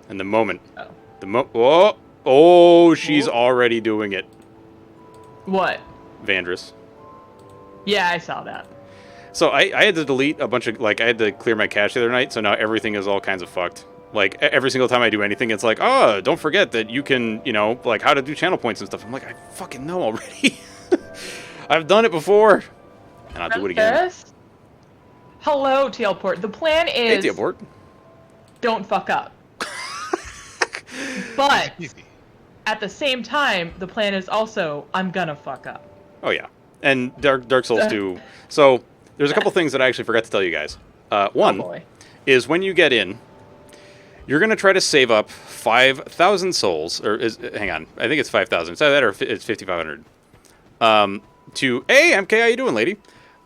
And the moment... Oh. Oh, she's already doing it. What? Vandrus. Yeah, I saw that. So I had to delete a bunch of, like, I had to clear my cache the other night, so now everything is all kinds of fucked. Like, every single time I do anything, it's like, oh, don't forget that you can, you know, like, how to do channel points and stuff. I'm like, I fucking know already. I've done it before. And I'll do it again. Hello, Teleport. The plan is... Hey, Teleport. Don't fuck up. But, at the same time, the plan is also, I'm gonna fuck up. Oh, yeah. And Dark Souls 2. So, there's a couple things that I actually forgot to tell you guys. One is when you get in, you're going to try to save up 5,000 souls. Hang on. I think it's 5,000. It's either that or it's 5,500. Hey, MK, how you doing, lady?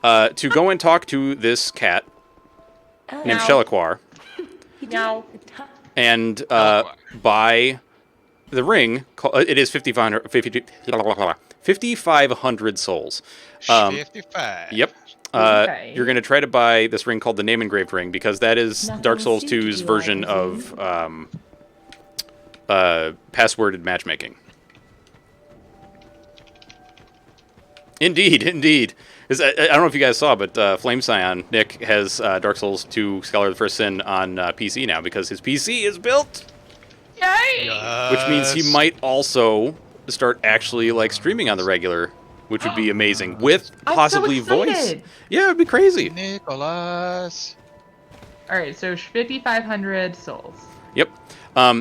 To go and talk to this cat named Sheliquar. Now. And buy the ring. It is 5,500 souls. 55. Yep. You're going to try to buy this ring called the Name Engraved Ring, because that is Dark Souls 2's version of passworded matchmaking. Indeed, indeed. I don't know if you guys saw, but Flame Scion, Nick, has Dark Souls 2 Scholar of the First Sin on PC now, because his PC is built. Yay! Which means he might also start actually, like, streaming on the regular, which would be amazing, with possibly voice. Yeah, it'd be crazy. Nicholas. All right, so 5,500 souls. Yep.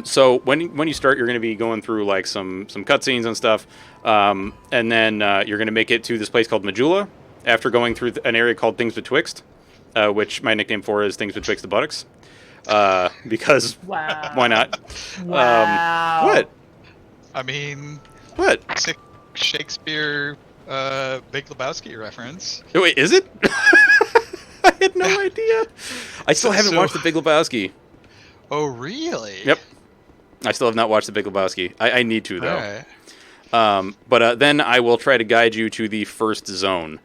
So when you start, you're going to be going through like some cutscenes and stuff, and then you're going to make it to this place called Majula. After going through an area called Things Betwixt, which my nickname for is Things Betwixt the Buttocks, because why not? Wow. What? I mean, what? Shakespeare, Big Lebowski reference. Wait, is it? I had no idea. I still haven't watched The Big Lebowski. Oh, really? Yep. I still have not watched The Big Lebowski. I need to, though. All right. But then I will try to guide you to the first zone,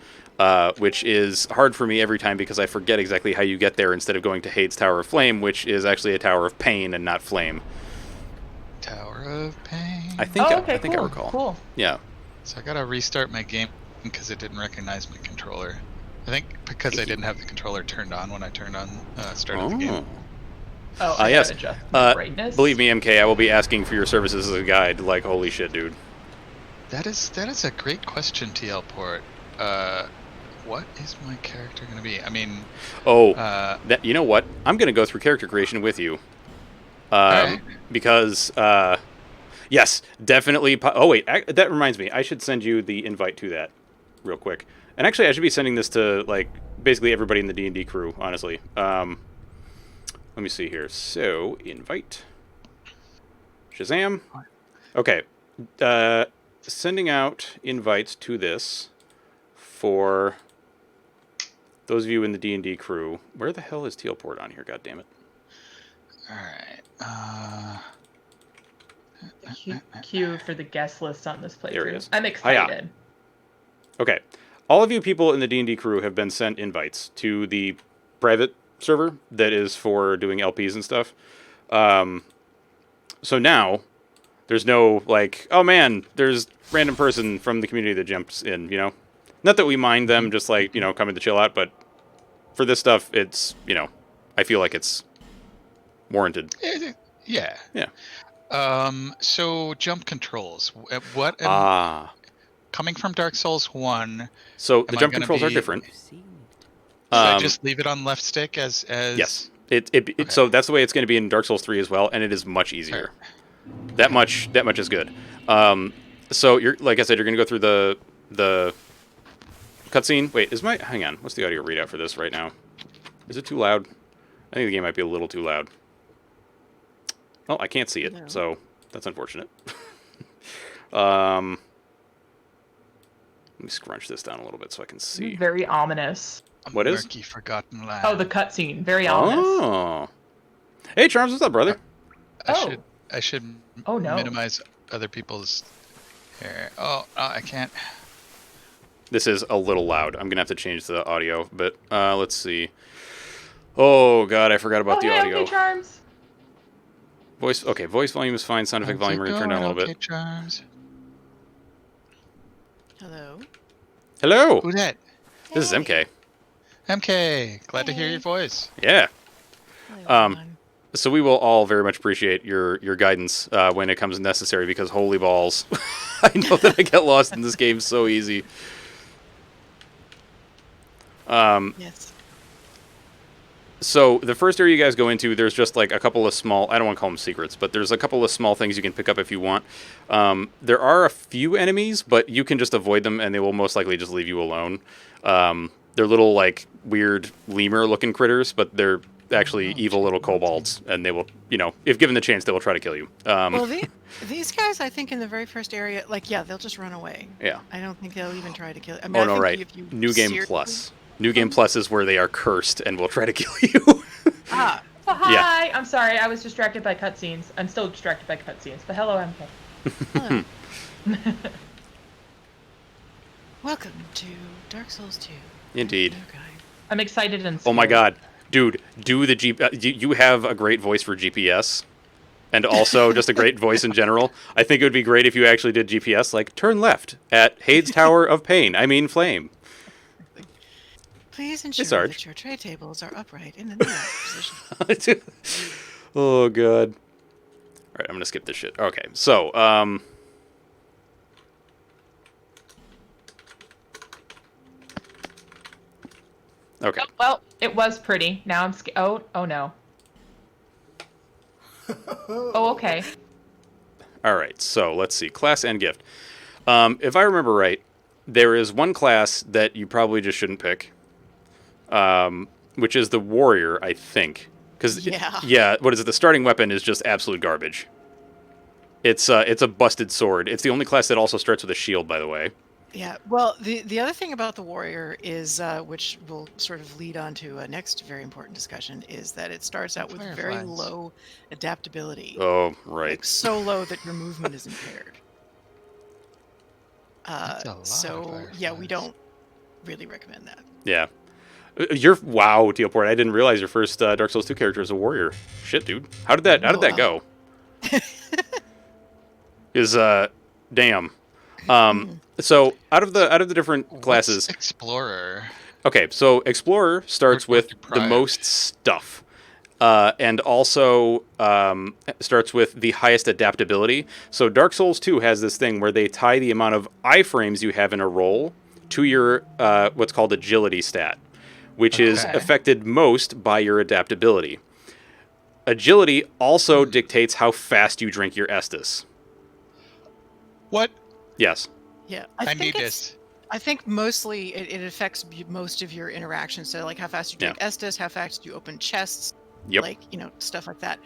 which is hard for me every time because I forget exactly how you get there instead of going to Hade's Tower of Flame, which is actually a Tower of Pain and not Flame. Tower of Pain. I think I recall. Cool. Yeah. So I gotta restart my game because it didn't recognize my controller. I think because I didn't have the controller turned on when I started the game. Oh, yes. Brightness. Believe me, MK, I will be asking for your services as a guide. Like, holy shit, dude. That is a great question, TL Port. What is my character gonna be? I mean, you know what? I'm gonna go through character creation with you. Right. Because yes, definitely. Oh wait, that reminds me. I should send you the invite to that real quick. And actually, I should be sending this to like basically everybody in the D&D crew. Honestly. Let me see here. So, invite. Shazam. Okay. Sending out invites to this for those of you in the D&D crew. Where the hell is Tealport on here? God damn it. Alright. Queue for the guest list on this playthrough. There he is. I'm excited. Hiya. Okay. All of you people in the D&D crew have been sent invites to the private server that is for doing LPs and stuff. So now there's no like, oh man, there's random person from the community that jumps in, you know? Not that we mind them just like, you know, coming to chill out, but for this stuff, it's, you know, I feel like it's warranted. Yeah. Yeah. So jump controls. What coming from Dark Souls 1. So the jump controls are different. Should I just leave it on left stick as yes. So that's the way it's going to be in Dark Souls 3 as well, and it is much easier. That much is good. So you're like I said, you're going to go through the cutscene. Wait, hang on. What's the audio readout for this right now? Is it too loud? I think the game might be a little too loud. Oh, I can't see it, so that's unfortunate. Let me scrunch this down a little bit so I can see. Very ominous. What is? Murky Forgotten Land. Oh, the cutscene. Very ominous. Oh. Hey, Charms, what's up, brother? I should no. minimize other people's hair. Oh, I can't. This is a little loud. I'm going to have to change the audio, but let's see. Oh, God, I forgot about the audio. Okay, Charms. Voice volume is fine. Sound effect How's volume it we're gonna turn down a going, little okay, bit. Charms? Hello. Hello. Who that? This is MK. MK. Glad to hear your Hey. voice. Yeah. Hello, Um, everyone. So we will all very much appreciate your guidance when it comes necessary, because holy balls, I know that I get lost in this game so easy. Yes. So the first area you guys go into, there's just like a couple of small, I don't want to call them secrets, but there's a couple of small things you can pick up if you want. There are a few enemies, but you can just avoid them and they will most likely just leave you alone. They're little like weird lemur looking critters, but they're actually evil little kobolds, and they will, if given the chance, they will try to kill you. Well, these guys, I think, in the very first area, like, yeah, they'll just run away. Yeah. I don't think they'll even try to kill. I mean, Oh, I no, think right. if you New Game seriously- Plus. New Game Plus is where they are cursed and will try to kill you. Ah, Oh, hi. I'm sorry. I was distracted by cutscenes. I'm still distracted by cutscenes. But hello, MK. hello. Welcome to Dark Souls 2. Indeed. Okay. I'm excited and Oh my scared. god. Dude, do the you have a great voice for GPS. And also just a great voice in general. I think it would be great if you actually did GPS, like, turn left at Hade's Tower of Pain. I mean, Flame. Please ensure Sarge. that your tray tables are upright in the position. Oh, god. Alright, I'm gonna skip this shit. Okay, so, okay. Oh, well, it was pretty. Now I'm scared. Oh no. Oh, okay. Alright, so let's see. Class and gift. If I remember right, there is one class that you probably just shouldn't pick, which is the warrior, I think. Because Yeah. what is it? The starting weapon is just absolute garbage. It's a busted sword. It's the only class that also starts with a shield, by the way. Yeah. Well, the other thing about the warrior is, which will sort of lead on to a next very important discussion, is that it starts out with very Fireflies. low adaptability. Oh, right. Like, so low that your movement is impaired. That's a lot of So yeah, we fireflies. don't really recommend that. Yeah. Wow, Tealport. I didn't realize your first Dark Souls 2 character is a warrior. Shit, dude. How did that go? Damn. So out of the different classes, What's Explorer. okay, so Explorer starts Or with the Prior. most stuff. And also starts with the highest adaptability. So Dark Souls 2 has this thing where they tie the amount of iframes you have in a roll to your what's called agility stat, which is Okay. affected most by your adaptability. Agility also dictates how fast you drink your Estus. What? Yes. Yeah, I think need it's- this. I think mostly it affects most of your interactions. So like how fast you drink Estus, how fast you open chests, Yep. like stuff like that.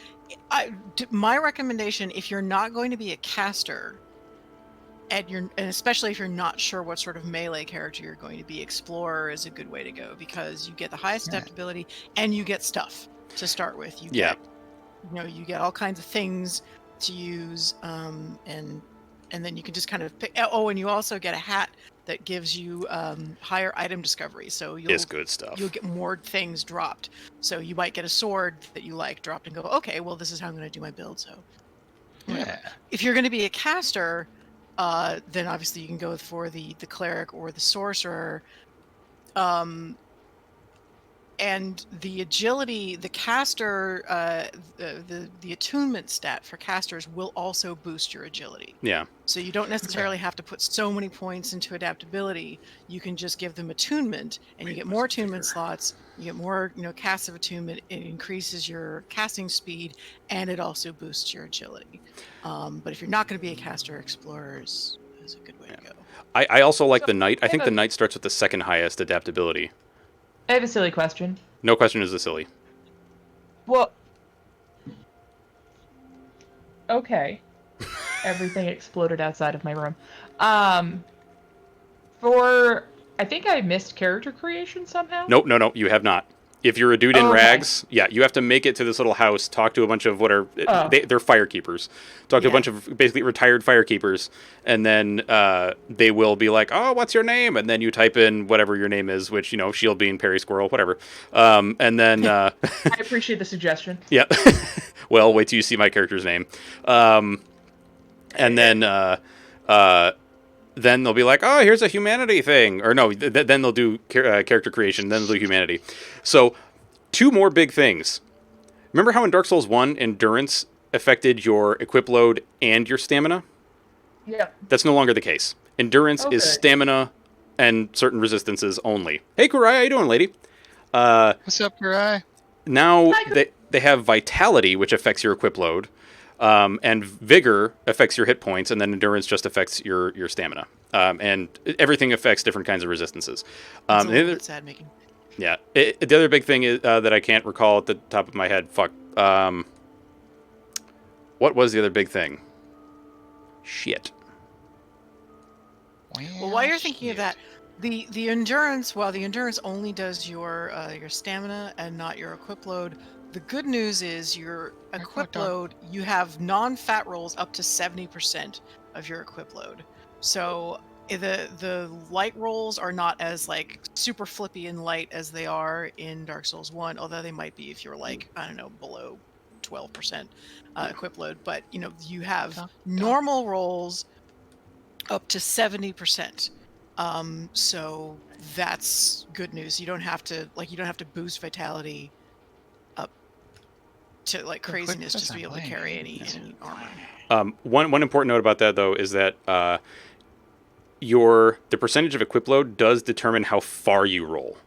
My recommendation, if you're not going to be a caster, and especially if you're not sure what sort of melee character you're going to be, Explorer is a good way to go because you get the highest Yeah. adaptability and you get stuff to start with. You Yeah. get, you get all kinds of things to use, and then you can just kind of pick. Oh, and you also get a hat that gives you higher item discovery. So It's good stuff. you'll get more things dropped. So you might get a sword that you like dropped and go, okay, well, this is how I'm going to do my build. So Yeah. if you're going to be a caster, then obviously you can go for the cleric or the sorcerer. And the agility, the caster, the attunement stat for casters will also boost your agility. Yeah. So you don't necessarily have to put so many points into adaptability. You can just give them attunement, and you get more attunement slots. You get more, casts of attunement. It increases your casting speed, and it also boosts your agility. But if you're not going to be a caster, Explorer is a good way to go. I also like the Knight. I I think have the a- Knight starts with the second highest adaptability. I have a silly question. No question is a silly. Well, okay. Everything exploded outside of my room. I think I missed character creation somehow. No, you have not. If you're a dude in Okay. rags, yeah, you have to make it to this little house, talk to a bunch of what are Oh. they're firekeepers. Talk to a Yeah. bunch of basically retired firekeepers, and then they will be like, "Oh, what's your name?" And then you type in whatever your name is, which Shield Bean, Perry Squirrel, whatever. And then I appreciate the suggestion. yeah, well, wait till you see my character's name. And then they'll be like, "Oh, here's a humanity thing," or no, then they'll do character creation, then they'll do humanity. So, two more big things. Remember how in Dark Souls 1, endurance affected your equip load and your stamina? Yeah. That's no longer the case. Endurance is Okay. stamina and certain resistances only. Hey, Kurai, how you doing, lady? What's up, Kurai? Now Hi, they have vitality, which affects your equip load, and vigor affects your hit points, and then endurance just affects your stamina. And everything affects different kinds of resistances. It's a The little other- bit sad making. yeah. The other big thing is that I can't recall at the top of my head. Fuck. What was the other big thing? Shit. Well, while you're thinking of that, the endurance, while the endurance only does your stamina and not your equip load, the good news is your equip load, you have non-fat rolls up to 70% of your equip load. So the light rolls are not as like super flippy and light as they are in Dark Souls 1, although they might be if you're like, I don't know, below 12% equip load. But you have normal rolls up to 70%. So that's good news. You don't have to boost vitality up to like craziness just to be able to carry any armor. One important note about that though is that the percentage of equip load does determine how far you roll.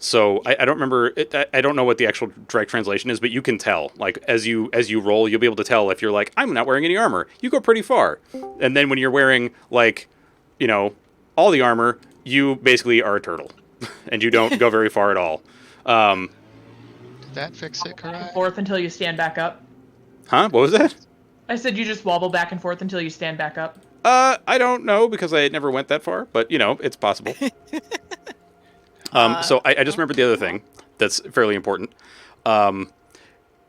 So I don't remember. I don't know what the actual direct translation is, but you can tell. Like as you roll, you'll be able to tell if you're like, I'm not wearing any armor. You go pretty far, and then when you're wearing like, all the armor, you basically are a turtle, and you don't go very far at all. Did that fix it, Back and Kurai? forth until you stand back up. Huh? What was that? I said you just wobble back and forth until you stand back up. I don't know because I never went that far, but it's possible. So I just remembered the other thing that's fairly important.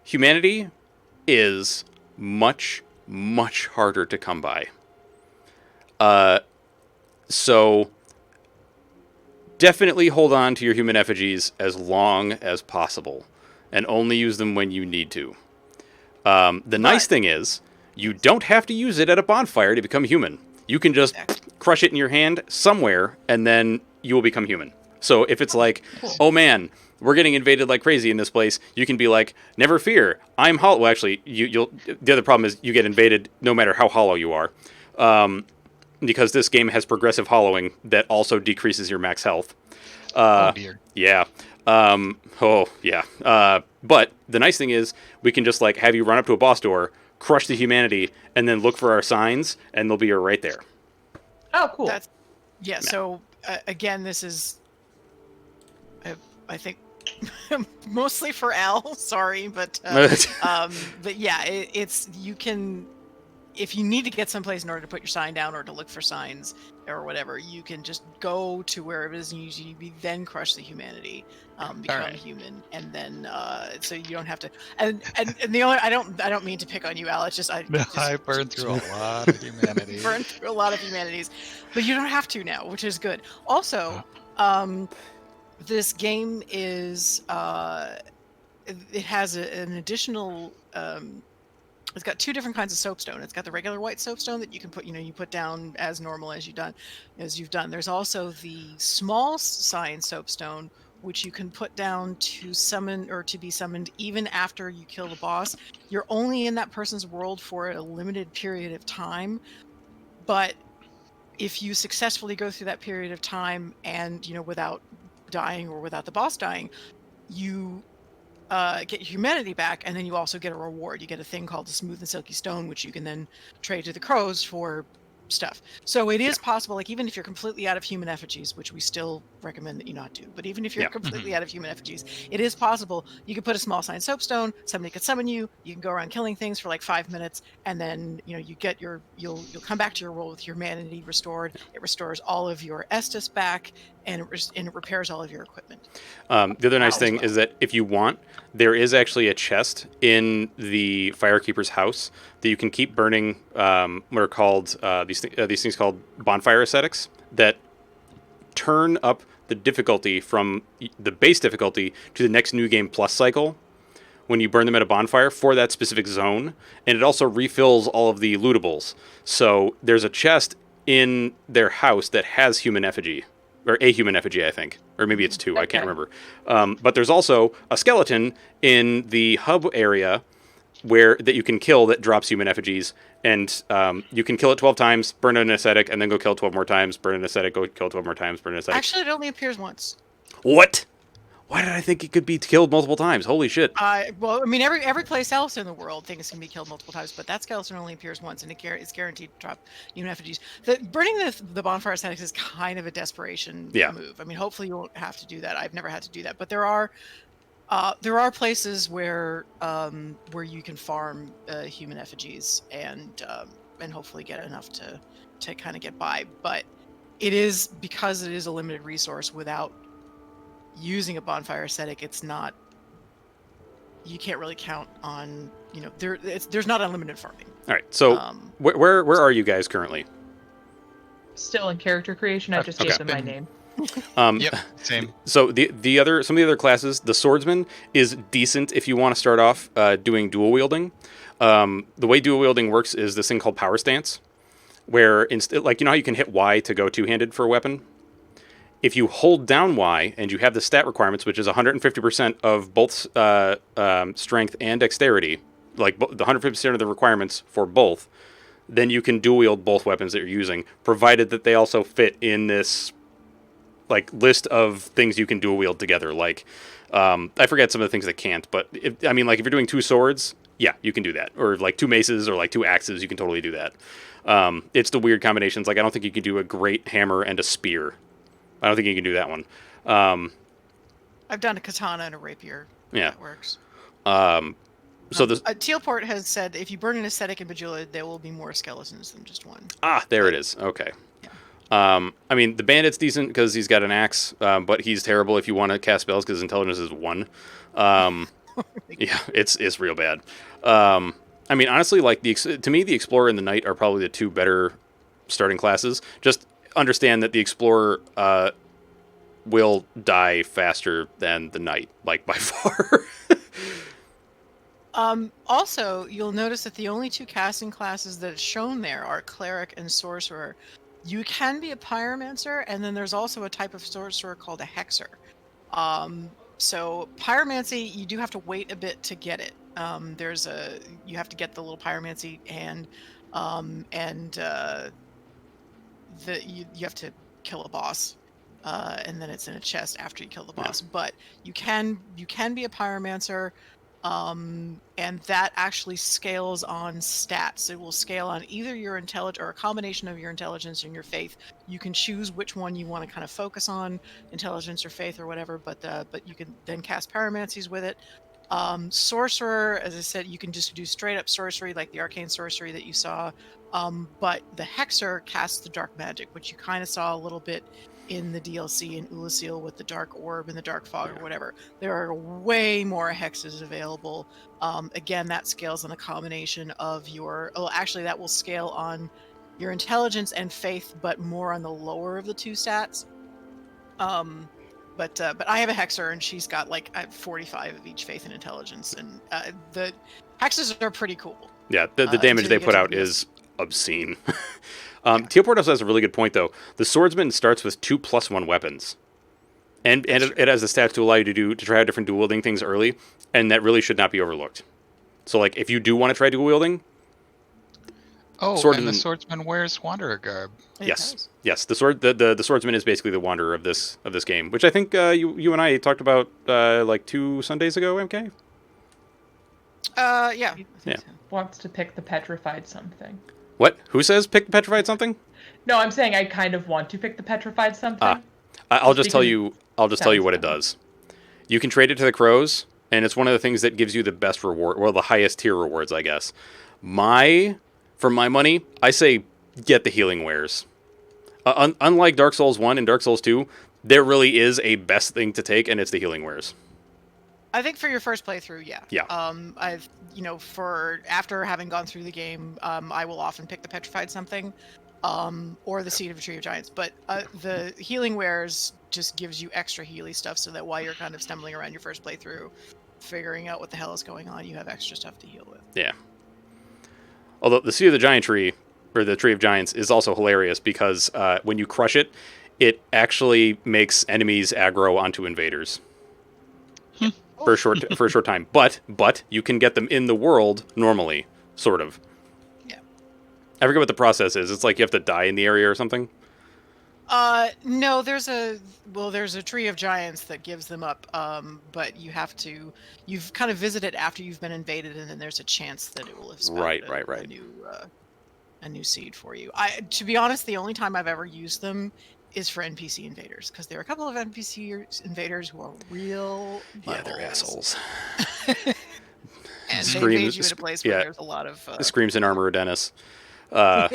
Humanity is much, much harder to come by. So definitely hold on to your human effigies as long as possible, and only use them when you need to. The nice thing is, you don't have to use it at a bonfire to become human. You can just crush it in your hand somewhere, and then you will become human. So if it's like, oh man, we're getting invaded like crazy in this place, you can be like, never fear, I'm hollow. Well, actually, you'll. The other problem is you get invaded no matter how hollow you are, because this game has progressive hollowing that also decreases your max health. Oh dear. Yeah. But the nice thing is we can just like have you run up to a boss door, crush the humanity, and then look for our signs, and they'll be right there. Oh, cool. So again, this is I think mostly for Al. Sorry, but yeah, it's you can. If you need to get someplace in order to put your sign down or to look for signs or whatever, you can just go to wherever it is you need to be, then crush the humanity, become human, and then so you don't have to. And the only I don't mean to pick on you, Al. It's just I burned through a lot of humanity. burned through a lot of humanities, but you don't have to now, which is good. Also, this game is it has an additional. It's got two different kinds of soapstone. It's got the regular white soapstone that you can put, you put down as normal as you've done. There's also the small sign soapstone, which you can put down to summon or to be summoned even after you kill the boss. You're only in that person's world for a limited period of time, but if you successfully go through that period of time and without dying or without the boss dying, you get your humanity back, and then you also get a reward. You get a thing called the smooth and silky stone, which you can then trade to the crows for stuff. So it is possible, like even if you're completely out of human effigies, which we still recommend that you not do, but even if you're completely out of human effigies, it is possible you could put a small sign soapstone, somebody could summon you, you can go around killing things for like 5 minutes, and then you get you'll come back to your world with humanity restored. It restores all of your Estus back, and it repairs all of your equipment. The other nice Wow. thing is that if you want, there is actually a chest in the Firekeeper's house that you can keep burning. What are called these things called bonfire ascetics that turn up the difficulty from the base difficulty to the next new game plus cycle when you burn them at a bonfire for that specific zone, and it also refills all of the lootables. So there's a chest in their house that has human effigy, or a human effigy, I think, or maybe it's two. I can't Okay. remember. But there's also a skeleton in the hub area that you can kill that drops human effigies, and you can kill it 12 times, burn an ascetic, and then go kill it 12 more times, burn an ascetic, go kill it 12 more times, burn an ascetic. Actually, it only appears once. What? Why did I think it could be killed multiple times? Holy shit. Well, I mean, every place else in the world, things can be killed multiple times, but that skeleton only appears once, and it's guaranteed to drop human effigies. Burning the bonfire ascetics is kind of a desperation move. I mean, hopefully you won't have to do that. I've never had to do that, but there are places where you can farm human effigies and hopefully get enough to kind of get by. But because it is a limited resource. Without using a bonfire ascetic, it's not. You can't really count on there's not unlimited farming. All right, so where are you guys currently? Still in character creation. I just gave them my name. Yep, same. So some of the other classes, the swordsman is decent if you want to start off doing dual wielding. The way dual wielding works is this thing called power stance, where like how you can hit Y to go two-handed for a weapon. If you hold down Y and you have the stat requirements, which is 150% of both strength and dexterity, like the 150% of the requirements for both, then you can dual wield both weapons that you're using, provided that they also fit in this like list of things you can dual wield together. Like I forget some of the things that can't, but if you're doing two swords, yeah, you can do that, or like two maces or like two axes, you can totally do that. It's the weird combinations. Like I don't think you can do a great hammer and a spear. I don't think you can do that one. I've done a katana and a rapier. Yeah. That works. So the Tealport has said if you burn an ascetic in Bejeweled, there will be more skeletons than just one. there it is. Okay. Yeah. The bandit's decent because he's got an axe, but he's terrible if you want to cast spells because intelligence is 1. Yeah, it's real bad. Honestly, like to me, the explorer and the knight are probably the two better starting classes. Just understand that the explorer will die faster than the knight, like by far. Also, you'll notice that the only two casting classes that are shown there are cleric and sorcerer. You can be a pyromancer, and then there's also a type of sorcerer called a hexer. So pyromancy, you do have to wait a bit to get it. You have to get the little pyromancy hand, you have to kill a boss, and then it's in a chest after you kill the boss. But you can be a pyromancer, and that actually scales on stats. It will scale on either your intelligence or a combination of your intelligence and your faith. You can choose which one you want to kind of focus on, intelligence or faith or whatever. But you can then cast pyromancies with it. Sorcerer, as I said, you can just do straight up sorcery like the arcane sorcery that you saw. But the hexer casts the dark magic, which you kind of saw a little bit in the DLC in Ulasil with the dark orb and the dark fog or whatever. There are way more hexes available. Again, that scales on a combination of that will scale on your intelligence and faith, but more on the lower of the two stats. But I have a hexer, and she's got like 45 of each faith and intelligence, and the hexes are pretty cool. Yeah, the damage they put out is obscene. Tealport also has a really good point, though. The swordsman starts with 2 +1 weapons, and it has the stats to allow you to try out different dual wielding things early, and that really should not be overlooked. So, like, if you do want to try dual wielding, the swordsman wears wanderer garb. Yes. The swordsman is basically the wanderer of this game, which I think you and I talked about like 2 Sundays ago, MK. Yeah. Yeah. Wants to pick the petrified something. What? Who says pick the petrified something? No, I'm saying I kind of want to pick the petrified something. I'll just tell you what it does. You can trade it to the crows, and it's one of the things that gives you the best reward, or the highest tier rewards, I guess. For my money, I say get the healing wares. Unlike Dark Souls 1 and Dark Souls 2, there really is a best thing to take, and it's the healing wares. I think for your first playthrough, yeah. Yeah. I've, for after having gone through the game, I will often pick the Petrified Something, or the Seed of a Tree of Giants. But the healing wares just gives you extra healy stuff, so that while you're kind of stumbling around your first playthrough, figuring out what the hell is going on, you have extra stuff to heal with. Yeah. Although the Seed of the Giant Tree, or the Tree of Giants, is also hilarious because when you crush it, it actually makes enemies aggro onto invaders. For a short time, but you can get them in the world normally, sort of. Yeah. I forget what the process is. It's like you have to die in the area or something. No, there's a Tree of Giants that gives them up, but you've kind of visited after you've been invaded, and then there's a chance that it will have sprouted Right. a new seed for you. To be honest, the only time I've ever used them is for NPC invaders, because there are a couple of NPC invaders who are real buttholes. Yeah, they're assholes. And they invade you in a place where there's a lot of... Screams in Armor Dennis. I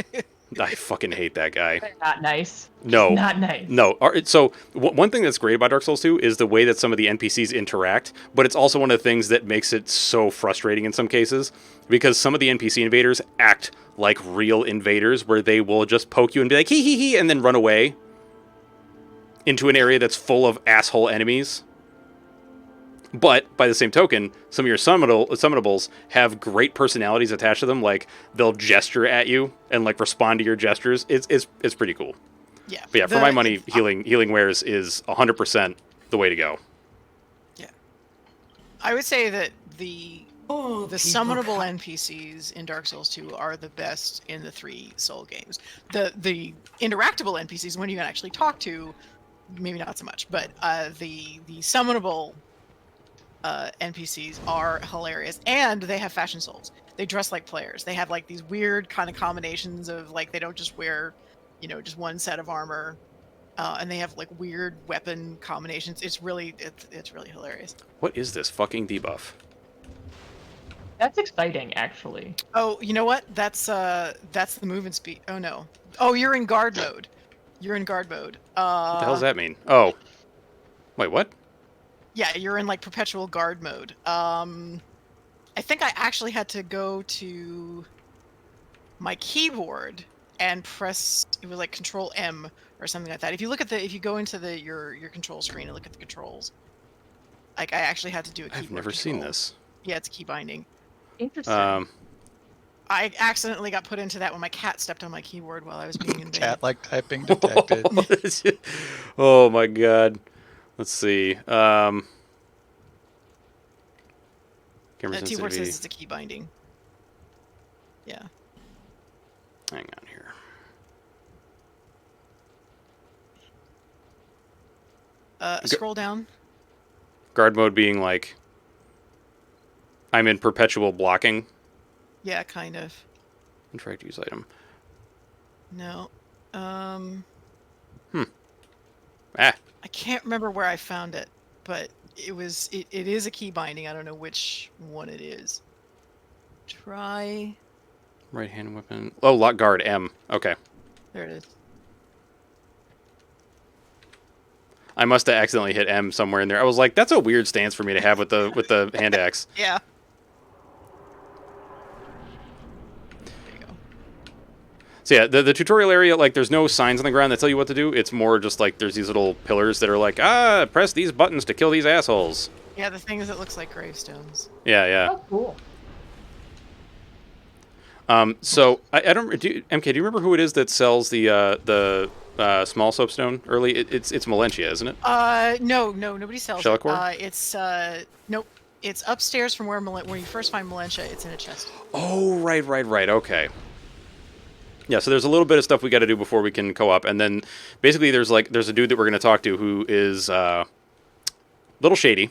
fucking hate that guy. They're not nice. No. Not nice. No. So one thing that's great about Dark Souls 2 is the way that some of the NPCs interact, but it's also one of the things that makes it so frustrating in some cases, because some of the NPC invaders act like real invaders, where they will just poke you and be like, hee, and then run away into an area that's full of asshole enemies. But, by the same token, some of your summonables have great personalities attached to them. Like, they'll gesture at you and, like, respond to your gestures. It's pretty cool. Yeah. But yeah, for my money, healing wares is 100% the way to go. Yeah. I would say that the summonable NPCs in Dark Souls 2 are the best in the 3 Soul games. The interactable NPCs, when you can actually talk to, maybe not so much, but the summonable NPCs are hilarious, and they have fashion souls. They dress like players. They have like these weird kind of combinations of, like, they don't just wear, just one set of armor, and they have like weird weapon combinations. It's really hilarious. What is this fucking debuff? That's exciting, actually. Oh, you know what? That's the movement speed. Oh no. Oh, you're in guard mode. You're in guard mode. What the hell does that mean? Oh. Wait, what? Yeah, you're in like perpetual guard mode. I think I actually had to go to my keyboard and press, it was like Control M or something like that. If you go into your control screen and look at the controls, like, I actually had to do a keyboard I've never control. seen this. Yeah, it's key binding. Interesting. I accidentally got put into that when my cat stepped on my keyboard while I was being invaded. Cat-like typing detected. Oh my god. Let's see. Camera Keyboard sensitivity. says it's a key binding. Yeah. Hang on here. Scroll down. Guard mode being like, I'm in perpetual blocking. Yeah, kind of. Interact use item. No. Ah. I can't remember where I found it, but it is a key binding. I don't know which one it is. Try. Right hand weapon. Oh, lock guard M. Okay. There it is. I must have accidentally hit M somewhere in there. I was like, that's a weird stance for me to have with the hand axe. Yeah. There you go. So yeah, the tutorial area, like, there's no signs on the ground that tell you what to do. It's more just like there's these little pillars that are like, press these buttons to kill these assholes. Yeah, the things that looks like gravestones. Yeah. Oh, cool. So I don't. MK, do you remember who it is that sells the small soapstone early? It's Malentia, isn't it? No, nobody sells Shellicor? it. It's nope. It's upstairs from where you first find Malentia. It's in a chest. Oh, right. Okay. Yeah, so there's a little bit of stuff we got to do before we can co-op, and then basically there's a dude that we're going to talk to who is a little shady.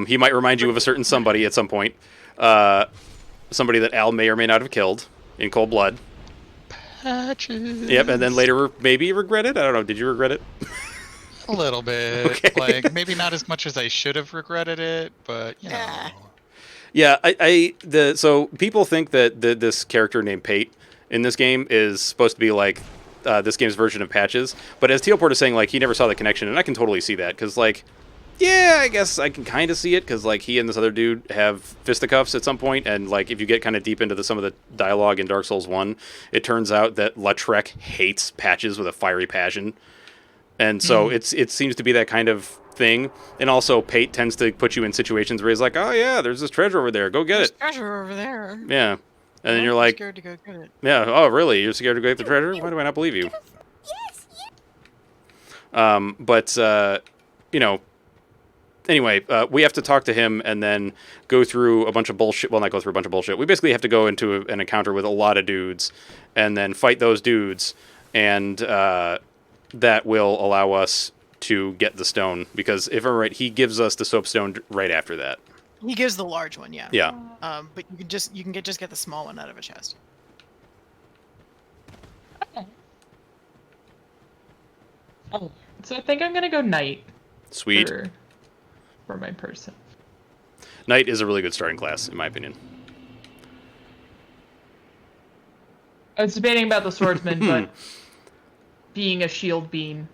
He might remind you of a certain somebody at some point. Somebody that Al may or may not have killed in cold blood. Patches. Yep, and then later maybe regret it. I don't know. Did you regret it? A little bit. Okay. Like, maybe not as much as I should have regretted it, but, you know. Ah. Yeah, so people think that this character named Pate in this game is supposed to be like this game's version of patches. But as Tealport is saying, like, he never saw the connection, and I can totally see that, because, like, yeah, I guess I can kind of see it, because, like, he and this other dude have fisticuffs at some point, and, like, if you get kind of deep into some of the dialogue in Dark Souls 1, it turns out that Lautrec hates patches with a fiery passion. And so it seems to be that kind of thing. And also, Pate tends to put you in situations where he's like, oh, yeah, there's this treasure over there. Go get There's it. treasure over there. Yeah. And then I'm you're like, scared to go get it. yeah, oh, really? You're scared to go get the treasure? Why do I not believe you? You know, anyway, we have to talk to him and then go through a bunch of bullshit. Well, not go through a bunch of bullshit. We basically have to go into an encounter with a lot of dudes and then fight those dudes. And that will allow us to get the stone. Because if I'm right, he gives us the soapstone right after that. He gives the large one, yeah. Yeah. But you can just get the small one out of a chest. Okay. Oh, so I think I'm gonna go knight. Sweet. For my person. Knight is a really good starting class, in my opinion. I was debating about the swordsman, but being a shield bean.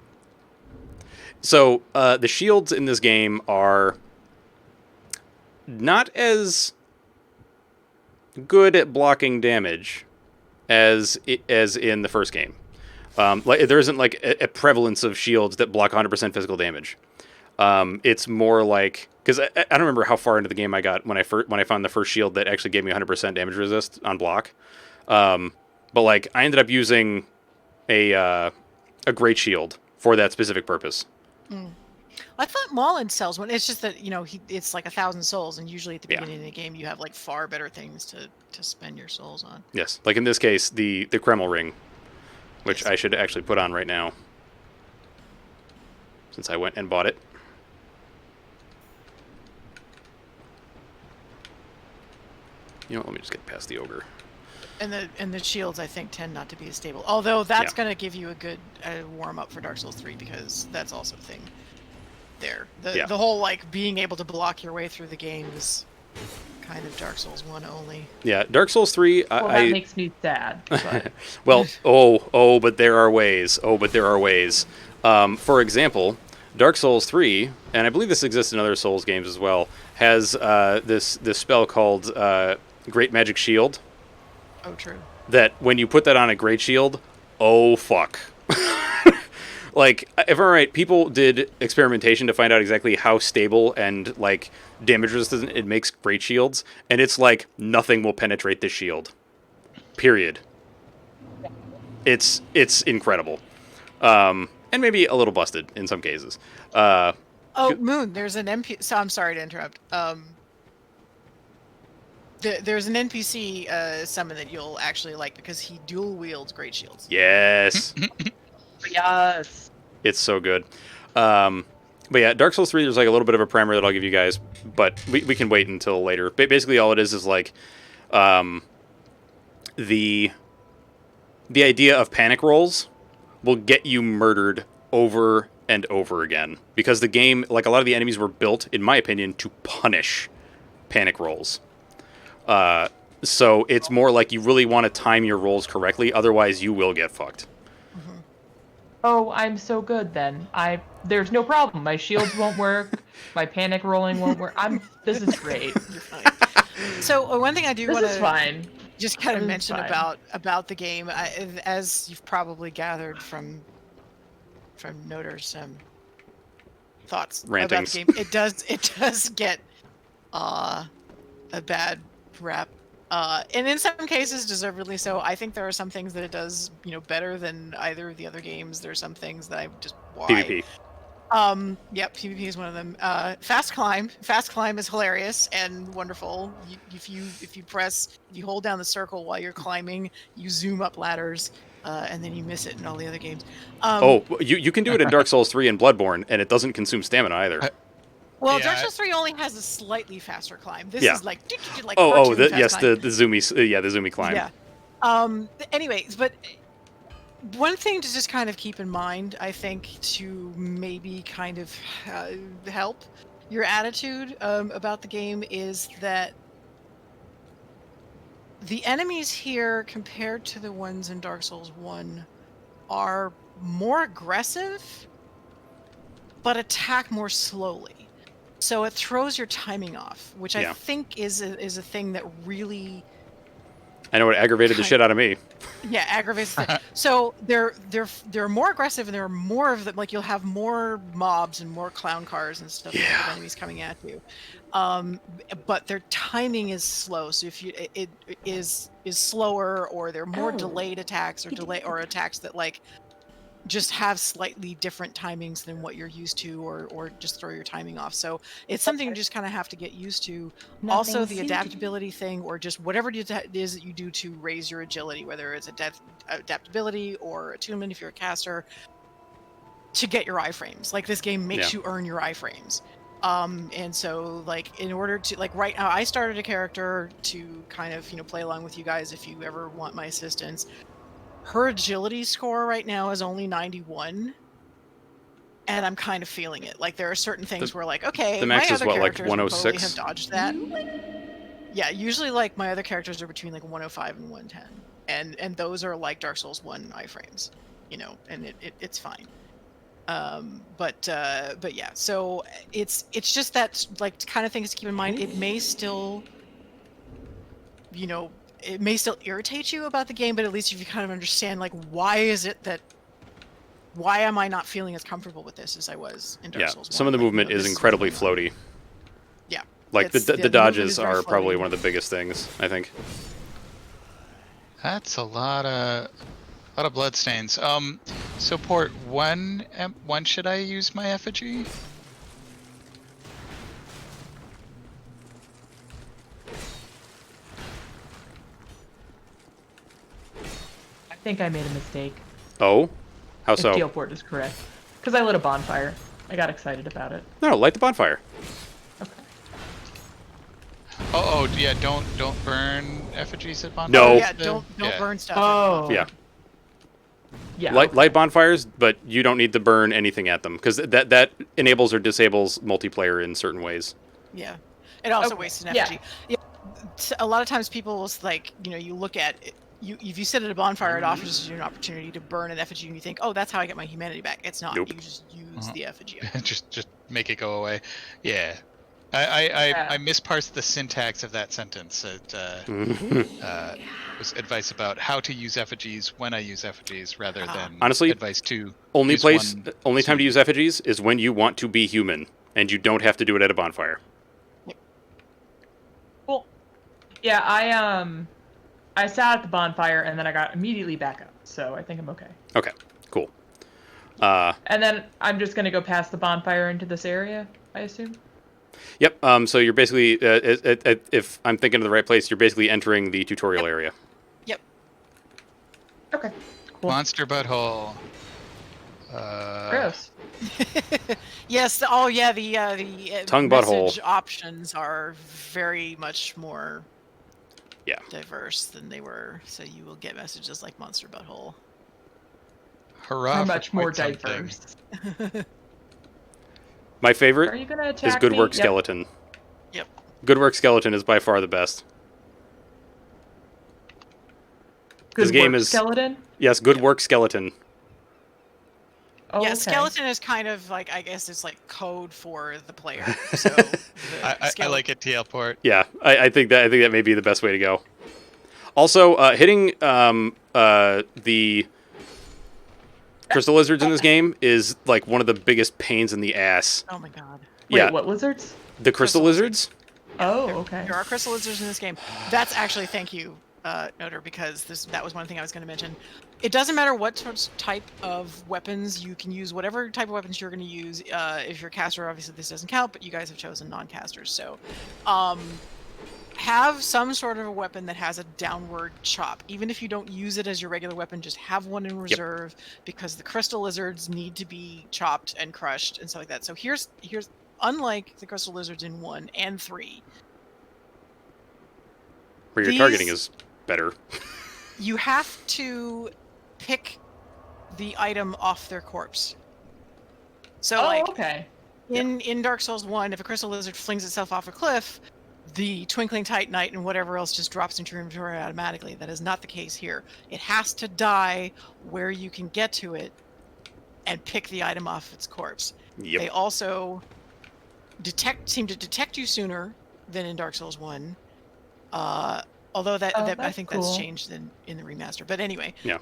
So, the shields in this game are not as good at blocking damage as in the first game. Like there isn't like a prevalence of shields that block 100% physical damage. It's more like, because I don't remember how far into the game I got when I found the first shield that actually gave me 100% damage resist on block. But like I ended up using a great shield for that specific purpose. I thought Mullen sells one. It's just that, you know, it's like 1,000 souls, and usually at the beginning of the game you have like far better things to spend your souls on. Yes, like in this case, the Kreml ring, which Yes. I should actually put on right now, since I went and bought it. You know what, let me just get past the ogre. And the shields, I think, tend not to be as stable. Although that's Yeah. going to give you a good warm up for Dark Souls 3, because that's also a thing there. The whole like being able to block your way through the game is kind of Dark Souls 1 only. Yeah, Dark Souls 3, Well, that makes me sad. But well, but there are ways. Oh, but there are ways. For example, Dark Souls 3, and I believe this exists in other Souls games as well, has this spell called Great Magic Shield. Oh, true. That when you put that on a Great Shield, oh fuck. Like, if I'm right, people did experimentation to find out exactly how stable and like damage resistant it makes Great Shields, and it's like nothing will penetrate this shield. Period. It's incredible, and maybe a little busted in some cases. Moon, there's an NPC. So I'm sorry to interrupt. There's an NPC summon that you'll actually like, because he dual wields great shields. Yes. yes. It's so good. But yeah, Dark Souls 3, there's like a little bit of a primer that I'll give you guys, but we can wait until later. Basically, all it is like the idea of panic rolls will get you murdered over and over again. Because the game, like a lot of the enemies were built, in my opinion, to punish panic rolls. So it's more like you really want to time your rolls correctly, otherwise you will get fucked. Oh, I'm so good then. There's no problem. My shields won't work. My panic rolling won't work. This is great. You're fine. So one thing I do This want is to fine. just kind of This is mention fine. about the game, as you've probably gathered from Noter's thoughts Rantings. about the game, it does get a bad rap. And in some cases, deservedly so. I think there are some things that it does, better than either of the other games. There's some things that I just why. PvP. Yep, PvP is one of them. Fast climb is hilarious and wonderful. If you hold down the circle while you're climbing, you zoom up ladders, and then you miss it in all the other games. You can do it in Dark Souls 3 and Bloodborne, and it doesn't consume stamina either. Well, Yeah, Dark Souls 3 only has a slightly faster climb. This Yeah. is like like the cartoon fast climb. the zoomy the zoomy climb. Yeah. Anyways, but one thing to just kind of keep in mind, I think, to maybe kind of help your attitude about the game, is that the enemies here, compared to the ones in Dark Souls 1, are more aggressive, but attack more slowly. So it throws your timing off, which I Yeah. think is a thing that really I know it aggravated the shit out of me. aggravates the so they're more aggressive, and there are more of them. Like, you'll have more mobs and more clown cars and stuff like of enemies coming at you. But their timing is slow. So if it is slower, or they're more delayed attacks, or attacks that like just have slightly different timings than what you're used to, or just throw your timing off. So it's something you just kind of have to get used to. Also, the adaptability thing, or just whatever it is that you do to raise your agility, whether it's adaptability or attunement if you're a caster, to get your iframes. Like, this game makes you earn your iframes. And so, like, in order to, like, right now I started a character to kind of, play along with you guys if you ever want my assistance. Her agility score right now is only 91, and I'm kind of feeling it. Like, there are certain things where, like, okay, the max my is other what, like characters would totally 106? have dodged that. Yeah, usually, like, my other characters are between like 105 and 110, and those are like Dark Souls 1 iframes, and it's fine. But yeah, so it's just that, like, kind of things to keep in mind. It may still, it may still irritate you about the game, but at least if you kind of understand, like, why am I not feeling as comfortable with this as I was in Dark Souls 1? Some of the movement is incredibly floaty. Yeah. Like, the movement dodges is very are probably floaty. one of the biggest things, I think. That's a lot of bloodstains. So Port, when should I use my effigy? I think I made a mistake. Oh? How If so? Dealport is correct. Because I lit a bonfire. I got excited about it. No, light the bonfire. Okay. Oh yeah, don't burn effigies at bonfires. No. Oh, yeah, don't burn stuff. Oh. Yeah. Yeah. Light bonfires, but you don't need to burn anything at them, because that enables or disables multiplayer in certain ways. Yeah. It also Okay. wastes an effigy. Yeah. A lot of times people will, like, you look at it, if you sit at a bonfire, it offers you an opportunity to burn an effigy, and you think, oh, that's how I get my humanity back. It's not. Nope. You just use the effigy. just make it go away. Yeah. I misparsed the syntax of that sentence. It was advice about how to use effigies when I use effigies, rather than Honestly, advice to only use time to use effigies is when you want to be human, and you don't have to do it at a bonfire. Cool. Yeah, I sat at the bonfire, and then I got immediately back up. So I think I'm okay. Okay, cool. And then I'm just gonna go past the bonfire into this area, I assume. Yep. So you're basically, if I'm thinking of the right place, you're basically entering the tutorial area. Yep. Okay. Cool. monster butthole. Gross. Yes. Oh, yeah. The Tongue message butthole. options are very much more diverse than they were. So you will get messages like monster butthole. Hurrah! How for much more quite something. diverse. My Are favorite you gonna attack is Good me? Work Yep. Skeleton. Yep. Good Work Skeleton is by far the best. Good This game work, is skeleton. Yes, Good Work Skeleton. Oh, Yeah, okay. skeleton is kind of like, I guess it's like code for the player. So the I like it, TL Port. Yeah, I think that may be the best way to go. Also, hitting the crystal lizards in this game is like one of the biggest pains in the ass. Oh my god. Wait, Yeah, what lizards? the crystal lizards. Oh, okay. There are crystal lizards in this game. That's actually, thank you, Noter, because that was one thing I was going to mention. It doesn't matter what type of weapons you can use, whatever type of weapons you're going to use. If you're a caster, obviously this doesn't count, but you guys have chosen non-casters. So have some sort of a weapon that has a downward chop. Even if you don't use it as your regular weapon, just have one in reserve, because the crystal lizards need to be chopped and crushed and stuff like that. So here's unlike the crystal lizards in 1 and 3, Where your targeting is better. you have to pick the item off their corpse. So Oh, like okay. in Dark Souls 1, if a crystal lizard flings itself off a cliff, the Twinkling Titanite and whatever else just drops into your inventory automatically. That is not the case here. It has to die where you can get to it and pick the item off its corpse. Yep. They also seem to detect you sooner than in Dark Souls 1. Although I think cool. that's changed in the remaster. But anyway, Yeah.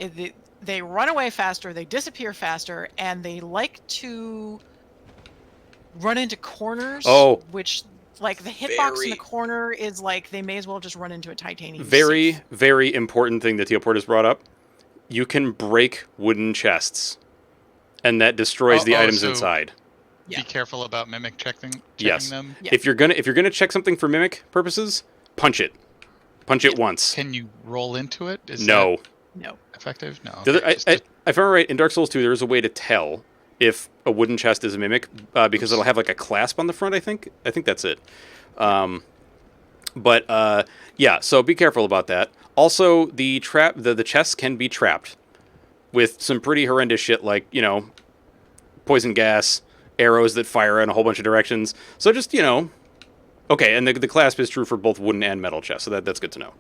They run away faster, they disappear faster, and they like to run into corners. Oh. Which, like, the hitbox in Very- the corner is like they may as well just run into a titanium Very, safe. very important thing that Teoport has brought up. You can break wooden chests, and that destroys the items so inside. Yeah. Be careful about mimic checking Yes. them. Yeah. If you're gonna check something for mimic purposes, punch it. Punch it once. Can you roll into it? Is No. No. that effective? No. The other- okay, just if I'm right, in Dark Souls 2, there is a way to tell if a wooden chest is a mimic because it'll have like a clasp on the front. I think that's it. Yeah, so be careful about that. Also, the chests can be trapped with some pretty horrendous shit, like poison gas, arrows that fire in a whole bunch of directions. So just okay, and the clasp is true for both wooden and metal chests, so that's good to know.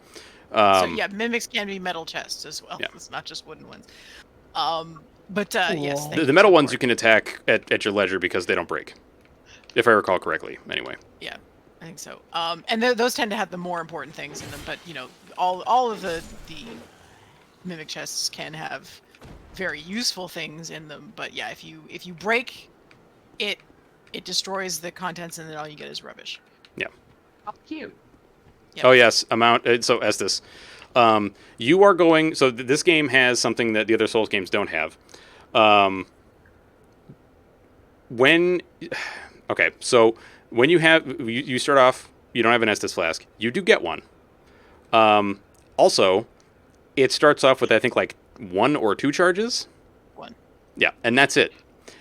So yeah, mimics can be metal chests as well. Yeah. It's not just wooden ones. Yes, Cool. thank The metal for ones you it. can attack at your leisure because they don't break, if I recall correctly. Anyway. Yeah, I think so. And those tend to have the more important things in them. But all of the mimic chests can have very useful things in them. But yeah, if you break it, it destroys the contents, and then all you get is rubbish. Yeah. How cute. Yep. Oh yes, so Estes, you are going. So this game has something that the other Souls games don't have. When you start off, you don't have an Estus flask. You do get one. Also, it starts off with I think like 1 or 2 charges. 1. Yeah, and that's it.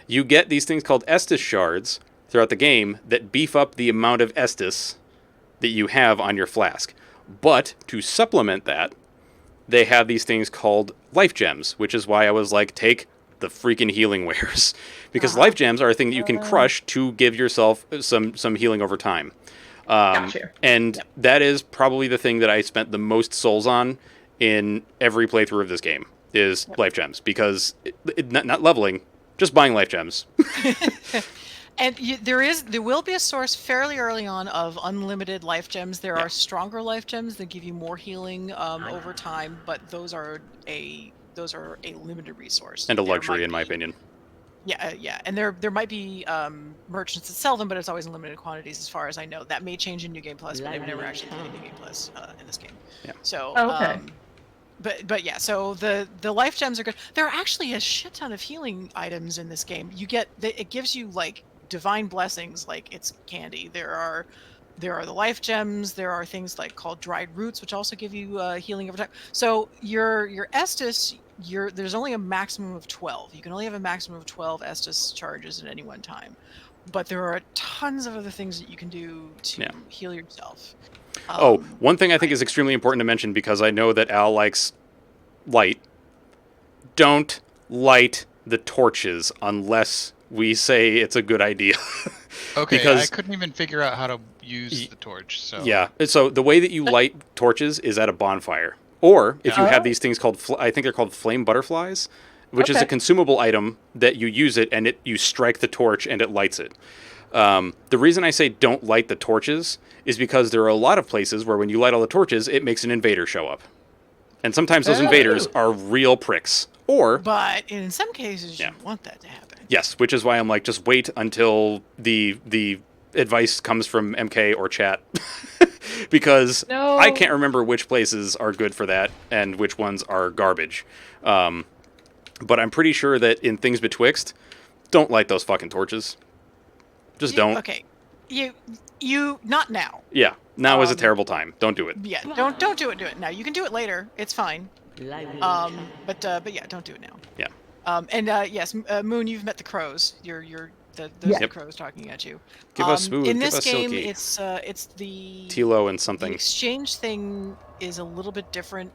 You get these things called Estus shards throughout the game that beef up the amount of Estus that you have on your flask. But to supplement that, they have these things called life gems, which is why I was like, take the freaking healing wares. Because life gems are a thing that you can crush to give yourself some healing over time. Gotcha. And that is probably the thing that I spent the most souls on in every playthrough of this game, is life gems. Because not leveling, just buying life gems. And there will be a source fairly early on of unlimited life gems. There are stronger life gems that give you more healing over time, but those are a limited resource And a There luxury, might in my be- opinion. Yeah, and there might be merchants that sell them, but it's always in limited quantities, as far as I know. That may change in New Game Plus, but I've never actually played New Game Plus in this game. Yeah. So, Oh, okay. but yeah, so the life gems are good. There are actually a shit ton of healing items in this game. It gives you like divine blessings, like it's candy. There are the life gems. There are things like called dried roots, which also give you healing over time. So your Estus, there's only a maximum of 12. You can only have a maximum of 12 Estus charges at any one time. But there are tons of other things that you can do to heal yourself. One thing I think is extremely important to mention, because I know that Al likes light. Don't light the torches unless we say it's a good idea. Okay, because- I couldn't even figure out how to use the torch. So Yeah. So the way that you light torches is at a bonfire. Or if you have these things called, I think they're called flame butterflies, which is a Okay. consumable item that you use it and you strike the torch and it lights it. The reason I say don't light the torches is because there are a lot of places where when you light all the torches, it makes an invader show up. And sometimes those invaders are real pricks. Or, But in some cases, you want that to happen. yes, which is why I'm like, just wait until the advice comes from MK or chat. Because No. I can't remember which places are good for that and which ones are garbage. But I'm pretty sure that in things betwixt, don't light those fucking torches. Just don't. Okay, you not now. Yeah, now is a terrible time. Don't do it. Yeah, don't do it. Do it now. You can do it later. It's fine. But yeah, don't do it now. Yeah. Yes, Moon, you've met the crows. Those Yeah. are crows talking at you. Give us Smooth, In give this us game, Silky. it's the Tilo and the something. exchange thing is a little bit different.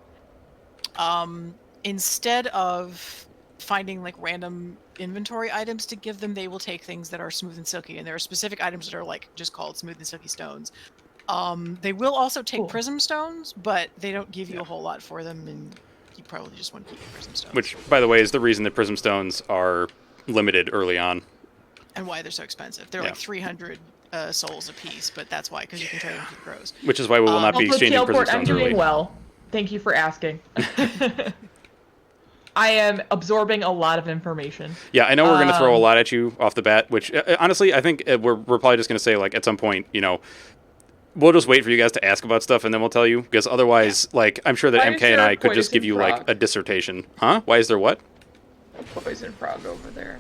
Instead of finding like random inventory items to give them, they will take things that are smooth and silky, and there are specific items that are like just called smooth and silky stones. They will also take Cool. prism stones, but they don't give you a whole lot for them, and you probably just want to keep the prism stones. Which, by the way, is the reason that prism stones are limited early on. And why they're so expensive. They're Yeah. like 300 souls a piece, but that's why, because you can trade them for crows. Which is why we will not be Also, exchanging prism Tailport, I'm stones doing early. well. Thank you for asking. I am absorbing a lot of information. Yeah, I know we're going to throw a lot at you off the bat, which, honestly, I think we're probably just going to say, like, at some point, you know, we'll just wait for you guys to ask about stuff, and then we'll tell you, because otherwise, like, I'm sure that Why is MK and there a I could just give poison you, like, frog? a dissertation. Huh? Why is there what? A poison frog over there.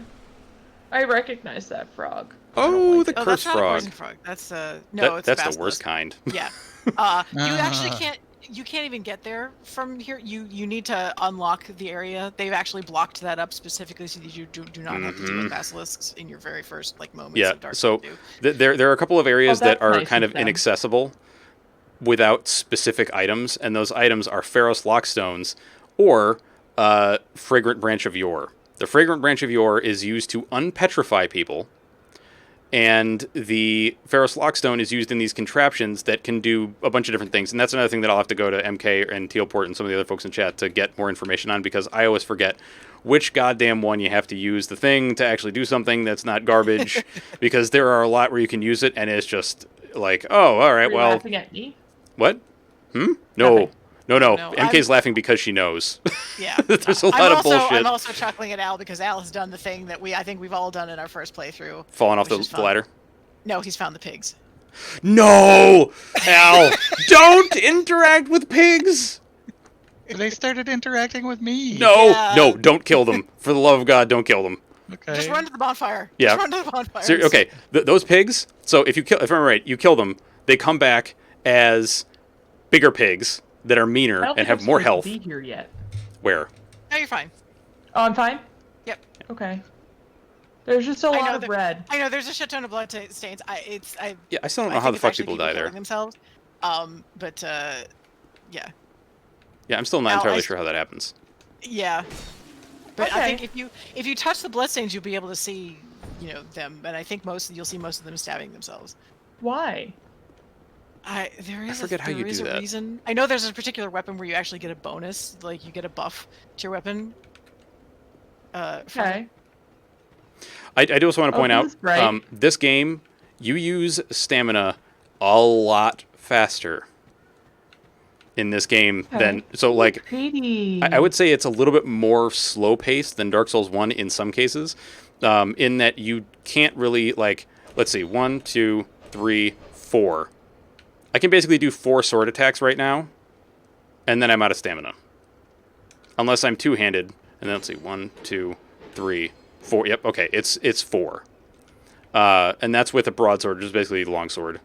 I recognize that frog. Oh, the Oh, curse that's not a frog. poison frog. That's no, it's a That's the basilisk. worst kind. Yeah. You actually can't. You can't even get there from here. You need to unlock the area. They've actually blocked that up specifically so that you do not have to deal with basilisks in your very first like moments Yeah, of Dark so Souls 2. there are a couple of areas that that's are nice kind of of them. inaccessible without specific items, and those items are Pharos Lockstones or Fragrant Branch of Yore. The Fragrant Branch of Yore is used to unpetrify people, and the Pharos Lockstone is used in these contraptions that can do a bunch of different things. And that's another thing that I'll have to go to MK and Tealport and some of the other folks in chat to get more information on, because I always forget which goddamn one you have to use the thing to actually do something that's not garbage, because there are a lot where you can use it, and it's just like, oh, all right, Are you well, laughing at me? what? No. Nothing. No. No, MK's laughing because she knows. Yeah. There's a lot of bullshit. I'm also chuckling at Al because Al has done the thing that I think we've all done in our first playthrough. Falling off which the is fun. ladder. No, he's found the pigs. No! Al! Don't interact with pigs! They started interacting with me. No! Yeah. No, don't kill them. For the love of God, don't kill them. Okay. Just run to the bonfire. Yeah. Just run to the bonfire. Okay, those pigs, so if I remember right, you kill them, they come back as bigger pigs that are I meaner don't and think have I'm more supposed health. to be here yet. Where? No, you're fine. Oh, I'm fine? Yep. Okay. There's just a I lot know of that- red. I know there's a shit ton of blood stains. Yeah, I still don't I know how think the it's fuck actually people die there. killing themselves. But yeah. Yeah, I'm still not Al, entirely I- sure how that happens. Yeah. But I Okay. think if you touch the bloodstains, you'll be able to see, them. And I think you'll see most of them stabbing themselves. Why? There is forget how you do a that. reason. I know there's a particular weapon where you actually get a bonus, like you get a buff to your weapon. From Okay. I do also want to point Oh, out, this is right. this game, you use stamina a lot faster in this game than... So, like, Pretty. I would say it's a little bit more slow-paced than Dark Souls 1 in some cases, in that you can't really, like... Let's see, 1, 2, 3, 4. I can basically do 4 sword attacks right now, and then I'm out of stamina. Unless I'm two-handed, and then let's see, 1, 2, 3, 4. Yep, okay, it's 4. And that's with a broadsword, which is basically the longsword.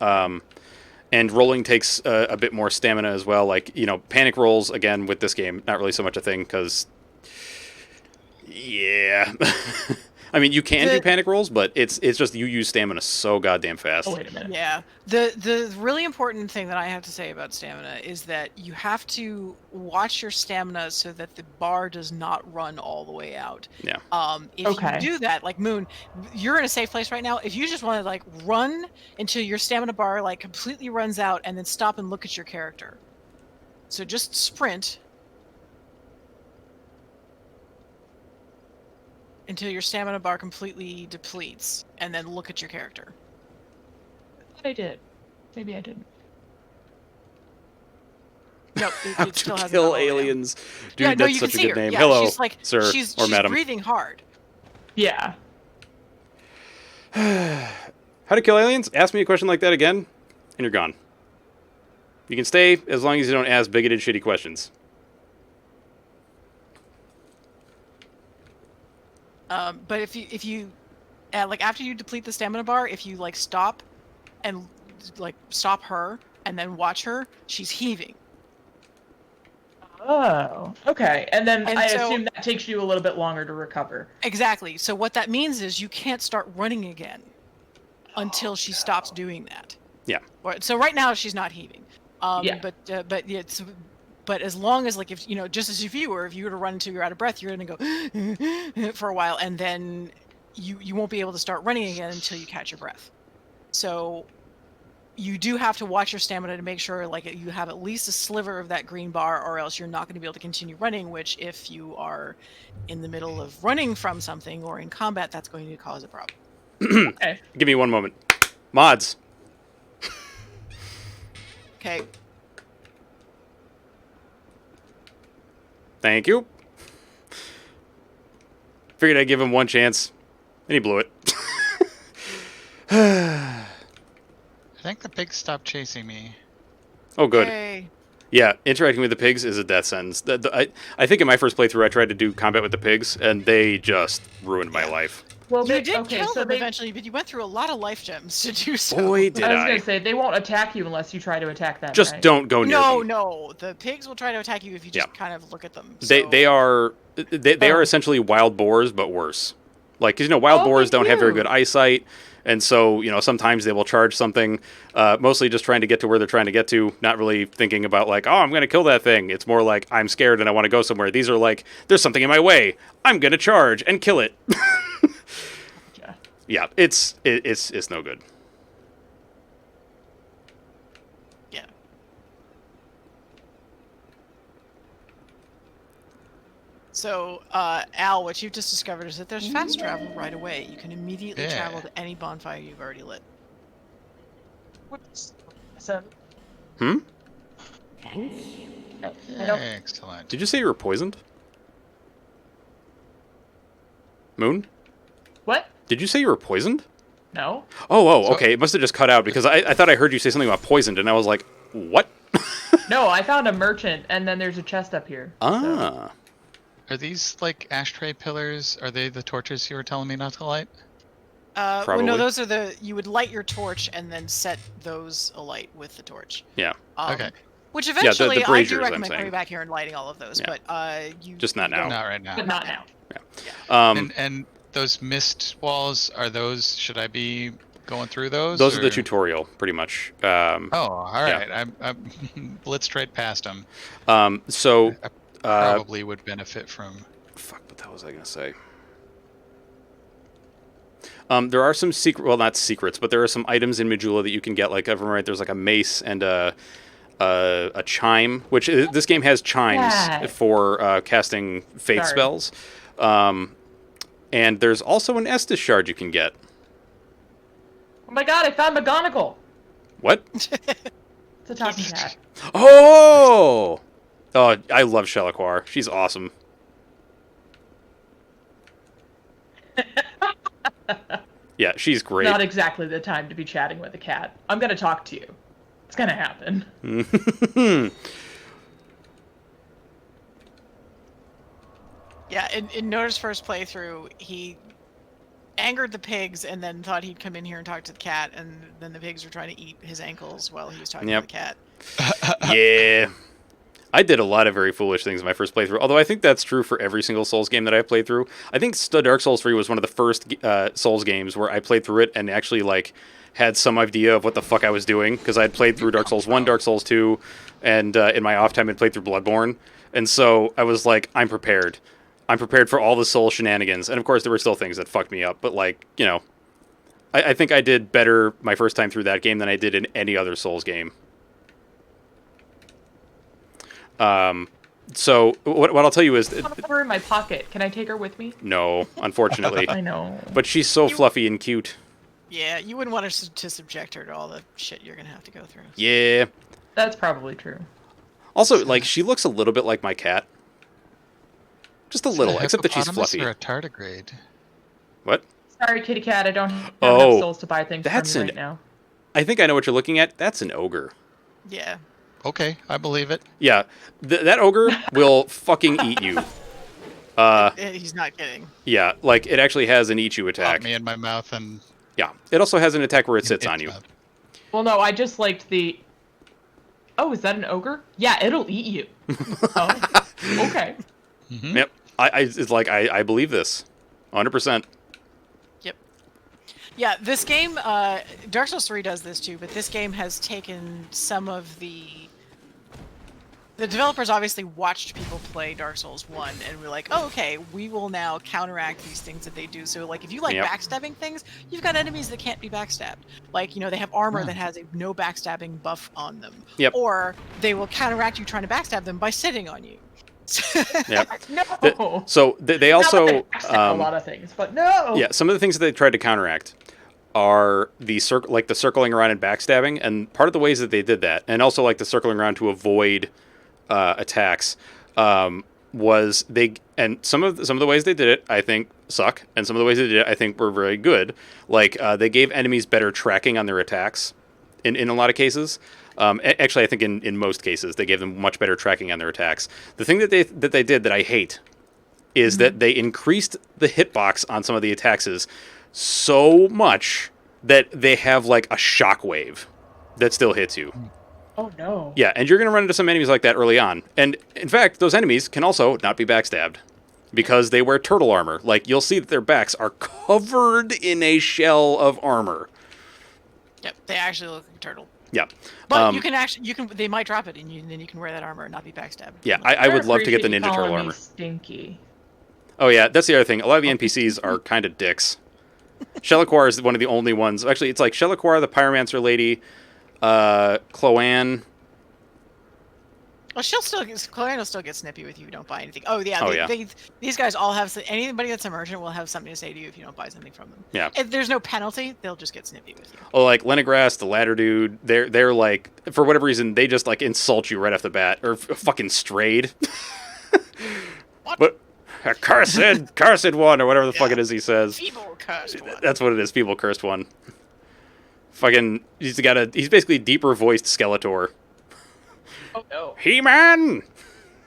And rolling takes a bit more stamina as well. Like, panic rolls, again, with this game, not really so much a thing, because... Yeah. I mean, you can do panic rolls, but it's just you use stamina so goddamn fast. Oh, wait a minute. Yeah. The really important thing that I have to say about stamina is that you have to watch your stamina so that the bar does not run all the way out. Yeah. If Okay. you do that, like Moon, you're in a safe place right now. If you just want to like run until your stamina bar like completely runs out and then stop and look at your character. So just sprint until your stamina bar completely depletes and then look at your character. I thought I did. Maybe I didn't. No, How it still to hasn't kill gone all the way down. aliens. Dude, Yeah, no, that's you can such a see good her. name. Yeah, Hello, she's like, sir she's or madam. breathing hard. Yeah. How to kill aliens? Ask me a question like that again, and you're gone. You can stay as long as you don't ask bigoted, shitty questions. But if you like after you deplete the stamina bar, if you like stop and like stop her and then watch her, she's heaving. Oh, okay. And then And I so- assume that takes you a little bit longer to recover. Exactly. So what that means is you can't start running again until she stops doing that. Yeah. So right now she's not heaving. Yeah. But as long as like if just as if you were to run until you're out of breath, you're gonna go for a while, and then you won't be able to start running again until you catch your breath. So you do have to watch your stamina to make sure like you have at least a sliver of that green bar, or else you're not going to be able to continue running, which if you are in the middle of running from something or in combat, that's going to cause a problem. Okay. Give me one moment. Mods. Okay. Thank you. Figured I'd give him one chance, and he blew it. I think the pigs stopped chasing me. Oh, good. Yay. Yeah, interacting with the pigs is a death sentence. I think in my first playthrough I tried to do combat with the pigs, and they just ruined my life. Well, You did kill so them they, eventually, but you went through a lot of life gems to do so. Boy, did I was I. gonna say they won't attack you unless you try to attack them. Just right? don't go near No, them. no. The pigs will try to attack you if you just Yeah. kind of look at them. They are Oh. essentially wild boars, but worse. Like, 'cause, wild Oh, boars thank don't have very you. good eyesight, and so sometimes they will charge something, mostly just trying to get to where they're trying to get to, not really thinking about like, oh, I'm gonna kill that thing. It's more like I'm scared and I want to go somewhere. These are like, there's something in my way. I'm gonna charge and kill it. Yeah. Yeah, it's no good. Yeah. So, Al, what you've just discovered is that there's fast travel right away. You can immediately Yeah. travel to any bonfire you've already lit. So Hmm? I don't. Excellent. Did you say you were poisoned? Moon? What? Did you say you were poisoned? No. Oh, So- okay. It must have just cut out because I thought I heard you say something about poisoned, and I was like, what? No, I found a merchant, and then there's a chest up here. So. Ah. Are these like ashtray pillars? Are they the torches you were telling me not to light? Well, Probably. no, those are you would light your torch and then set those alight with the torch. Yeah. Okay. Which the eventually, I braziers, do I'm recommend saying. coming back here and lighting all of those, Yeah. but you Just not you don't- now. Not right now. But not now. And those mist walls, are those? Should I be going through those? Those are the or- tutorial, pretty much. Oh, all Yeah. right. I'm blitzed straight past them. So, Probably would benefit from. fuck, what the hell was I gonna say? There are some well, not secrets, but there are some items in Majula that you can get. Like, if I'm right, there's like a mace and a chime, which this game has chimes Yeah. for casting faith Sorry. spells. And there's also an Estus shard you can get. Oh my god, I found McGonagall. What? It's a talking cat. Oh! Oh, I love Shelaquar. She's awesome. Yeah, she's great. Not exactly the time to be chatting with a cat. I'm gonna talk to you. It's gonna happen. Yeah, in Noah's first playthrough, he angered the pigs and then thought he'd come in here and talk to the cat, and then the pigs were trying to eat his ankles while he was talking Yep. to the cat. Yeah. I did a lot of very foolish things in my first playthrough, although I think that's true for every single Souls game that I played through. I think Dark Souls 3 was one of the first Souls games where I played through it and actually like had some idea of what the fuck I was doing, because I'd played through Dark Souls 1, Dark Souls 2, and in my off time I'd played through Bloodborne. And so I was like, I'm prepared. I'm prepared for all the Soul shenanigans. And of course there were still things that fucked me up, but like, I think I did better my first time through that game than I did in any other Souls game. So what I'll tell you is, I have her in my pocket. Can I take her with me? no, unfortunately. I know. But she's so fluffy and cute. Yeah, you wouldn't want to subject her to all the shit you're gonna have to go through. Yeah. That's probably true. Also, like, she looks a little bit like my cat. Just a little, except that she's Hippopotamus fluffy. Or a tardigrade. What? Sorry, kitty cat. I don't have Oh, enough souls to buy things that's from you an- right now. I think I know what you're looking at. That's an ogre. Yeah. Okay, I believe it. Yeah, that ogre will fucking eat you. He's not kidding. Yeah, like, it actually has an eat you Pop attack. me in my mouth and. Yeah, it also has an attack where it sits in on its you. mouth. Well, no, I just liked the. Oh, is that an ogre? Yeah, it'll eat you. Oh, okay. Mhm. Yep. It's like, I believe this. 100%. Yep. Yeah, this game, Dark Souls 3 does this too, but this game has taken some of the The developers obviously watched people play Dark Souls 1 and were like, oh, okay, we will now counteract these things that they do. So, like, if you like Yep. backstabbing things, you've got enemies that can't be backstabbed. Like, they have armor that has a no backstabbing buff on them. Yep. Or they will counteract you trying to backstab them by sitting on you. Yep. No. So they Not that also they backstab a lot of things, but no. yeah, some of the things that they tried to counteract are the circling around and backstabbing, and part of the ways that they did that, and also like the circling around to avoid attacks, was and some of the ways they did it I think suck, and some of the ways they did it I think were very good. Like they gave enemies better tracking on their attacks in a lot of cases. Actually, I think in most cases they gave them much better tracking on their attacks. The thing that they did that I hate is that they increased the hitbox on some of the attacks so much that they have like a shockwave that still hits you. Oh no. Yeah, and you're going to run into some enemies like that early on. And in fact, those enemies can also not be backstabbed because they wear turtle armor. Like, you'll see that their backs are covered in a shell of armor. Yep, they actually look like a turtle. Yeah. But they might drop it, and then you can wear that armor and not be backstabbed. Yeah, I would love to get the appreciate you Ninja Turtle calling me armor. Stinky. Oh, yeah, that's the other thing. A lot of the NPCs are kind of dicks. Shelliquar is one of the only ones. Actually, it's like Shelliquar, the Pyromancer lady, Cloanne. Well, Chloe will still get snippy with you if you don't buy anything. Oh yeah, Oh, yeah. These guys all have anybody that's a merchant will have something to say to you if you don't buy something from them. Yeah. If there's no penalty, they'll just get snippy with you. Oh, like Lenigrast, the ladder dude, they're like, for whatever reason, they just like insult you right off the bat, or fucking strayed. What? But cursed one, or whatever the fuck it is he says. Feeble cursed one. That's what it is, feeble cursed one. Fucking, he's basically deeper voiced Skeletor. Oh no. He-Man!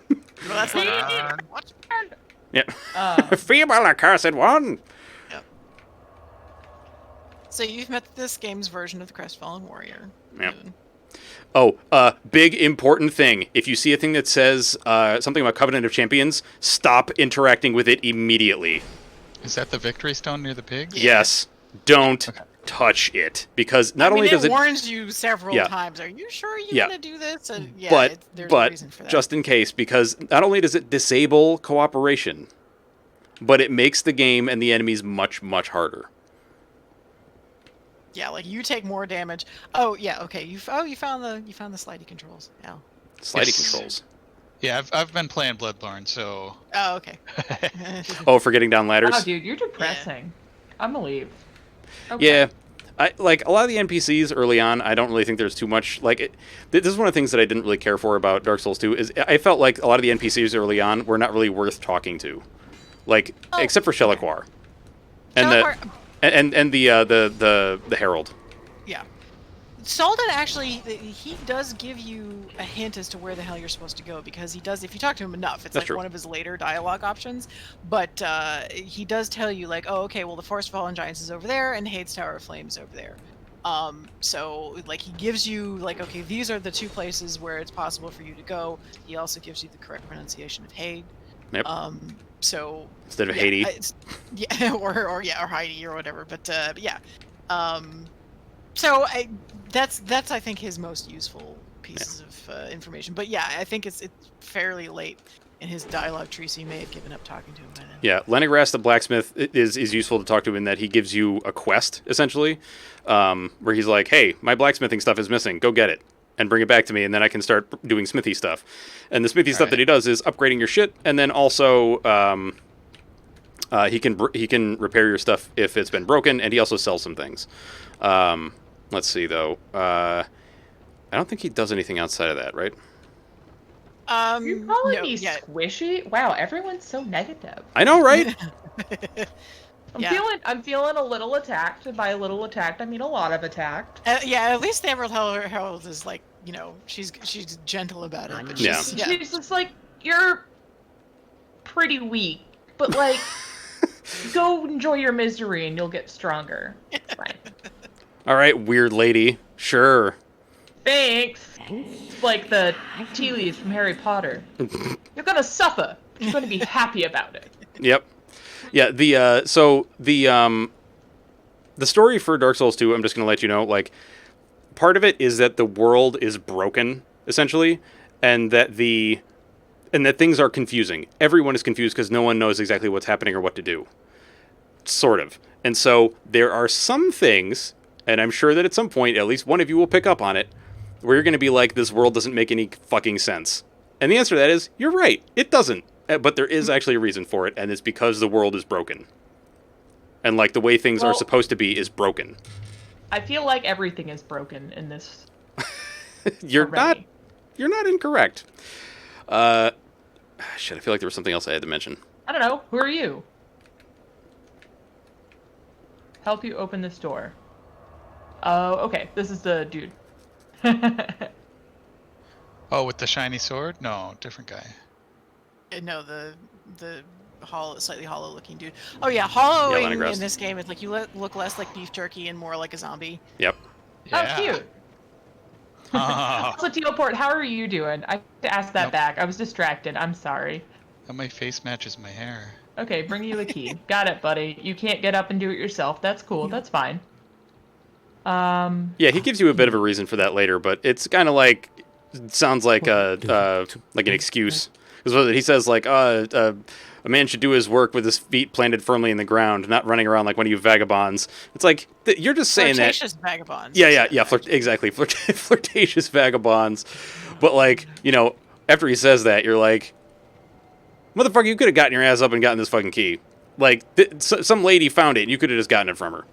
Well, that's like, what? Yeah. Feeble accursed one! Yep. So you've met this game's version of the Crestfallen Warrior. Yep. Moon. Oh, big important thing. If you see a thing that says something about Covenant of Champions, stop interacting with it immediately. Is that the victory stone near the pig? Yeah. Yes. Don't touch it. Because not only does it it... warns you several Yeah. times. Are you sure you Yeah. want to do this? And there's a but reason for that. just in case, because not only does it disable cooperation, but it makes the game and the enemies much, much harder. Yeah, like you take more damage. Oh yeah, okay. You found the slidey controls. Yeah. Slidey Yes. controls. Yeah, I've been playing Bloodborne, so Oh okay. Oh, for getting down ladders? Wow, dude, you're depressing. I'm gonna leave. Okay. Yeah. I like a lot of the NPCs early on. I don't really think there's too much this is one of the things that I didn't really care for about Dark Souls 2 is I felt like a lot of the NPCs early on were not really worth talking to, like except for Shelliquar, and the Herald. Yeah. Salden actually, he does give you a hint as to where the hell you're supposed to go because he does. If you talk to him enough, it's That's like true. one of his later dialogue options. But he does tell you like, oh, okay, well the Forest of Fallen Giants is over there and Hades Tower of Flame is over there. So like he gives you like, okay, these are the two places where it's possible for you to go. He also gives you the correct pronunciation of Hade. Yep. So Instead of yeah, Hades. yeah, or Heidi or whatever. But yeah. So that's I think his most useful pieces of information. But yeah, I think it's fairly late in his dialogue tree, so you may have given up talking to him by then. Yeah, Lenigrast the blacksmith is useful to talk to in that he gives you a quest essentially, where he's like, "Hey, my blacksmithing stuff is missing. Go get it and bring it back to me, and then I can start doing smithy stuff." And the smithy stuff that he does is upgrading your shit, and then also he can repair your stuff if it's been broken, and he also sells some things. Let's see though. I don't think he does anything outside of that, right? You're calling no, me yeah. squishy? Wow, everyone's so negative. I know, right? Yeah. I'm feeling a little attacked. And by a little attacked, I mean a lot of attacked. Yeah, at least the Emerald Herald is like, she's gentle about it. But Yeah. She's just like, you're pretty weak, but like, go enjoy your misery and you'll get stronger. It's fine. All right, weird lady. Sure. Thanks. It's like the tea leaves from Harry Potter. You're gonna suffer, but you're gonna be happy about it. Yep. Yeah. The story for Dark Souls 2, I'm just gonna let you know. Like, part of it is that the world is broken essentially, and that things are confusing. Everyone is confused because no one knows exactly what's happening or what to do. Sort of. And so there are some things, and I'm sure that at some point at least one of you will pick up on it, where you're going to be like, this world doesn't make any fucking sense. And the answer to that is, you're right, it doesn't. But there is actually a reason for it, and it's because the world is broken. And like the way things are supposed to be is broken. I feel like everything is broken in this. You're not incorrect. Shit, I feel like there was something else I had to mention. I don't know. Who are you? Help you open this door. Oh, okay. This is the dude. Oh, with the shiny sword? No, different guy. No, the slightly hollow looking dude. Oh yeah, hollowing Leningrad. in this game is like you look less like beef jerky and more like a zombie. Yep. Oh, cute. Oh, Also, Teleport, how are you doing? I have to ask that Nope. back. I was distracted. I'm sorry. my face matches my hair. Okay, bring you the key. Got it, buddy. You can't get up and do it yourself. That's cool. That's fine. Yeah, he gives you a bit of a reason for that later, but it's kind of like, sounds like an excuse. Because he says like, a man should do his work with his feet planted firmly in the ground, not running around like one of you vagabonds. It's like, you're just saying Flirtatious that. vagabonds. Yeah, exactly. Flirtatious vagabonds. But like, after he says that, you're like, motherfucker, you could have gotten your ass up and gotten this fucking key. Like, some lady found it, and you could have just gotten it from her.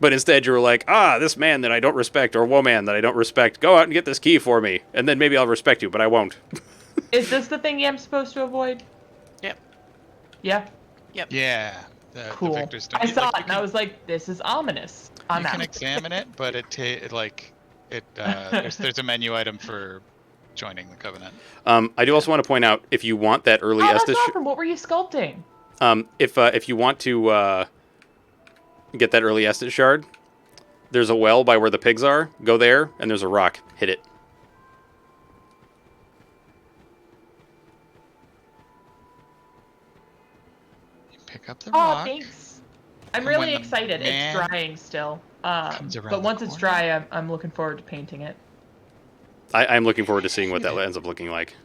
But instead, you were like, this man that I don't respect, or woman that I don't respect, go out and get this key for me, and then maybe I'll respect you, but I won't. Is this the thing I'm supposed to avoid? Yep. Yeah. Yeah. The Cool. victors don't I get- saw like, it and I was like, this is ominous. I'm You can out. examine it, but there's a menu item for joining the Covenant. I do also want to point out, if you want that early Oh, that's Estus... awesome. What were you sculpting? If you want to get that early Estus shard, there's a well by where the pigs are. Go there, and there's a rock. Hit it. You pick up the Oh, rock. thanks. I'm And really when the excited. man It's drying still. comes around But the once it's corner. dry, I'm looking forward to painting it. I'm looking forward to seeing what that ends up looking like.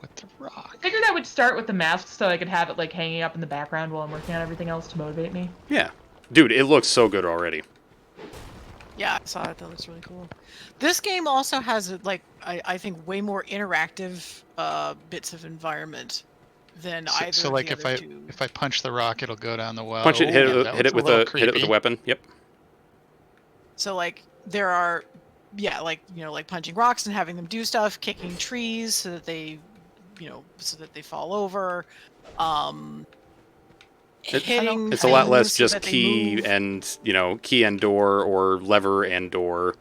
With the rock. I figured I would start with the mask so I could have it like hanging up in the background while I'm working on everything else to motivate me. Yeah. Dude, it looks so good already. Yeah, I saw it. That looks really cool. This game also has I think way more interactive bits of environment than either. So of like the if other I two. if I punch the rock, it'll go down the well. Punch it, hit Ooh, it, that hit it was with a a little hit it with a creepy. weapon. Yep. So like there are, yeah, like like punching rocks and having them do stuff, kicking trees so that they, fall over. Hitting. It's a lot less things so just that they key move. and key and door or lever and door.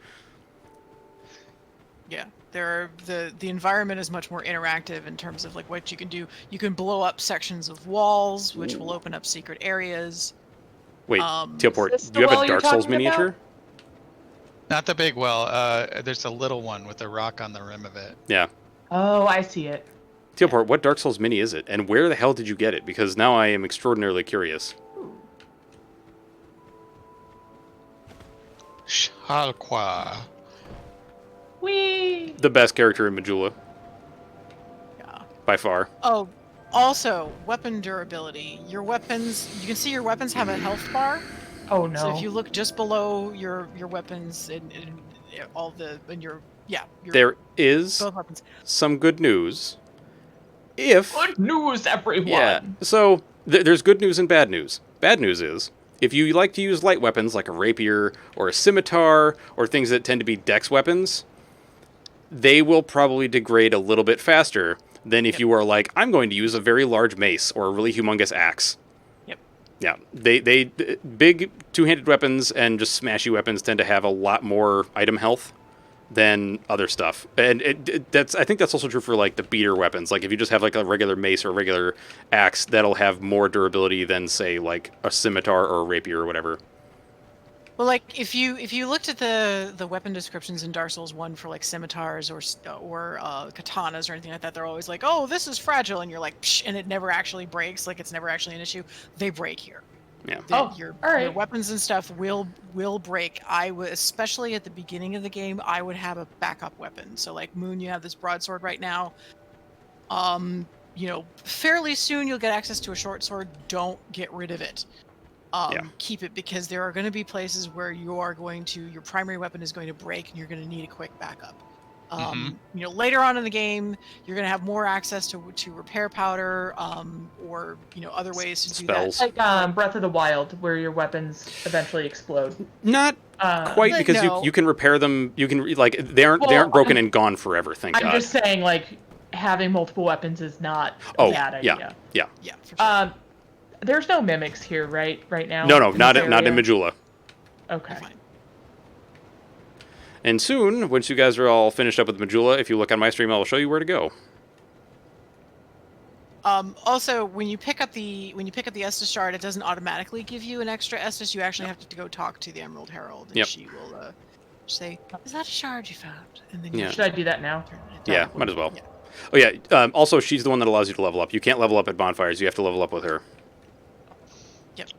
Yeah, the environment is much more interactive in terms of like what you can do. You can blow up sections of walls, which will open up secret areas. Wait, Teleport, Is this do you the have well a you're Dark Souls talking about? miniature? Not the big well. There's a little one with a rock on the rim of it. Yeah. Oh, I see it. Teleport, what Dark Souls mini is it? And where the hell did you get it? Because now I am extraordinarily curious. Shalqua. Whee! The best character in Majula, Yeah. by far. Oh, also weapon durability. Your weapons, you can see your weapons have a health bar. Oh no. So if you look just below your weapons and all the and your There is both weapons. some good news. If... Good news, everyone. Yeah, so there's good news and bad news. Bad news is, if you like to use light weapons like a rapier or a scimitar or things that tend to be dex weapons, they will probably degrade a little bit faster than if you are like, I'm going to use a very large mace or a really humongous axe. Yep. Yeah, they big two-handed weapons and just smashy weapons tend to have a lot more item health than other stuff, and I think that's also true for like the beater weapons. Like if you just have like a regular mace or a regular axe, that'll have more durability than say like a scimitar or a rapier or whatever. Well, like if you looked at the weapon descriptions in Dark Souls 1 for like scimitars or katanas or anything like that, they're always like, oh, this is fragile, and you're like, psh, and it never actually breaks. Like it's never actually an issue. They break here. Yeah. Your all right. your weapons and stuff will break. I would, especially at the beginning of the game, I would have a backup weapon. So like Moon, you have this broadsword right now. Fairly soon you'll get access to a short sword. Don't get rid of it. Yeah. Keep it, because there are going to be places where your primary weapon is going to break and you're going to need a quick backup. Later on in the game, you're going to have more access to repair powder, or other ways to Spells. do that. Like Breath of the Wild, where your weapons eventually explode. Not quite, because no. you can repair them. You can they aren't broken and gone forever. Thank I'm God. just saying, like, having multiple weapons is not Oh, a bad idea. Yeah. Yeah, for sure. There's no mimics here, right now? No, in not this in area? Majula. Okay. Fine. And soon, once you guys are all finished up with Majula, if you look on my stream, I'll show you where to go. Also, when you pick up the Estus shard, it doesn't automatically give you an extra Estus. You actually have to go talk to the Emerald Herald, and she will say, "Is that a shard you found?" And then Yeah. Should I do that now? Yeah, might as well. Yeah. Oh yeah. Also, she's the one that allows you to level up. You can't level up at bonfires. You have to level up with her. Yep.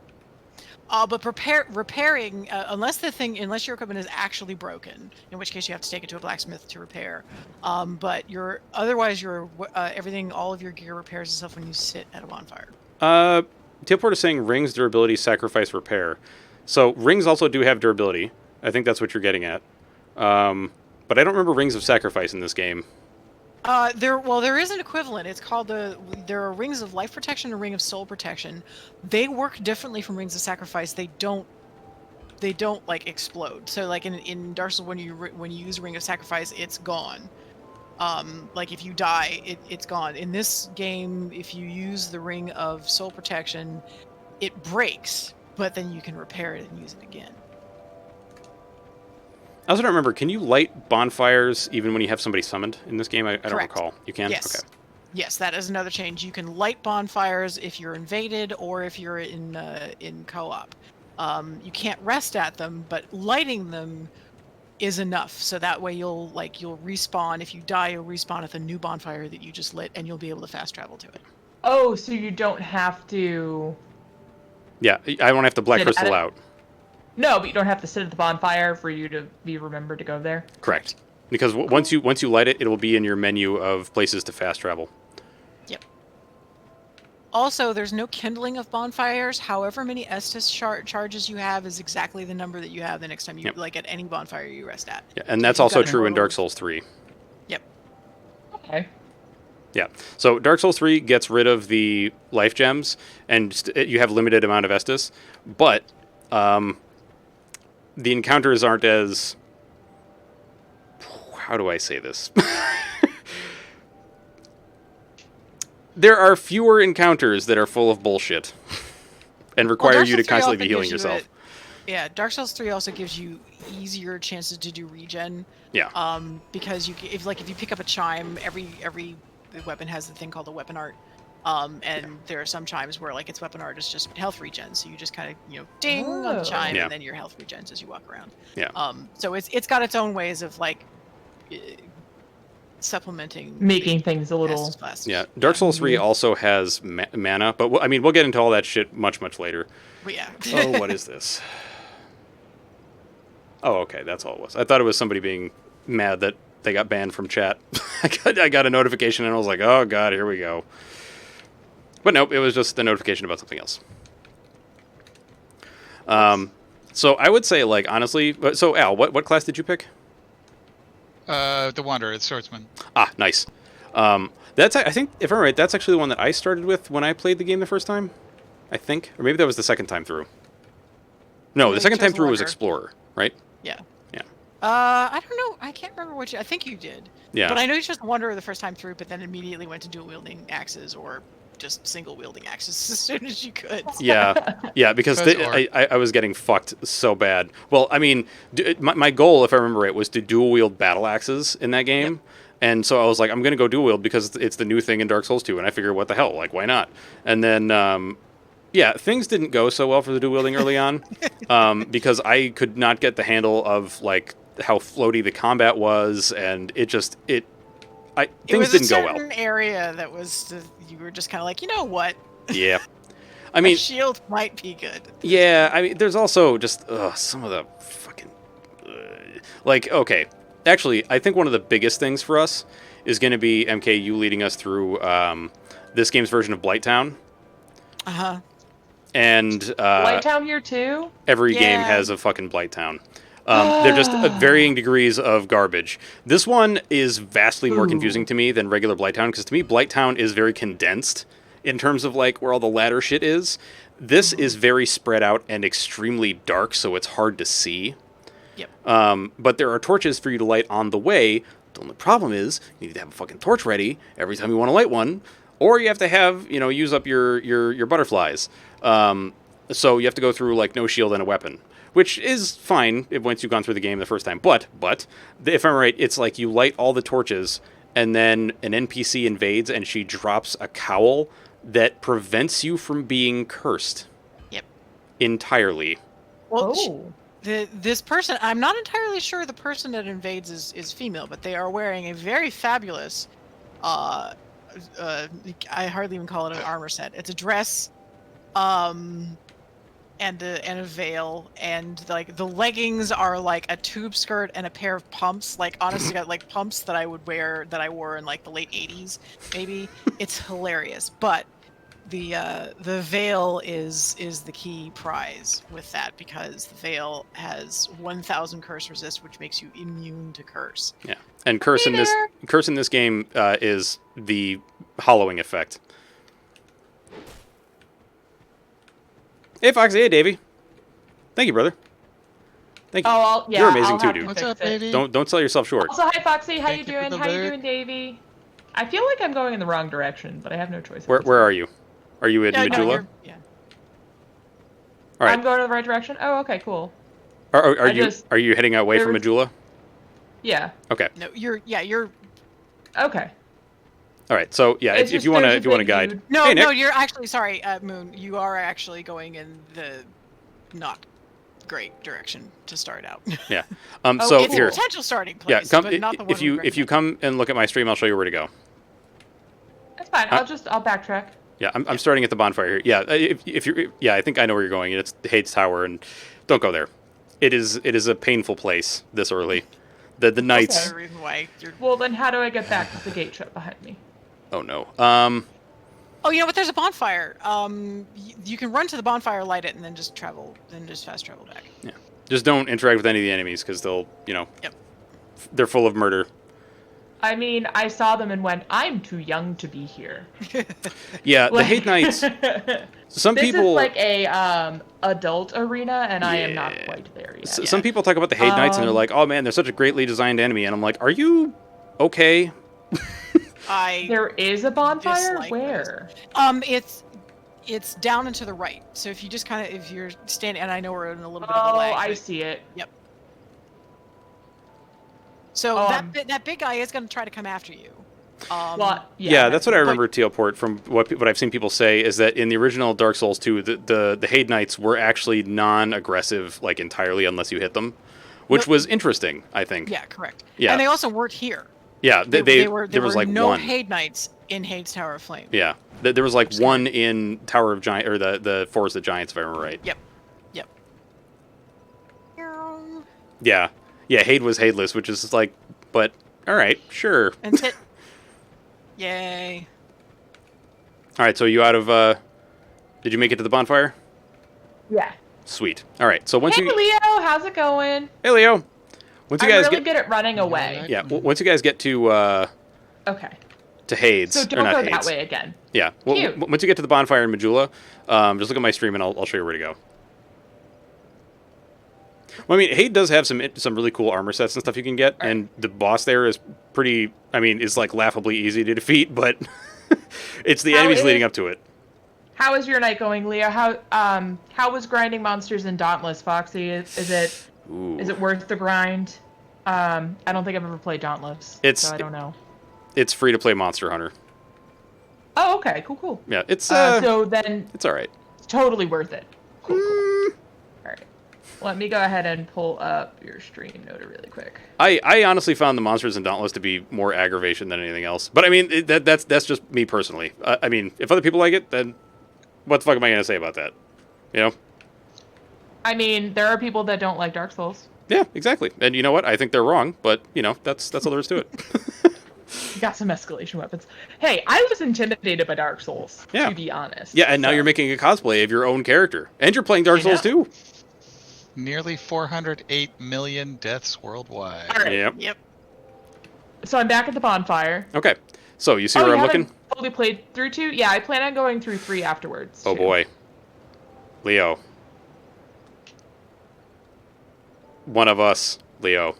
But repairing, unless your equipment is actually broken, in which case you have to take it to a blacksmith to repair. But otherwise everything, all of your gear repairs itself when you sit at a bonfire. Tailport is saying rings, durability, sacrifice, repair. So rings also do have durability. I think that's what you're getting at. But I don't remember rings of sacrifice in this game. There is an equivalent. It's called there are rings of life protection and ring of soul protection. They work differently from rings of sacrifice. They don't like explode. So like in Dark Souls, when you use a ring of sacrifice, it's gone. Like if you die, it's gone. In this game, if you use the ring of soul protection, it breaks, but then you can repair it and use it again. I also don't remember. Can you light bonfires even when you have somebody summoned in this game? I don't Correct. recall. You can? Yes. Okay. Yes, that is another change. You can light bonfires if you're invaded or if you're in co-op. You can't rest at them, but lighting them is enough. So that way you'll respawn. If you die, you'll respawn at the new bonfire that you just lit, and you'll be able to fast travel to it. Oh, so you don't have to... Yeah, I won't have to black Sit at crystal it? out. No, but you don't have to sit at the bonfire for you to be remembered to go there? Correct. Because once you light it, it will be in your menu of places to fast travel. Yep. Also, there's no kindling of bonfires. However many Estus charges you have is exactly the number that you have the next time you at any bonfire you rest at. Yeah, and So that's you've also got true in total- Dark Souls 3. Yep. Okay. Yeah. So Dark Souls 3 gets rid of the life gems, and you have limited amount of Estus, but the encounters aren't as... How do I say this? There are fewer encounters that are full of bullshit and require Dark you to Souls 3 constantly also be healing gives you yourself. Dark Souls 3 also gives you easier chances to do regen. Yeah. Because if you pick up a chime, every weapon has the thing called a weapon art. And there are some chimes where its weapon art is just health regen, so you just kind of ding on the chime, Yeah. and then your health regens as you walk around. Yeah. So it's got its own ways of supplementing, Making things a little... Estus class. Yeah. Dark Souls 3 also has mana, but we'll get into all that shit much later. But yeah. Oh, what is this? Oh, okay, that's all it was. I thought it was somebody being mad that they got banned from chat. I got a notification and I was like, oh god, here we go. But nope, it was just a notification about something else. So I would say, honestly... So, Al, what class did you pick? The Wanderer, the Swordsman. Ah, nice. I think, if I'm right, that's actually the one that I started with when I played the game the first time. I think. Or maybe that was the second time through. No, the second time through was Explorer, right? Yeah. Yeah. I don't know. I can't remember I think you did. Yeah. But I know you chose Wanderer the first time through, but then immediately went to dual wielding axes or just single wielding axes as soon as you could. Yeah, because I was getting fucked so bad. Well, I mean, my goal, if I remember right, was to dual wield battle axes in that game. Yep. And so I was like, I'm going to go dual wield because it's the new thing in Dark Souls 2. And I figured, what the hell? Why not? And then, things didn't go so well for the dual wielding early on because I could not get the handle of, how floaty the combat was. And things didn't go well. It was a certain area that was, you were just kind of like, you know what? Yeah. I mean, a shield might be good. Yeah, I mean, there's also just some of the fucking... okay. Actually, I think one of the biggest things for us is going to be MK. You leading us through this game's version of Blighttown, and Blighttown here too. every game Yeah. has a fucking Blighttown. They're just varying degrees of garbage. This one is vastly more confusing to me than regular Blighttown, because to me, Blighttown is very condensed in terms of like where all the ladder shit is. This is very spread out and extremely dark, so it's hard to see. Yep. But there are torches for you to light on the way. The only problem is you need to have a fucking torch ready every time you want to light one, or you have to have, use up your butterflies. So you have to go through like no shield and a weapon, which is fine once you've gone through the game the first time. But if I'm right, it's like you light all the torches, and then an NPC invades, and she drops a cowl that prevents you from being cursed. Yep. Entirely. Well, Oh. this person, I'm not entirely sure the person that invades is female, but they are wearing a very fabulous, I hardly even call it an armor set. It's a dress, and a veil, and like the leggings are like a tube skirt and a pair of pumps. Like honestly, got like pumps that I wore in like the late '80s, maybe. It's hilarious, but the veil is the key prize with that, because the veil has 1,000 curse resist, which makes you immune to curse. Yeah, and curse in this game is the hollowing effect. Hey, Foxy. Hey, Davey. Thank you, brother. Thank you. Oh, yeah. You're amazing I'll too, have to dude. What's fix up, it. baby? Don't sell yourself short. Also, hi Foxy. How Thank you you for doing? the How you lurk. doing, Davey? I feel like I'm going in the wrong direction, but I have no choice. Where are you? Are you in No, Majula? yeah. All right. I'm going in the right direction. Oh, okay, cool. Are you heading away from there's- Majula? Yeah. Okay. No, you're Okay. All right. So yeah, It's if just you want to there's a big guide. dude. no, Hey, Nick. no, you're actually sorry, Moon. You are actually going in the not great direction to start out. Yeah. Oh, So It's here. a potential starting Yeah. place, Come but not the one if we you recommend. come and look at my stream, I'll show you where to go. That's fine. I'll backtrack. Yeah, I'm starting at the bonfire here. Yeah, if you're, yeah, I think I know where you're going. It's Hades Tower, and don't go there. It is a painful place this early. The That's knights. the reason why you're. Well, then how do I get back to the gate shut behind me? Oh no. Oh, you know what? There's a bonfire. You can run to the bonfire, light it, and then just fast travel back. Yeah. Just don't interact with any of the enemies, because they'll, Yep. they're full of murder. I mean, I saw them and went, I'm too young to be here. Yeah, the Hate Knights. Some This people is like a adult arena, and I am not Yeah. quite there yet. Some people talk about the Hate Knights, and they're like, "Oh man, they're such a greatly designed enemy," and I'm like, "Are you okay?" There is a bonfire? dislike Where? It's down and to the right. So if you just kind of if you're standing, and I know we're in a little bit of a Oh, lag. I but- see it. So Um, that big guy is going to try to come after you. Well, Yeah, that's what I remember. Tealport from what I've seen people say is that in the original Dark Souls 2, the Hade Knights were actually non-aggressive, like entirely, unless you hit them, which Nope. was interesting. I think. Yeah, correct. Yeah. And they also weren't here. Yeah, there were was like no one. Hade Knights in Hades Tower of Flame. Yeah, there was like one in Tower of Giant or the Forest of Giants, if I remember right. Yep. Yeah, Hade was Hadeless, which is like, but all right, sure. And hit. Yay. All right, so you out of? Did you make it to the bonfire? Yeah. Sweet. All right, so once Hey, you, Leo, how's it going? hey Leo, once you I'm guys really get, good at running away. yeah, once you guys get to Okay. Hades, So or don't not go Hades. that way again. Yeah, Cute. once you get to the bonfire in Majula, just look at my stream and I'll show you where to go. Well, I mean, Hade does have some really cool armor sets and stuff you can get, and the boss there is pretty. I mean, is like laughably easy to defeat, but it's the How enemies is- leading up to it. How is your night going, Leo? How was grinding monsters in Dauntless, Foxy? Is it worth the grind? I don't think I've ever played Dauntless, so I don't know. It's free to play Monster Hunter. Oh, okay, cool. Yeah, it's So then, it's all right. it's totally worth it. Cool. All right. Let me go ahead and pull up your stream note really quick. I honestly found the monsters in Dauntless to be more aggravation than anything else. But I mean, that's just me personally. I mean, if other people like it, then what the fuck am I gonna say about that? You know? I mean, there are people that don't like Dark Souls. Yeah, exactly. And you know what? I think they're wrong, but you know, that's all there is to it. You got some escalation weapons. Hey, I was intimidated by Dark Souls, Yeah. to be honest. Yeah, and now so. you're making a cosplay of your own character. And you're playing Dark I Souls know. too. Nearly 408 million deaths worldwide. All right. Yep. Yep. So I'm back at the bonfire. Okay. So, you see Oh, where you I'm haven't looking? totally played through 2? Yeah, I plan on going through 3 afterwards. Oh, too. boy. Leo. One of us, Leo.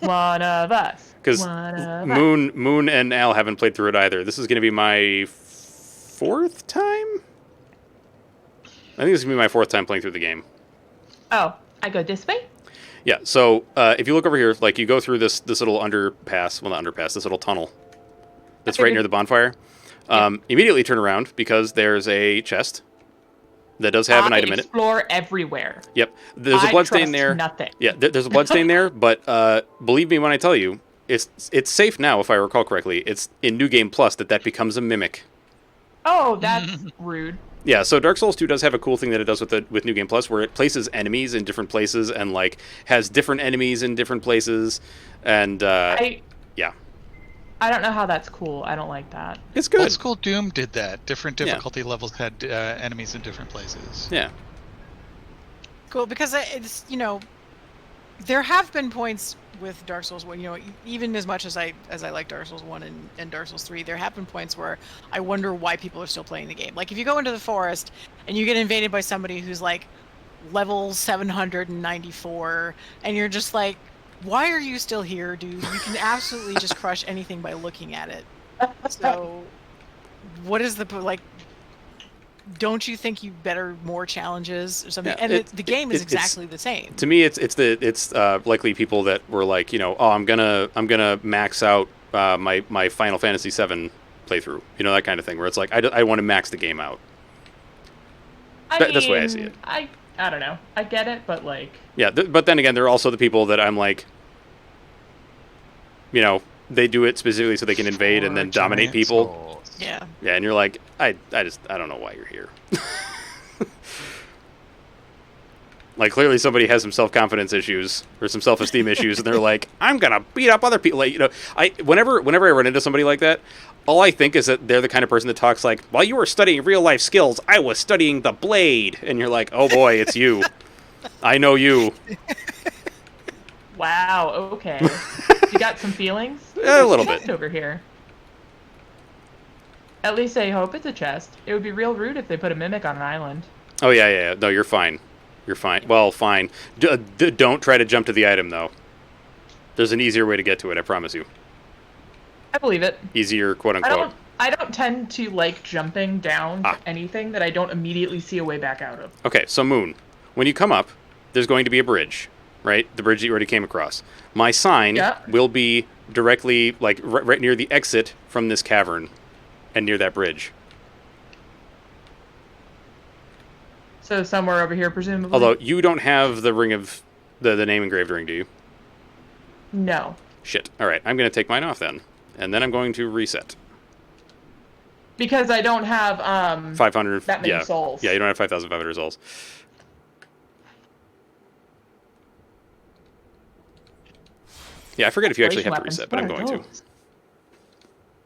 One of us. Because One of us. Moon and Al haven't played through it either. This is going to be my 4th time? I think this is going to be my 4th time playing through the game. Oh, I go this way? Yeah, so if you look over here, like you go through this little underpass, well not underpass, this little tunnel that's right near the bonfire. Immediately turn around because there's a chest that does have an item in it. Explore everywhere. Yep, there's a bloodstain there. Nothing. Yeah, there's a bloodstain there, but believe me when I tell you, it's safe now if I recall correctly. It's in New Game Plus that becomes a mimic. Oh, that's rude. Yeah, so Dark Souls 2 does have a cool thing that it does with New Game Plus, where it places enemies in different places and like has different enemies in different places, and yeah, I don't know how that's cool. I don't like that. it's good. Old School Doom did that. Different difficulty levels had enemies in different places. Yeah, Cool, because it's, there have been points with Dark Souls 1, even as much as I like Dark Souls 1 and Dark Souls 3, there have been points where I wonder why people are still playing the game. Like, if you go into the forest and you get invaded by somebody who's, like, level 794, and you're just like, why are you still here, dude? You can absolutely just crush anything by looking at it. So, what is don't you think you better more challenges or something? Yeah, and the game is exactly the same. to me, it's likely people that were like, oh, I'm gonna max out my Final Fantasy VII playthrough, that kind of thing, where it's like I want to max the game out. That's the way I see it. I don't know. I get it, but like. Yeah, but then again, there are also the people that I'm like, they do it specifically so they can invade and then dominate people. Yeah. Yeah, and you're like, I don't know why you're here. Like, clearly somebody has some self-confidence issues or some self-esteem issues, and they're like, I'm gonna beat up other people. Like, whenever I run into somebody like that, all I think is that they're the kind of person that talks like, while you were studying real-life skills, I was studying the blade. And you're like, oh boy, it's you. I know you. Wow, okay. You got some feelings? A little There's bit. Over here. At least I hope it's a chest. It would be real rude if they put a mimic on an island. Oh, yeah. No, you're fine. You're fine. Well, fine. Don't try to jump to the item, though. There's an easier way to get to it, I promise you. I believe it. Easier, quote-unquote. I don't tend to like jumping down to anything that I don't immediately see a way back out of. Okay, so Moon, when you come up, there's going to be a bridge, right? The bridge that you already came across. My sign will be directly, like, right near the exit from this cavern and near that bridge. So somewhere over here, presumably? Although, you don't have the ring of... the name engraved ring, do you? No. Shit. Alright, I'm going to take mine off then. And then I'm going to reset. Because I don't have 500... that many souls. Yeah, you don't have 5,500 souls. Yeah, I forget if you actually have to reset, but I'm going to.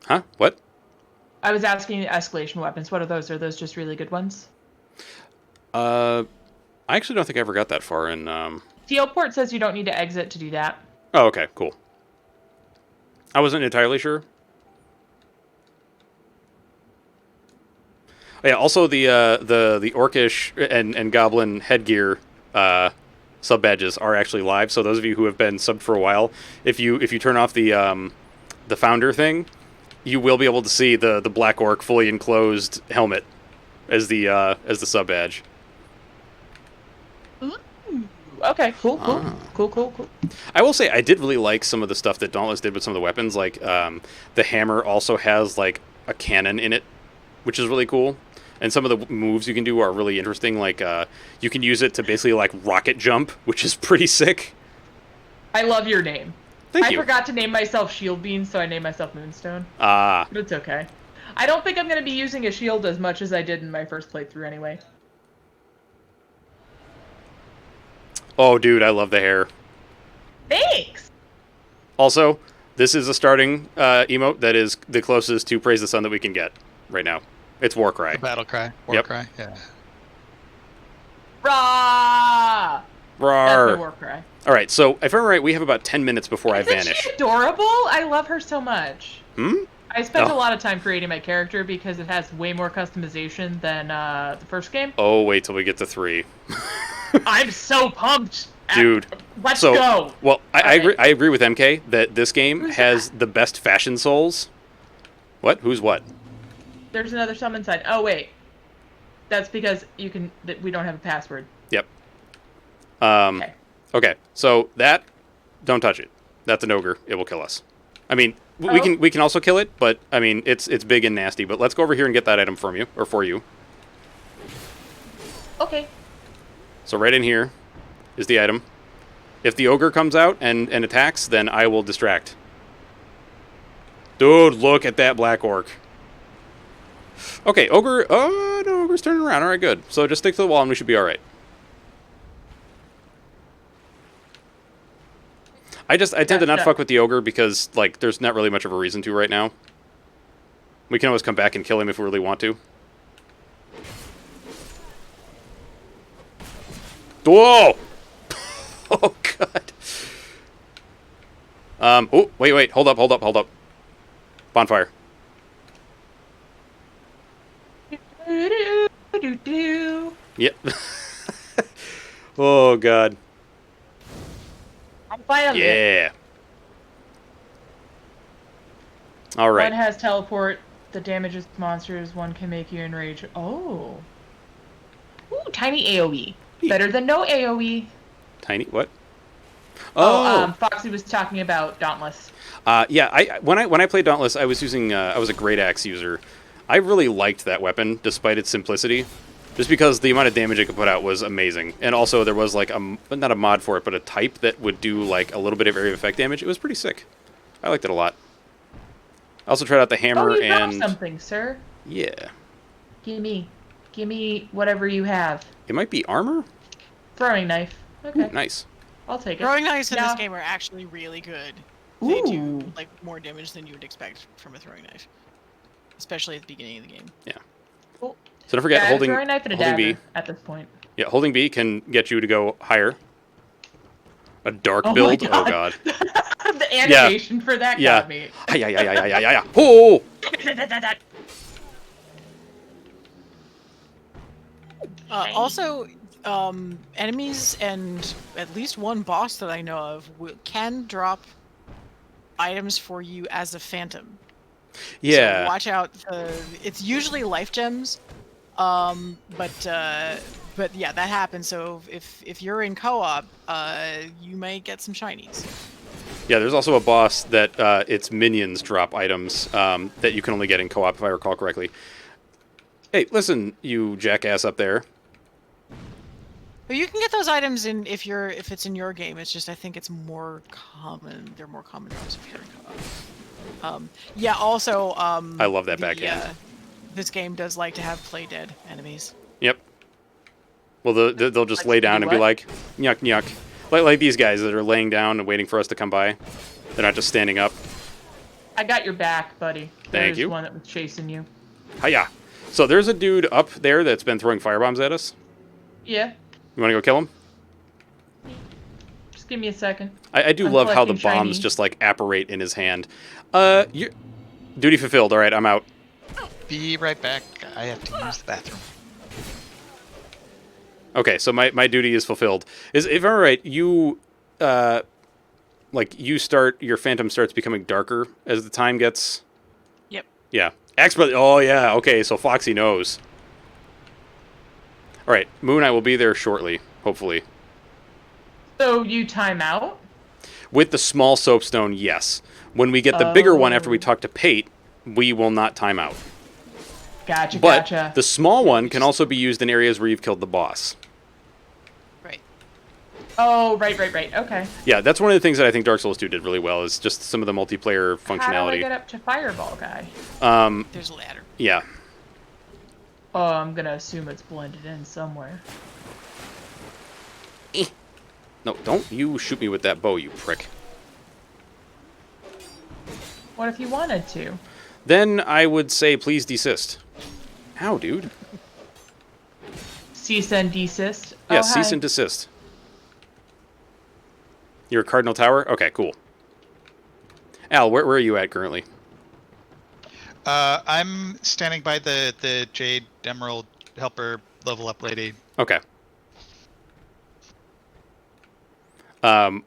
Huh? What? I was asking escalation weapons. What are those? Are those just really good ones? I actually don't think I ever got that far in... Teleport says you don't need to exit to do that. Oh, okay, cool. I wasn't entirely sure. Oh, yeah, also the Orcish and Goblin headgear sub badges are actually live. So those of you who have been subbed for a while, if you turn off the founder thing, you will be able to see the Black Orc fully enclosed helmet as the sub badge. Okay, cool. I will say I did really like some of the stuff that Dauntless did with some of the weapons. Like the hammer also has like a cannon in it, which is really cool. And some of the moves you can do are really interesting. Like you can use it to basically like rocket jump, which is pretty sick. I love your name. Thank you. I forgot to name myself Shield Bean, so I named myself Moonstone. Ah. But it's okay. I don't think I'm going to be using a shield as much as I did in my first playthrough anyway. Oh, dude, I love the hair. Thanks! Also, This is a starting emote that is the closest to Praise the Sun that we can get right now. It's War Cry. The battle cry. War Yep. cry. Yeah. Rah! That's my Roar. war cry. All right, so if I'm right, we have about 10 minutes before I Isn't vanish. she adorable? I love her so much. Hmm? I spent Oh. a lot of time creating my character because it has way more customization than the first game. Oh, wait till we get to 3. I'm so pumped. Dude. Let's So, go. well, I All right. agree. I agree with MK that this game Who's has the best fashion souls. What? Who's what? There's another summon sign. Oh wait, that's because you can. We don't have a password. Yep. Okay. Okay. So that, don't touch it. That's an ogre. It will kill us. I mean, Oh. we can also kill it, but I mean, it's big and nasty. But let's go over here and get that item from you or for you. Okay. So right in here is the item. If the ogre comes out and attacks, then I will distract. Dude, look at that black orc. Okay, ogre. Oh, no, ogre's turning around. All right, good. So just stick to the wall and we should be all right. I tend to not fuck with the ogre because, like, there's not really much of a reason to right now. We can always come back and kill him if we really want to. Whoa! Oh, God. Oh, wait. Hold up. Bonfire. Do-do-do-do. Yep. Oh, God. I'm fine. Yeah. All right. One has teleport that damages monsters. One can make you enrage. Oh. Ooh, tiny AoE. Better than no AoE. Tiny, what? Foxy was talking about Dauntless. Yeah. When I played Dauntless, I was using I was a great axe user. I really liked that weapon, despite its simplicity, just because the amount of damage it could put out was amazing. And also there was like not a mod for it, but a type that would do like a little bit of area of effect damage. It was pretty sick. I liked it a lot. I also tried out the hammer you and dropped something, sir. yeah. Give me whatever you have. It might be armor. Throwing knife. Okay, Ooh, nice. I'll take it. Throwing knives in Yeah. this game are actually really good. They do Ooh. like more damage than you would expect from a throwing knife, especially at the beginning of the game. Yeah. Cool. So don't forget Yeah, holding throwing knife and a holding dagger B. at this point. Yeah, holding B can get you to go higher. A dark Oh my build. Oh God. God. The animation for that Yeah. got me. Yeah. Oh. Also, enemies and at least one boss that I know of can drop items for you as a phantom. Yeah. So watch out. It's usually life gems, but yeah, that happens. So if you're in co-op, you might get some shinies. Yeah, there's also a boss that its minions drop items that you can only get in co-op, if I recall correctly. Hey, listen, you jackass up there. But you can get those items if it's in your game. It's just I think it's more common. They're more common drops if you're in co-op. Yeah. Also, I love that backhand. This game does like to have play dead enemies. Yep. Well, they'll just Like lay to down do and be what? like, nyuk, nyuk. Like these guys that are laying down and waiting for us to come by. They're not just standing up. I got your back, buddy. Thank There's you. one that was chasing you. Hiya. So there's a dude up there that's been throwing firebombs at us. Yeah. You want to go kill him? Just give me a second. I do I'm love how the collecting bombs shiny. just like apparate in his hand. Duty fulfilled. All right, I'm out. Be right back. I have to use the bathroom. Okay, so my duty is fulfilled. If I'm right, you your phantom starts becoming darker as the time gets. Yep. Yeah. Expert. Oh yeah. Okay, so Foxy knows. All right, Moon. I will be there shortly, hopefully. So you time out? With the small soapstone, yes. When we get the bigger one after we talk to Pate, we will not time out. Gotcha, But gotcha. the small one can also be used in areas where you've killed the boss. Right. Oh, right. Okay. Yeah, that's one of the things that I think Dark Souls 2 did really well, is just some of the multiplayer How do I functionality. get up to Fireball Guy? There's a ladder. Yeah. Oh, I'm gonna assume it's blended in somewhere. No, don't you shoot me with that bow, you prick. What if you wanted to? Then I would say please desist. How, dude? Cease and desist. Yeah, Oh, cease hi. and desist. You're a Cardinal Tower? Okay, cool. Al, where are you at currently? I'm standing by the Jade Emerald helper level up lady. Okay.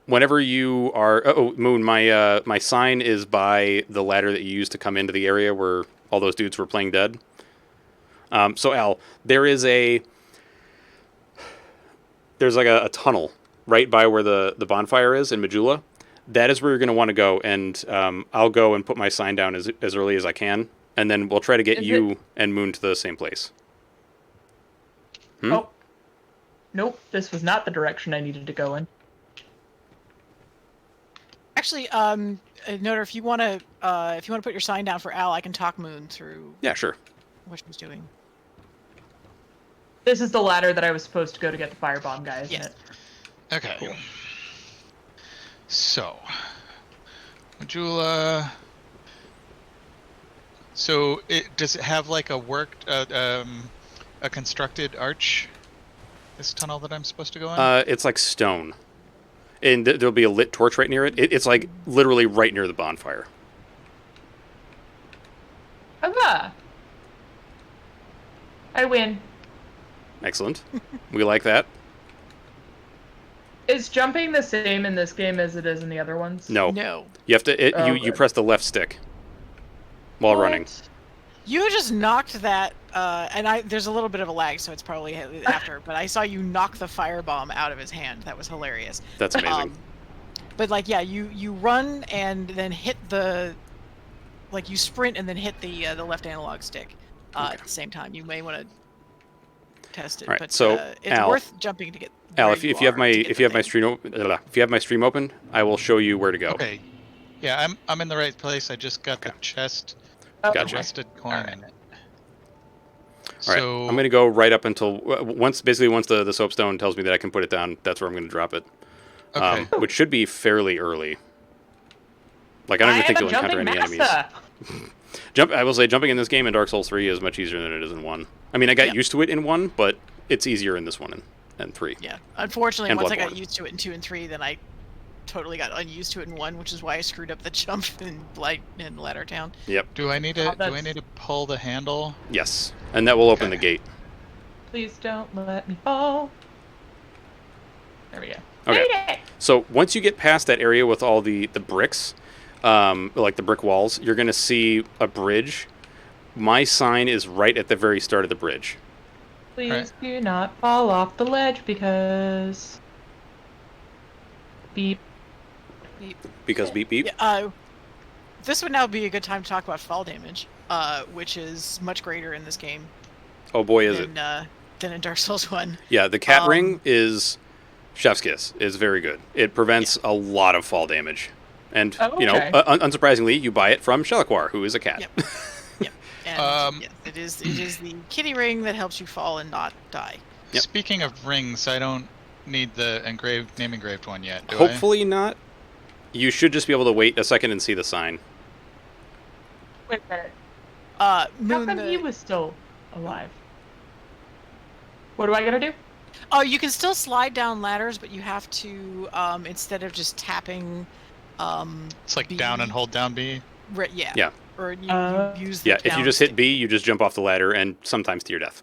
Whenever you are... Oh, Moon, my sign is by the ladder that you used to come into the area where all those dudes were playing dead. So, Al, there's like a tunnel right by where the bonfire is in Majula. That is where you're going to want to go, and I'll go and put my sign down as early as I can, and then we'll try to get you and Moon to the same place. Oh. Nope, this was not the direction I needed to go in. Actually, Noter, if you want to put your sign down for Al, I can talk Moon through. Yeah, sure. What she's doing. This is the ladder that I was supposed to go to get the firebomb guy, isn't Yes. it? Okay. Cool. So, Majula. So, does it have like a constructed arch? This tunnel that I'm supposed to go in? It's like stone. And there'll be a lit torch right near it. It's like literally right near the bonfire. Huzzah! I win. Excellent. We like that. Is jumping the same in this game as it is in the other ones? No. No. You have to... you Okay. press the left stick while running. What? You just knocked that, and there's a little bit of a lag, so it's probably after. But I saw you knock the firebomb out of his hand. That was hilarious. That's amazing. But like, yeah, you run and then hit like you sprint and then hit the left analog stick at the same time. You may want to test it. All right, but so, it's Al- worth jumping to get. Al, where if you have my stream open, I will show you where to go. Okay. Yeah, I'm in the right place. I just got the chest. Gotcha. Rusted coin in it. All right, So I'm going to go right up until once the soapstone tells me that I can put it down. That's where I'm going to drop it, okay. which should be fairly early. Like I don't even think you'll encounter any enemies. I will say jumping in this game in Dark Souls 3 is much easier than it is in 1. I mean, I got used to it in 1, but it's easier in this one and 3. Yeah, unfortunately, And once I Bloodborne. got used to it in 2 and 3, then I totally got unused to it in 1, which is why I screwed up the jump in Ladder Town. Yep. Do I need to that's- pull the handle? Yes, and that will open the Okay. gate. Please don't let me fall. There we go. Okay. Made it! So once you get past that area with all the bricks, like the brick walls, you're going to see a bridge. My sign is right at the very start of the bridge. Please Alright. do not fall off the ledge because... Beep. Because beep beep. Yeah, this would now be a good time to talk about fall damage, which is much greater in this game Oh boy, is it. than in Dark Souls 1. Yeah, the cat ring is chef's kiss. Is very good. It prevents a lot of fall damage. And, Oh, you know, okay. unsurprisingly, you buy it from Shelaquar, who is a cat. Yep. Yep. And Um, yes, it is the kitty ring that helps you fall and not die. Yep. Speaking of rings, I don't need the name engraved one yet, do Hopefully not. You should just be able to wait a second and see the sign. Wait a minute. How How come he was still alive? What do I gotta do? Oh, you can still slide down ladders, but you have to instead of just tapping. It's like B, down and hold down B. Yeah. Yeah. Or you use the Yeah, if you down just hit stick. B, you just jump off the ladder and sometimes to your death.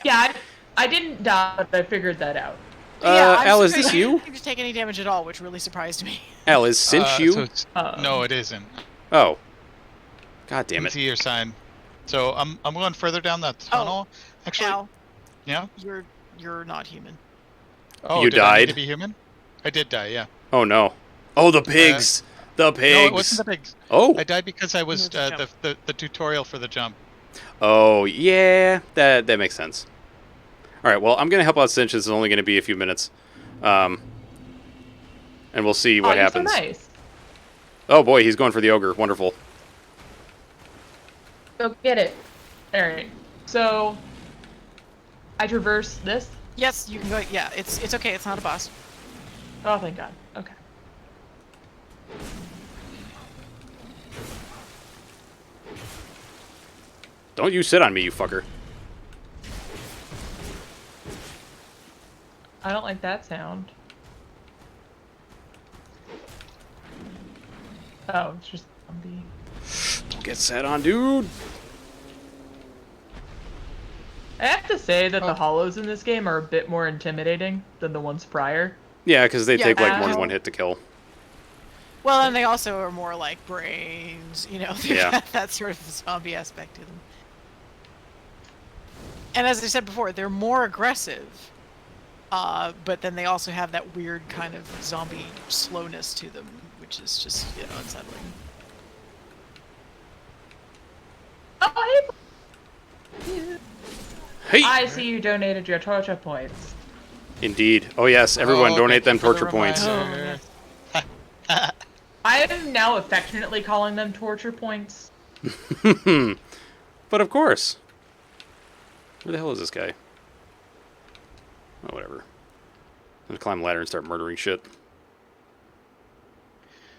Yeah, I didn't die, but I figured that out. Yeah, I'm Al, is surprised this you you? didn't take any damage at all, which really surprised me. Al, is cinch So you? it's- no, it isn't. Oh. God damn I it. see your sign. So I'm going further down that tunnel. Actually, Al, yeah. you're not human. Oh, You did I need died? to be human? I did die. Yeah. Oh no. Oh, the pigs! The pigs! No, it wasn't the pigs. Oh! I died because I was No, it's a the tutorial for the jump. Oh, yeah. That makes sense. Alright, well, I'm going to help out Cinch. This is only going to be a few minutes. And we'll see what You're happens. So nice. Oh boy, he's going for the ogre. Wonderful. Go get it. Alright. So... I traverse this? Yes, you can go. Yeah, it's okay. It's not a boss. Oh, thank God. Okay. Don't you sit on me, you fucker. I don't like that sound. Oh, it's just zombie. Don't get sat on, dude. I have to say that the hollows in this game are a bit more intimidating than the ones prior. Yeah, because they take like more than Ow. one hit to kill. Well, and they also are more like brains, you know, they've Yeah. got that sort of zombie aspect to them. And as I said before, they're more aggressive, but then they also have that weird kind of zombie slowness to them, which is just, you know, unsettling. Oh, hey! Hey! I see you donated your torture points. Indeed. Oh, yes. Everyone, Oh, donate them thank you for the torture points. reminder. I am now affectionately calling them torture points. But of course. Where the hell is this guy? Oh, whatever. I'm gonna climb a ladder and start murdering shit.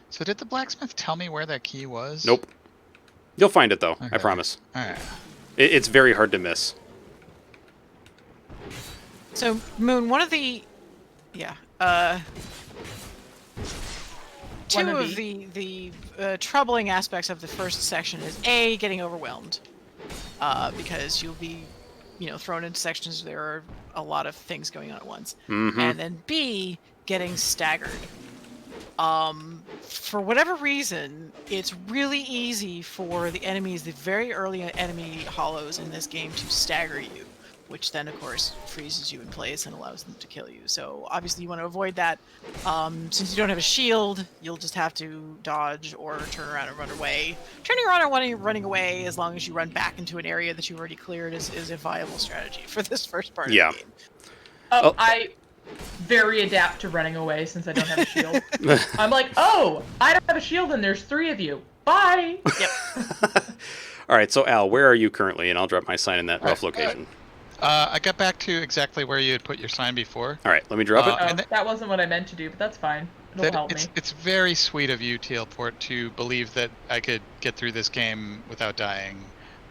So did the blacksmith tell me where that key was? Nope. You'll find it, though. I Okay. promise. Alright. It's very hard to miss. So, Moon, one of the... Yeah, two One of of the troubling aspects of the first section is A, getting overwhelmed. Because you'll be, you know, thrown into sections where there are a lot of things going on at once. Mm-hmm. And then B, getting staggered. For whatever reason, it's really easy for the enemies, the very early enemy hollows in this game, to stagger you, which then, of course, freezes you in place and allows them to kill you. So obviously you want to avoid that. Since you don't have a shield, you'll just have to dodge or turn around and run away. Turning around and running away, as long as you run back into an area that you've already cleared, is a viable strategy for this first part of the game. Oh. I very adapt to running away since I don't have a shield. I'm like, oh, I don't have a shield and there's 3 of you. Bye! Yep. All right, so Al, where are you currently? And I'll drop my sign in that rough location. I got back to exactly where you had put your sign before. All right, let me drop it. Oh, And that wasn't what I meant to do, but that's fine. It'll help me. It's very sweet of you, Tealport, to believe that I could get through this game without dying,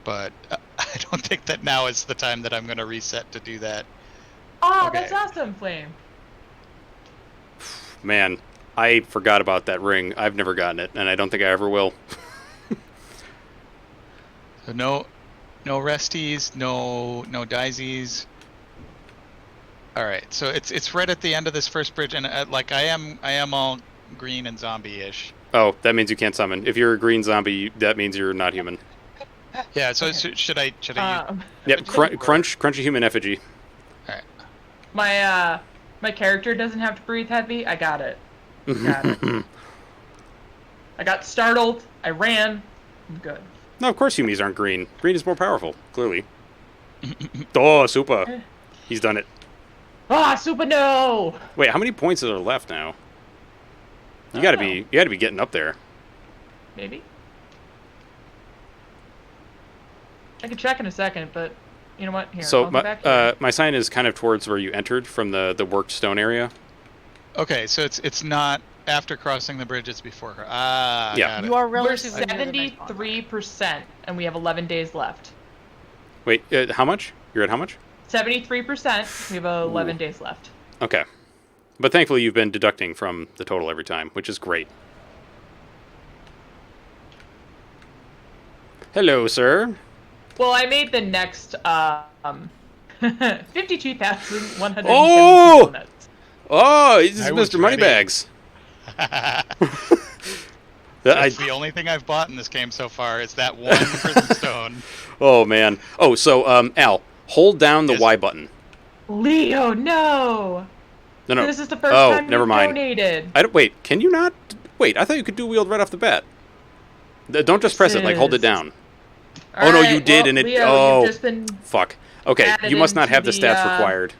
but I don't think that now is the time that I'm going to reset to do that. Oh, Okay. that's awesome, Flame. Man, I forgot about that ring. I've never gotten it, and I don't think I ever will. So no resties, no daisies. All right, so it's right at the end of this first bridge, and like I am all green and zombie-ish. Oh, that means you can't summon. If you're a green zombie, that means you're not human. Yeah. So should I use Yep, effigy or- crunch a human effigy. All right. My character doesn't have to breathe heavy. I got it. Got it. I got startled. I ran. I'm good. No, of course humies aren't green. Green is more powerful, clearly. Oh, super. He's done it. Ah, super no! Wait, how many points are there left now? You I gotta don't be getting up there. Maybe. I can check in a second, but you know what? Here, So I'll go back here. my sign is kind of towards where you entered from the worked stone area. Okay, so it's not after crossing the bridge; it's before her. Ah, Yeah. got it. We're relatively near the main spawn. 73%, and we have 11 days left. Wait, how much? You're at how much? 73%. We have 11 days left. Okay. But thankfully you've been deducting from the total every time, which is great. Hello, sir. Well, I made the next 52,100 Oh! donuts. Oh, this is I was Mr. ready. Moneybags. That's the only thing I've bought in this game so far is that one prison stone. Oh, man. Oh, so, Al, hold down the Yes. Y button. Leo, no! No. This is the first Oh, time never you mind. donated. Wait, can you not? Wait, I thought you could do wield right off the bat. Don't just press it, like, hold it down. Oh, no, you did, and it- Leo, oh. You've just been... Fuck. Okay, Added you must not into have the stats the, required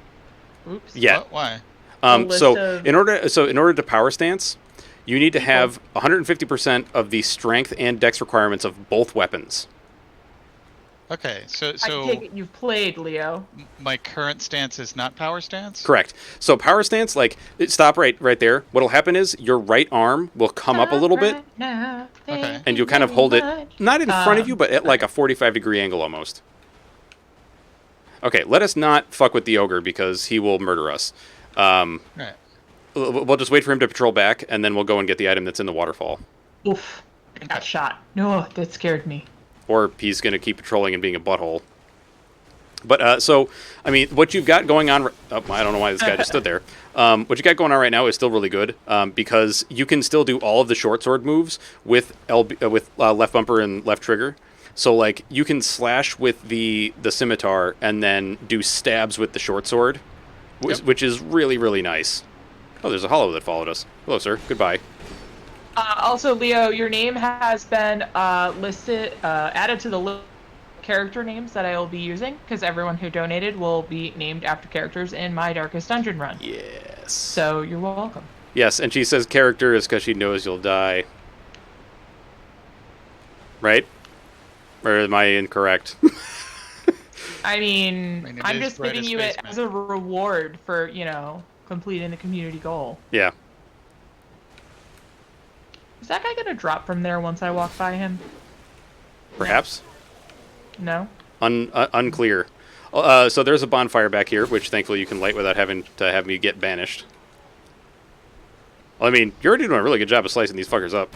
Oops. yet. What? Why? list So of- in order to power stance, you need to have 150% of the strength and dex requirements of both weapons. Okay, so I take it you've played, Leo. my current stance is not power stance. Correct. So power stance, like, stop right there. What'll happen is your right arm will come up a little bit, Now, Okay. and you'll kind of hold it Not in front of you, but at like a 45-degree angle almost. Okay, let us not fuck with the ogre because he will murder us. Right. We'll just wait for him to patrol back, and then we'll go and get the item that's in the waterfall. Oof. I got shot. No, that scared me. Or he's going to keep patrolling and being a butthole. But, so, I mean, what you've got going on... Oh, I don't know why this guy just stood there. What you got going on right now is still really good, because you can still do all of the short sword moves with left bumper and left trigger. So, like, you can slash with the scimitar and then do stabs with the short sword, which is really, really nice. Oh, there's a hollow that followed us. Hello, sir. Goodbye. Also, Leo, your name has been added to the list of character names that I will be using, because everyone who donated will be named after characters in my Darkest Dungeon run. Yes. So, you're welcome. Yes, and she says character is because she knows you'll die. Right? Or am I incorrect? I mean, I'm just bright giving as you space, it man. as a reward for, completing the community goal. Yeah. Is that guy gonna drop from there once I walk by him? Perhaps. No? Unclear. So there's a bonfire back here, which thankfully you can light without having to have me get banished. Well, I mean, you're already doing a really good job of slicing these fuckers up.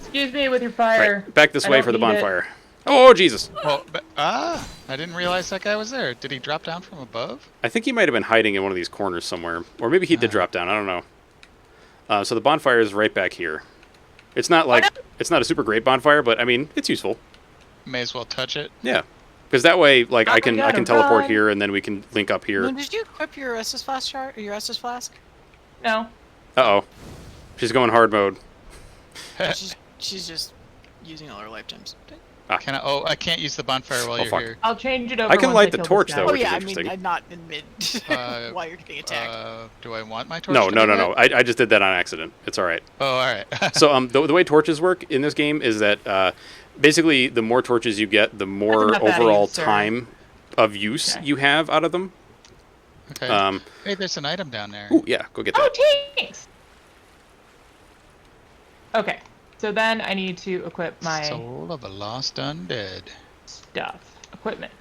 Excuse me with your fire. Right, back this I way don't for the need it. bonfire. Oh, Jesus. Oh, I didn't realize that guy was there. Did he drop down from above? I think he might have been hiding in one of these corners somewhere. Or maybe he did drop down. I don't know. So the bonfire is right back here. It's not like... It's not a super great bonfire, but, I mean, it's useful. May as well touch it. Yeah. Because that way, like, I can gotta teleport run. here, and then we can link up here. Moon, did you equip your Estus flask chart or your Estus flask? No. Uh-oh. She's going hard mode. She's just using all her lifetimes. Can I? Oh, I can't use the bonfire while Oh, you're fuck. here. I'll change it over I can once light the kill this torch, guy. though, Oh which is yeah, I mean, interesting. I'm not in mid while you're getting attacked. Do I want my torch? No, to no, do no, that? no. I just did that on accident. It's all right. Oh, all right. So the way torches work in this game is that basically the more torches you get, the more Enough out of overall you, sir. time of use Okay. you have out of them. Okay. Hey, there's an item down there. Ooh, yeah, go get Oh, that. thanks! Okay, so then I need to equip my Soul of a lost undead. stuff. Equipment.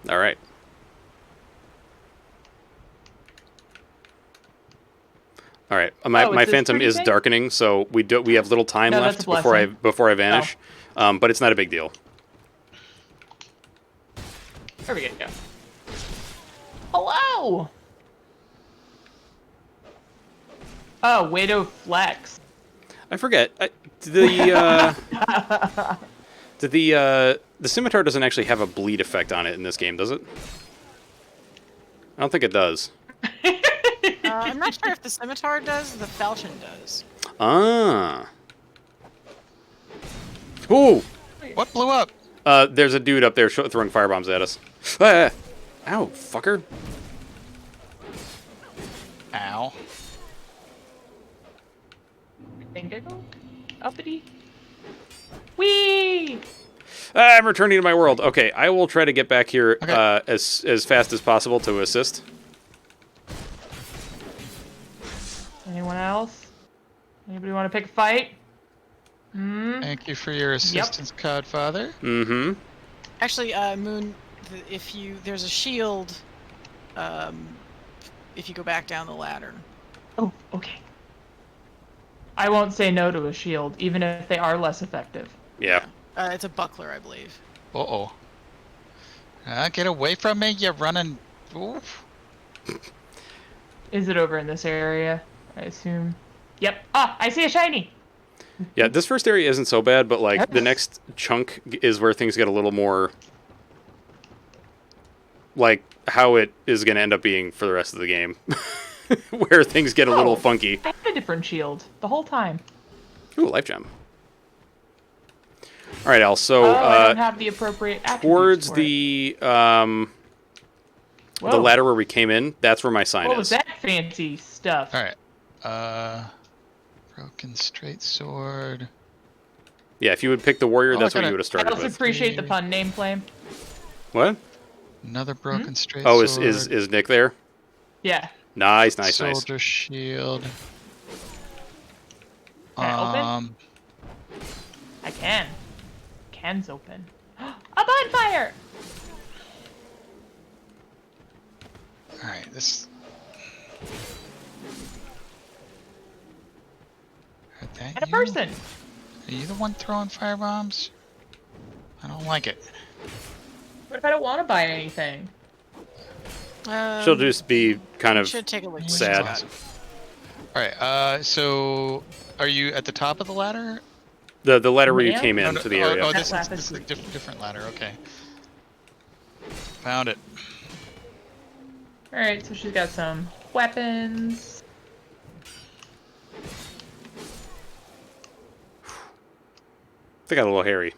All right. All right. My it's this phantom pretty is thing? darkening, so we have little time No, that's left a blessing. before I vanish. But it's not a big deal. There we go. Hello! Oh, Widow Flex. I forget. The scimitar doesn't actually have a bleed effect on it in this game, does it? I don't think it does. I'm not sure if the scimitar does. The falchion does. Ah. Ooh. What blew up? There's a dude up there throwing firebombs at us. Ah. Ow, fucker. Ow. Think I go uppity. Whee! I'm returning to my world. Okay, I will try to get back here Okay. as fast as possible to assist. Anyone else? Anybody want to pick a fight? Hmm. Thank you for your assistance, Codfather. Mm-hmm. Actually, Moon, there's a shield. If you go back down the ladder. Oh, okay. I won't say no to a shield, even if they are less effective. Yeah. It's a buckler, I believe. Uh-oh. Get away from me, you running... Oof. Is it over in this area? I assume. Yep. Ah, I see a shiny. Yeah, this first area isn't so bad, but like the next chunk is where things get a little more like how it is going to end up being for the rest of the game. Where things get a little funky. I had a different shield the whole time. Ooh, life gem. All right, Al. So I don't have the appropriate attributes towards for the Whoa. ladder where we came in, that's where my sign What is. was that fancy stuff? Alright. Broken straight sword. Yeah, if you would pick the warrior, Oh, that's I what got you would have I started also with. appreciate the pun name flame. What? Another broken straight Oh, sword. is Nick there? Yeah. Nice, nice, nice. Soldier shield. Can I open? I can. Can's open. A bonfire! All right, this. Are that And a you? person. Are you the one throwing firebombs? I don't like it. What if I don't want to buy anything? She'll just be kind of should take a look at what she's sad. got. All right. So, are you at the top of the ladder? The ladder where you Ma'am? came Oh, into the area. Oh, That this lapis is a lazuli. different ladder. Okay. Found it. Alright, so she's got some weapons. They got a little hairy.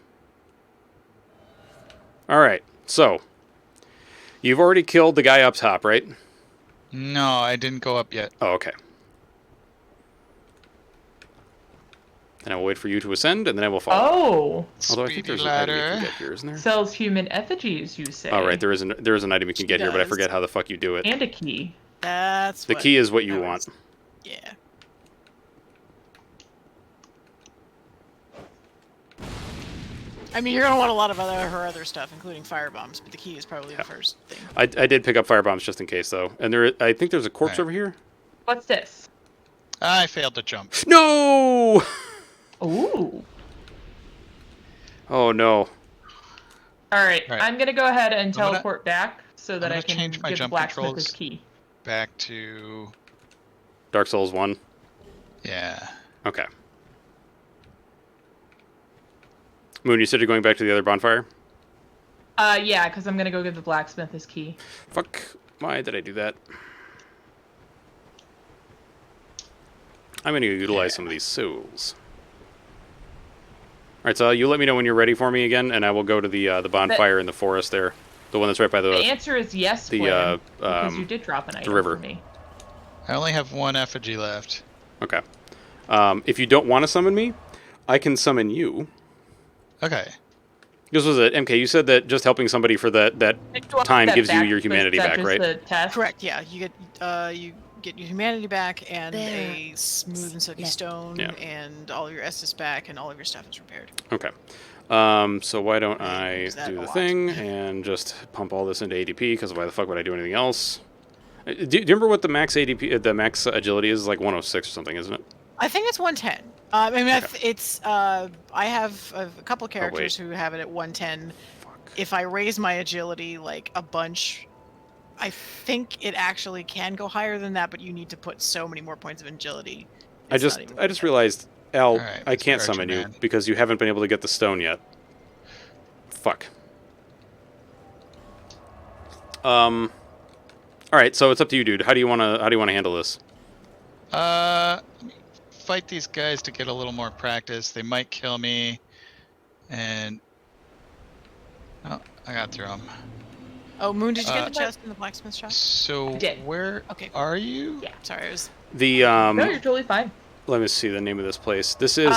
All right, so you've already killed the guy up top, right? No, I didn't go up yet. Oh, okay. And I will wait for you to ascend, and then I will follow. Oh! Although I think Speedy there's an item you ladder. can get here, isn't there? Sells human effigies, you say. Oh, right, there is an item you can get here, but I does. forget how the fuck you do it. And a key. That's The what key is what you I want. was- Yeah. I mean, you're gonna want a lot of her other stuff, including firebombs, but the key is probably the first thing. I did pick up firebombs just in case, though. And I think there's a corpse Right. over here. What's this? I failed to jump. No! Ooh. Oh, no. Alright, Right. I'm gonna go ahead and gonna- teleport back so that I'm I gonna can change my give the jump blacksmith controls. his key. Back to. Dark Souls 1. Yeah. Okay. Moon, you said you're going back to the other bonfire? Yeah, because I'm gonna go give the blacksmith his key. Fuck. Why did I do that? I'm going to utilize some of these souls. Alright, so you let me know when you're ready for me again, and I will go to the bonfire in the forest there. The one that's right by The the... answer is yes, the, Flynn, because you did drop an item river. for me. I only have one effigy left. Okay. If you don't want to summon me, I can summon you. Okay. This was it. MK, you said that just helping somebody for that time gives you your humanity back, right? The test? Correct. Yeah, you get your humanity back and a smooth and silky stone, Yeah. and all of your Estus back, and all of your stuff is repaired. Okay. So why don't I I use that do a the lot. thing and just pump all this into ADP, because why the fuck would I do anything else? Do you remember what the max ADP, the max agility is? Like 106 or something, isn't it? I think it's 110. I mean, Okay. I have a couple characters who have it at 110. Fuck. If I raise my agility like a bunch, I think it actually can go higher than that, but you need to put so many more points of agility. I It's just not even I just worth it. realized, Al, Alright, I Mr. can't Archer summon you Man. because you haven't been able to get the stone yet. Fuck. All right, so it's up to you, dude. How do you want to handle this? Let me fight these guys to get a little more practice. They might kill me, and oh, I got through them. Oh, Moon, did you get the but- chest in the blacksmith shop? So I did. where Okay. are you? Yeah. Sorry, I was. The No, you're totally fine. let me see the name of this place. This is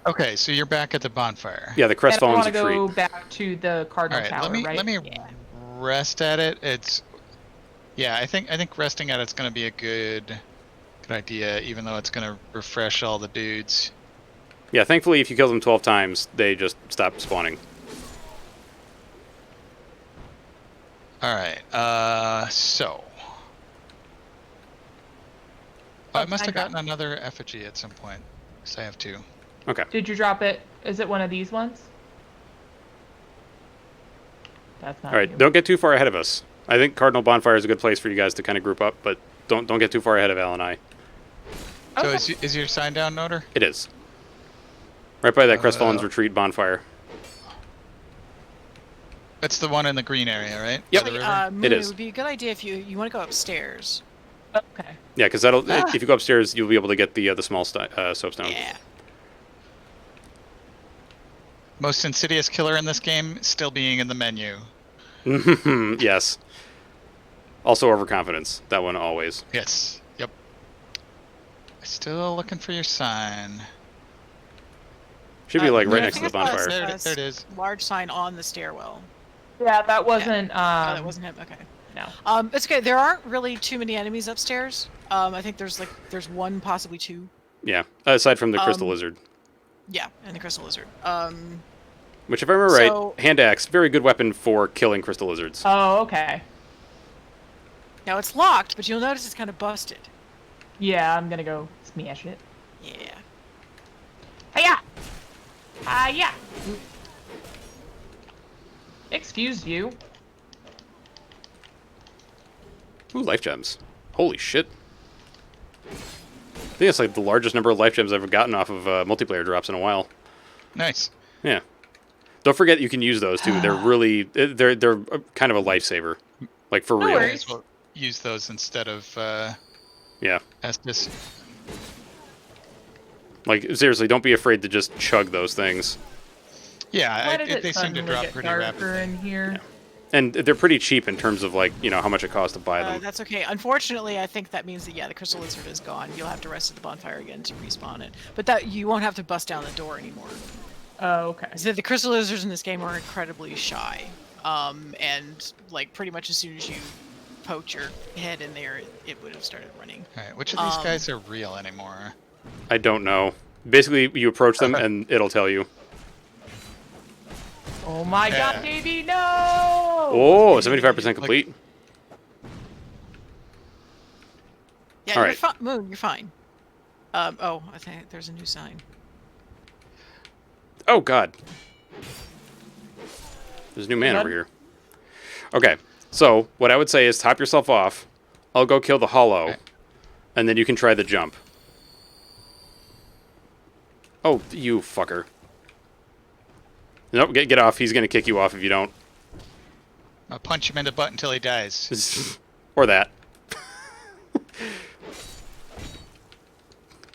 Okay, so you're back at the bonfire. the And I Crestfallen's want to Retreat. go back to the All Cardinal right, Tower, right? let me Yeah. rest at it. I think resting at it's gonna be a good idea, even though it's gonna refresh all the dudes. Yeah, thankfully, if you kill them 12 times, they just stop spawning. All right, so I must have gotten another effigy at some point, because I have two. Okay. Did you drop it? Is it one of these ones? That's not All right, you. don't get too far ahead of us. I think Cardinal Bonfire is a good place for you guys to kind of group up, but don't get too far ahead of Al and I. So Okay. is your sign down, Noter? It is. Right by that Crestfallen's Uh, Retreat bonfire. That's the one in the green area, right? Yep. By the Like, river? Moon, is. It would be a good idea if you want to go upstairs. Okay. Yeah, because if you go upstairs, you'll be able to get the small soapstone. Yeah. Most insidious killer in this game still being in the menu. Yes. Also overconfidence. That one always. Yes. Yep. Still looking for your sign. Should be like Yeah, right I next to think the I saw bonfire. There it is. Large sign on the stairwell. Yeah, that wasn't. Oh, that wasn't him. Okay. No. It's okay. There aren't really too many enemies upstairs. I think there's one, possibly two. Yeah, aside from the crystal Um, lizard. Yeah, and the crystal lizard. Which, if I remember so- right, hand axe, very good weapon for killing crystal lizards. Oh, okay. Now it's locked, but you'll notice it's kind of busted. Yeah, I'm gonna go smash it. Yeah. Hiya! Hiya! Excuse you. Ooh, life gems. Holy shit. I think that's like the largest number of life gems I've ever gotten off of multiplayer drops in a while. Nice. Yeah. Don't forget you can use those too. They're really they're kind of a lifesaver, like for No real. worries. We'll use those instead of Yeah. Estus. Like seriously, don't be afraid to just chug those things. Yeah, Why did it they seem to suddenly drop get pretty darker rapidly. in here? And they're pretty cheap in terms of like, you know, how much it costs to buy them. That's okay. Unfortunately, I think that means that the crystal lizard is gone. You'll have to rest at the bonfire again to respawn it. But that you won't have to bust down the door anymore. Oh, okay. So the crystal lizards in this game are incredibly shy, and like pretty much as soon as you poked your head in there, it would have started running. All right, which of these guys are real anymore? I don't know. Basically, you approach them and it'll tell you. Oh my Yeah. god, baby, no! Oh, 75% complete. Yeah, All you're right. Moon, you're fine. Oh, I think there's a new sign. Oh god. There's a new man Done? over here. Okay. So, what I would say is top yourself off. I'll go kill the hollow. Okay. And then you can try the jump. Oh, you fucker. Nope, get off. He's going to kick you off if you don't. I'll punch him in the butt until he dies. Or that.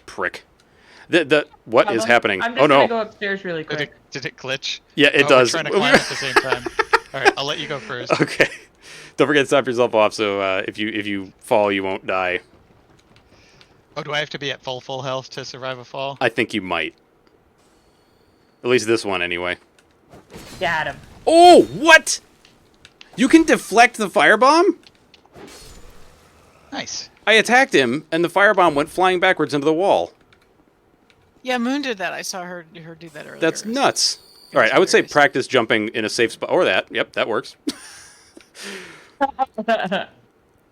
Prick. What is happening? I'm just Oh gonna no. go upstairs really quick. Did it glitch? Yeah, it Oh, does. We're trying to climb at the same time. All right, I'll let you go first. Okay. Don't forget to stop yourself off so if you fall, you won't die. Oh, do I have to be at full health to survive a fall? I think you might. At least this one, anyway. Got him. Oh, what? You can deflect the firebomb? Nice. I attacked him, and the firebomb went flying backwards into the wall. Yeah, Moon did that. I saw her do that earlier. That's nuts. All right, I would say hilarious. practice jumping in a safe spot. Or that. Yep, that works.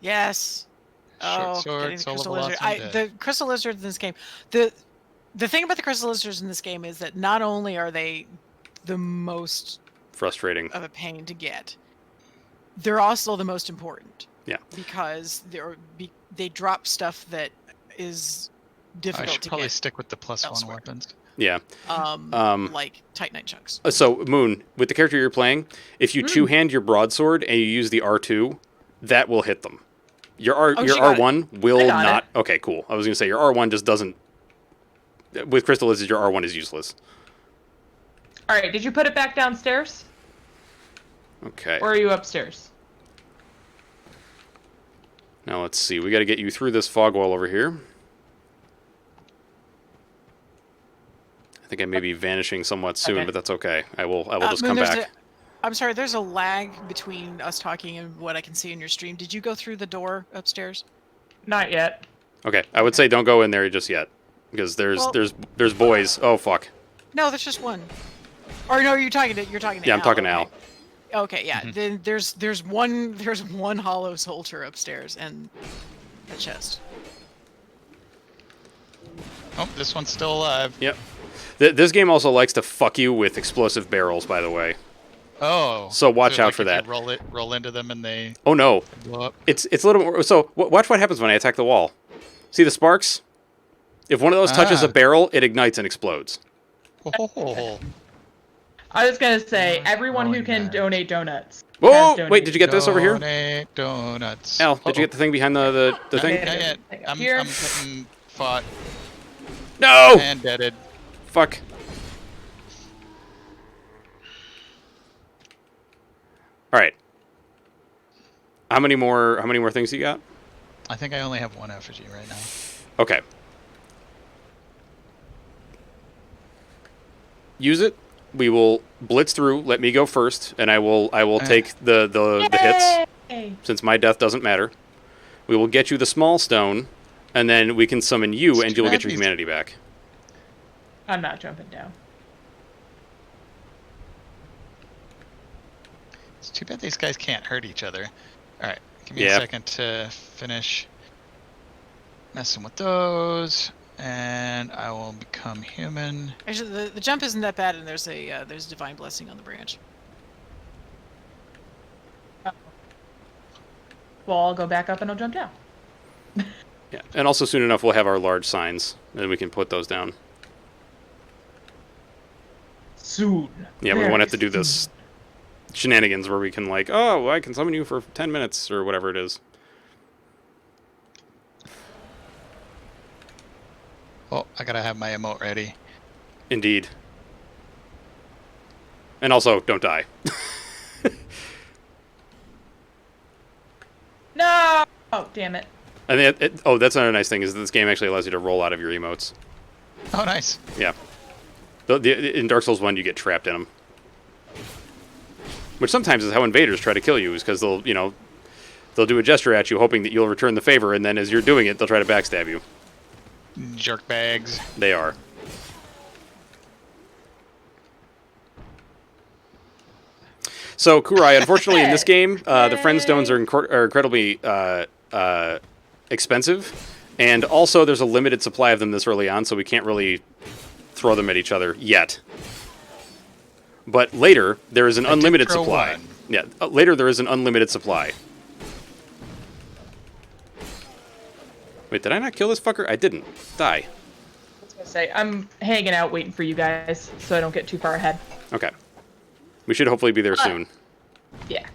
Yes. Short sword, getting the soul of crystal a lost lizard. undead. The crystal lizards in this game. The thing about the crystal lizards in this game is that not only are they the most Frustrating. of a pain to get, they're also the most important. Yeah. Because they drop stuff that is I difficult should to probably get. stick with the plus elsewhere. one weapons. Yeah. Like Titanite chunks. So, Moon, with the character you're playing, if you two-hand your broadsword and you use the R2, that will hit them. Your Oh, your she got R1 will I got not... Okay, cool. I was going to say, your R1 just doesn't... With Crystal Lizard, your R1 is useless. Alright, did you put it back downstairs? Okay. Or are you upstairs? Now, let's see. We got to get you through this fog wall over here. I think I may be vanishing somewhat soon, Okay. but that's okay. I will just Moon, come there's back. I'm sorry, there's a lag between us talking and what I can see in your stream. Did you go through the door upstairs? Not yet. Okay, I would say don't go in there just yet. Because there's boys. Oh, fuck. No, there's just one. Or no, you're talking to Yeah, I'm Al, talking to okay. Al. Okay, yeah. Then there's one hollow soldier upstairs and a chest. Oh, this one's still alive. Yep. This game also likes to fuck you with explosive barrels, by the way. Oh. So watch out like for if that. You roll into them and they Oh, no. blow up. It's a little more... So, watch what happens when I attack the wall. See the sparks? If one of those touches Ah. a barrel, it ignites and explodes. Oh. I was gonna say, everyone who Rolling can back. donate donuts. Oh, has wait, donated. did you get this over here? Donate donuts. Al, did you get the thing behind the thing? Not yet. I'm Here. getting fought No! and deaded. Fuck. All right. How many more things you got? I think I only have one effigy right now. Okay. Use it. We will blitz through. Let me go first, and I will take the hits. Yay. since my death doesn't matter. We will get you the small stone, and then we can summon you, and you will get your humanity back. I'm not jumping down. It's too bad these guys can't hurt each other. Alright, give me a second to finish messing with those, and I will become human. Actually, the jump isn't that bad, and there's divine blessing on the branch. Well, I'll go back up and I'll jump down. Yeah, and also soon enough we'll have our large signs, and we can put those down. Soon. Yeah, we won't have to do this shenanigans where we can like, oh, I can summon you for 10 minutes or whatever it is. Oh, I gotta have my emote ready. Indeed. And also, don't die. No! Oh, damn it. And that's another nice thing is that this game actually allows you to roll out of your emotes. Oh, nice. Yeah. In Dark Souls 1, you get trapped in them. Which sometimes is how invaders try to kill you, is because they'll do a gesture at you hoping that you'll return the favor, and then as you're doing it, they'll try to backstab you. Jerk bags. They are. So, Kurai, unfortunately in this game, the friend stones are incredibly expensive, and also there's a limited supply of them this early on, so we can't really throw them at each other yet. But later, there is an unlimited supply. One. Yeah, later there is an unlimited supply. Wait, did I not kill this fucker? I didn't. Die. I was gonna say, I'm hanging out waiting for you guys so I don't get too far ahead. Okay. We should hopefully be there soon. Yeah.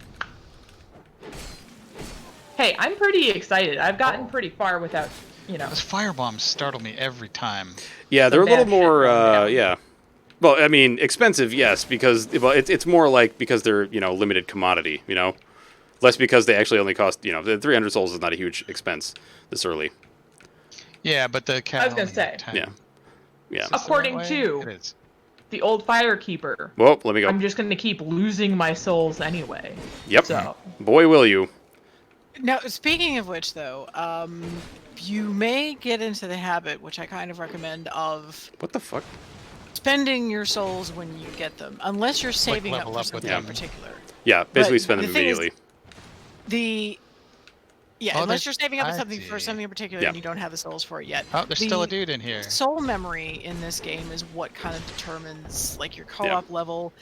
Hey, I'm pretty excited. I've gotten pretty far without, Those firebombs startle me every time. Yeah, they're a little bad shit more, going down. yeah. Well, I mean, expensive, yes, because it's more like because they're limited commodity, less because they actually only cost the 300 souls is not a huge expense this early. Yeah, but the I was gonna say. Yeah. Is this According the right to- way? It is. The old Firekeeper. Well, let me go. I'm just gonna keep losing my souls anyway. Yep. So. Boy, will you. Now, speaking of which, though, you may get into the habit, which I kind of recommend, of What the fuck? spending your souls when you get them, unless you're saving up level for up with something in them. particular. Yeah, basically But spend them the thing is- immediately. Yeah, Oh, unless there's- you're saving up I something for see. something in particular Yeah. and you don't have the souls for it yet. Oh, there's still a The dude in here. Soul memory in this game is what kind of determines like your co-op level,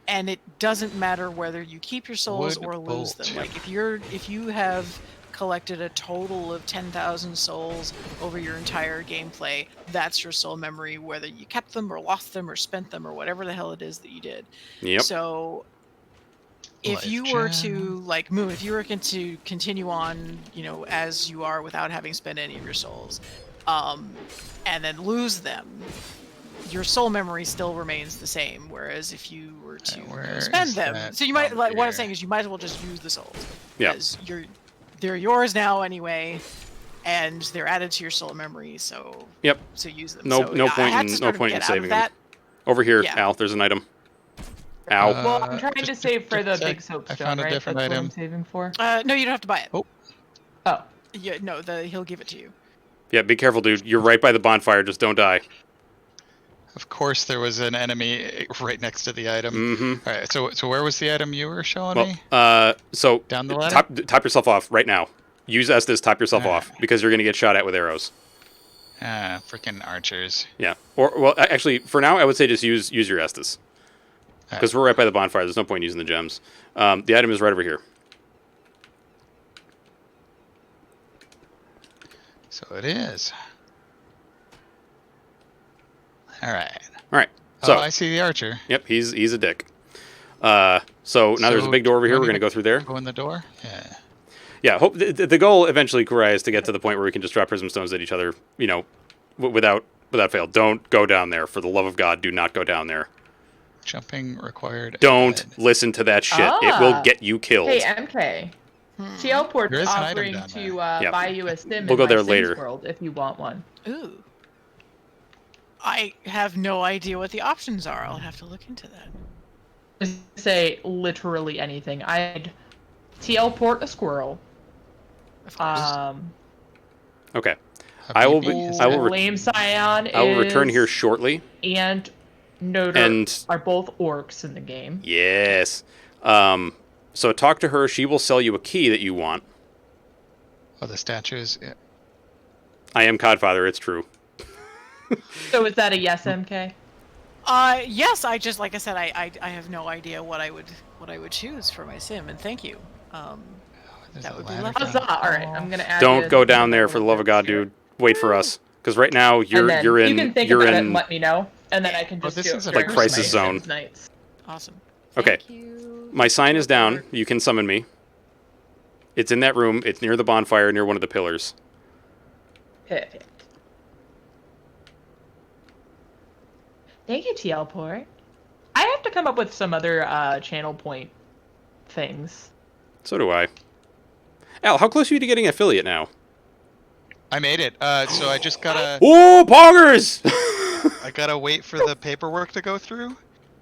and it doesn't matter whether you keep your souls Wood or lose bolt. them. Like if you have collected a total of 10,000 souls over your entire gameplay, that's your soul memory, whether you kept them or lost them or spent them or whatever the hell it is that you did. Yep. So if Life you were to gem. like Moon, if you were to continue on, as you are without having spent any of your souls, and then lose them, your soul memory still remains the same. Whereas if you were to where spend is them, that so you might up like what I'm here? saying is you might as well just use the souls. Yeah. Because they're yours now anyway, and they're added to your soul memory. So Yep. so use them. No- So, no yeah, I point had in- to no sort of point in get out of saving them. that. Over here, Yeah. Al, there's an item. Ow. Well, I'm trying to just- save for the just big sec. soapstone, I found a right? different That's item. what I'm saving for. No, you don't have to buy it. Oh. Oh. Yeah, no, he'll give it to you. Yeah, be careful, dude. You're right by the bonfire. Just don't die. Of course, there was an enemy right next to the item. Mm-hmm. All right, so where was the item you were showing me? Well, so Down the ladder? top yourself off right now. Use Estus, top yourself Alright. off, because you're going to get shot at with arrows. Ah, freaking archers. Yeah. Well, actually, for now, I would say just use your Estus. Because we're right by the bonfire. There's no point in using the gems. The item is right over here. So it is. All right. All right. So, Oh, I see the archer. yep, he's a dick. So now there's a So, big door over do I here. We're need going to go through there. Go in the door? Yeah. Yeah. Hope the goal eventually, Kurai, is to get to the point where we can just drop prism stones at each other. Without fail. Don't go down there. For the love of God, do not go down there. Jumping required. Don't ahead. listen to that shit. It will Ah. get you killed. Hey, MK. Tealport's There is an item offering down to there. Yep. buy you a sim We'll go in my there Sims later. world if you want one. Ooh. I have no idea what the options are. I'll have to look into that. Just say literally anything. I'd teleport a squirrel. Of course. Okay. A I will BB be- is I will there? re- Lame Scion I will return here is- shortly. and Noder And- are both orcs in the game. Yes. So talk to her. She will sell you a key that you want. Oh, the statues. Yeah. I am Codfather. It's true. So is that a yes, MK? Yes. I just like I said, I have no idea what I would choose for my sim, and thank you. There's That a would be ladder lovely. down. Huzzah! All right, I'm gonna add. Don't you go to down the there for the love of God, here. dude. Wait for us, because right now And you're then you're in You can think you're about it in and let me know, and then I can Oh, just this do it is a during like my crisis zone. Sims nights. Awesome. Okay. Thank you. My sign is down. You can summon me. It's in that room. It's near the bonfire, near one of the pillars. Perfect. Thank you, Teleport. I have to come up with some other channel point things. So do I. Al, how close are you to getting affiliate now? I made it. So I just gotta. Oh, poggers! I gotta wait for the paperwork to go through.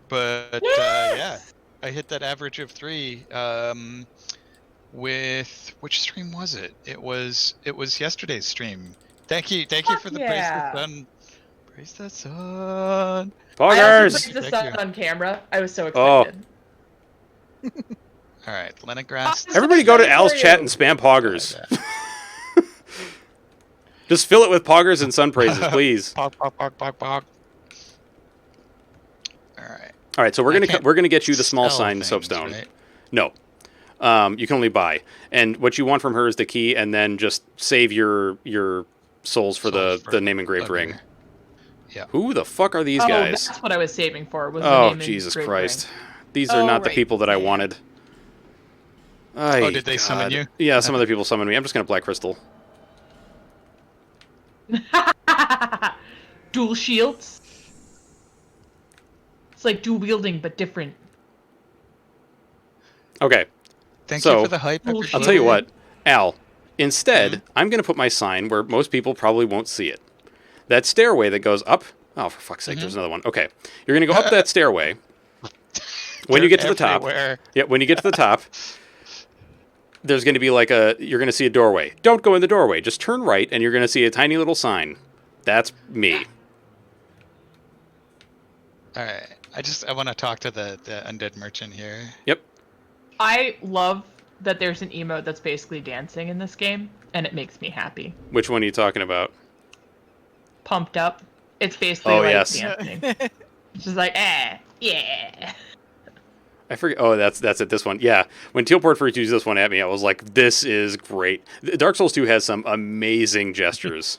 But yeah, I hit that average of 3. With which stream was it? It was yesterday's stream. Thank you for the yeah. praise the sun. Praise the sun. I also Poggers! praised the Thank sun you. on camera. I was so Oh. excited. All right, Leningrad. Everybody go to How Al's are chat you? and spam poggers. Yeah. Just fill it with poggers and sun praises, please. Pog, pog, pog, pog, pog. All right. All right, so we're I gonna can't we're gonna get you the small sell sign things, soapstone. right? No, you can only buy. And what you want from her is the key, and then just save your souls for the name engraved okay. ring. Yeah. Who the fuck are these Oh, guys? that's what I was saving for. Was the Oh, name Jesus engraved Christ. ring. These are Oh, not the right. people that I Yeah. wanted. Oh, did they summon you? Yeah, some other people summoned me. I'm just going to Black Crystal. Dual shields. It's like dual wielding, but different. Okay, Thank So, you for the hype. I'll I'll appreciate tell you it. what. Al, instead, Mhm. I'm going to put my sign where most people probably won't see it. That stairway that goes up. Oh, for fuck's sake, there's another one. Okay, you're going to go up that stairway. When you They're get to the top. everywhere. Yeah, when you get to the top, there's going to be you're going to see a doorway. Don't go in the doorway. Just turn right, and you're going to see a tiny little sign. That's me. All right. I want to talk to the undead merchant here. Yep. I love that there's an emote that's basically dancing in this game, and it makes me happy. Which one are you talking about? Pumped up. It's basically Oh, like yes. dancing. It's just like, yeah. I forget. Oh, that's it. This one. Yeah. When Tealport first used this one at me, I was like, "This is great." Dark Souls 2 has some amazing gestures.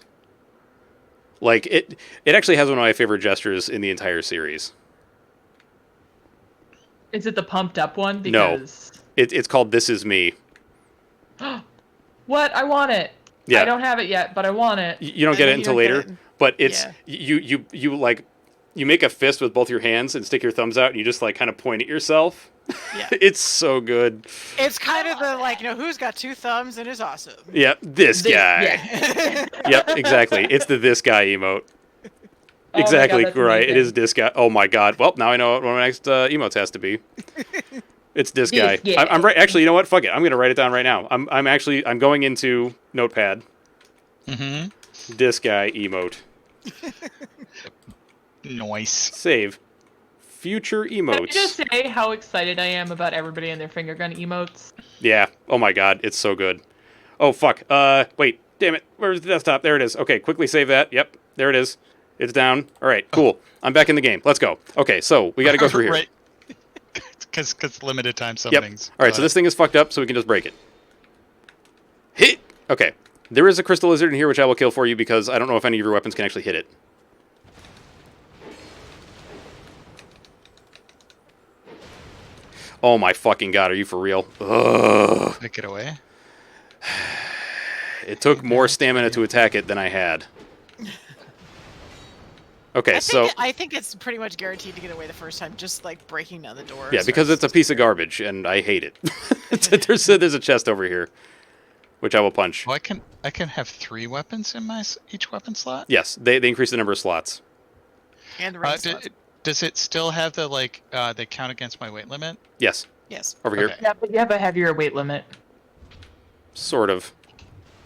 Like it actually has one of my favorite gestures in the entire series. Is it the pumped up one? No. Because It's called "This Is Me." what? I want it. Yeah. I don't have it yet, but I want it. You don't I get know it you until don't get later, it. but it's Yeah. you like you make a fist with both your hands and stick your thumbs out, and you just like kind of point at yourself. Yeah. It's so good. It's kind of the like, who's got 2 thumbs and is awesome. Yep, this guy. Yeah. Yep, exactly. It's the this guy emote. Oh my Exactly God, that's right. It amazing. is this guy. Oh my god. Well, now I know what my next emotes has to be. It's this guy. This guy. I'm right. Actually, you know what? Fuck it. I'm gonna write it down right now. I'm going into Notepad. Mm-hmm. This guy emote. Nice. Save. Future Can I just emotes. say how excited I am about everybody and their finger gun emotes? Yeah. Oh my god. It's so good. Oh fuck. Wait. Damn it. Where's the desktop? There it is. Okay. Quickly save that. Yep. There it is. It's down. All right. Cool. I'm back in the game. Let's go. Okay. So we got to go through here. Right. Because limited time Yep. summonings. All right, so this thing is fucked up, so we can just break it. Hit! Okay. There is a crystal lizard in here, which I will kill for you, because I don't know if any of your weapons can actually hit it. Oh my fucking god, are you for real? Ugh. Take it away. It took more stamina to attack it than I had. Okay, I think it's pretty much guaranteed to get away the first time, just like breaking down the door. yeah, because it's a piece of garbage, and I hate it. There's a chest over here, which I will punch. Oh, I can have 3 weapons in my each weapon slot. Yes, they increase the number of slots. And the rank slots. Does it still have the they count against my weight limit? Yes. Yes. Over here. Okay. Yeah, but you have a heavier weight limit. Sort of.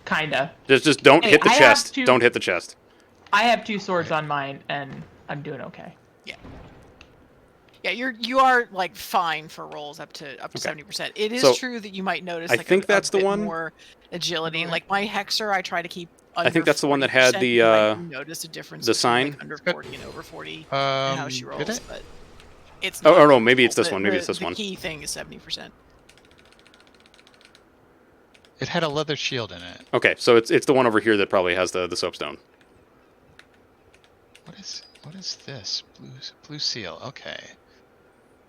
Kinda. Just don't Hey, hit the I have chest. to- Don't hit the chest. I have 2 swords on mine, and I'm doing okay. Yeah, you are like fine for rolls up to Okay. 70%. It is So, true that you might notice I like think a that's the bit one. more agility. Right. Like my hexer, I try to keep under I think that's the one that had 40% the, because I do notice a difference the between, sign. like, under Good. 40 and over 40 and how she Did rolls, it? but it's Oh, not oh no, maybe critical. it's this one. Maybe it's this the one. key thing is 70%. It had a leather shield in it. Okay, so it's the one over here that probably has the soapstone. What is this? Blue seal. Okay.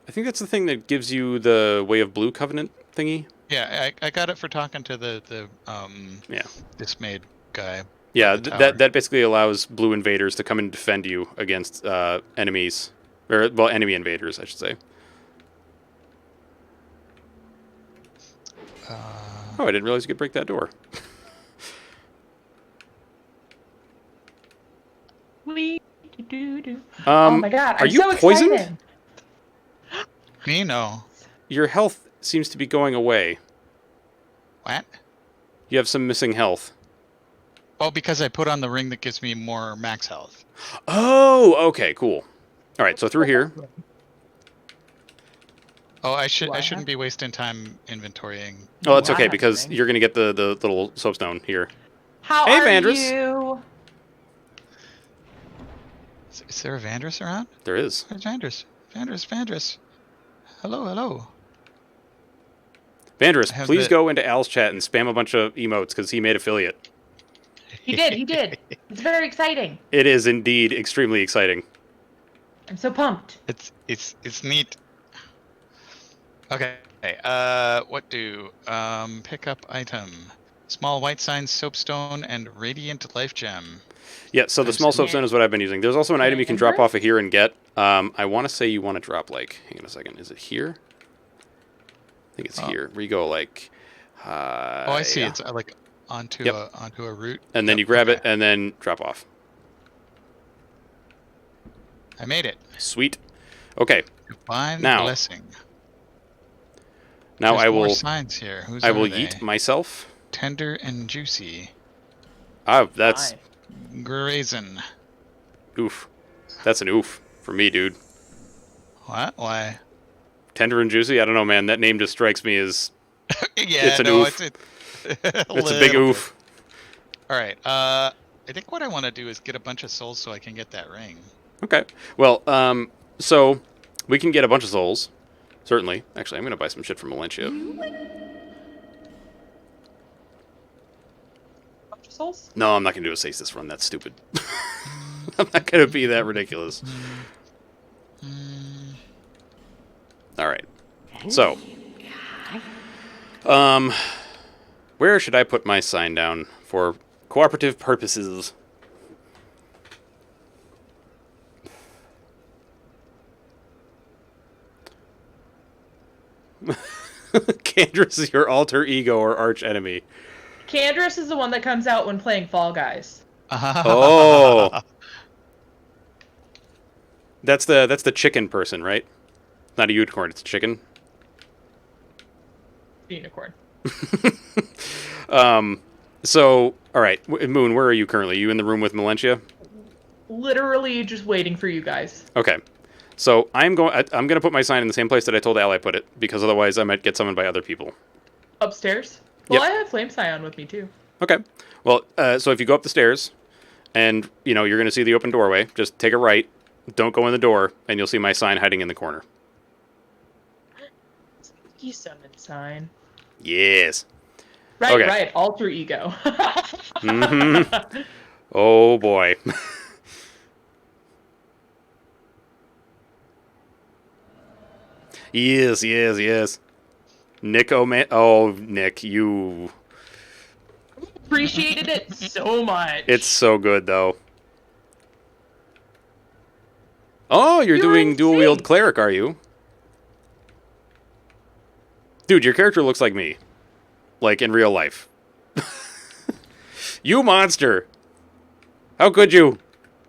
I think that's the thing that gives you the Way of Blue Covenant thingy. Yeah, I got it for talking to the Yeah. dismayed guy. Yeah, the tower. that basically allows blue invaders to come and defend you against enemies, or well, enemy invaders, I should say. Oh, I didn't realize you could break that door. Oh my god, are I'm you so poisoned? excited. Me? No. Your health seems to be going away. What? You have some missing health. Oh, because I put on the ring that gives me more max health. Oh, okay, cool. All right, so through here. Oh, I Do I shouldn't have- be wasting time inventorying. Oh, that's Do I okay have because the ring? you're gonna get the little soapstone here. How Hey, are Vandris. you? Is there a Vandris around? There is. Where's Vandris? Vandris. Hello. Vandris, I have please the- go into Al's chat and spam a bunch of emotes because he made affiliate. He did. It's very exciting. It is indeed extremely exciting. I'm so pumped. It's neat. Okay. What do? Pick up item. Small white sign, soapstone, and radiant life gem. Yeah, so the small Yeah. soapstone is what I've been using. There's also an item you can drop Vandris? off of here and get. I want to say you want to drop, like, hang on a second. Is it here? I think it's Oh. here. Where you go, like, Oh, I see. yeah. It's like onto Yep. a route. And then Yep, you grab it okay. and then drop off. I made it. Sweet. Okay, Divine Now, blessing. now There's I more will signs here. Whose I will are they? yeet myself. Tender and juicy. Ah, that's Why? Brazen. oof. That's an oof for me, dude. What? Why? Tender and juicy. I don't know, man. That name just strikes me as Yeah, It's an no, oof. it's it's a big oof. All right. I think what I want to do is get a bunch of souls so I can get that ring. Okay. Well, so we can get a bunch of souls. Certainly. Actually, I'm gonna buy some shit from Valencia. Bunch of souls? No, I'm not gonna do a stasis run. That's stupid. I'm not gonna be that ridiculous. All right. So, where should I put my sign down for cooperative purposes? Candrus is your alter ego or arch enemy. Candrus is the one that comes out when playing Fall Guys. Oh. That's the chicken person, right? Not a unicorn, it's a chicken. Unicorn. So, all right, Moon, where are you currently? You in the room with Melentia? Literally just waiting for you guys. Okay. So I'm going to put my sign in the same place that I told Al I put it, because otherwise I might get summoned by other people. Upstairs? Well, Yep. I have Flame Scion with me too. Okay. Well, so if you go up the stairs, and you're going to see the open doorway, just take a right. Don't go in the door, and you'll see my sign hiding in the corner. You summon sign. Yes. Right, Okay. right. Alter ego. Mm-hmm. Oh boy. Yes. Nick Oh, Nick, you. Appreciated it so much. It's so good though. Oh, you're You're doing dual wield insane. cleric, are you? Dude, your character looks like me. Like in real life. You monster. How could you?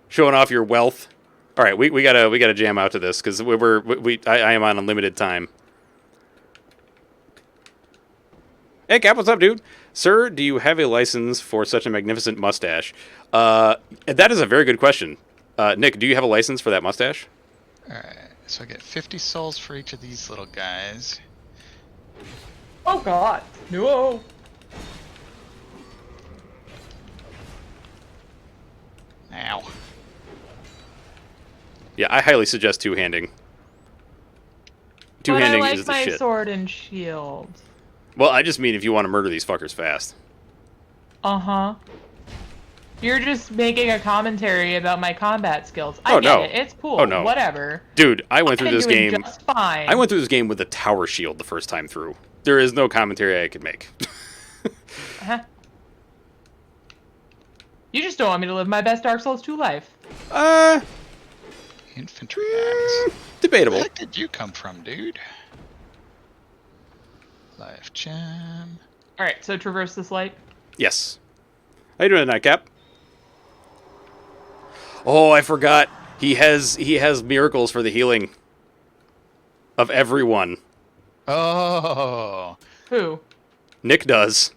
Showing off your wealth. All right, we gotta jam out to this because I am on unlimited time. Hey, Cap, what's up, dude? Sir, do you have a license for such a magnificent mustache? That is a very good question. Nick, do you have a license for that mustache? Alright, so I get 50 souls for each of these little guys. Oh God, no! Ow. Yeah, I highly suggest two-handing. But Two-handing I is like the my shit. sword and shield. Well, I just mean if you want to murder these fuckers fast. Uh-huh. You're just making a commentary about my combat skills. I Oh, get no. it. It's cool. Oh, no. Whatever. Dude, I went I've through been this doing game. just fine. I went through this game with a tower shield the first time through. There is no commentary I could make. Uh-huh. You just don't want me to live my best Dark Souls 2 life. Infantry axe. Debatable. Where the heck did you come from, dude? Life gem. Alright, so traverse this light. Yes. How you doing tonight, Cap? Oh, I forgot. He has miracles for the healing of everyone. Oh. Who? Nick does.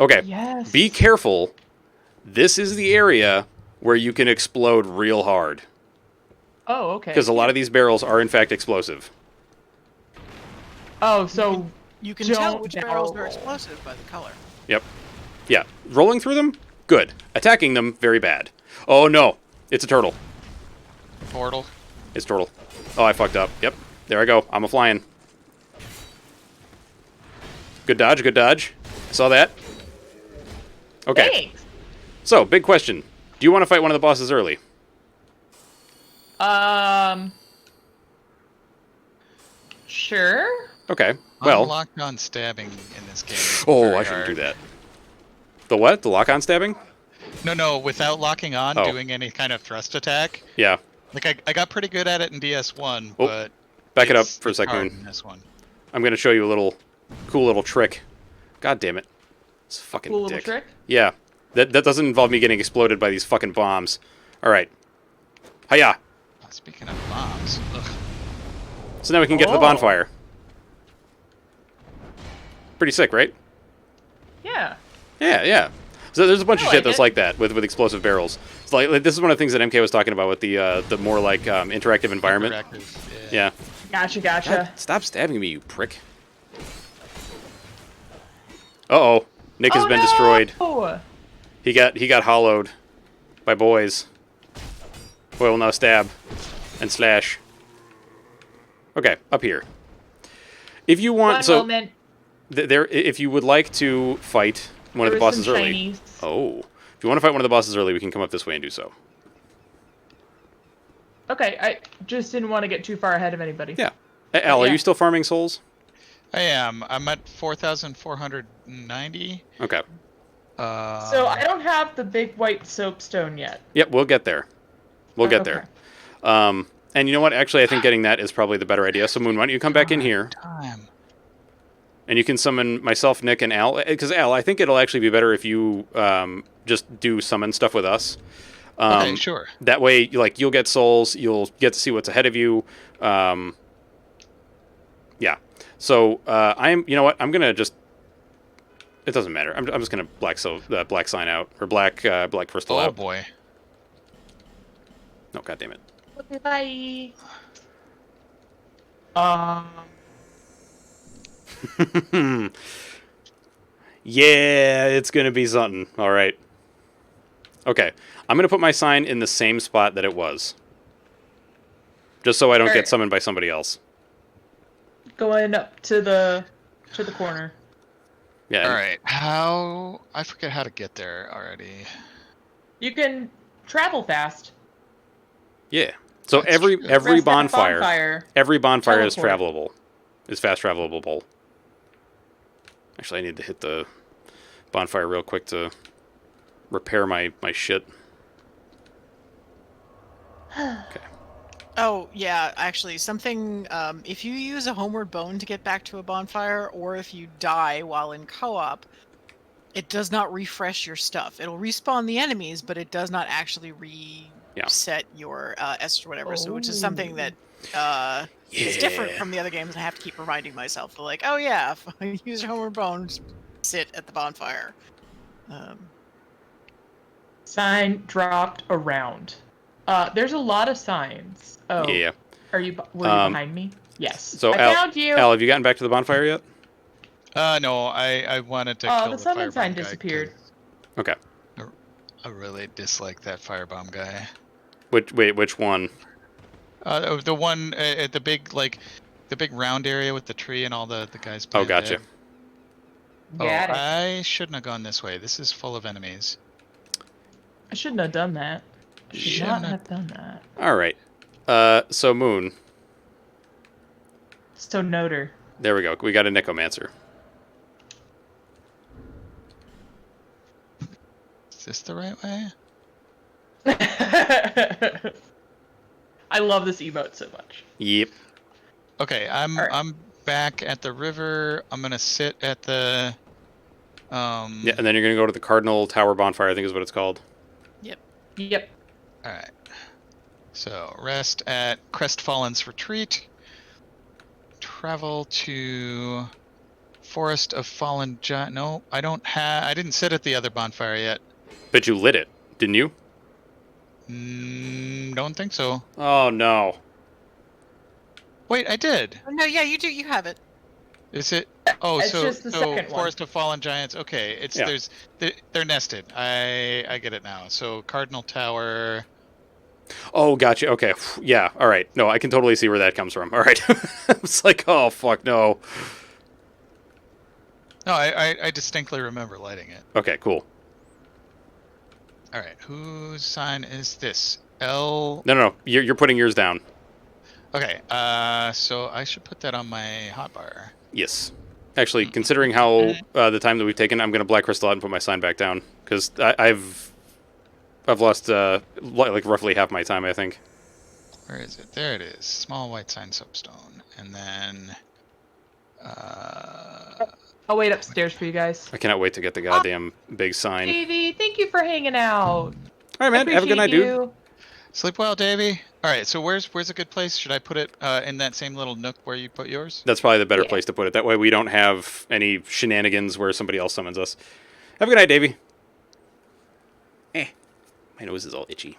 Okay. Yes. Be careful. This is the area where you can explode real hard. Oh, okay. Because a lot of these barrels are in fact explosive. Oh, so You can tell Don't which barrels are roll. explosive by the color. Yep. Yeah. Rolling through them? Good. Attacking them? Very bad. Oh no. It's a turtle. Portal. It's a turtle. Oh, I fucked up. Yep. There I go. I'm a flying. Good dodge, good dodge. Saw that. Okay. thanks. So, big question. Do you want to fight one of the bosses early? Sure. Okay. Well. Unlocked on stabbing in this game. is Oh, very I shouldn't do hard. that. The what? The lock-on stabbing? No, without locking on, Oh. doing any kind of thrust attack. Yeah. Like I got pretty good at it in DS1, Oh, but Back it up it's- for a it's second. hard Moon. in this one. I'm going to show you a little cool little trick. God damn it. It's a fucking Cool dick. little trick. Yeah. That doesn't involve me getting exploded by these fucking bombs. All right. Hiya. Speaking of bombs, ugh. So now we can get to the Oh. bonfire. Pretty sick, right? Yeah. Yeah, yeah. So there's a bunch I of shit like that's it. like that with explosive barrels. It's like this is one of the things that MK was talking about with the more like interactive environment. Interactive, Yeah. Gotcha. God, stop stabbing me, you prick. Uh-oh. Nick has been destroyed. Oh. He got hollowed by boys. Boy will now stab and slash. Okay, up here. If you want, One so moment. there, if you would like to fight one of the There was bosses some early. Chinese. Oh, if you want to fight one of the bosses early, we can come up this way and do so. Okay, I just didn't want to get too far ahead of anybody. Yeah. Hey, Al, are Yeah. you still farming souls? I am. I'm at 4,490. Okay. So I don't have the big white soapstone yet. Yep, we'll get there. We'll get Okay. there. And you know what? Actually, I think getting that is probably the better idea. So, Moon, why don't you come back in here, Time. and you can summon myself, Nick, and Al. Because, Al, I think it'll actually be better if you just do summon stuff with us. Okay, sure. That way, you'll get souls. You'll get to see what's ahead of you. Yeah. So, you know what? I'm going to just... It doesn't matter. I'm just going to black sign out. Or black crystal Oh out. boy. No, God damn it. Okay, bye. Yeah, it's going to be something. All right. Okay. I'm going to put my sign in the same spot that it was. Just so I don't get Alright. summoned by somebody else. Going up to the corner. Yeah. All right. How? I forget how to get there already. You can travel fast. Yeah. So That's every true. every Press that bonfire, every bonfire is Teleport. travelable. Is fast travelable. Actually, I need to hit the bonfire real quick to repair my shit. Okay. Oh, yeah, actually, something, if you use a homeward bone to get back to a bonfire, or if you die while in co-op, It does not refresh your stuff. It'll respawn the enemies, but it does not actually reset your S or whatever. So, which is something that is different from the other games. I have to keep reminding myself, like, oh yeah, if I use Homer Bones, sit at the bonfire. Sign dropped around. There's a lot of signs. Oh, Yeah. Were you behind me? Yes. So I found you. Al, have you gotten back to the bonfire yet? No, I wanted to Oh, kill the the summon firebomb sign guy disappeared. 'cause Okay. I really dislike that firebomb guy. Which one? The one at the big the big round area with the tree and all the guys. Oh, gotcha. Dead. Got it. I shouldn't have gone this way. This is full of enemies. I shouldn't have done that. I should Shouldn't not have- have done that. All right. So Moon. So Noter. There we go. We got a necromancer. Is this the right way? I love this emote so much. Yep. Okay, I'm Alright. I'm back at the river. I'm gonna sit at the Yeah, and then you're gonna go to the Cardinal Tower bonfire. I think is what it's called. Yep. All right. So rest at Crestfallen's retreat. Travel to Forest of Fallen Giant. No, I don't have. I didn't sit at the other bonfire yet. But you lit it, didn't you? Don't think so. Oh no. Wait, I did. No, yeah, you do. You have it. Is it? Oh, It's so just the second one. Forest of Fallen Giants. Okay, it's Yeah. they're nested. I get it now. So Cardinal Tower. Oh, gotcha. Okay. Yeah. All right. No, I can totally see where that comes from. All right. It's like, oh fuck no. No, I distinctly remember lighting it. Okay. Cool. All right, whose sign is this? L. No. You're putting yours down. Okay. So I should put that on my hotbar. Yes. Actually, considering how the time that we've taken, I'm gonna black crystal out and put my sign back down because I've lost like roughly half my time, I think. Where is it? There it is. Small white sign soapstone, and then. I'll wait upstairs for you guys. I cannot wait to get the goddamn big sign. Davey, thank you for hanging out. All right, man. Have a good night, Appreciate dude. you. Sleep well, Davey. All right. So where's a good place? Should I put it in that same little nook where you put yours? That's probably the better Yeah. place to put it. That way we don't have any shenanigans where somebody else summons us. Have a good night, Davey. My nose is all itchy.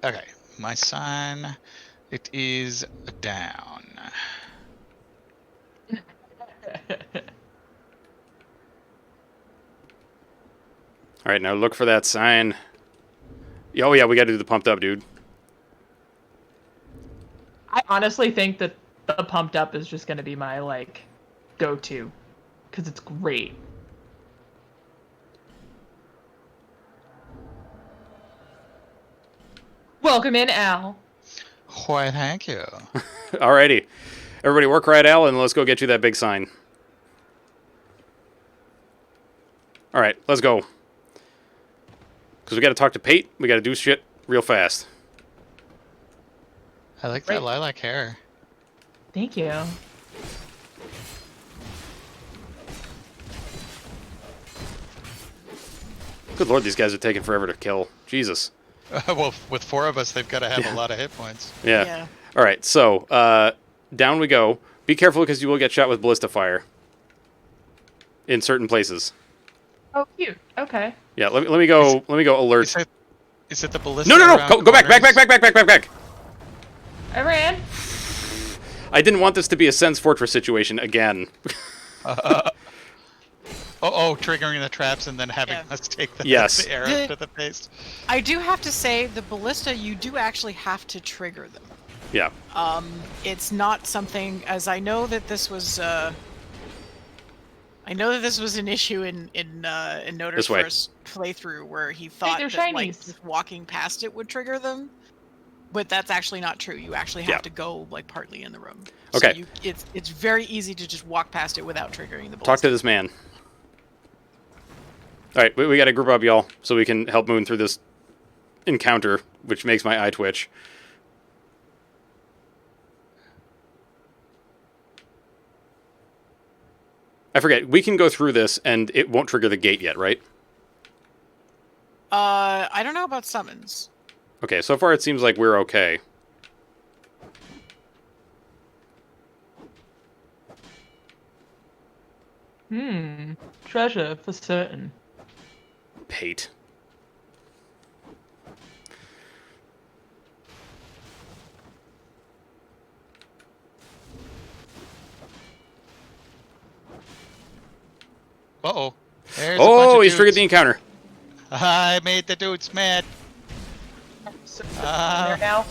Okay. My sign. It is down. All right, now look for that sign. Oh yeah, we got to do the pumped up, dude. I honestly think that the pumped up is just going to be my like go-to because it's great. Welcome in, Al. Why, thank you. Alrighty, everybody, work right, Al, and let's go get you that big sign. All right, let's go. Because we got to talk to Pate. We got to do shit real fast. I like Right. that lilac hair. Thank you. Good lord, these guys are taking forever to kill. Jesus. Well, with 4 of us, they've got to have a lot of hit points. Yeah. All right, so down we go. Be careful because you will get shot with ballista fire in certain places. Oh, cute. Okay. Yeah, let me go. Let me go alert. Is it the ballista? No! around Go back! corners? I ran. I didn't want this to be a Sen's Fortress situation again. Triggering the traps and then having Yeah. us take the, Yes. the arrow to the face. I do have to say, the ballista, you do actually have to trigger them. Yeah. It's not something, as I know that this was. I know that this was an issue in Noter's This way. first playthrough, where he thought they're that like shinies. just walking past it would trigger them, but that's actually not true. You actually have Yeah. to go like partly in the room. Okay. So it's very easy to just walk past it without triggering the ballista. Talk to this man. All right, we got to group up, y'all, so we can help Moon through this encounter, which makes my eye twitch. I forget. We can go through this, and it won't trigger the gate yet, right? I don't know about summons. Okay, so far it seems like we're okay. Treasure for certain. Pate. Uh-oh. There's a bunch Oh, of he's triggered dudes. the encounter. I made the dudes mad. So, there now.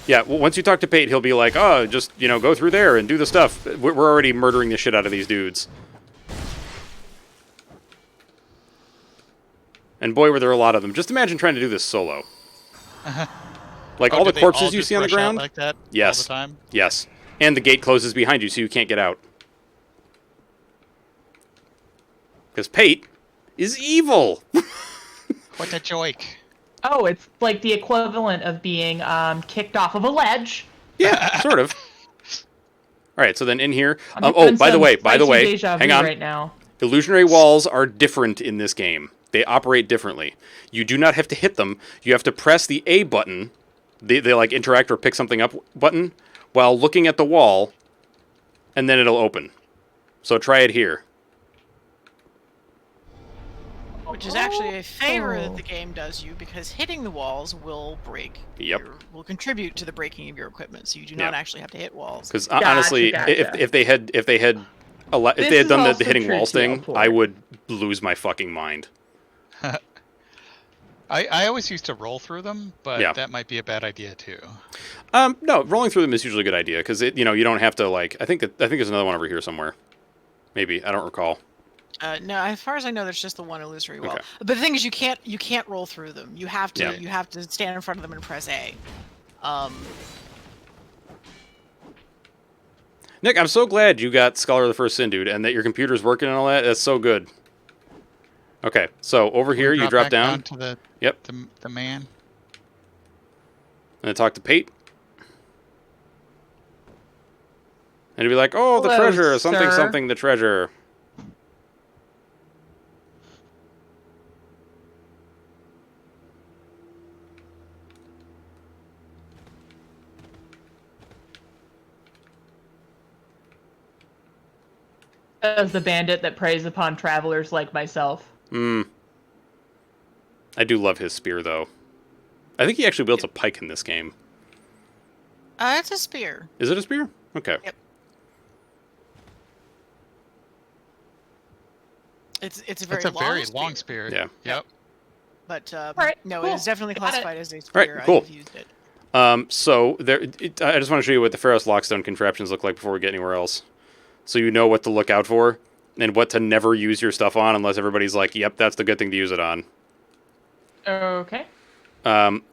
Yeah, well, once you talk to Pate, he'll be like, oh, just, go through there and do the stuff. We're already murdering the shit out of these dudes. And boy, were there a lot of them. Just imagine trying to do this solo. Like, Oh, all do the they corpses all you just see on the rush out ground? like that Yes. all the time? Yes. And the gate closes behind you, so you can't get out. Because Pate is evil. What a joke. Oh, it's like the equivalent of being kicked off of a ledge. Yeah, sort of. All right, so then in here... I'm oh, having by the some way, spicy deja hang vu on. right now. Illusionary walls are different in this game. They operate differently. You do not have to hit them. You have to press the A button, they like interact or pick something up button, while looking at the wall, and then it'll open. So try it here. Which is actually a favor that the game does you, because hitting the walls will Yep. will contribute to the breaking of your equipment. So you do not actually have to hit walls. Because honestly, Gotcha. if they had This done is the also hitting true walls too, thing, of course. I would lose my fucking mind. I always used to roll through them, but Yeah. that might be a bad idea too. No, rolling through them is usually a good idea because you don't have to like. I think there's another one over here somewhere. Maybe I don't recall. No, as far as I know, there's just the one illusory wall. Okay. But the thing is, you can't roll through them. You have to Yeah. you have to stand in front of them and press A. Nick, I'm so glad you got Scholar of the First Sin, dude, and that your computer's working and all that. That's so good. Okay, so over here you drop back down. to the Yep. the man. And I talk to Pate. And he'd be like, oh, the Hello, treasure, something, sir. something, the treasure. As the bandit that preys upon travelers like myself. I do love his spear, though. I think he actually wields a pike in this game. It's a spear. Is it a spear? Okay. Yep. It's a very That's a long very spear, long spear. Yeah. Yep. but right, no, cool. it is definitely Got it. classified as a Right, spear. cool. I've used it. So there, I just want to show you what the Pharos Lockstone contraptions look like before we get anywhere else. So you know what to look out for and what to never use your stuff on unless everybody's like, yep, that's the good thing to use it on. Okay.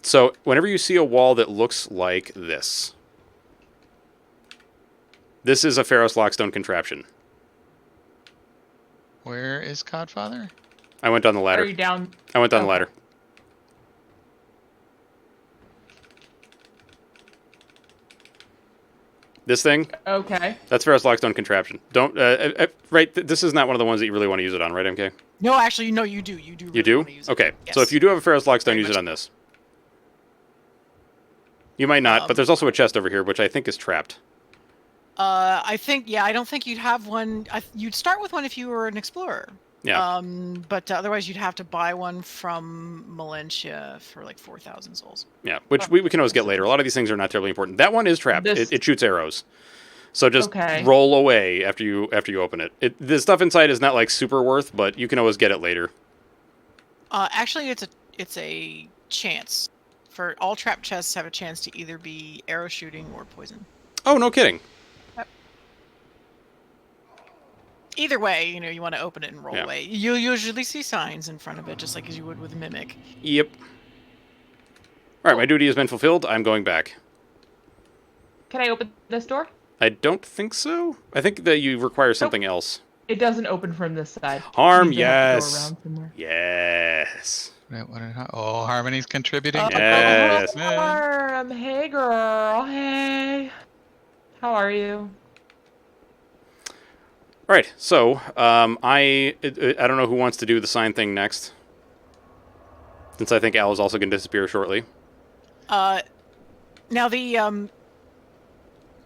So whenever you see a wall that looks like this, this is a Pharos Lockstone contraption. Where is Codfather? I went down the ladder. Are you down? I went down the Okay. ladder. This thing, Okay. that's Pharos Lockstone contraption. Don't, right, this is not one of the ones that you really want to use it on, right, MK? No, actually, no, you do. You do. You really do? wanna use it. Okay, Yes. so if you do have a Pharos Lockstone, Very use it much on this. You might not, but there's also a chest over here, which I think is trapped. I think, yeah, I don't think you'd have one. You'd start with one if you were an explorer. Yeah. But otherwise, you'd have to buy one from Malentia for like 4,000 souls. Yeah, which we can always get later. A lot of these things are not terribly important. That one is trapped. This- It shoots arrows. So just Okay. roll away after you open it. The stuff inside is not like super worth, but you can always get it later. Actually, it's a chance. For all trap chests have a chance to either be arrow shooting or poison. Oh, no kidding. Either way, you want to open it and roll Yeah. away. You'll usually see signs in front of it, just like as you would with a mimic. Yep. All right, my duty has been fulfilled. I'm going back. Can I open this door? I don't think so. I think that you require something else. It doesn't open from this side. Harm, You need to have to go yes. around somewhere. Yes. Oh, Harmony's contributing. Yes. Harm, hey girl, hey. How are you? All right, so I don't know who wants to do the sign thing next, since I think Al is also going to disappear shortly. Now the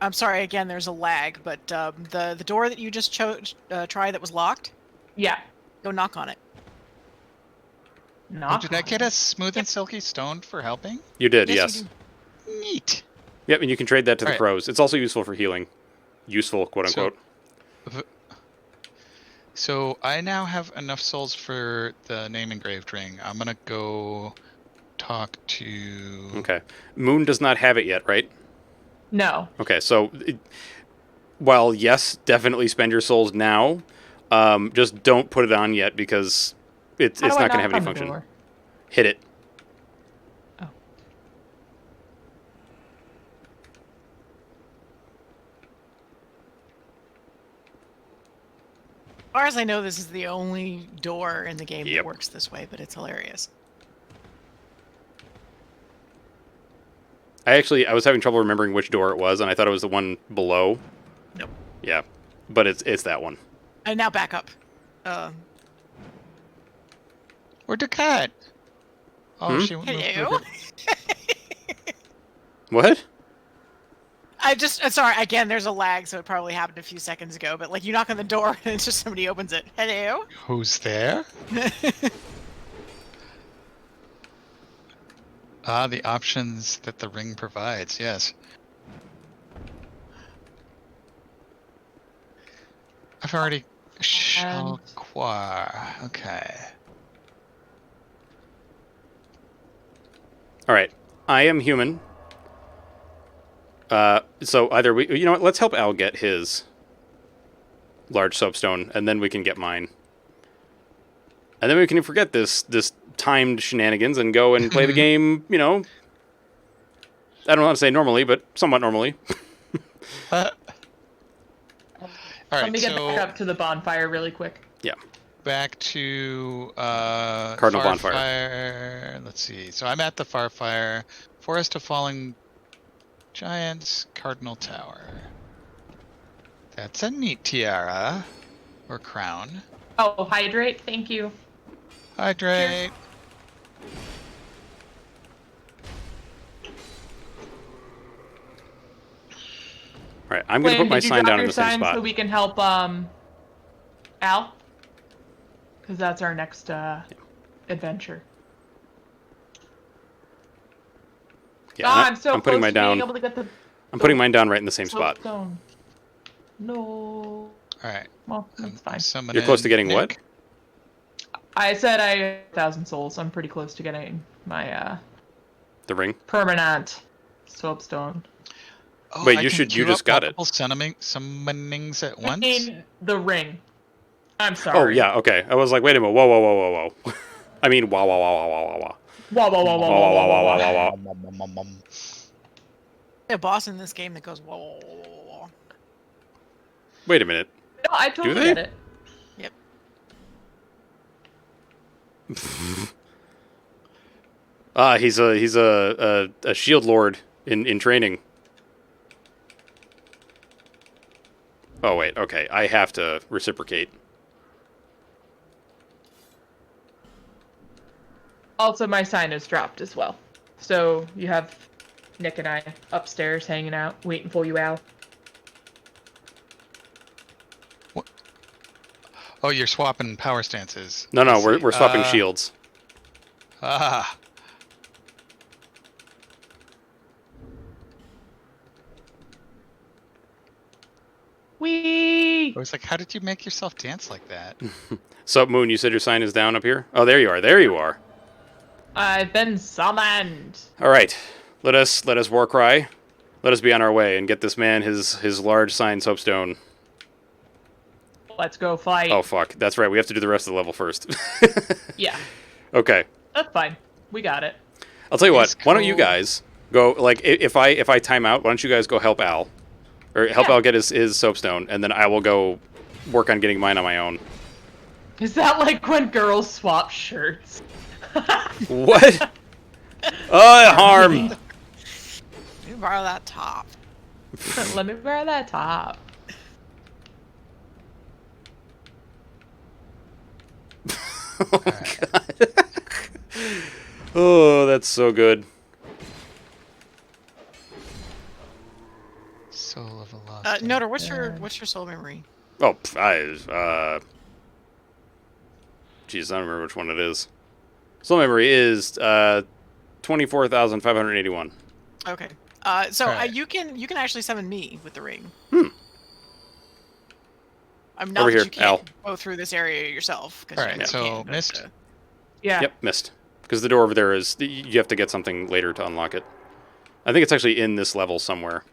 I'm sorry again. There's a lag, but the door that you just tried that was locked. Yeah. Go knock on it. Oh, did I get a smooth and silky stone for helping? You did, Yes, yes. you Neat. Yep, and you can trade that to the Alright. crows. It's also useful for healing. Useful, quote unquote. So I now have enough souls for the name engraved ring. I'm gonna go talk to. Okay. Moon does not have it yet, right? No. Okay, so while yes, definitely spend your souls now, just don't put it on yet because it's How not do I going to have knock any on the function. door? Hit it. Oh. As far as I know, this is the only door in the game Yep. that works this way, but it's hilarious. I was having trouble remembering which door it was, and I thought it was the one below. Nope. Yeah, but it's that one. And now back up. Where'd the cat? Oh, Hmm? she moved Hello. What? Sorry, again, there's a lag, so it probably happened a few seconds ago, but like you knock on the door and it's just somebody opens it. Hello? Who's there? Ah, the options that the ring provides, yes. I've already... Shalquar. Okay. All right. I am human. So either you know what? Let's help Al get his large soapstone, and then we can get mine. And then we can forget this timed shenanigans and go and play the game, you know, I don't want to say normally, but somewhat normally. All right, Let me get so back up to the bonfire really quick. Yeah. back to Cardinal Far Bonfire. Fire. Let's see. So I'm at the Far Fire, Forest of Falling Giants, Cardinal Tower. That's a neat tiara or crown. Oh, hydrate. Thank you. Hydrate. All right, I'm going to put my did you sign drop down in your the same sign spot. so we can help Al? Because that's our next adventure. Yeah, Oh, and I'm so I'm putting close mine to being down. able to get the I'm putting mine down right in the same spot. soapstone. No. All right. Well, that's fine. Summoning You're close to getting Nick. what? I said I have 1,000 souls. I'm pretty close to getting my The ring? permanent soapstone. Oh, Wait, I you can should- you queue just up got it. multiple summonings at I once. mean, the ring. I'm sorry. Oh, yeah, okay. I was like, wait a minute. Whoa, whoa, whoa, whoa, whoa. I mean, wow, wow, wow, wow, wow, wow, wow. Whoa, whoa, whoa, whoa, Wow, whoa, wow, whoa, wow, whoa, wow, whoa. wow, wow. A boss in this game that goes whoa, whoa, whoa, whoa, whoa. Wait a minute. No, I totally they? get it. Ah, he's a shield lord in training. Oh wait, okay. I have to reciprocate. Also, my sign is dropped as well. So you have Nick and I upstairs hanging out, waiting for you, Al. Oh, you're swapping power stances. No, I we're see. swapping shields. Ah. Whee! I was like, how did you make yourself dance like that? So Moon, you said your sign is down up here? Oh, there you are. There you are. I've been summoned. All right. Let us war cry. Let us be on our way and get this man his large sign soapstone. Let's go fight. Oh fuck. That's right. We have to do the rest of the level first. Yeah, Okay. that's fine. We got it. I'll tell you what. It's Why don't you cool. guys go like if I time out, why don't you guys go help Al or help Yeah. Al get his soapstone and then I will go work on getting mine on my own. Is that like when girls swap shirts? What? Harm. You borrow that top. Let me wear that top. Alright. Oh, that's so good. Soul of a lost. Notor, what's your soul memory? Oh, geez, I don't remember which one it is. Soul memory is 24,581. Okay. So Alright. you can actually summon me with the ring. Hmm. I'm not Over that here, you can't Al. go through this area yourself. 'Cause Alright, you so can, but, missed? Yeah. Yep, missed. Because the door over there is... You have to get something later to unlock it. I think it's actually in this level somewhere.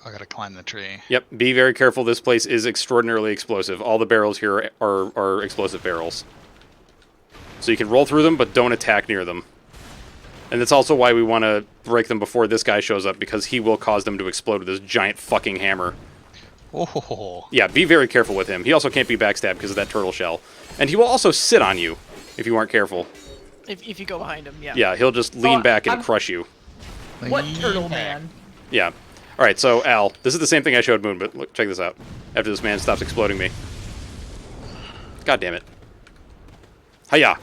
I gotta climb the tree. Yep, be very careful. This place is extraordinarily explosive. All the barrels here are explosive barrels. So you can roll through them, but don't attack near them. And that's also why we want to break them before this guy shows up, because he will cause them to explode with his giant fucking hammer. Oh. Yeah, be very careful with him. He also can't be backstabbed because of that turtle shell. And he will also sit on you if you aren't careful. if you go behind him, yeah. Yeah, he'll just lean back and I'm- crush you. What Lean turtle back. man? Yeah. All right, so Al, this is the same thing I showed Moon, but look, check this out. After this man stops exploding me. God damn it. Hiya.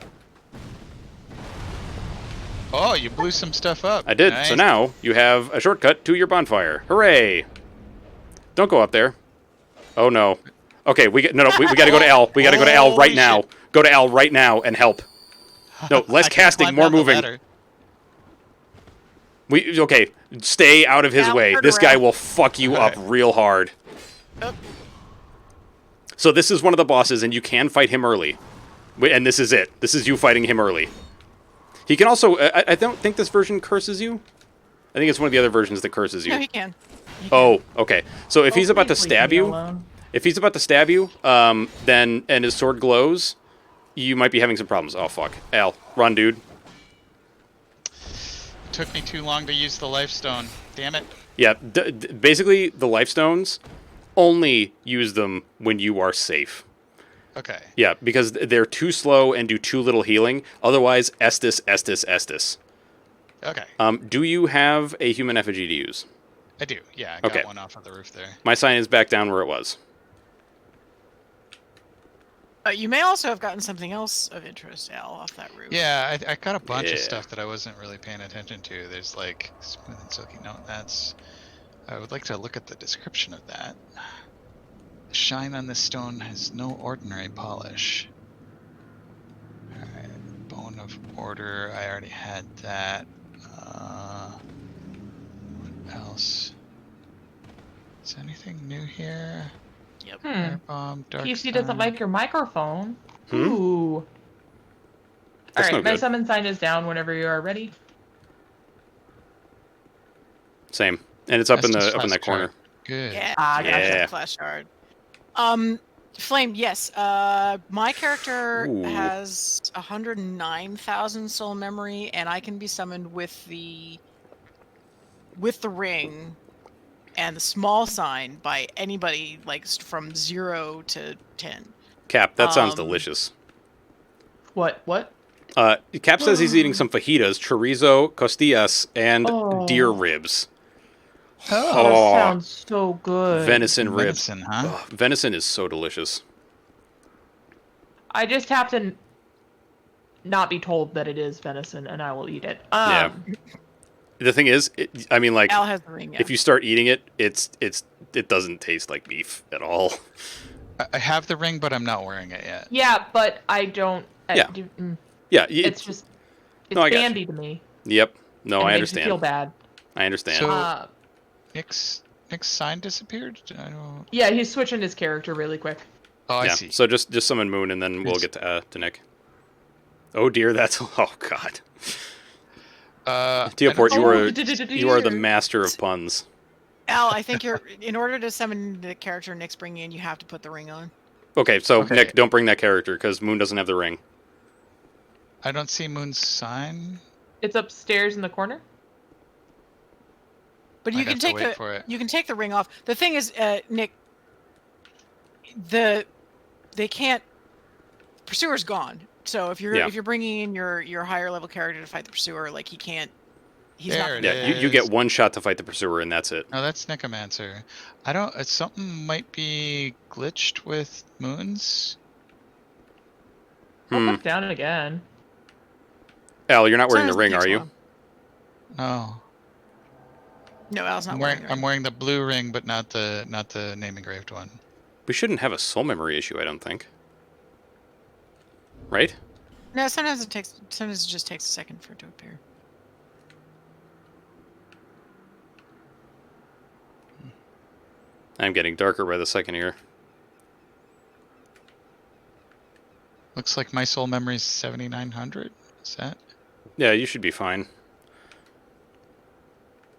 Oh, you blew some stuff up. I did. Nice. So now you have a shortcut to your bonfire. Hooray! Don't go up there. Oh no. Okay, we got we got to go to Al. We got to go to Al right Holy now. shit. Go to Al right now and help. No, less I can casting, climb more down the moving. ladder. Okay, stay out of his Al, way. turn This guy around. will fuck you up Alright. real hard. Up. So this is one of the bosses, and you can fight him early. And this is it. This is you fighting him early. He can also... I don't think this version curses you. I think it's one of the other versions that curses you. No, he can. Oh, okay. So if Oh, he's about to please leave stab me you... alone. If he's about to stab you, then... And his sword glows, you might be having some problems. Oh, fuck. Al, run, dude. Took me too long to use the life stone. Damn it. Yeah, basically, the life stones, only use them when you are safe. Okay. Yeah, because they're too slow and do too little healing. Otherwise, Estus, Estus, Estus. Okay. Do you have a human effigy to use? I do. Yeah, I got Okay. one off of the roof there. My sign is back down where it was. You may also have gotten something else of interest, Al, off that roof. Yeah, I got a bunch of Yeah. stuff that I wasn't really paying attention to. There's like smooth and silky. No, that's. I would like to look at the description of that. The shine on this stone has no ordinary polish. Alright, bone of order. I already had that. What else? Is anything new here? Yep. Fire bomb, dark PC doesn't stone. like your microphone. Hmm? Ooh. That's Alright, no my good. summon sign is down whenever you are ready. Same. And it's up in Estus the flash that corner. chart. Good. Yeah. Ah, gotcha. Yeah. Flash card. Flame, yes. My character Ooh. has 109,000 soul memory, and I can be summoned with the ring and the small sign by anybody, like from 0 to 10. Cap, that sounds Um, delicious. What? Cap says he's eating some fajitas, chorizo, costillas, and Oh. deer ribs. Oh, Oh. that sounds so good. Venison ribs. Venison, huh? Ugh, venison is so delicious. I just have to not be told that it is venison, and I will eat it. Yeah. The thing is, I mean, like, Al has the ring, yeah. if you start eating it, it doesn't taste like beef at all. I have the ring, but I'm not wearing it yet. Yeah, but I don't. Yeah. Mm, Yeah, it's just it's No, I got you. bandy to me. Yep. No, and I it makes me feel understand. bad. I understand. So- Nick's sign disappeared? I don't... Yeah, he's switching his character really quick. Oh, I yeah. see. So just summon Moon, and then we'll Yes. get to Nick. Oh dear, that's oh god. Teoport, you are the master of puns. Al, I think you're in order to summon the character Nick's bringing in, you have to put the ring on. Okay, so Okay. Nick, don't bring that character because Moon doesn't have the ring. I don't see Moon's sign. It's upstairs in the corner. But you I'd can have to take wait for it. you can take the ring off. The thing is, Nick, they can't. Pursuer's gone. So if Yeah. you're bringing in your higher level character to fight the pursuer, like he can't. He's There not. it Yeah, is. you get one shot to fight the pursuer, and that's it. No, that's Necromancer. I don't... something might be glitched with Moon's I'll put down again. Al, you're not wearing the Sometimes it ring, takes are a you? while. No. No, Al's not I'm wearing wearing, the I'm ring. wearing the blue ring, but not the name engraved one. We shouldn't have a soul memory issue, I don't think. Right? No, sometimes it just takes a second for it to appear. I'm getting darker by the second here. Looks like my soul memory is 7,900. Is that? Yeah, you should be fine.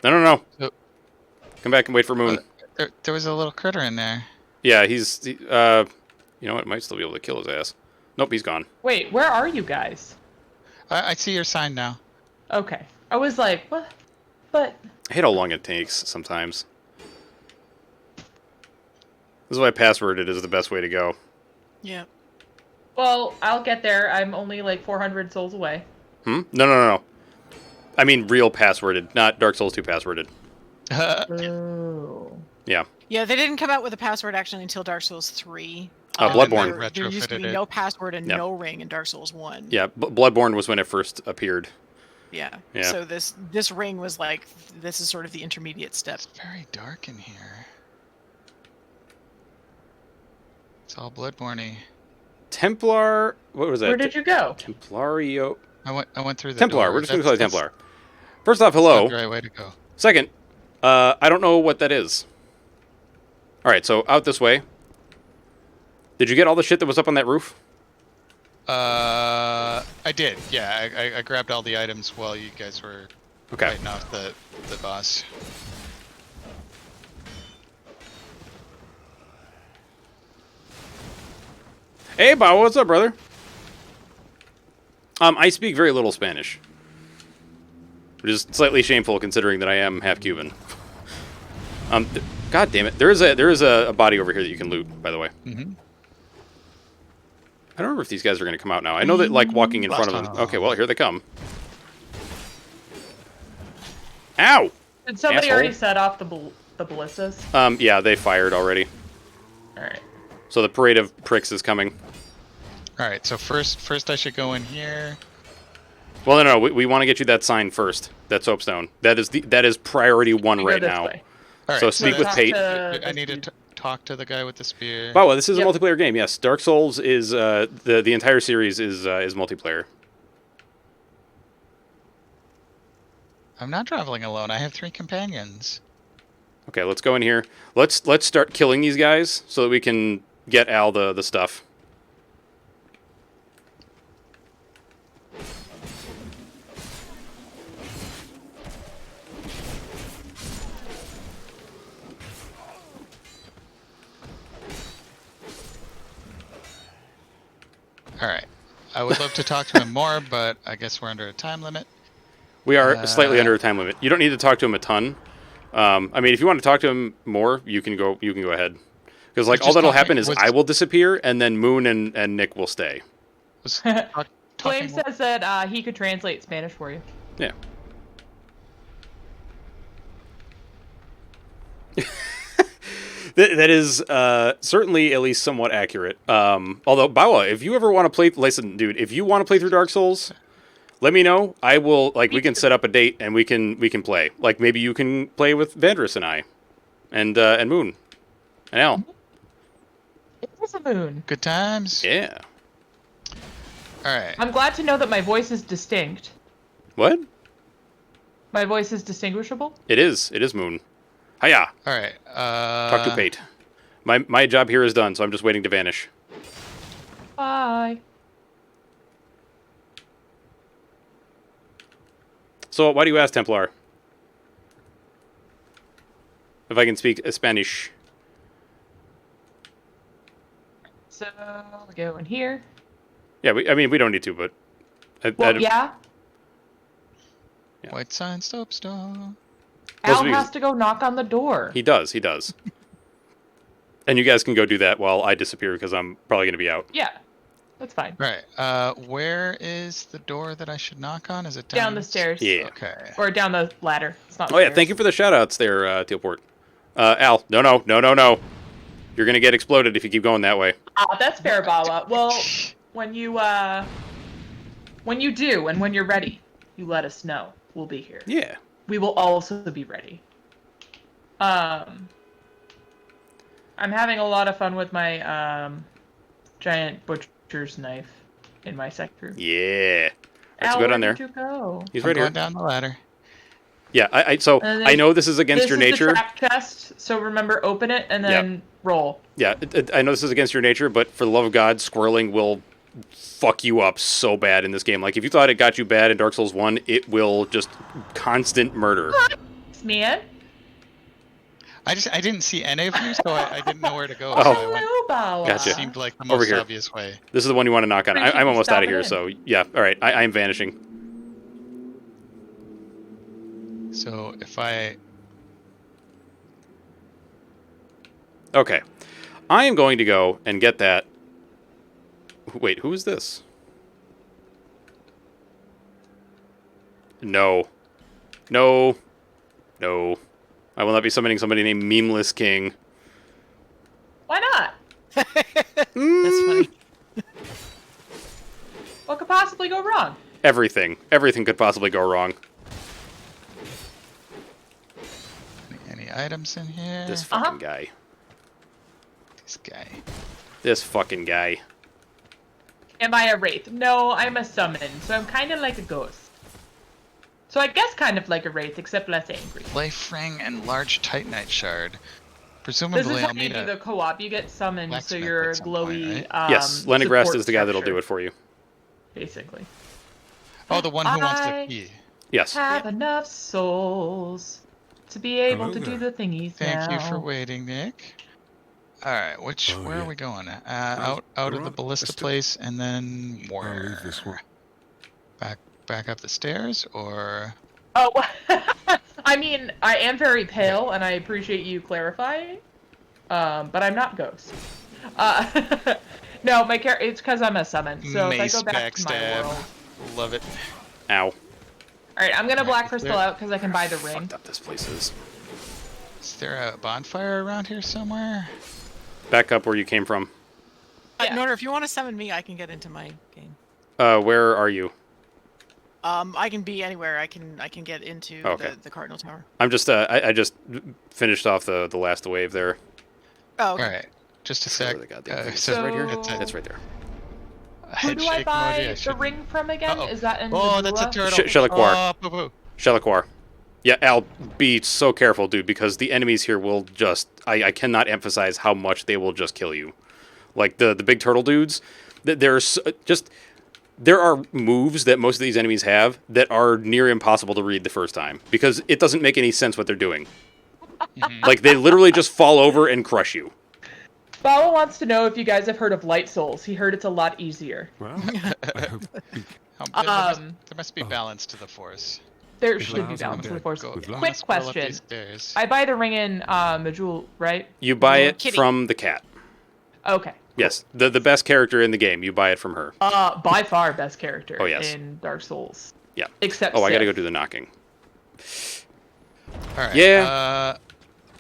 No. So, Come back and wait for Moon. there was a little critter in there. Yeah, you know what? Might still be able to kill his ass. Nope, he's gone. Wait, where are you guys? I see your sign now. Okay. I was like, what? But I hate how long it takes sometimes. This is why passworded is the best way to go. Yeah. well, I'll get there. I'm only like 400 souls away. No. I mean real passworded, not Dark Souls 2 passworded. Oh. Yeah. Yeah, they didn't come out with a password actually until Dark Souls 3. Bloodborne. There used to be Retrofitted it. no password and Yeah. no ring in Dark Souls 1. Yeah, Bloodborne was when it first appeared. Yeah. Yeah. So this ring was like, this is sort of the intermediate step. It's very dark in here. It's all Bloodborne-y. Templar... What was that? Where did you go? Templario... I went through the Templar. door. We're just going to call it That's Templar. First off, hello. not the right way to go. Second, I don't know what that is. Alright, so out this way. Did you get all the shit that was up on that roof? I did. Yeah, I grabbed all the items while you guys were Okay. fighting off the boss. Hey, Bao, what's up, brother? I speak very little Spanish. Which is slightly shameful considering that I am half Cuban. God damn it. There is a body over here that you can loot, by the way. Mm-hmm. I don't remember if these guys are going to come out now. I know that, like, walking in front of them... Okay, well, here they come. Ow! Did somebody Asshole. already set off the ballistas? Yeah, they fired already. All right. So the parade of pricks is coming. All right, so first I should go in here. Well, no, we want to get you that sign first. That soapstone. That is priority one You go right this now. way. All right, So speak with talk Tate. to I need to talk to the guy with the spear. Wow, this is Yep. a multiplayer game. Yes, Dark Souls is the entire series is multiplayer. I'm not traveling alone. I have 3 companions. Okay, let's go in here. Let's start killing these guys so that we can get Al the stuff. All right. I would love to talk to him more, but I guess we're under a time limit. We are slightly under a time limit. You don't need to talk to him a ton. I mean, if you want to talk to him more, you can go ahead. Because like all Just that'll talking happen is was- I will disappear, and then Moon and Nick will stay. Was Flame talking says that he could translate Spanish for you. Yeah. That is certainly at least somewhat accurate. Although, Bawa, if you ever want to play... Listen, dude, if you want to play through Dark Souls, let me know. I will... Like, we can set up a date, and we can play. Like, maybe you can play with Vandrus and I. And Moon. And Al. It is a moon. good times. Yeah. All right. I'm glad to know that my voice is distinct. What? My voice is distinguishable. It is. It is Moon. Hiya. All right. Talk to Pate. My job here is done, so I'm just waiting to vanish. Bye. So, why do you ask, Templar? If I can speak Spanish. So I'll go in here. Yeah, I mean, we don't need to, but... Well, yeah. Yeah. White sign, stop. Al has to go knock on the door. He does. And you guys can go do that while I disappear, because I'm probably going to be out. Yeah, that's fine. Right. Where is the door that I should knock on? Is it Down the stairs. Yeah. Okay. Or down the ladder. It's not. Oh, yeah, stairs. thank you for the shout-outs there, Tealport. Al, no. You're going to get exploded if you keep going that way. That's fair, Bawa. Well, when you do and when you're ready, you let us know. We'll be here. Yeah. We will also be ready. I'm having a lot of fun with my giant butcher's knife in my sector. Yeah. Let's Al, go where down there. did you go? He's I'm right going here. down the ladder. Yeah, so And I know this is against your This nature. is the trap chest, so remember, open it and then roll. Yeah, I know this is against your nature, but for the love of God, squirreling will fuck you up so bad in this game. Like, if you thought it got you bad in Dark Souls 1, it will just constant murder. Man. I didn't see any of you, so I didn't know where to go. Oh. So I went. Hello, Bawa. Gotcha. It seemed like the Over most here. obvious way. This is the one you want to knock on. Appreciate I'm you almost out of stopping here, in. so yeah. All right, I am vanishing. So if I Okay. I am going to go and get that. Wait, who is this? No. No. No. I will not be summoning somebody named Memeless King. Why not? That's funny. What could possibly go wrong? Everything. Everything could possibly go wrong. any items in here? This fucking guy. This guy. This fucking guy. Am I a wraith? No, I'm a summon, so I'm kind of like a ghost. So I guess kind of like a wraith, except less angry. Life ring and large titanite shard. This is Presumably how I'll you need do the a co-op. You get summoned, so blacksmith you're at some point, glowy. right? Yes, Lenigrast support is the guy that'll structure, do it for you. basically. Oh, the one who wants I- the key. Yes. Have enough souls to be able Hello to do there. the thingies Thank now. you for waiting, Nick. All right, Oh, where yeah. are we going? Out of the Right, ballista let's do- place, and then I'll where? leave this one. Back up the stairs, or Oh, I mean, I am very pale, and I appreciate you clarifying. But I'm not Ghost. No, my character. It's because I'm a summon. So if I mace go back to my backstab? world. Love it. Ow. All right, I'm gonna black is crystal there- out because I can buy the ring. Fucked up this place is. Is there a bonfire around here somewhere? Back up where you came from. Yeah. Norder, if you want to summon me, I can get into my game. Where are you? I can be anywhere. I can get into Okay. the Cardinal Tower. I'm just, I just finished off the last wave there. Oh, okay. All right, just a Where sec. the goddamn thing is. So right here? It's a It's right there. Who head do I shake buy emoji, I the shouldn't- ring from again? Uh-oh. Is that in Oh, that's a Missoula? turtle. Shelaquar. Oh, boo-boo. Shelaquar. Yeah, Al, be so careful, dude, because the enemies here will just... I cannot emphasize how much they will just kill you. Like, the big turtle dudes, there's just... There are moves that most of these enemies have that are near impossible to read the first time, because it doesn't make any sense what they're doing. Mhm. Like, they literally just fall over and crush you. Bawa wants to know if you guys have heard of Light Souls. He heard it's a lot easier. Well, I hope There must be balance to the force. There With should be Lars balance to the undead. force. Go, With I'm Lars. gonna Quick scroll up question. these stairs. I buy the ring in Majul, right? You buy Little it kitty. from the cat. Okay. Yes, the best character in the game. You buy it from her. By far best character Oh, yes. in Dark Souls. Yeah. Except Oh, I gotta Sif. go do the knocking. All right. Yeah.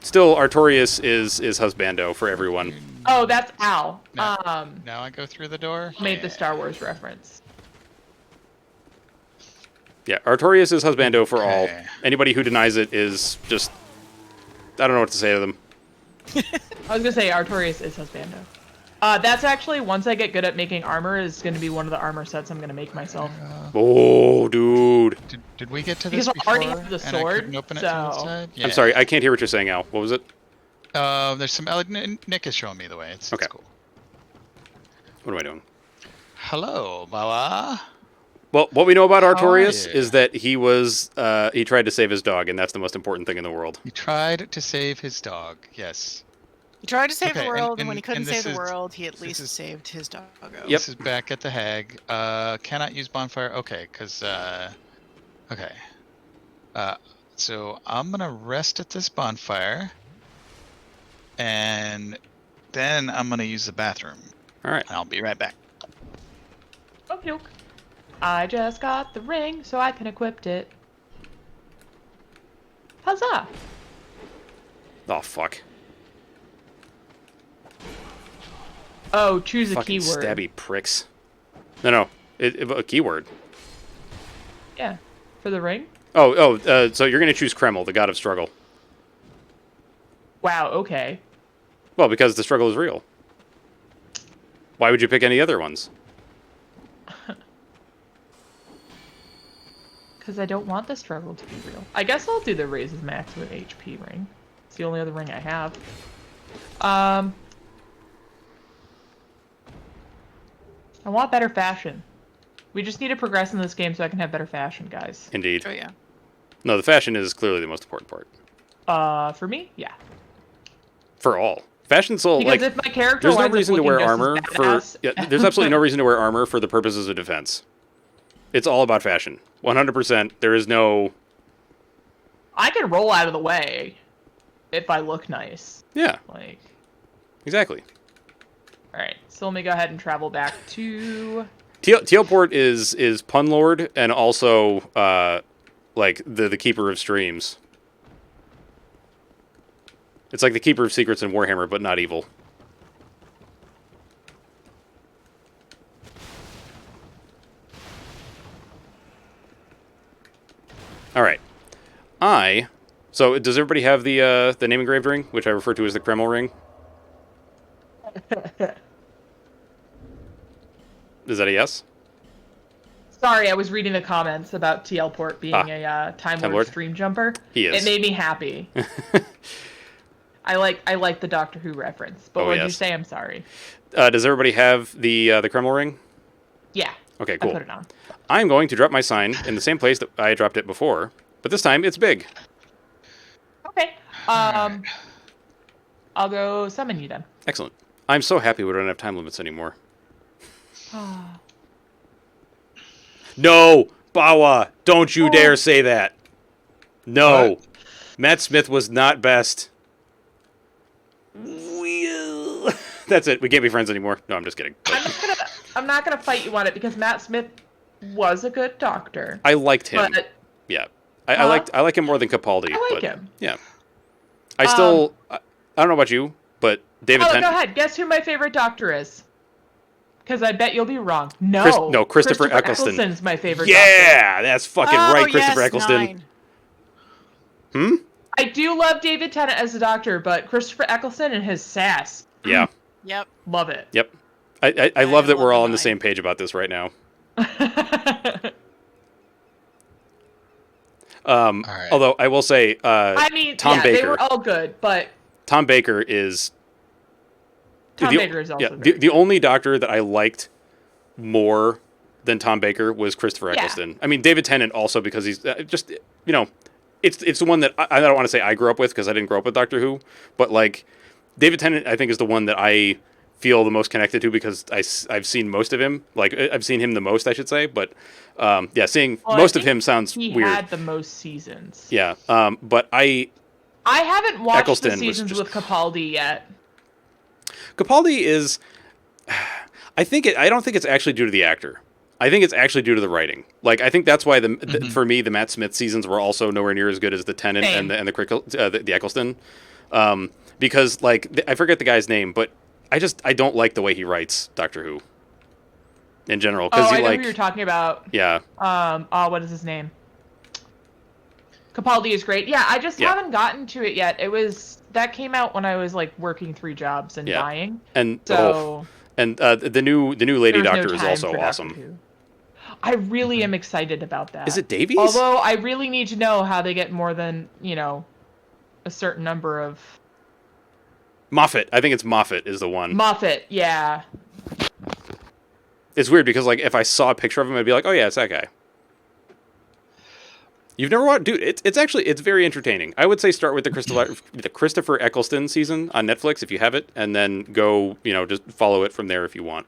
Still, Artorias is husbando for everyone. Oh, that's Al. No. Now I go through the door. Made the Yeah. Star Wars reference. Yeah, Artorias is husbando for all. Okay. Anybody who denies it is just... I don't know what to say to them. I was gonna say Artorias is husbando. That's actually, once I get good at making armor, is gonna be one of the armor sets I'm gonna make myself. Oh, dude. Did we get to this Because I before? already have the and I sword, couldn't open it from the so- side? Yeah. I'm sorry, I can't hear what you're saying, Al. What was it? There's some. Nick is showing me the way. It's Okay. cool. What am I doing? Hello, Bawa. Well, what we know about Oh, Artorias yeah. is that he was... he tried to save his dog, and that's the most important thing in the world. He tried to save his dog. Yes. He tried to save Okay, the and- world, and when he and- couldn't and this save the is- world, he at this least is- saved his doggo. Yep. This is back at the Hag. Cannot use bonfire. Okay, because okay. So I'm gonna rest at this bonfire, and then I'm gonna use the bathroom. All right. I'll be right back. Okay. I just got the ring, so I can equip it. Huzzah! Oh, fuck. Oh, choose a Fucking keyword. stabby pricks. No. A keyword. Yeah, for the ring. So you're going to choose Kreml, the god of struggle. Wow. Okay. Well, because the struggle is real. Why would you pick any other ones? Because I don't want the struggle to be real. I guess I'll do the raises max with HP ring. It's the only other ring I have. I want better fashion. We just need to progress in this game so I can have better fashion, guys. Indeed. Oh yeah. No, the fashion is clearly the most important part. For me, yeah. For all. Fashion's so, Because like, if my character there's no winds up reason to wear looking just armor as for... badass- Yeah, there's absolutely no reason to wear armor for the purposes of defense. It's all about fashion. 100%. There is no... I can roll out of the way if I look nice. Yeah, Like, exactly. all right. So let me go ahead and travel back to. Teleport is Pun Lord and also like the Keeper of Streams. It's like the Keeper of Secrets in Warhammer, but not evil. All right. So does everybody have the name engraved ring, which I refer to as the Kreml ring? Is that a yes? Sorry, I was reading the comments about TLport being a Time Time Lord Lord? stream jumper. He is. It made me happy. I like the Doctor Who reference. But Oh, what did you yes. say? I'm sorry. Does everybody have the Kreml ring? Yeah. Okay, cool. I put it on. I'm going to drop my sign in the same place that I dropped it before, but this time it's big. Okay. I'll go summon you then. Excellent. I'm so happy we don't have time limits anymore. No! Bawa! Don't you dare say that! No! What? Matt Smith was not best. That's it. We can't be friends anymore. No, I'm just kidding. I'm not gonna fight you on it because Matt Smith was a good doctor. I liked him. But Yeah. I like him more than Capaldi. I like but, him. Yeah. I still... I don't know about you, but David go Tennant... ahead. Guess who my favorite doctor is? Because I bet you'll be wrong. No. Christopher Eccleston. Eccleston's my favorite doctor. Yeah! That's fucking right, Christopher yes, Eccleston. 9. I do love David Tennant as a doctor, but Christopher Eccleston and his sass. Yeah. Yep. Love it. Yep. I love that we're all on the 9. same page about this right now. right. Although I will say, I mean, Tom yeah, Baker. they were all good, but Tom Baker is Baker is also very the only doctor that I liked more than Tom Baker was Christopher Yeah. Eccleston. I mean, David Tennant also because he's just it's the one that I don't want to say I grew up with because I didn't grow up with Doctor Who, but like David Tennant I think is the one that I feel the most connected to because I've seen most of him. Like I've seen him the most, I should say. But yeah, seeing Well, most I of think him sounds he weird. had the most seasons. Yeah, but I haven't watched Eccleston the was seasons just- with Capaldi yet. Capaldi is. I don't think it's actually due to the actor. I think it's actually due to the writing. Like I think that's why for me the Matt Smith seasons were also nowhere near as good as the Tennant Same. and the Eccleston, because like I forget the guy's name, but I don't like the way he writes Doctor Who. In general, Oh, because I he know like who you're talking about. yeah What is his name? Capaldi is great. Yeah, I just Yeah. haven't gotten to it yet. That came out when I was like working 3 jobs and Yeah. dying. and So the new Lady there was no Doctor is time also for Doctor awesome. Who. I really am excited about that. Is it Davies? Although I really need to know how they get more than, a certain number of... Moffat. I think it's Moffat is the one. Moffat, yeah. It's weird because like if I saw a picture of him, I'd be like, oh yeah, it's that guy. You've never watched, dude? It's very entertaining. I would say start with the Christopher Eccleston season on Netflix if you have it, and then go just follow it from there if you want.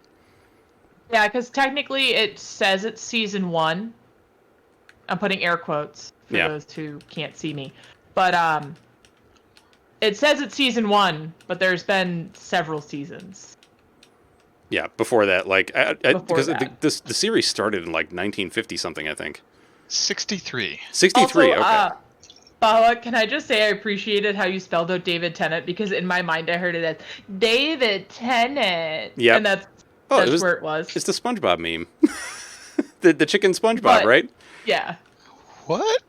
Yeah, because technically it says it's season 1. I'm putting air quotes for Yeah. those who can't see me. But it says it's season 1, but there's been several seasons. Yeah, before that, like because that. the series started in like 1950 something, I think. 63. 63. Also, Okay. Bawa, can I just say I appreciated how you spelled out David Tennant because in my mind I heard it as David Tennant. Yep. And that's Oh, That's where it was. It's the SpongeBob meme. the chicken SpongeBob, But- right? Yeah. What?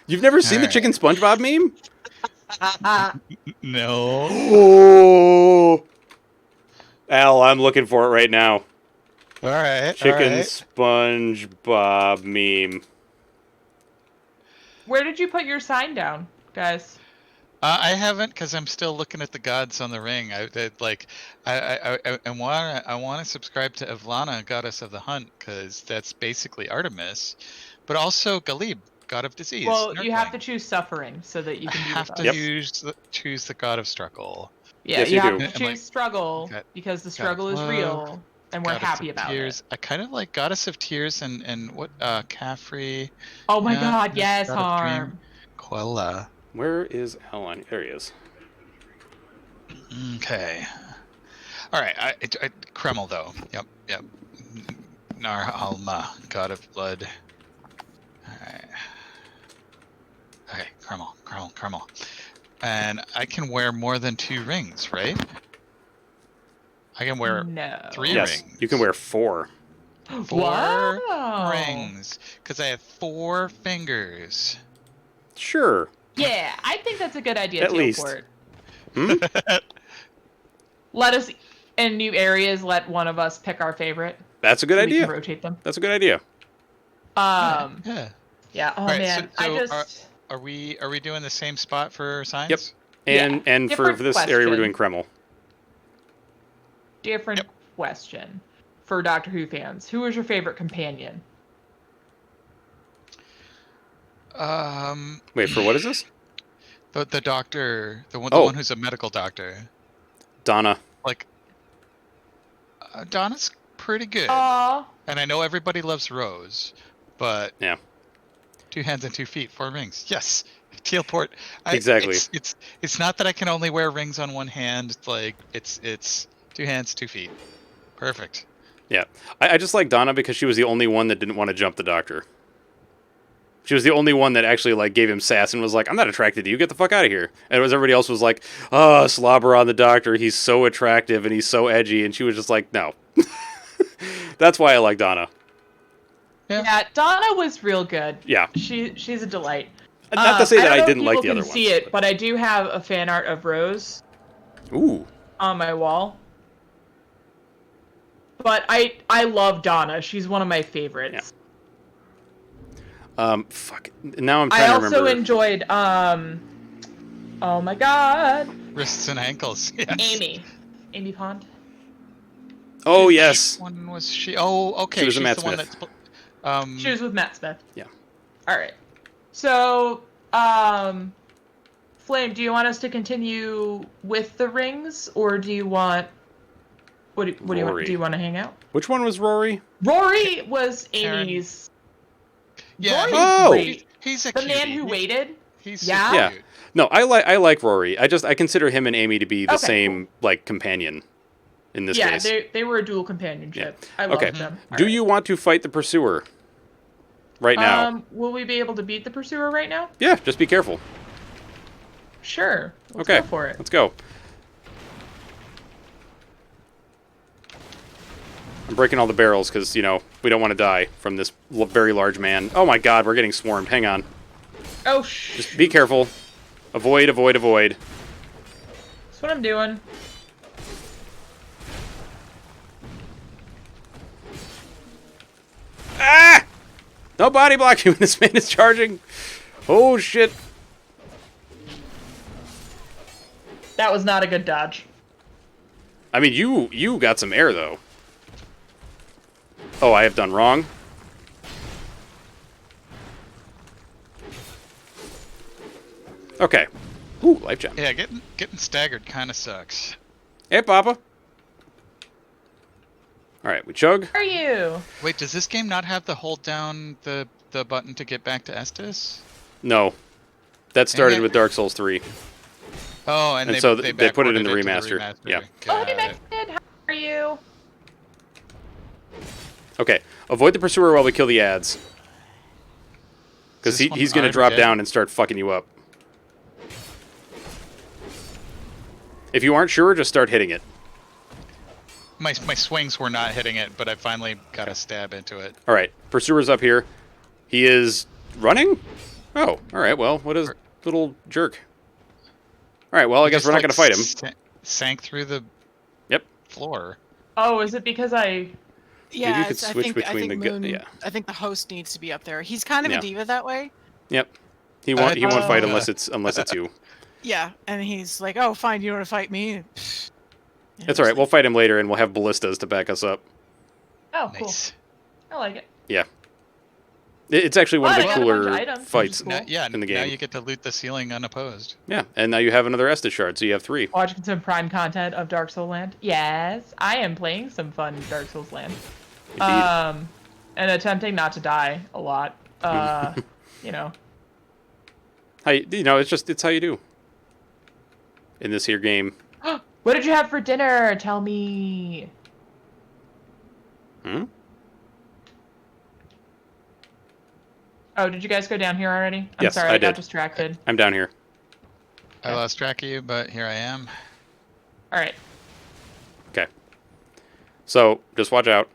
You've never seen the Alright. chicken SpongeBob meme? No. Oh, Al, I'm looking for it right now. All right. Chicken all right. SpongeBob meme. Where did you put your sign down, guys? I haven't, because I'm still looking at the gods on the ring. I want to subscribe to Ivlana, goddess of the hunt, because that's basically Artemis, but also Galib, god of disease. Well, you have Nurgling. to choose suffering so that you I can be have with to us. Yep. choose the god of struggle. Yeah, Yes, you you have do. to And, choose like, struggle got- because the God of struggle is love, real, and we're goddess happy of about tears. it. I kind of like goddess of tears and what Caffrey. Oh my Yeah, God! yeah, Yes, God of dream. harm. Quella. Where is Helen? There he is. Okay. All right. Kreml though. Yep. Narhalma, god of blood. All right. Okay, Kreml. And I can wear more than 2 rings, right? I can wear No. 3 Yes, rings. you can wear 4. 4 Wow. rings because I have 4 fingers. Sure. Yeah, I think that's a good idea. At least. Tealport. Hmm? Let us in new areas. Let one of us pick our favorite. That's a good so we idea. can rotate them. That's a good idea. Yeah. Yeah. Oh Alright, man, so I just. Are we doing the same spot for signs? Yep. And Yeah, and for different this area we're doing question. Kreml. Different question for Doctor Who fans. Who is your favorite companion? Wait, for what is this? The doctor, the Oh. one who's a medical doctor. Donna. Like Donna's pretty good. Aw. And I know everybody loves Rose, but Yeah. 2 hands and 2 feet, 4 rings. Yes, Tealport. Exactly. It's not that I can only wear rings on 1 hand. Like it's 2 hands, 2 feet. Perfect. Yeah. I just like Donna because she was the only one that didn't want to jump the doctor. She was the only one that actually like gave him sass and was like, I'm not attracted to you. Get the fuck out of here. And it was everybody else was like, oh, slobber on the doctor. He's so attractive and he's so edgy. And she was just like, no. That's why I like Donna. Yeah, Donna was real good. Yeah. She's a delight. Not to say that don't I know if didn't like people the other can ones. see it, but I do have a fan art of Rose Ooh. on my wall. But I love Donna. She's one of my favorites. Fuck. Now I'm I trying to also remember. enjoyed oh my god, Wrists and ankles. Yes. Amy Pond. Oh, Which yes. one was she? Oh, okay. She was a she's Matt the one Smith. that's. She was with Matt Smith. Yeah. All right. So, Flame, do you want us to continue with the rings, or do you want? What do you want? Rory. Do you want to hang out? Which one was Rory? Rory was Karen. Amy's. Yeah. Rory Oh! was great. He's a The cutie. man who waited. He's Yeah? super Yeah. cute. No, I like Rory. I consider him and Amy to be the Okay, same like companion in this Yeah, case. they were a dual companionship. I love Okay. them. Do All right. you want to fight the pursuer right now? Will we be able to beat the pursuer right now? Yeah, just be careful. Sure. Let's Okay. go for it. Let's go. I'm breaking all the barrels because, you know, we don't want to die from this very large man. Oh my god, we're getting swarmed. Hang on. Oh, Just be careful. Avoid, avoid, avoid. That's what I'm doing. Ah! No body block you when this man is charging. Oh shit. That was not a good dodge. I mean, you got some air, though. Oh, I have done wrong. Okay. Ooh, life gem. Yeah, getting staggered kind of sucks. Hey, Papa. All right, we chug. Where are you? Wait, does this game not have the hold down the button to get back to Estes? No. That started it. with Dark Souls 3. Oh, and so they they put it in the backported to remaster. Yeah. Oh, Got hey, it. Mexican. How are you? Okay, avoid the pursuer while we kill the ads. Because Is this one he's going to already drop dead? down and start fucking you up. If you aren't sure, just start hitting it. my swings were not hitting it, but I finally got a stab into it. All right, Pursuer's up here. He is running? Oh, all right. Well, what is little jerk? All right, well, I guess we're not going to fight him. Sank through the floor. Oh, is it because I... Yeah, you could switch between the Moon, yeah. I think the host needs to be up there. He's kind of a diva that way. Yep. He won't fight unless it's you. Yeah, and he's like, "Oh, fine, you want to fight me?" Yeah, That's all right. We'll fight him later, and we'll have ballistas to back us up. Oh, cool. Nice. I like it. Yeah. It's actually one of Well, the I got a bunch of cooler items, fights which is cool. in the game. Now you get to loot the ceiling unopposed. Yeah, and now you have another Estus shard, so you have 3. Watching some Prime content of Dark Souls Land. Yes, I am playing some fun Dark Souls Land. Indeed. And attempting not to die a lot. You know. It's how you do. In this here game. What did you have for dinner? Tell me. Hmm? Oh, did you guys go down here already? I'm Yes, sorry, I got did. distracted. I'm down here. I lost track of you, but here I am. Alright. Okay. So, just watch out.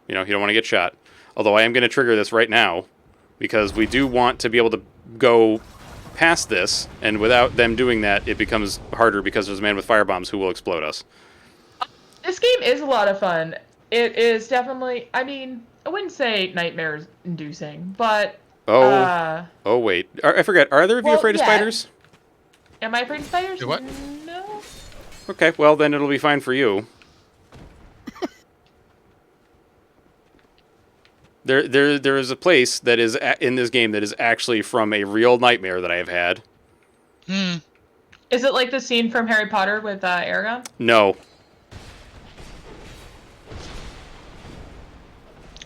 You don't want to get shot. Although I am going to trigger this right now, because we do want to be able to go past this, and without them doing that, it becomes harder because there's a man with firebombs who will explode us. This game is a lot of fun. It is definitely, I wouldn't say nightmare-inducing, but... Oh, wait. I forget. Are either of you afraid of spiders? Am I afraid of spiders? What? No. Okay, well, then it'll be fine for you. There is a place that is in this game that is actually from a real nightmare that I have had. Is it like the scene from Harry Potter with Aragorn? No.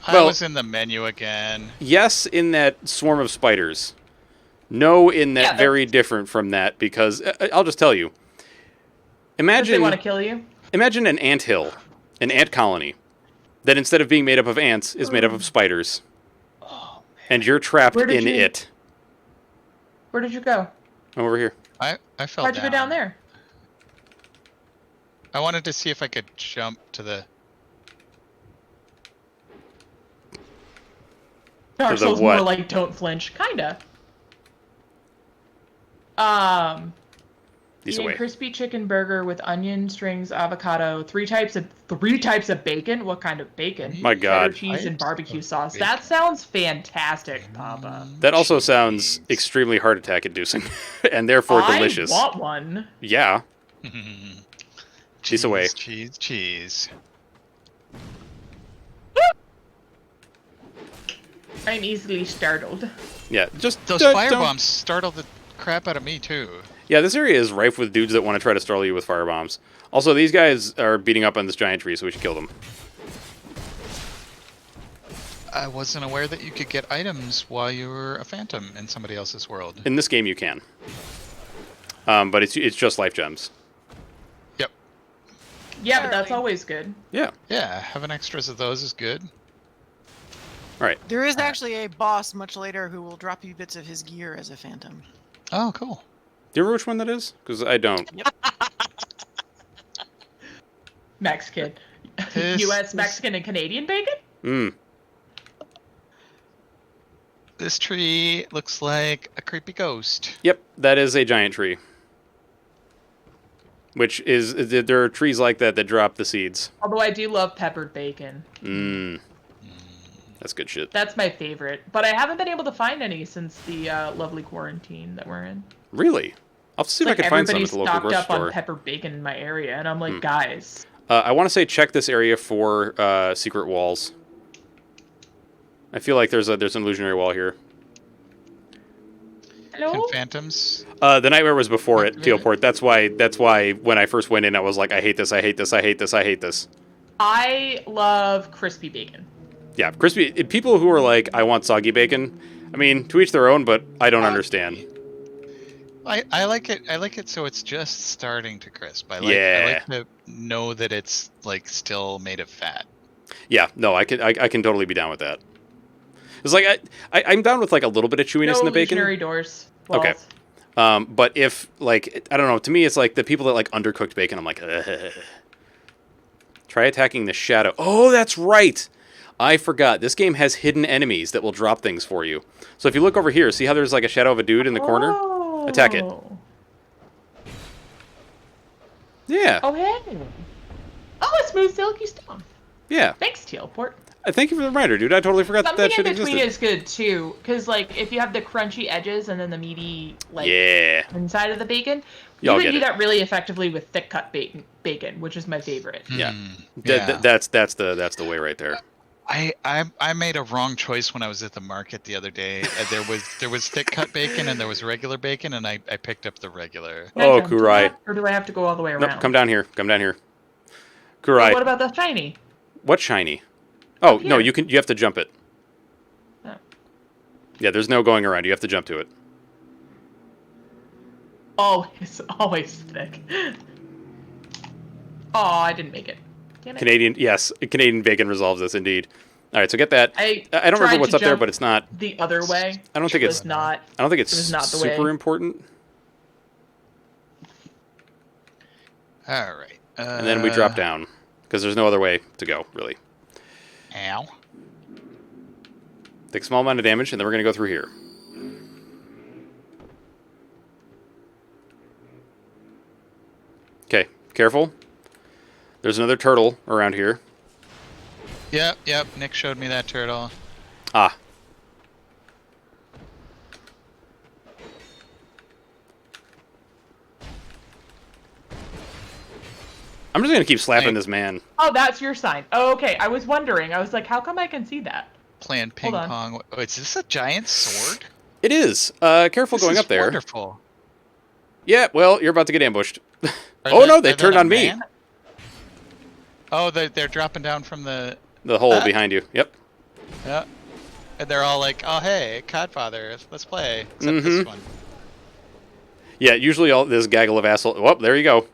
I was in the menu again. Yes, in that swarm of spiders. No, in that Yeah, very different from that, because I'll just tell you. Imagine they want to kill you? Imagine an anthill, an ant colony, that instead of being made up of ants is made up of spiders. Oh, man. And you're trapped in it. Where did you go? I'm over here. I fell Why'd you go down there? I wanted to see if I could jump to the... Dark the Souls what? more like don't flinch, kinda. These Eating away. crispy chicken burger with onion, strings, avocado, three types of bacon. What kind of bacon? My God. Cheddar cheese and Types barbecue of sauce. bacon. That sounds fantastic, Papa. That also sounds Jeez. extremely heart attack inducing, and therefore delicious. I want one. Yeah. Cheese away. Cheese. I'm easily startled. Yeah, just Those don't- firebombs startled the crap out of me, too. Yeah, this area is rife with dudes that want to try to startle you with firebombs. Also, these guys are beating up on this giant tree, so we should kill them. I wasn't aware that you could get items while you were a phantom in somebody else's world. In this game, you can. But it's just life gems. Yep. Yeah, but that's always good. Yeah. Yeah, having extras of those is good. All right. There is actually a boss much later who will drop you bits of his gear as a phantom. Oh, cool. Do you remember which one that is? Because I don't. Mexican. This- U.S., Mexican, and Canadian bacon? Mm. This tree looks like a creepy ghost. Yep, that is a giant tree. Which is, there are trees like that that drop the seeds. Although I do love peppered bacon. Mmm. That's good shit. That's my favorite. But I haven't been able to find any since the lovely quarantine that we're in. Really? I'll see if I can find some at the local Everybody's grocery stocked up store. on peppered bacon in my area, and I'm like, guys. I want to say check this area for secret walls. I feel like there's an illusionary wall here. Hello? Can phantoms? The nightmare was before it, Tealport. That's why when I first went in, I was like, I hate this, I hate this, I hate this, I hate this. I love crispy bacon. Yeah, crispy. People who are like, I want soggy bacon. I mean, to each their own, but I don't understand. I like it. I like it so it's just starting to crisp. I Yeah. like to know that it's like still made of fat. Yeah, no, I can totally be down with that. It's like I'm down with like a little bit of chewiness in the bacon. illusionary doors. Walls. Okay. But if like I don't know, to me it's like the people that like undercooked bacon. I'm like, ugh. Try attacking the shadow. Oh, that's right! I forgot. This game has hidden enemies that will drop things for you. So if you look over here, see how there's like a shadow of a dude in the corner? Attack it. Yeah. Oh, hey. Oh, a smooth silky stone. Yeah. Thanks, Teleport. Thank you for the reminder, dude. I totally forgot Something that shit in between existed. is good too, because like if you have the crunchy edges and then the meaty like Yeah. inside of the bacon, Y'all you get can do it. that really effectively with thick cut bacon, which is my favorite. Yeah. Yeah. That's the way right there. I made a wrong choice when I was at the market the other day. There was thick cut bacon and there was regular bacon, and I picked up the regular. Can I Oh, jump to Kurai. that, or do I have to go all the way around? Nope, come down here. Come down here. Oh, Kurai. what about the shiny? What's shiny? Oh, Up no, here. you have to jump it. Oh. Yeah, there's no going around. You have to jump to it. Oh, it's always thick. Oh, I didn't make it. Damn it. Canadian bacon resolves this indeed. All right, so get that. I I don't tried remember what's to up there, jump but it's not. the other way. I don't think It it's was not. I don't think it's it was not the super way. important. All right. And then we drop down because there's no other way to go, really. Ow. Take a small amount of damage, and then we're gonna go through here. Okay, careful. There's another turtle around here. Yep. Nick showed me that turtle. Ah. I'm just gonna keep slapping Hey. this man. Oh, that's your sign. Oh, okay. I was wondering. I was like, how come I can see that? Playing ping Hold on. pong. Oh, is this a giant sword? It is. Careful This going is up there. Wonderful. Yeah, well, you're about to get ambushed. Are Oh, no, they are that turned a on me. man? Oh, they're dropping down from the. The hole behind you. Yep. Yeah. And they're all like, "Oh, hey, Codfather, let's play." Except Mhm. this one. Yeah, usually all this gaggle of assholes. Well, there you go.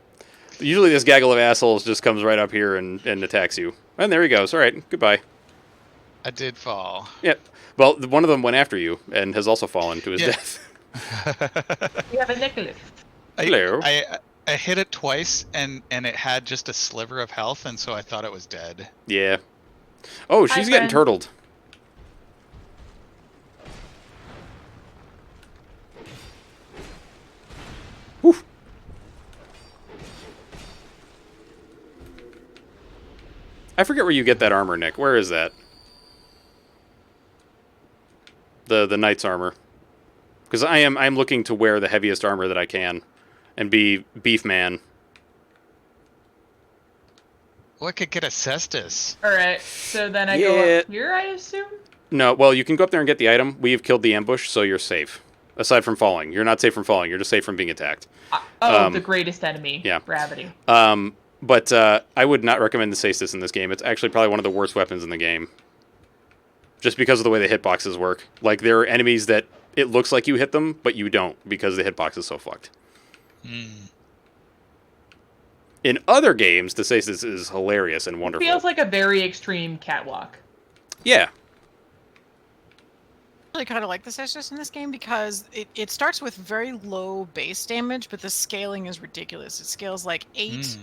Usually this gaggle of assholes just comes right up here and attacks you. And there he goes. All right, goodbye. I did fall. Yep. Well, one of them went after you and has also fallen to his Yeah. death. You have a necklace. Hello. I hit it twice, and it had just a sliver of health, and so I thought it was dead. Yeah. Oh, Hi, she's getting friend. turtled. Whew. I forget where you get that armor, Nick. Where is that? The knight's armor. Because I'm looking to wear the heaviest armor that I can, and be beef man. Well, I could get a cestus. All right. So then I go Yeah. up here, I assume. No, well, you can go up there and get the item. We have killed the ambush, so you're safe. Aside from falling, you're not safe from falling. You're just safe from being attacked. The greatest enemy. yeah. Gravity. But I would not recommend the stasis in this game. It's actually probably one of the worst weapons in the game. Just because of the way the hitboxes work. Like, there are enemies that it looks like you hit them, but you don't because the hitbox is so fucked. In other games, the stasis is hilarious and wonderful. Feels like a very extreme catwalk. Yeah. I really kind of like the stasis in this game because it starts with very low base damage, but the scaling is ridiculous. It scales like 8,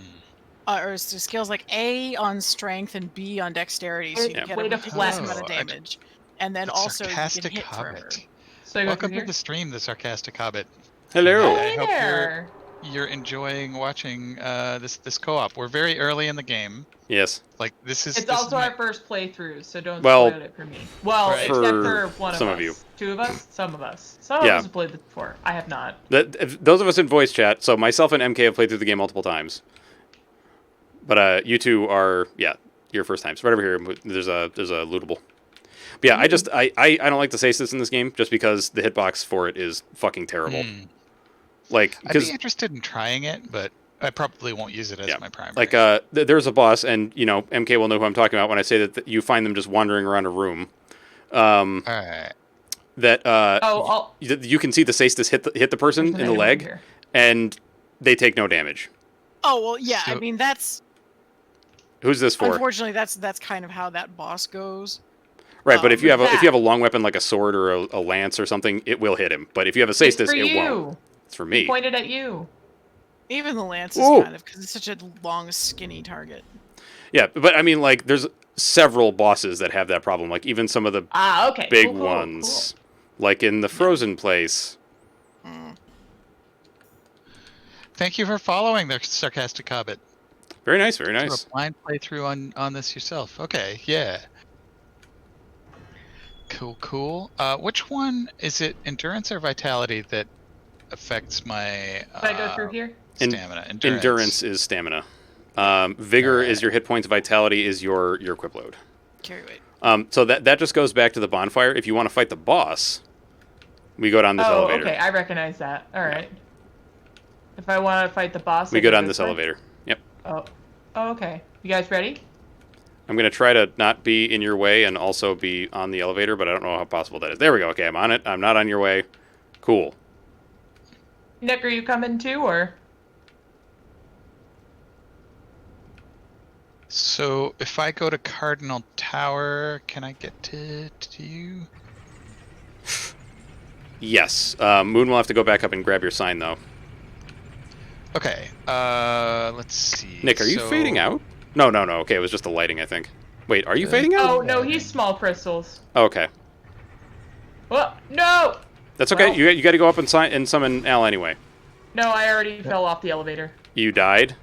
or it scales like A on strength and B on dexterity, so you Yeah. get Way a to ridiculous flatten amount of it. damage. And then The also you can sarcastic hit forever. hobbit. So I go Welcome through to here. the stream, the sarcastic hobbit. Hello. Oh, I hey hope there. you're enjoying watching this co-op. We're very early in the game. Yes. Like this is. It's this also is our my- first playthrough, so don't Well, spoil it for me. Well, Right. except For for one of some us. of you. 2 of us? Some of us. Some of Yeah. us have played this before. I have not. Those of us in voice chat, so myself and MK have played through the game multiple times. But you two are, your first times. Right over here, there's a lootable. But yeah, I don't like the stasis in this game just because the hitbox for it is fucking terrible. Like, I'd because be interested in trying it, but I probably won't use it as Yeah. my primary. like there's a boss, and MK will know who I'm talking about when I say that you find them just wandering around a room. All right. That Oh, you can see the stasis hit the person there's in an the item over leg, here. and they take no damage. Oh well, yeah. I So- mean, that's Who's this for? unfortunately that's kind of how that boss goes. Right, but if you have What's if you that? have a long weapon like a sword or a lance or something, it will hit him. But if you have a It's stasis, for it you. won't. It's for He me. pointed at you. Even the lance is Ooh. kind of, because it's such a long, skinny target. Yeah, but I mean, like, there's several bosses that have that problem. Like, even some of the Okay. big Cool. ones, like in the Frozen place. Mm. Thank you for following the sarcastic hobbit. Very nice, very So nice. a blind playthrough on this yourself. Okay, yeah. Cool. Which one is it? Endurance or vitality that affects my Should I go through here? stamina? Endurance is stamina. Vigor is your hit points. Vitality is your equip load. Carry weight. So that just goes back to the bonfire. If you want to fight the boss, we go down this elevator. Okay. I recognize that. All right. If I want to fight the boss, We I go down this way? elevator. Yep. Oh, okay. You guys ready? I'm going to try to not be in your way and also be on the elevator, but I don't know how possible that is. There we go. Okay, I'm on it. I'm not on your way. Cool. Nick, are you coming too, or? So if I go to Cardinal Tower, can I get to you? Yes. Moon will have to go back up and grab your sign, though. Okay. Let's see. Nick, are you fading out? No. Okay, it was just the lighting, I think. Wait, are you fading out? Oh no, he's small crystals. Oh, okay. Oh no! That's okay. Well. You got to go up and summon Al anyway. No, I already fell off the elevator. You died?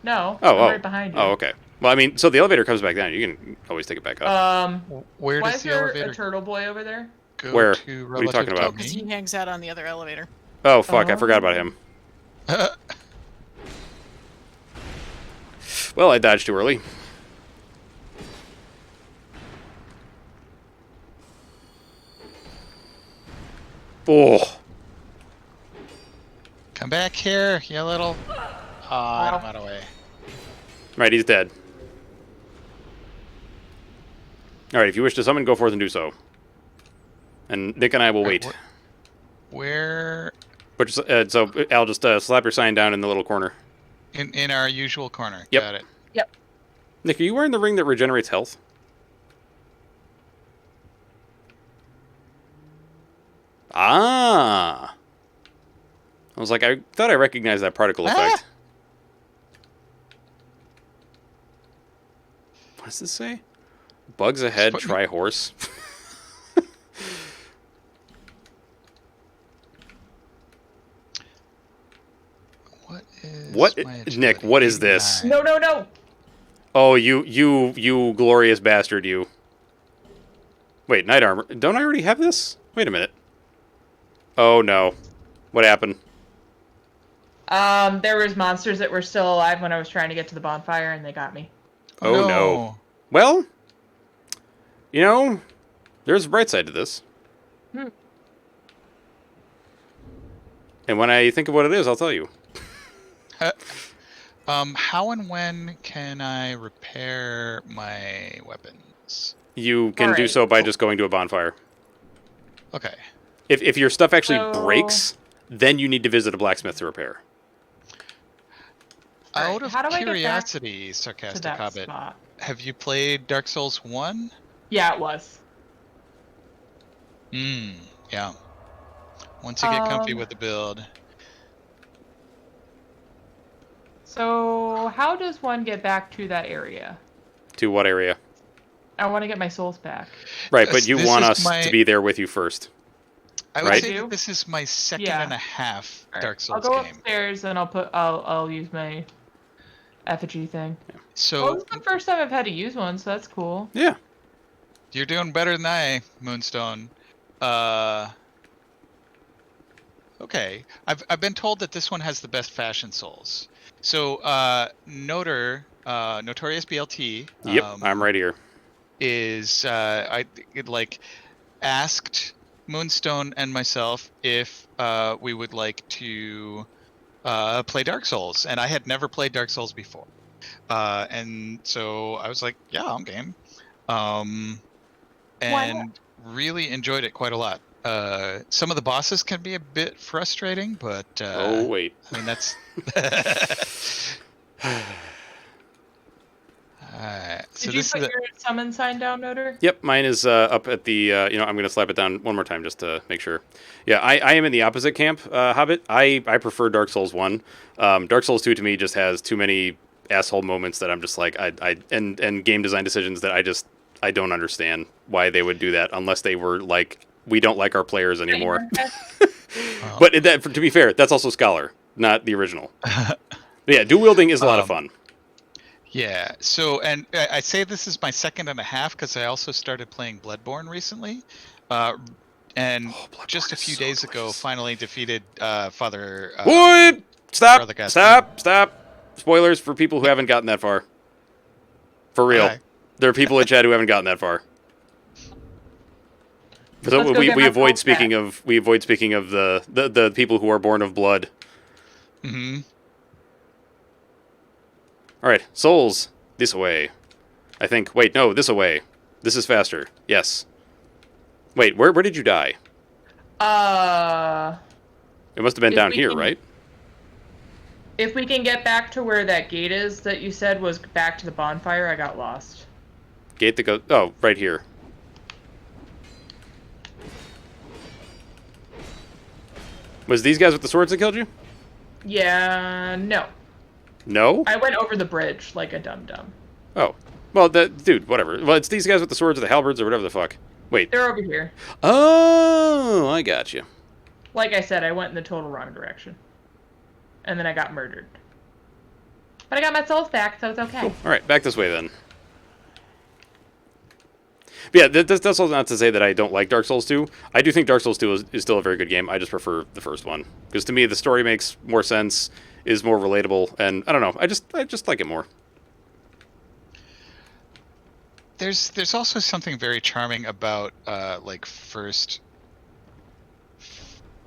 No. Oh, I'm right behind you. Oh, okay. Well, I mean, so the elevator comes back down. You can always take it back up. Where Why does is the there elevator a turtle boy over there? go? Where? To What are you talking relative to about? Because me? he hangs out on the other elevator. Oh, fuck. I forgot about him. Well, I dodged too early. Oh. Come back here, you little. I got away. Right, he's dead. Alright, if you wish to summon, go forth and do so. And Nick and I will wait. Where? But so Al, just slap your sign down in the little corner. In our usual corner. Yep. Got it. Yep. Nick, are you wearing the ring that regenerates health? Ah. I was like, I thought I recognized that particle effect. What does this say? Bugs ahead, try horse. What is What, my Nick? agility? What is this? 89. No. Oh, you glorious bastard, you. Wait, knight armor. Don't I already have this? Wait a minute. Oh no, what happened? There was monsters that were still alive when I was trying to get to the bonfire, and they got me. Oh no. Well, you know, there's a bright side to this. And when I think of what it is, I'll tell you. How and when can I repair my weapons? You can do so by just going to a bonfire. Okay. If your stuff actually breaks, then you need to visit a blacksmith to repair. Out of how do I get back curiosity, to sarcastic that hobbit, spot? have you played Dark Souls 1? Yeah, it was. Yeah. Once you get comfy with the build. So, how does one get back to that area? To what area? I want to get my souls back. Right, but you This want is us my- to be there with you first. I would Right? say that this is my second and a half Dark Souls I'll go game. upstairs and I'll use my effigy thing. So Well, this is the first time I've had to use one, so that's cool. Yeah. you're doing better than I, Moonstone. Okay. I've been told that this one has the best fashion souls. So Notorious BLT. Yep, I'm right here. Is asked Moonstone and myself if we would like to play Dark Souls, and I had never played Dark Souls before, and so I was like, yeah, I'm game, and really enjoyed it quite a lot. Some of the bosses can be a bit frustrating, but Oh wait. I mean that's. Alright, Did you put your summon sign down, Noter? Yep, mine is up at the. I'm going to slap it down one more time just to make sure. Yeah, I am in the opposite camp, Hobbit. I prefer Dark Souls 1. Dark Souls 2 to me just has too many asshole moments that I'm just like and game design decisions that I don't understand why they would do that unless they were like, we don't like our players anymore. But to be fair, that's also Scholar, not the original. But yeah, dual wielding is a lot of fun. Yeah. So, and I say this is my second and a half because I also started playing Bloodborne recently, and just a few days ago, finally defeated Father. What? Stop! Father Stop! Spoilers for people who haven't gotten that far. For real, there are people in chat who haven't gotten that far. So we avoid speaking of the people who are born of blood. Mm-hmm. All right, souls, this way. I think. Wait, no, this away. This is faster. Yes. Wait, where did you die? It must have been down here, right? If we can get back to where that gate is that you said was back to the bonfire, I got lost. Gate that goes... Oh, right here. Was these guys with the swords that killed you? Yeah, no. No? I went over the bridge like a dum-dum. Oh. Well, dude, whatever. Well, it's these guys with the swords or the halberds or whatever the fuck. Wait. They're over here. Oh, I got you. Like I said, I went in the total wrong direction. And then I got murdered. But I got my souls back, so it's okay. Cool. All right, back this way then. But yeah, that's also not to say that I don't like Dark Souls 2. I do think Dark Souls 2 is still a very good game. I just prefer the first one. Because to me, the story makes more sense, is more relatable, and I don't know. I just like it more. There's also something very charming about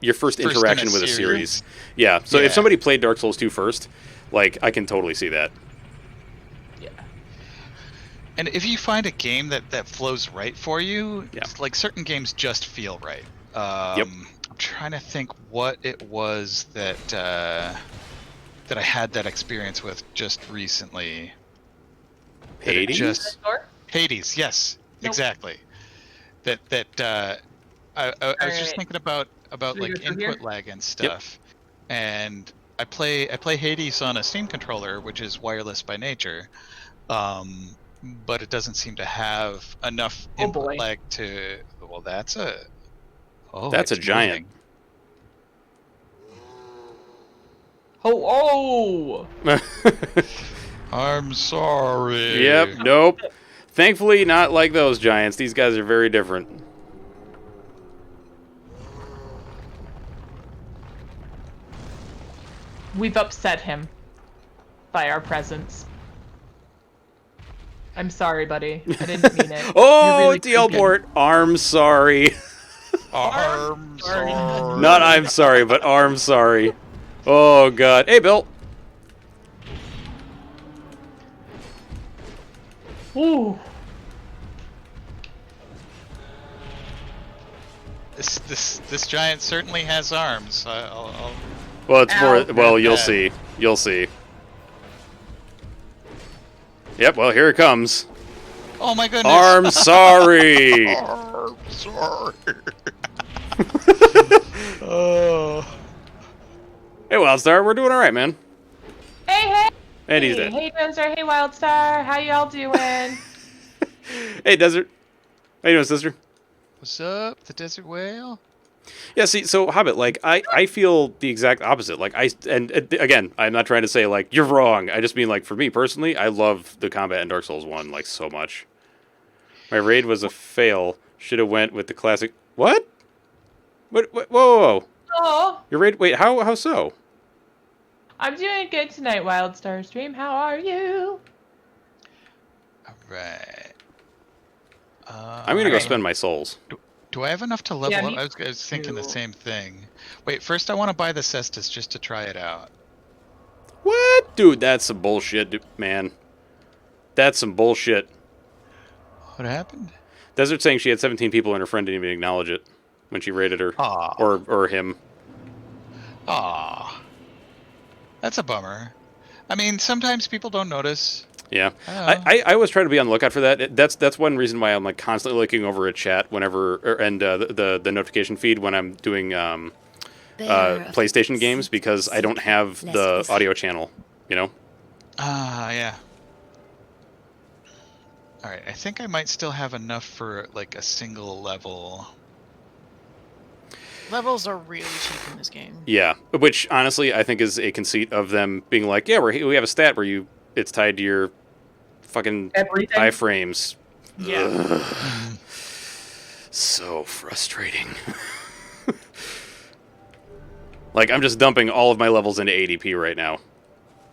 your first interaction with a series. Yeah. So if somebody played Dark Souls 2 first, like, I can totally see that. Yeah. And if you find a game that flows right for you, yeah. Like certain games just feel right. Yep. I'm trying to think what it was that I had that experience with just recently. Hades? Hades, yes, nope. Exactly. I was just thinking about like input lag and stuff, and I play Hades on a Steam controller, which is wireless by nature, but it doesn't seem to have enough input lag to. Well, that's a giant. Oh! I'm sorry. Yep. Nope. Thankfully, not like those giants. These guys are very different. We've upset him by our presence. I'm sorry, buddy. I didn't mean it. Oh, really teleport. Arm sorry. Arm sorry. Not I'm sorry, but arm sorry. Oh, God. Hey, Bill. Ooh. This giant certainly has arms. I'll... Well, it's more. Well, you'll see. You'll see. Yep. Well, here it comes. Oh my goodness. Arm sorry. Arm sorry. Oh. Hey, Wildstar, we're doing all right, man. Hey. And he's dead. Hey, Desert. Hey, Wildstar. How y'all doing? Hey, Desert. How you doing, sister? What's up, the desert whale? Yeah, see, so Hobbit, like, I feel the exact opposite. Like, and again, I'm not trying to say, like, you're wrong. I just mean, like, for me personally, I love the combat in Dark Souls 1, like, so much. My raid was a fail. Should have went with the classic. What? What? Whoa. Oh. Your raid? Wait, how so? I'm doing good tonight, Wildstar Stream. How are you? All right. I'm gonna go spend my souls. Do I have enough to level up? I was thinking the same thing. Wait, first I want to buy the Cestus just to try it out. What? Dude, that's some bullshit, man. That's some bullshit. What happened? Desert saying she had 17 people and her friend didn't even acknowledge it when she raided her. Aww. Or him. Aw. That's a bummer. I mean, sometimes people don't notice. Yeah, Oh. I always try to be on the lookout for that. That's one reason why I'm like constantly looking over a chat whenever and the notification feed when I'm doing PlayStation games because I don't have the audio channel. You know. Yeah. All right, I think I might still have enough for like a single level. Levels are really cheap in this game. Yeah, which honestly I think is a conceit of them being like, yeah, we have a stat where it's tied to your fucking Everything. iframes. Yeah. Ugh. So frustrating. Like, I'm just dumping all of my levels into ADP right now.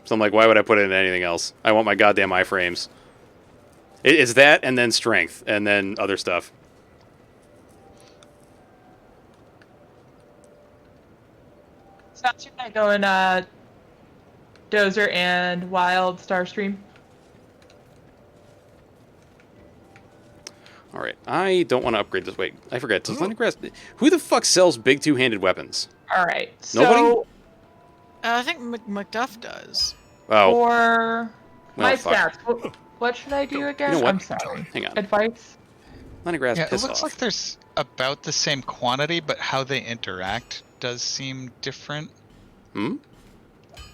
So I'm like, why would I put it in anything else? I want my goddamn iframes. It's that, and then strength, and then other stuff. So how's your night going, Dozer and Wild Starstream? All right, I don't want to upgrade this. Wait, I forgot. Does Leningrad... Who the fuck sells big two-handed weapons? All right. So Nobody? I think McDuff does. Oh, for my fuck. stats, what should I do again? You know what? I'm sorry. Hang on. Advice? Leningrad's Yeah, it piss looks off. like there's about the same quantity, but how they interact does seem different. Hmm?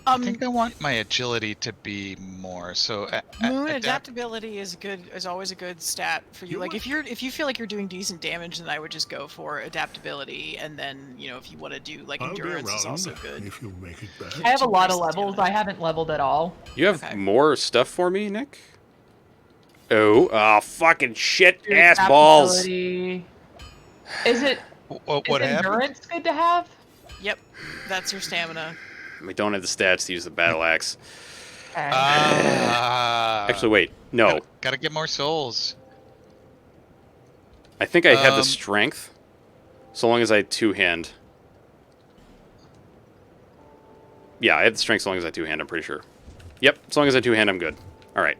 I think I want my agility to be more. So Moon adaptability is always a good stat for you. Like if you feel like you're doing decent damage, then I would just go for adaptability, and then if you want to do like endurance is also good. If you make it back. I have a lot of Increase the levels. damage. I haven't leveled at all. You have Okay. more stuff for me, Nick? Oh, fucking shit Your ass balls. adaptability- Is it what is happened? endurance good to have? Yep, that's your stamina. We don't have the stats to use the battle axe. Okay. Actually, wait. No. Gotta get more souls. I think I have the Um, strength, so long as I two-hand. Yeah, I have the strength so long as I two-hand, I'm pretty sure. Yep, as long as I two-hand, I'm good. Alright.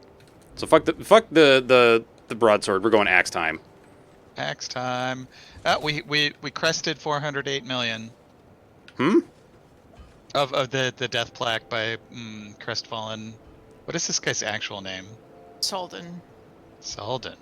So fuck the broadsword. We're going axe time. Axe time. We crested 408 million. Hmm? Of the death plaque by Crestfallen. What is this guy's actual name? Salden. Salden.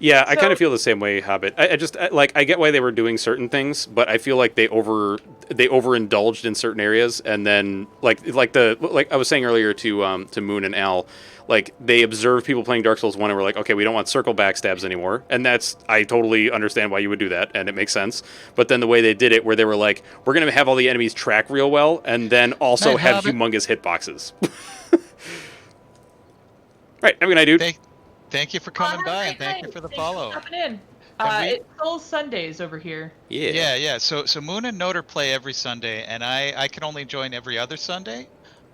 Yeah, I So- kind of feel the same way, Hobbit. I get why they were doing certain things, but I feel like they overindulged in certain areas, and then like I was saying earlier to Moon and Al, like they observed people playing Dark Souls 1 and were like, okay, we don't want circle backstabs anymore, and I totally understand why you would do that, and it makes sense. But then the way they did it, where they were like, we're gonna have all the enemies track real well, and then also Night, have Hobbit. humongous hitboxes. Right, have a good night, dude. Thank you for coming Oh, by, hi, and thank hi. you for the Thanks follow. coming in. And we- It's Souls Sundays over here. Yeah. So Moon and Noter play every Sunday, and I can only join every other Sunday,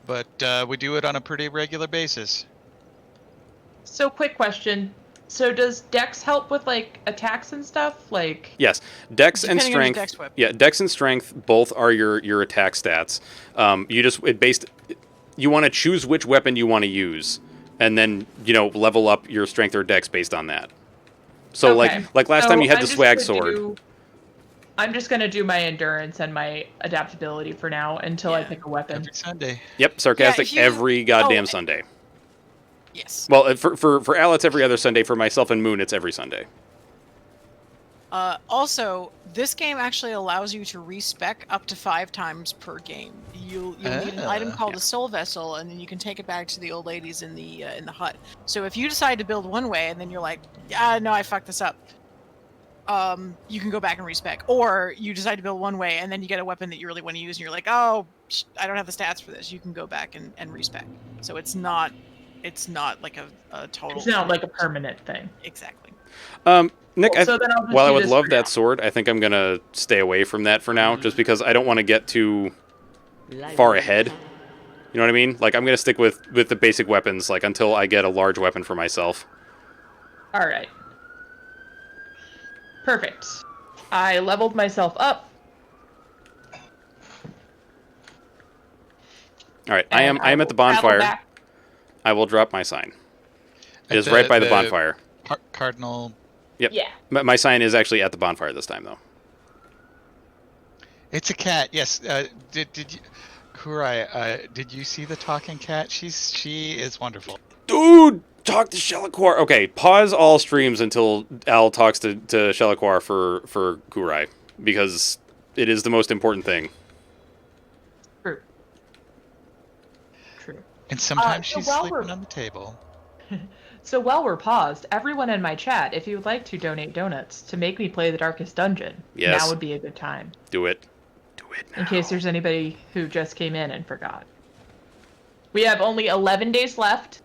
but we do it on a pretty regular basis. So, quick question. So, does Dex help with like attacks and stuff? Like, Yes, Dex and Depending on your strength. dex whip. Yeah, Dex and strength both are your attack stats. You want to choose which weapon you want to use, and then level up your strength or Dex based on that. So okay. like last So time you had I'm the just swag gonna sword. I'm just gonna do my endurance and my adaptability for now until I Yeah. pick a weapon. Every Sunday. Yep, sarcastic if you- every goddamn oh, Sunday. Yes. Well, for Al it's every other Sunday. For myself and Moon, it's every Sunday. Also, this game actually allows you to respec up to 5 times per game. You'll need an item called a soul vessel, and then you can take it back to the old ladies in the hut. So if you decide to build one way, and then you're like, no, I fucked this up, you can go back and respec. Or you decide to build one way, and then you get a weapon that you really want to use, and you're like, oh, I don't have the stats for this. You can go back and respec. So it's not like a total. It's not like a permanent thing. Exactly. Nick, Cool, so then I'll just while I do would this love for that now. sword, I think I'm gonna stay away from that for now, just because I don't want to get too far ahead. You know what I mean? Like I'm gonna stick with the basic weapons, like until I get a large weapon for myself. All right. Perfect. I leveled myself up. All right, I am and at the will travel bonfire. back. I will drop my sign. It At is right by the bonfire. Cardinal. Yep. Yeah. My sign is actually at the bonfire this time, though. It's a cat. Yes. Did you, Kurai? Did you see the talking cat? She is wonderful. Dude, talk to Shelaquar. Okay, pause all streams until Al talks to Shelaquar for Kurai, because it is the most important thing. True. True. And sometimes so she's while sleeping we're- on the table. So while we're paused, everyone in my chat, if you would like to donate donuts to make me play the Darkest Dungeon, Yes. now would be a good time. Do it. Do it now. In case there's anybody who just came in and forgot. We have only 11 days left.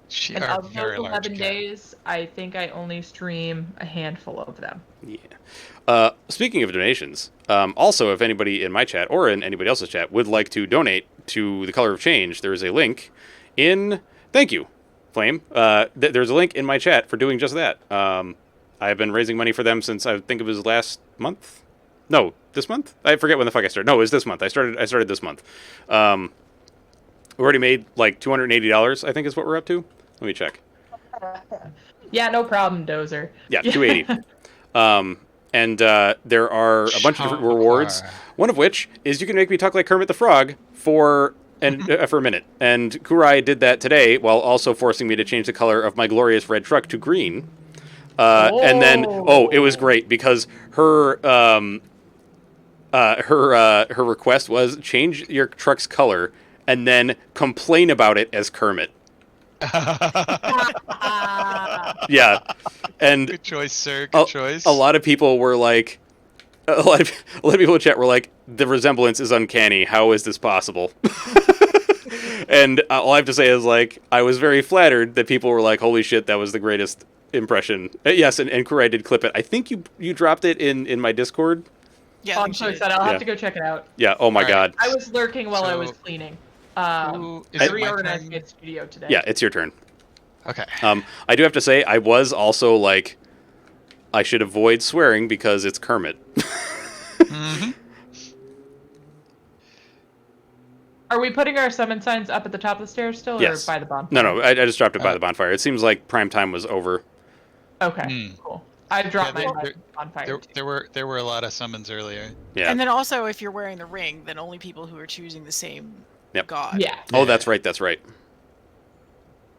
She And are of those very large 11 cat. days, I think I only stream a handful of them. Yeah. Speaking of donations, also, if anybody in my chat or in anybody else's chat would like to donate to the Color of Change, there is a link in... Thank you, Flame. There's a link in my chat for doing just that. I've been raising money for them since I think it was last month. No, this month? I forget when the fuck I started. No, it was this month. I started this month. We already made like $280, I think is what we're up to. Let me check. Yeah, no problem, Dozer. Yeah, 280. And there are a bunch of different rewards. One of which is you can make me talk like Kermit the Frog for a minute. And Kurai did that today while also forcing me to change the color of my glorious red truck to green. And then, it was great because her request was change your truck's color and then complain about it as Kermit. Yeah, and Good choice, sir. Good choice. A lot of people were like, a lot of people in chat were like, the resemblance is uncanny. How is this possible? And all I have to say is like, I was very flattered that people were like, holy shit, that was the greatest impression. Yes, and Kurai did clip it. I think you dropped it in my Discord. Yeah, Oh, I'm so excited. I'll have to go check it out. Yeah. Oh my god. I was lurking while I was So- cleaning. Is I it my reorganized turn? my studio today. Yeah, it's your turn. Okay. I do have to say, I was also like, I should avoid swearing because it's Kermit. Mm-hmm. Are we putting our summon signs up at the top of the stairs still, or Yes. by the bonfire? No, I just dropped it by the bonfire. It seems like prime time was over. Okay, cool. I've dropped Yeah, my bonfire. There were a lot of summons earlier. Yeah. And then also, if you're wearing the ring, then only people who are choosing the same god. Yeah. Oh, that's right. That's right.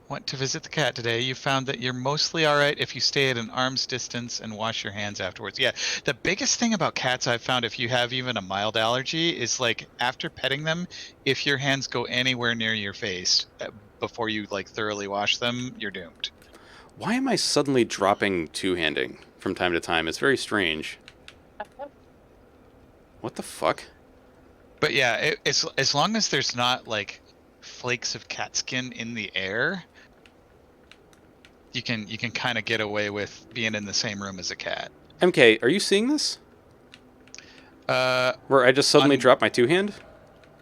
Went to visit the cat today. You found that you're mostly all right if you stay at an arm's distance and wash your hands afterwards. Yeah, the biggest thing about cats I've found, if you have even a mild allergy, is like after petting them, if your hands go anywhere near your face before you like thoroughly wash them, you're doomed. Why am I suddenly dropping two-handing from time to time? It's very strange. What the fuck? But yeah, as long as there's not like flakes of cat skin in the air, you can kind of get away with being in the same room as a cat. MK, are you seeing this? Where I just suddenly dropped my two-hand?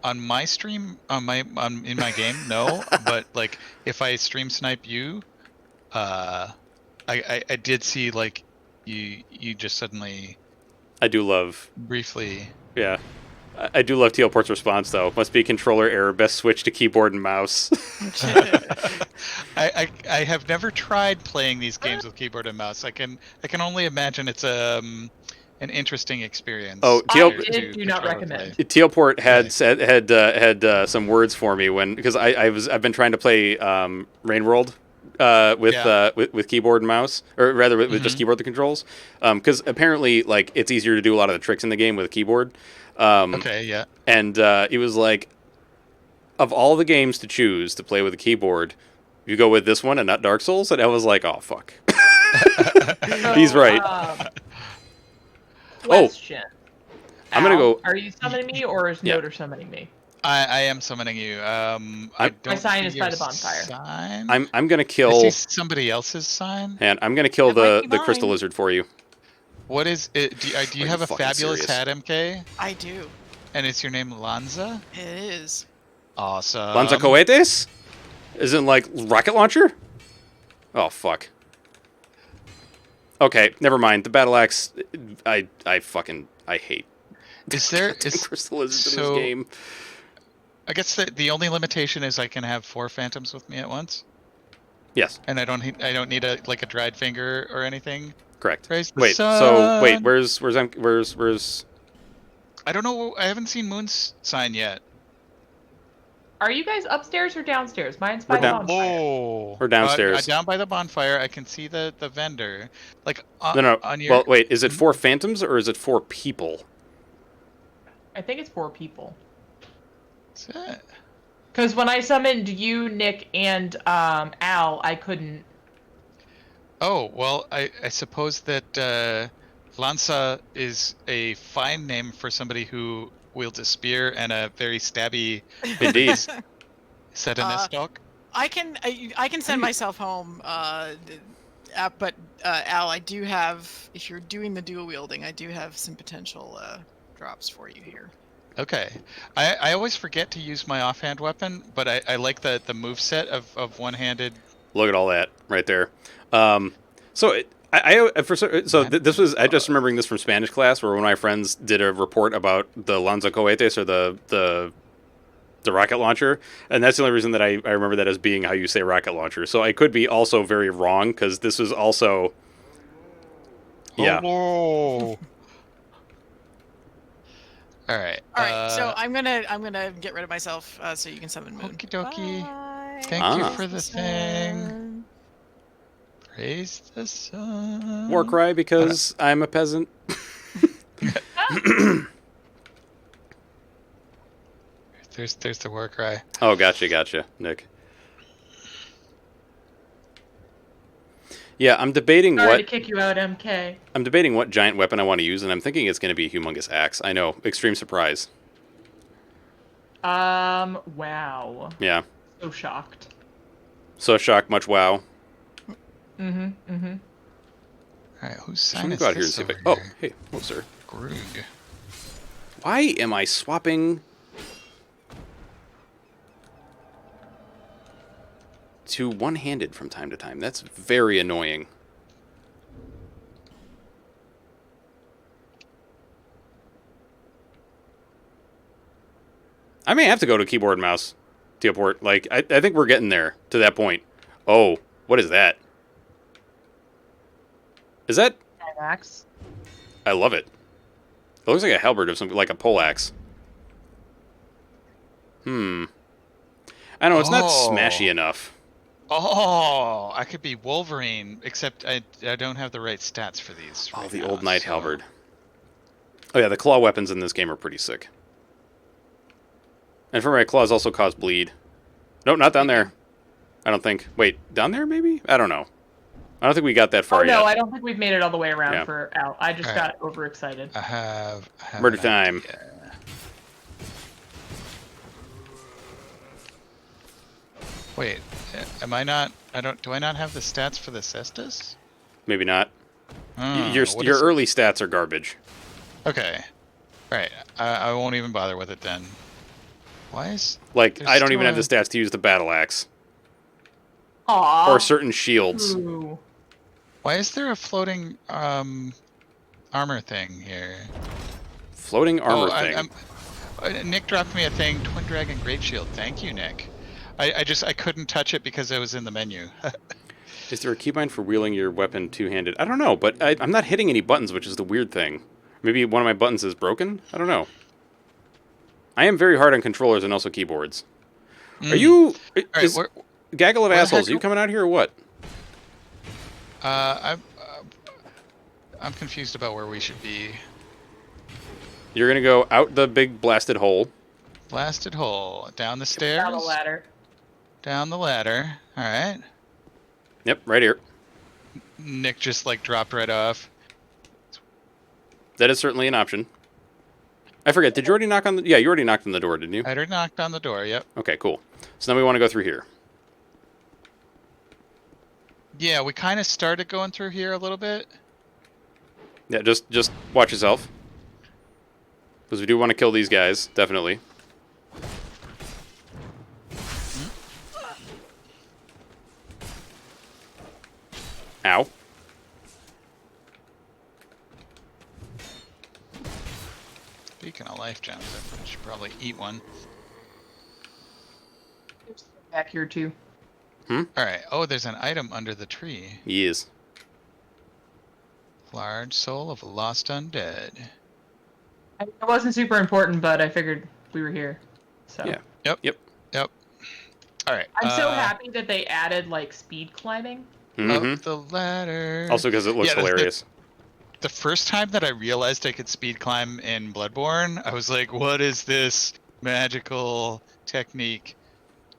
On my stream, in my game, no. But like, if I stream snipe you, I did see like you just suddenly. I do love. Briefly. Yeah. I do love Tealport's response, though. Must be controller error. Best switch to keyboard and mouse. I have never tried playing these games with keyboard and mouse. I can only imagine it's an interesting experience. Oh, do not recommend. Tealport had some words for me because I've been trying to play Rain World with keyboard and mouse, or rather with just keyboard the controls, because apparently like it's easier to do a lot of the tricks in the game with a keyboard. Okay, yeah. And it was like, of all the games to choose to play with a keyboard, you go with this one and not Dark Souls, and I was like, oh fuck. He's right. Question. I'm gonna go. Are you summoning me, or is Noder summoning me? I am summoning you. My sign is by the bonfire. Sign? I'm gonna kill. I see somebody else's sign. And I'm gonna kill That might be the crystal mine. lizard for you. What is it? Do you have a fucking fabulous serious? hat, MK? I do. And is your name Lanza? It is. Awesome. Lanza cohetes? Isn't like rocket launcher? Oh fuck. Okay, never mind. The battle axe, I hate. Is there crystal lizards in so- this game? I guess the only limitation is I can have 4 phantoms with me at once, Yes, and I don't need a dried finger or anything. correct. Praise the Wait, so sun. wait, where's I don't know. I haven't seen Moon's sign yet. Are you guys upstairs or downstairs? Mine's We're by the down. bonfire. Oh, We're downstairs. down by the bonfire. I can see the vendor. Like No. on your. Well, wait. Is it 4 phantoms or is it 4 people? I think it's 4 people. What's that? Because when I summoned you, Nick, and Al, I couldn't. Oh well, I suppose that Lanza is a fine name for somebody who wields a spear and a very stabby. Indeed. Set in a stock. I can send myself home, but Al, I do have. If you're doing the dual wielding, I do have some potential drops for you here. Okay, I always forget to use my offhand weapon, but I like the move set of one-handed. Look at all that right there. So this was I just remembering this from Spanish class where one of my friends did a report about the lanzacohetes or the rocket launcher, and that's the only reason that I remember that as being how you say rocket launcher. So I could be also very wrong because this was also yeah. Oh. All right. All right. So I'm gonna get rid of myself so you can summon Moon. Okie dokie. Bye. Thank you Ah. for the thing. Praise the sun. War cry because I'm a peasant. There's the war cry. Oh, gotcha, Nick. Yeah, I'm debating Sorry to kick you out, MK. I'm debating what giant weapon I want to use, and I'm thinking it's going to be a humongous axe. I know, extreme surprise. Wow. Yeah. So shocked. So shocked, much wow. All right, who's So let sign me is go out here and this see if I... over Oh, here? hey, hello, sir. Grug. Why am I swapping to one-handed from time to time? That's very annoying. I may have to go to keyboard and mouse teleport. Like, I think we're getting there to that point. Oh, what is that? Is that... Max. I love it. It looks like a halberd of something, like a poleaxe. I don't know, it's not Oh. smashy enough. Oh, I could be Wolverine, except I don't have the right stats for these. Oh, right the now, old knight so- halberd. Oh yeah, the claw weapons in this game are pretty sick. And for my claws also cause bleed. Nope, not down there. I don't think. Wait, down there maybe? I don't know. I don't think we got that far Oh no, yet. I don't think we've made it all the way around Yeah. for Al. I just Alright. got overexcited. I have Murder an time. idea. Wait, am I not? Do I not have the stats for the cestus? Maybe not. Oh, Your what your is it? early stats are garbage. Okay. Right. I won't even bother with it then. Why is Like, There's I don't even still have the stats to use the battle axe. Aww. Or certain shields. Ooh. why is there a floating armor thing here? Floating armor Oh, thing. Nick dropped me a thing, Twin Dragon Great Shield. Thank you, Nick. I couldn't touch it because it was in the menu. Is there a keybind for wielding your weapon two-handed? I don't know, but I'm not hitting any buttons, which is the weird thing. Maybe one of my buttons is broken? I don't know. I am very hard on controllers and also keyboards. Are you... All is, right, gaggle of where the assholes, heck are you are- coming out here or what? I'm confused about where we should be. You're going to go out the big blasted hole. Blasted hole. Down the stairs. Down the ladder. Down the ladder. All right. Yep, right here. Nick just like dropped right off. That is certainly an option. I forget, did you already knock on the... Yeah, you already knocked on the door, didn't you? I already knocked on the door. Yep. Okay, cool. So now we want to go through here. Yeah, we kind of started going through here a little bit. Yeah, just watch yourself. Because we do want to kill these guys, definitely. Ow. Speaking of life gems, I should probably eat one. Back here too. All right. Oh, there's an item under the tree. Yes. Large soul of a lost undead. It wasn't super important, but I figured we were here. So. Yeah. Yep. Yep. Yep. All right. I'm so happy that they added like speed climbing. Up the ladder. Also because it looks hilarious. The first time that I realized I could speed climb in Bloodborne, I was like, "What is this magical technique?"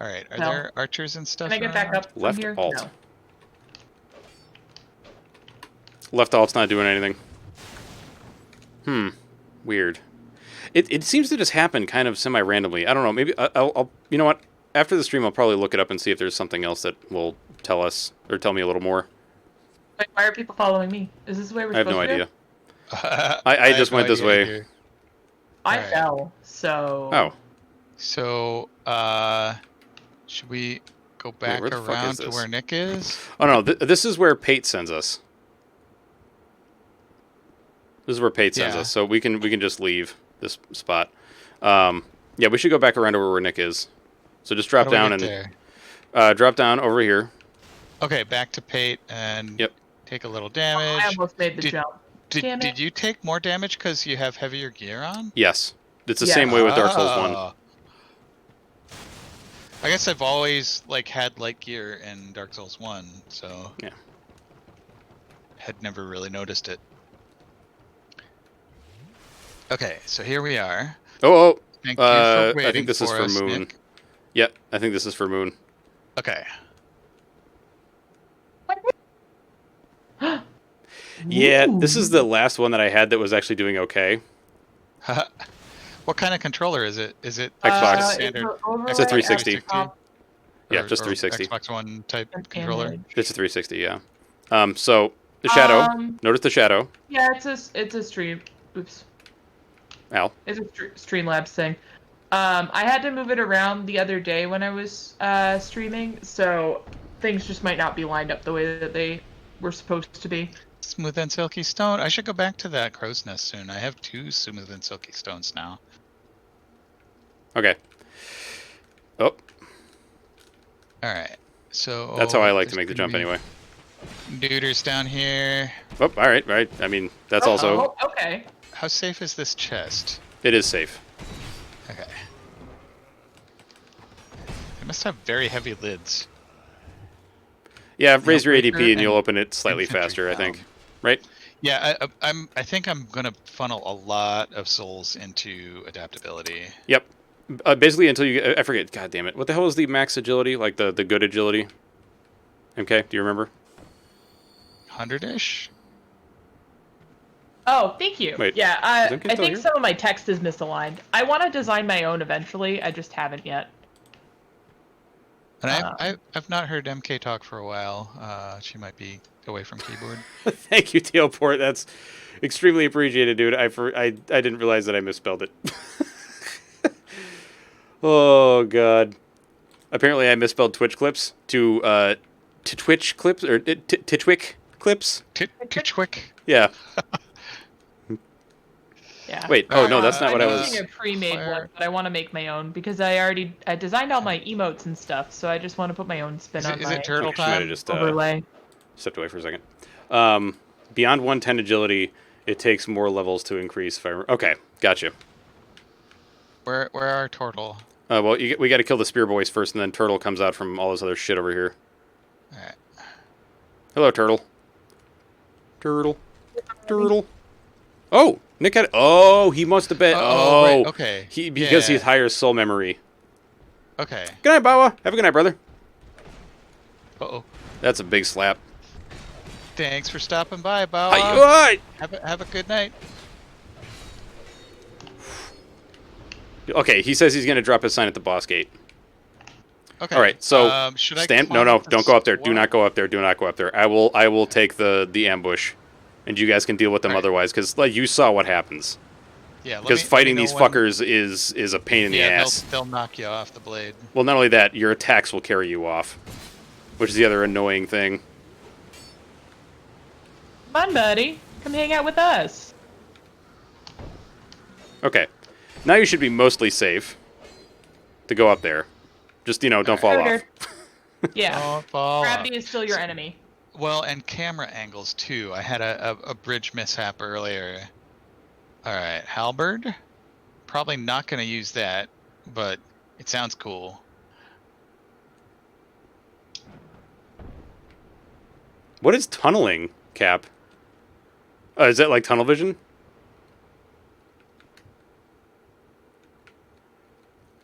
All right. Are there archers and stuff? Can I get back up from Left here? alt. No. Left alt's not doing anything. Weird. It seems to just happen kind of semi-randomly. I don't know. Maybe I'll you know what? After the stream, I'll probably look it up and see if there's something else that will tell us or tell me a little more. Wait, why are people following me? Is this the way we're I have supposed no to idea. I I just went this way. Here. I Alright. fell, so... Oh. So, should we go back where the fuck around is to this? where Nick is? Oh no, this is where Pate sends us. This is where Pate sends Yeah. us, so we can just leave this spot. Yeah, we should go back around to where Nick is. So just drop How do we down get and there? drop down over here. Okay, back to Pate and Yep. take a little I damage. almost made the jump. Damn it. Did you take more damage because you have heavier gear on? Yes, it's the Yeah. same way with Dark Souls 1. Oh. I guess I've always had light gear in Dark Souls 1, so Yeah. had never really noticed it. Okay, so here we are. Oh, Thank you for waiting I think this is for us, Moon. Nick. Yep, I think this is for Moon. Okay. Yeah, this is the last one that I had that was actually doing okay. What kind of controller is it? Is it Xbox. standard? It's a 360. Top Yeah, Or- just or 360. Xbox One type and controller. image. It's a 360, yeah. So the shadow. Notice the shadow. Yeah, it's a stream. Oops. Al. It's a Streamlabs thing. I had to move it around the other day when I was streaming, so things just might not be lined up the way that they were supposed to be. Smooth and silky stone. I should go back to that crow's nest soon. I have 2 smooth and silky stones now. Okay. Oh, All right. So that's how I like to there's make the gonna jump be anyway. Duders down here. Oh, all right, right. I mean, that's also Oh, okay. How safe is this chest? it is safe. Okay. It must have very heavy lids. Yeah, raise your breaker ADP and you'll and open it slightly infantry faster, I think. down. Right? Yeah, I think I'm gonna funnel a lot of souls into adaptability. Yep. Basically, until you get, I forget. God damn it! What the hell is the max agility? Like the good agility? MK, do you remember? 100-ish. Oh, thank you. Wait, yeah, is I MK still think here? some of my text is misaligned. I want to design my own eventually. I just haven't yet. And I've not heard MK talk for a while. She might be away from keyboard. Thank you, Tealport. That's extremely appreciated, dude. I didn't realize that I misspelled it. Oh god. Apparently, I misspelled Twitch clips to Twitch clips or Titchwick clips. Titchwick. Yeah. Yeah. Wait. Oh no, that's not I'm what I using was. a pre-made Fire. one, but I want to make my own because I designed all my emotes and stuff, so I just want to put my own spin on Is my it turtle She might have time? just overlay. stepped away for a second. Beyond 110 agility, it takes more levels to increase. If I okay, gotcha. Where are turtle? Well, we got to kill the spear boys first, and then Turtle comes out from all this other shit over here. All right. Hello, Turtle. Turtle. Turtle. Oh, Nick had. Oh, he must have been. Oh, right, okay. Because Yeah. he's higher soul memory. Okay. Good night, Bawa. Have a good night, brother. Uh-oh. That's a big slap. Thanks for stopping by, Bao. Aye, Have a good night. okay, he says he's going to drop his sign at the boss gate. Okay. All right, so should I stand. No, climb no, up don't this go up there. Do wall? not go up there. Do not go up there. I will take the ambush, and you guys can deal with them All right. otherwise. Because like you saw what happens. Yeah. Because fighting these fuckers is a pain in the ass. They'll knock you off the blade. Well, not only that, your attacks will carry you off, which is the other annoying thing. Come on, buddy. Come hang out with us. Okay, now you should be mostly safe to go up there. Just don't fall off. Yeah. Don't fall off. Gravity is still your enemy. Well, and camera angles too. I had a bridge mishap earlier. All right, halberd. Probably not going to use that, but it sounds cool. What is tunneling, Cap? Is that like tunnel vision?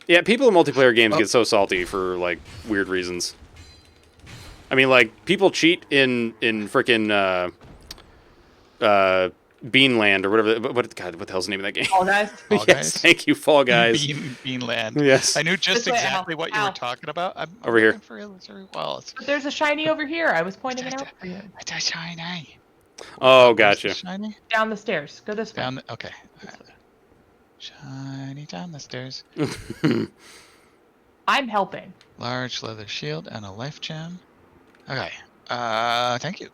Yeah, people in multiplayer games get so salty for like weird reasons. I mean, like people cheat in frickin' Beanland or whatever. What the hell's the name of that game? All guys. Fall Yes, Guys? thank you, Fall Guys. Beanland. Yes. I knew just This way, exactly Al. what you were Al. talking about. I'm Over here. looking for Illusory Walls. But there's a shiny over here. I was pointing it out for you. It's a shiny. Oh, Where's gotcha. the shiny? Down the stairs. Go this way. Down the, okay. Shiny down the stairs. I'm helping. Large leather shield and a life gem. Okay. Thank you.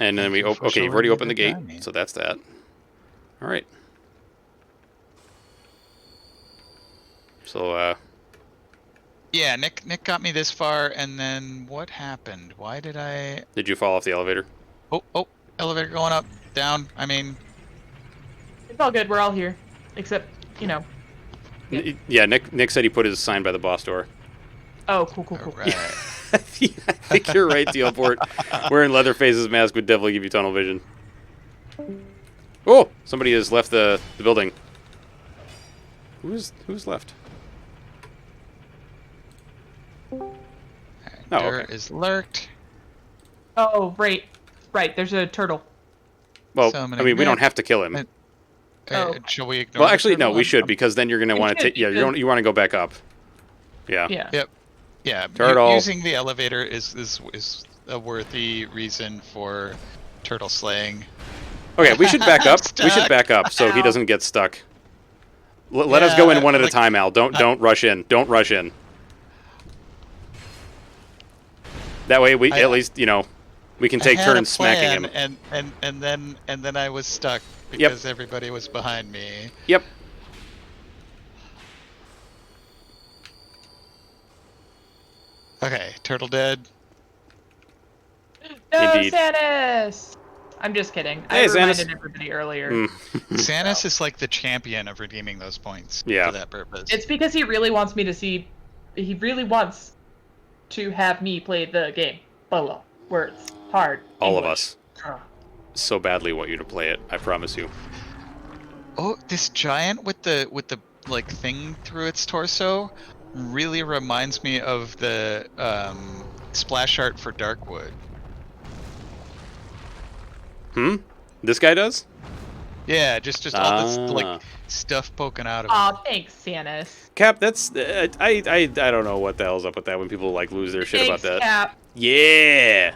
And then Thank we you for okay, you've showing already me opened the the gate, timing. so that's that. All right. So Yeah, Nick got me this far, and then what happened? Why did I? did you fall off the elevator? Oh, elevator going up, down. I mean, It's all good. We're all here, except Yeah, Nick said he put his sign by the boss door. Oh, cool. all right. I think you're right, Tealport. Wearing Leatherface's mask would definitely give you tunnel vision. Oh, somebody has left the building. Who's left? Oh, Door okay. is lurked. Oh, right. There's a turtle. Well, So I'm I gonna mean, we don't admit- have to kill him. Oh. Shall we ignore? Well, the actually, no, turtle? we should because then you're gonna We want to should, take. Yeah, because- you want to go back up. Yeah. Yeah. Yep. Yeah. Turtle. Using the elevator is a worthy reason for turtle slaying. Okay, we should back up. We should Stuck. back up so he Ow. doesn't get stuck. Let us go in Yeah, one at a like- time, Al. Don't rush in. Don't rush in. That way, we I- at least we can take I had a turns smacking plan, him. and then I was stuck because everybody was behind me. Yep. Okay, turtle dead. No, Indeed. Sanis! I'm just kidding. Hey, I Sanis. reminded everybody earlier. Mm. Sanis is like the champion of redeeming those points Yeah. for that purpose. It's because he really wants me to see. He really wants to have me play the game. Bolo. Where it's hard. All of English. us Ugh. so badly want you to play it. I promise you. Oh, this giant with the like thing through its torso really reminds me of the splash art for Darkwood. This guy does? Yeah, just all this Ah. like stuff poking out of him. Aw, thanks, Sanis. Cap, that's I don't know what the hell's up with that when people like lose their shit Thanks, about that. Cap. Yeah.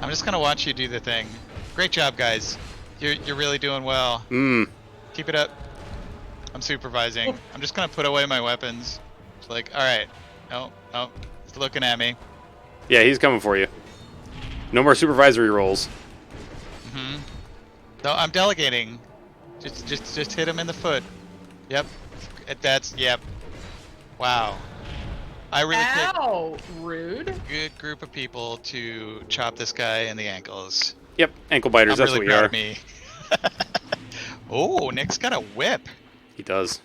I'm just gonna watch you do the thing. Great job, guys. You're really doing well. Keep it up. I'm supervising. I'm just gonna put away my weapons. It's like, all right. No, it's looking at me. Yeah, he's coming for you. No more supervisory roles. No, I'm delegating. Just hit him in the foot. Yep. Yep. Wow. I really picked Ow! Rude. a good group of people to chop this guy in the ankles. Yep, ankle biters. I'm That's really what we proud are. of me. Oh, Nick's got a whip. He does.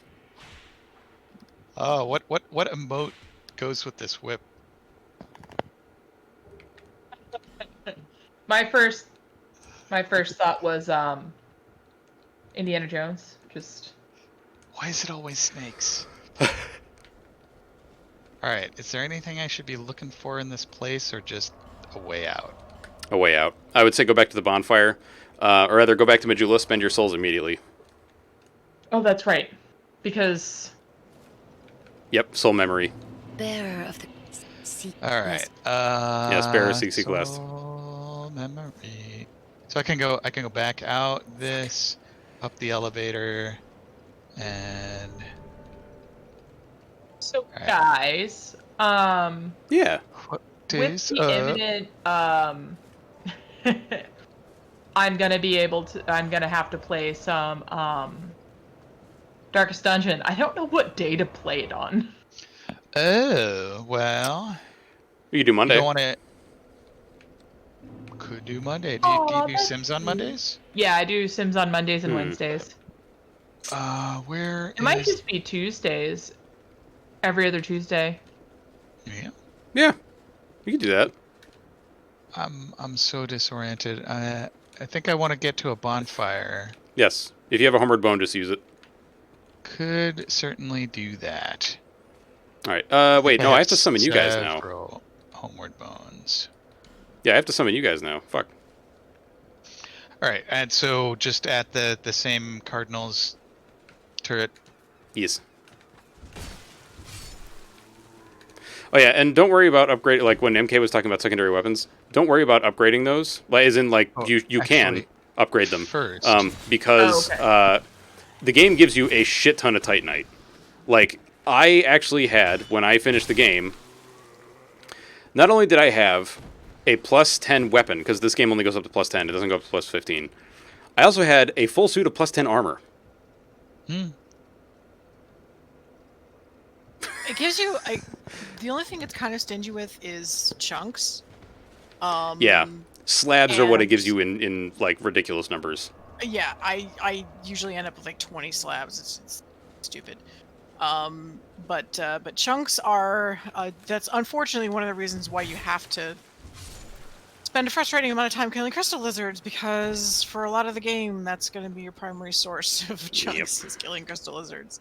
Oh, what emote goes with this whip? My first thought was Indiana Jones. Just Why is it always snakes? Alright, is there anything I should be looking for in this place or just a way out? A way out. I would say go back to the bonfire, or rather go back to Majula. Spend your souls immediately. oh, that's right, because Yep, soul memory. Bearer of the secret. Alright. Yes, bearer CC quest. Soul memory. So I can go back out this, up the elevator, and so Alright. guys, Yeah. what with is the up? imminent I'm gonna have to play some Darkest Dungeon. I don't know what day to play it on. Oh, well, You do you Monday. don't want to. Could do Monday. Do Aw, you do that's Sims on cute. Mondays? Yeah, I do Sims on Mondays and Wednesdays. Where It might is- just be Tuesdays. Every other Tuesday. Yeah, you can do that. I'm so disoriented. I think I want to get to a bonfire. Yes. If you have a homeward bone, just use it. Could certainly do that. All right. Wait, no, I have to summon you guys now. Several homeward bones. Yeah, I have to summon you guys now. Fuck. All right, and so just at the same Cardinals turret. Yes. Oh yeah, and don't worry about upgrade. Like when MK was talking about secondary weapons, don't worry about upgrading those. Like, as in, like you can upgrade them first. because the game gives you a shit ton of Titanite. Like I actually had when I finished the game. Not only did I have a plus 10 weapon, because this game only goes up to plus 10, it doesn't go up to plus 15. I also had a full suit of plus 10 armor. It gives you. The only thing it's kind of stingy with is chunks. Yeah, slabs are what it and- gives you in like ridiculous numbers. Yeah, I usually end up with like 20 slabs. It's stupid. But chunks are. That's unfortunately one of the reasons why you have to spend a frustrating amount of time killing crystal lizards, because for a lot of the game, that's going to be your primary source of chunks, is killing crystal lizards.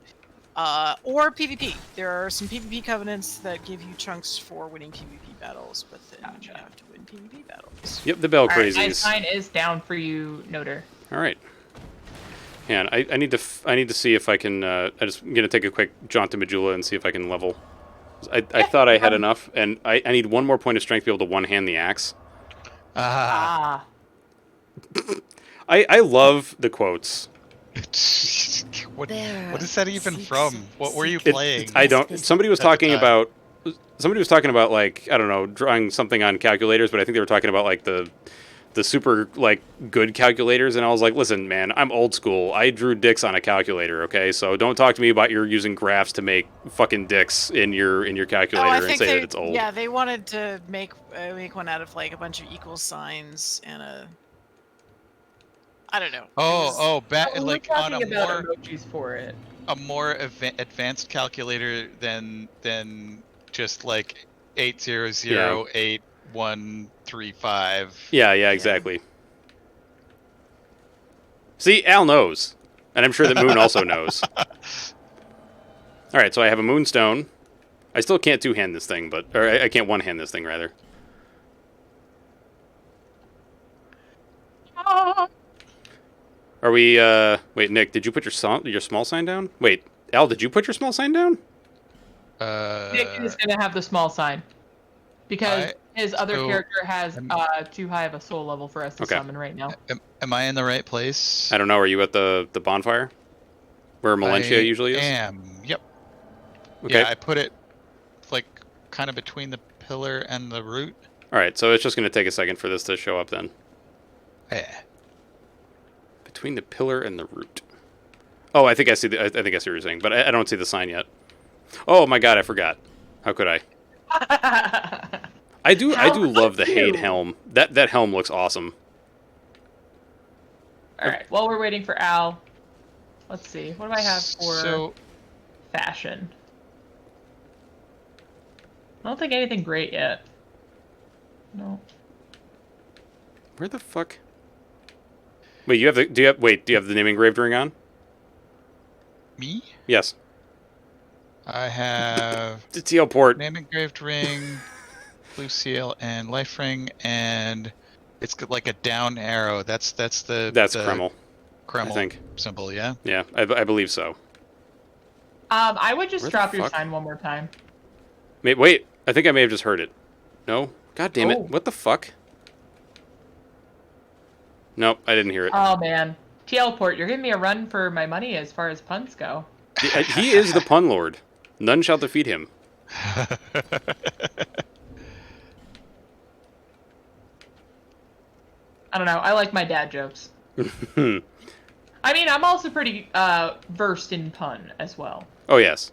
Or PvP. There are some PvP covenants that give you chunks for winning PvP battles, but then you have to win PvP battles. Yep, the bell All right, crazies. my sign is down for you, Noter. All right. And I need to see if I can. I'm just gonna take a quick jaunt to Majula and see if I can level. I thought I had enough, and I need one more point of strength to be able to one-hand the axe. Ah. I love the quotes. What There is that even seeks from? What were you It- playing? I don't. Somebody was At the talking time. about. Somebody was talking about like I don't know, drawing something on calculators, but I think they were talking about like the super like good calculators, and I was like, listen, man, I'm old school. I drew dicks on a calculator, okay? So don't talk to me about you're using graphs to make fucking dicks in your calculator I and think say they, that it's old. Yeah, they wanted to make one out of like a bunch of equal signs and a. I don't know. It was- We're like on talking a about more emojis for it. advanced calculator than just like 8008135. Yeah, exactly. See, Al knows, and I'm sure that Moon also knows. All right, so I have a Moonstone. I still can't two-hand this thing, or I can't one-hand this thing rather. Are we? Wait, Nick, did you put your small sign down? Wait, Al, did you put your small sign down? Nick is gonna have the small sign because his other so character has too high of a soul level for us to summon right now. Am I in the right place? I don't know. Are you at the bonfire, where Melentia usually is? I am. Yep. Okay. Yeah, I put it like kind of between the pillar and the root. All right, so it's just going to take a second for this to show up then. Yeah. Between the pillar and the root. Oh, I think I see. I think I see what you're saying, but I don't see the sign yet. Oh my god, I forgot. How could I? I do love the Hade helm. That helm looks awesome. All right. While we're waiting for Al, let's see. What do I have for fashion? I don't think anything great yet. No. Where the fuck? Wait, you have the? Do you have the name engraved ring on? Me? Yes. I have The teleport. name engraved ring, blue seal, and life ring, and it's got like a down arrow. That's Kreml. Kreml I think. symbol. Yeah. Yeah, I believe so. I would just Where the drop your fuck? sign one more time. Wait, I think I may have just heard it. No? God damn it. Oh. What the fuck? Nope, I didn't hear it. Oh man, teleport! You're giving me a run for my money as far as puns go. He is the pun lord. None shall defeat him. I don't know. I like my dad jokes. I mean, I'm also pretty versed in pun as well. Oh, yes.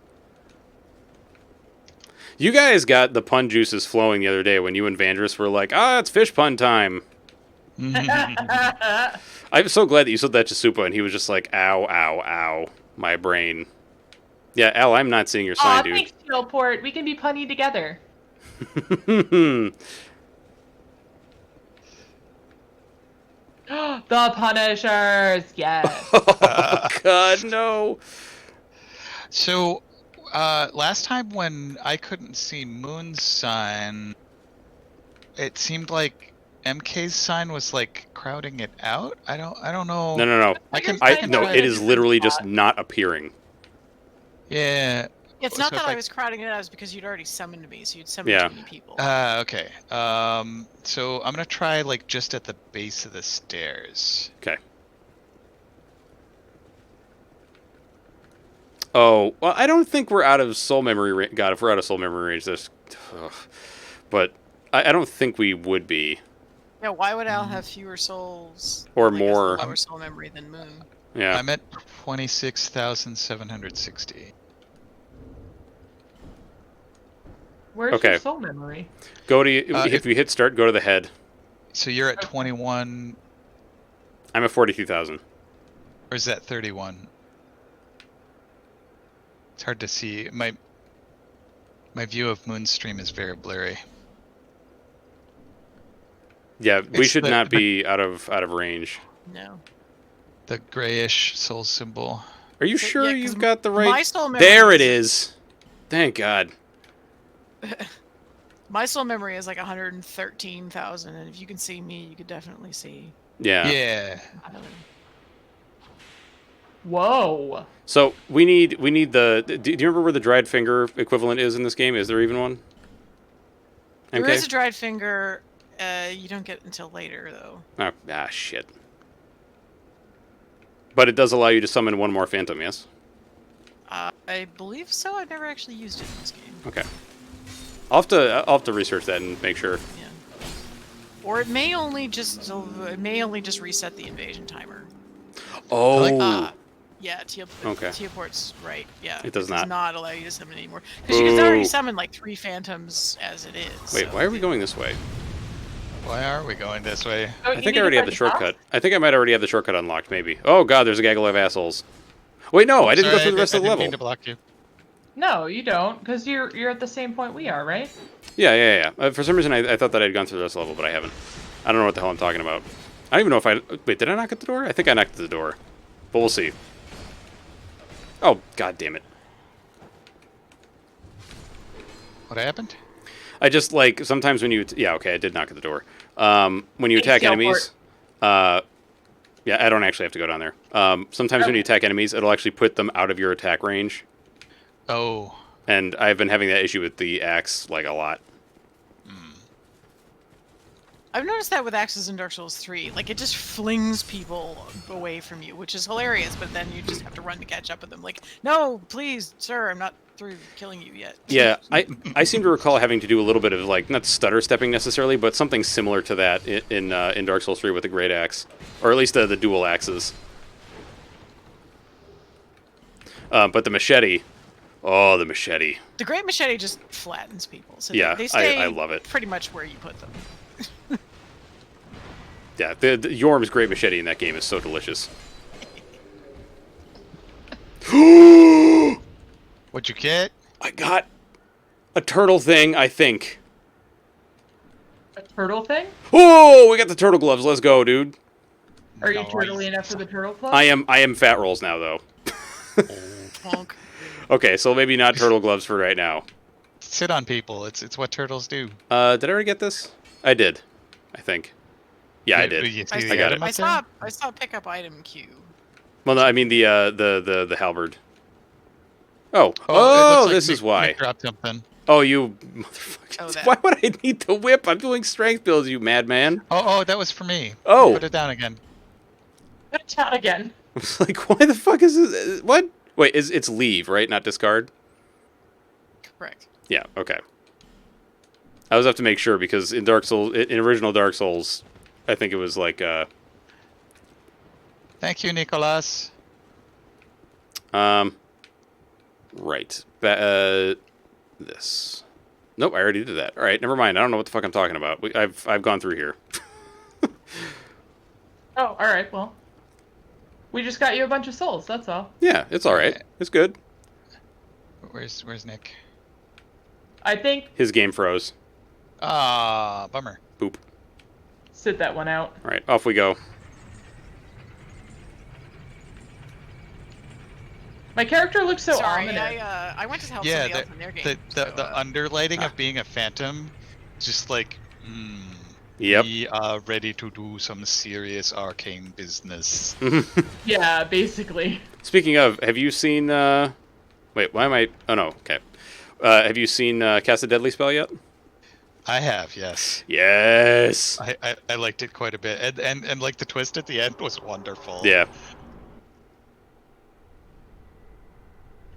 You guys got the pun juices flowing the other day when you and Vandrus were like, it's fish pun time. I'm so glad that you said that to Supa, and he was just like, ow, ow, ow, my brain. Yeah, Al, I'm not seeing your sign, dude. Thanks, teleport. We can be punny together. The Punishers, yes. Oh God, no. So, last time when I couldn't see Moon's sign, it seemed like MK's sign was like crowding it out. I don't know. No, no, no. No, Try it a is different literally spot. just not appearing. Yeah. It's So not if that I I- was crowding it out, it's because you'd already summoned me, so you'd summoned Yeah. too many people. Okay. So I'm gonna try like just at the base of the stairs. Okay. Oh, well, I don't think we're out of soul memory. God, if we're out of soul memory range, this. Ugh. But I don't think we would be. Yeah, why would Al have fewer souls Or like, more. as lower soul memory than Moon? Yeah. I'm at 26,760. Where's Okay. your soul memory? Go to if if- you hit start, go to the head. So you're at Okay. 21, I'm at 42,000. or is that 31? It's hard to see. My view of Moonstream is very blurry. Yeah, we It's should the- not be out of range. No. The grayish soul symbol. Are you So, sure yeah, 'cause you've got the My right? soul memory There it is. Thank God. My soul memory is like 113,000, and if you can see me, you could definitely see. Yeah. Yeah. Whoa. So we need the. Do you remember where the dried finger equivalent is in this game? Is there even one? There is a dried finger. You don't get until later, though. Shit. But it does allow you to summon one more phantom, yes? I believe so. I've never actually used it in this game. Okay. I'll have to research that and make sure. Yeah. Or it may only just reset the invasion timer. Oh. Yeah, Okay. Teoport's right. Yeah, It does not not. allow you to summon anymore because you can already Boo. summon like 3 phantoms as it is. Wait, so why are we going this way? Why are we going this way? Oh, I you think need I to already have find the the house? shortcut. I think I might already have the shortcut unlocked, maybe. Oh God, there's a gaggle of assholes. Wait, no, I didn't Sorry, go through the rest I of the didn't level. mean to block you. No, you don't, because you're at the same point we are, right? Yeah. For some reason, I thought that I'd gone through the rest of the level, but I haven't. I don't know what the hell I'm talking about. I don't even know if I... Wait, did I knock at the door? I think I knocked at the door. But we'll see. Oh, God damn it. What happened? I just, like, sometimes when you... Yeah, okay, I did knock at the door. When you Thanks, attack Teleport. enemies... yeah, I don't actually have to go down there. Sometimes when you attack enemies, it'll actually put them out of your attack range. Oh. And I've been having that issue with the axe, like, a lot. I've noticed that with axes in Dark Souls 3. Like, it just flings people away from you, which is hilarious, but then you just have to run to catch up with them. Like, no, please, sir, I'm not through killing you yet. Yeah, I seem to recall having to do a little bit of, like, not stutter stepping necessarily, but something similar to that in Dark Souls 3 with the Great Axe. Or at least the dual axes. But the machete... Oh, the machete. The Great Machete just flattens people. So Yeah, they stay I love it. pretty much where you put them. Yeah, the Yorm's Great Machete in that game is so delicious. What'd you get? I got a turtle thing, I think. A turtle thing? Oh, we got the turtle gloves. Let's go, dude. Are you Nice. turtly enough for the turtle club? I am fat rolls now, though. Honk. Okay, so maybe not turtle gloves for right now. Sit on people. It's what turtles do. Did I already get this? I did, I think. Yeah, I did. You see I, the I got item it. up there? I saw pick up item queue. Well, no, I mean the halberd. Oh, it looks like this Nick- is why. Nick dropped something. Oh, you motherfucker! Oh, that. Why would I need the whip? I'm doing strength builds, you madman. Oh, that was for me. Oh. Put it down again. Put it down again. I was like, why the fuck is this? What? Wait, it's leave, right? Not discard. Correct. Yeah. Okay. I always have to make sure because in Dark Souls, in original Dark Souls, I think it was like Thank you, Nicolas. right. This. Nope, I already did that. All right, never mind. I don't know what the fuck I'm talking about. I've gone through here. Oh, all right. Well, we just got you a bunch of souls. That's all. Yeah, it's all right. It's good. Where's Nick? I think His game froze. Ah, bummer. Boop. sit that one out. All right, off we go. My character looks so Sorry, ominous. I went to help Yeah, somebody else in their game. the underlighting of being a phantom, just like, Yep. we are ready to do some serious arcane business. Yeah, basically. Speaking of, have you seen? Wait, why am I? Oh no. Okay. Have you seen Cast a Deadly Spell yet? I have, yes. Yes. I liked it quite a bit, and like the twist at the end was wonderful. Yeah.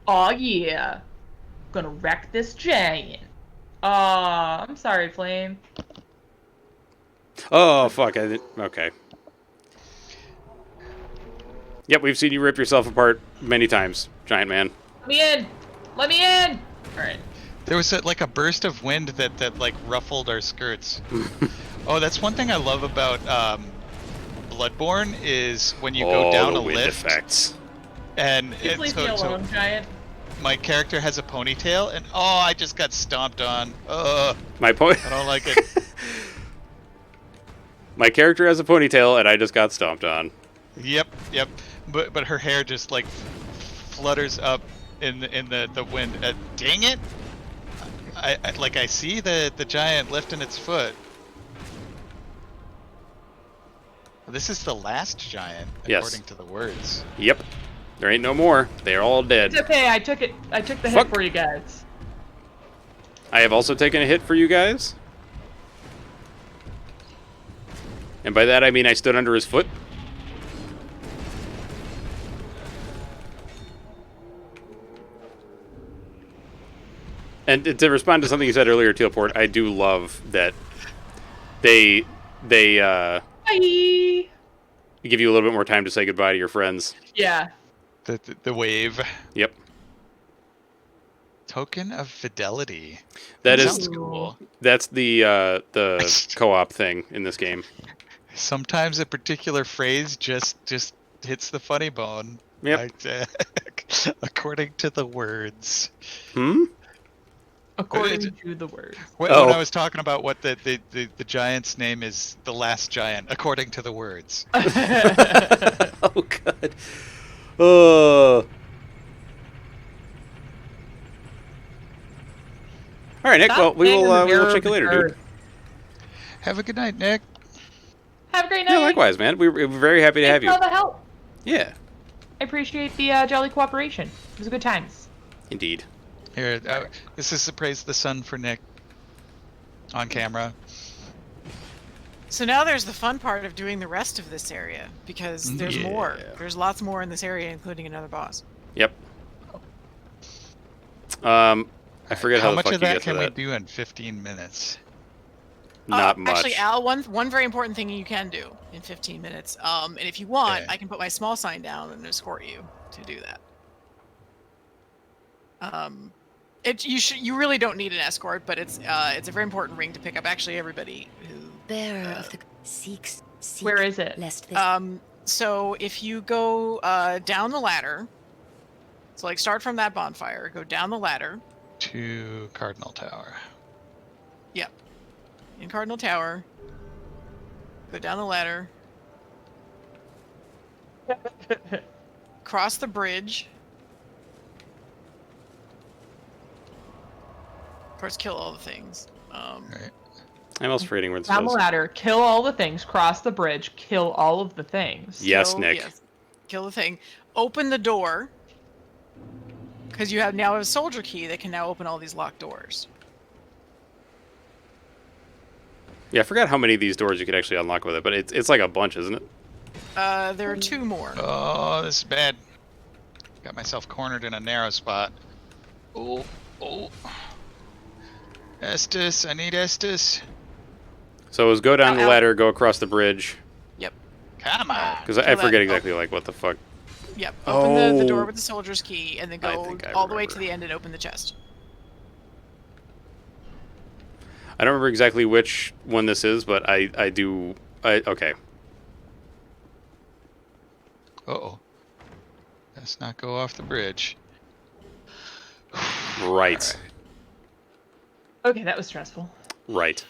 Oh yeah. Gonna wreck this giant. Aw, I'm sorry, Flame. Oh fuck! I didn't. Okay. Yep, we've seen you rip yourself apart many times, Giant Man. Let me in! Let me in! Alright. There was like a burst of wind that like ruffled our skirts. Oh, that's one thing I love about Bloodborne is when you go down the a wind lift effects. and Just leave me alone, Giant. my character has a ponytail and I just got stomped on. My I don't like it. My character has a ponytail, and I just got stomped on. Yep. But her hair just like flutters up in the wind. Dang it! I see the giant lifting its foot. This is the last giant, Yes. according to the words. Yep. There ain't no more. They're all dead. It's okay, I took the Fuck. hit for you guys. I have also taken a hit for you guys. And by that I mean I stood under his foot. And to respond to something you said earlier, Tealport, I do love that they Bye! give you a little bit more time to say goodbye to your friends. Yeah. The wave. Yep. Token of fidelity. That sounds is cool. That's the co-op thing in this game. Sometimes a particular phrase just hits the funny bone. Yep. According to the words. According to the words. When Oh. I was talking about what the giant's name is, the last giant, according to the words. Oh god. Oh. All right, Nick. Stop Well, we saying will the mirror check you of later, the dude. earth. Have a good night, Nick. Have a great night. Yeah, likewise, man. We're very happy to have Thanks you. for all the help. Yeah, I appreciate the jolly cooperation. It was good times. indeed. Here, this is to praise the sun for Nick. On camera. So now there's the fun part of doing the rest of this area, because there's more. There's lots more in this area, including another boss. Yep. I forget how the much fuck of you that get to can we that. do in 15 minutes? Not much. Actually, Al, one very important thing you can do in 15 minutes. And if you want, Okay. I can put my small sign down and escort you to do that. You really don't need an escort, but it's a very important ring to pick up. Actually, everybody who Bearer of the seek. Where is it? Lest this So if you go down the ladder, so like start from that bonfire, go down the ladder. To Cardinal Tower. Yep. In Cardinal Tower. Go down the ladder. Cross the bridge. Of course, kill all the things. Right. I'm also forgetting where this Down the is. ladder, kill all the things, cross the bridge, kill all of the things. Yes, Nick. Kill the thing. Open the door. Because you have now a soldier key that can now open all these locked doors. Yeah, I forgot how many of these doors you could actually unlock with it, but it's like a bunch, isn't it? There are 2 more. Oh, this is bad. Got myself cornered in a narrow spot. Oh. Estus, I need Estus. So it was go down the Ow. ladder, go across the bridge. Yep. Come on. Because I forget exactly like what the fuck. Yep. Open the door Oh. with the soldier's key, and then I go think I all the way to remember. the end and open the chest. I don't remember exactly which one this is, but I do. Okay. Uh-oh. Let's not go off the bridge. Right. Okay, that was stressful. Right.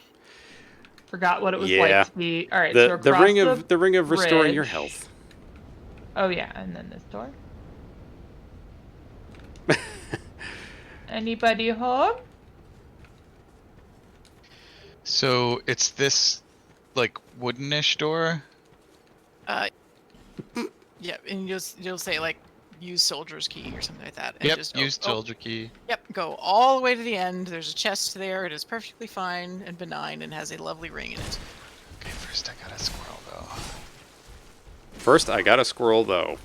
Forgot what it was Yeah. like to be. All right, so The across the ring of restoring your bridge. health. Oh yeah, and then this door. Anybody home? So it's this like woodenish door. Uh, yeah, and you'll say like use soldier's key or something like that. And Yep, just use soldier key. Yep, go all the way to the end. There's a chest there. It is perfectly fine and benign and has a lovely ring in it. Okay, first I got a squirrel though. First, I got a squirrel though.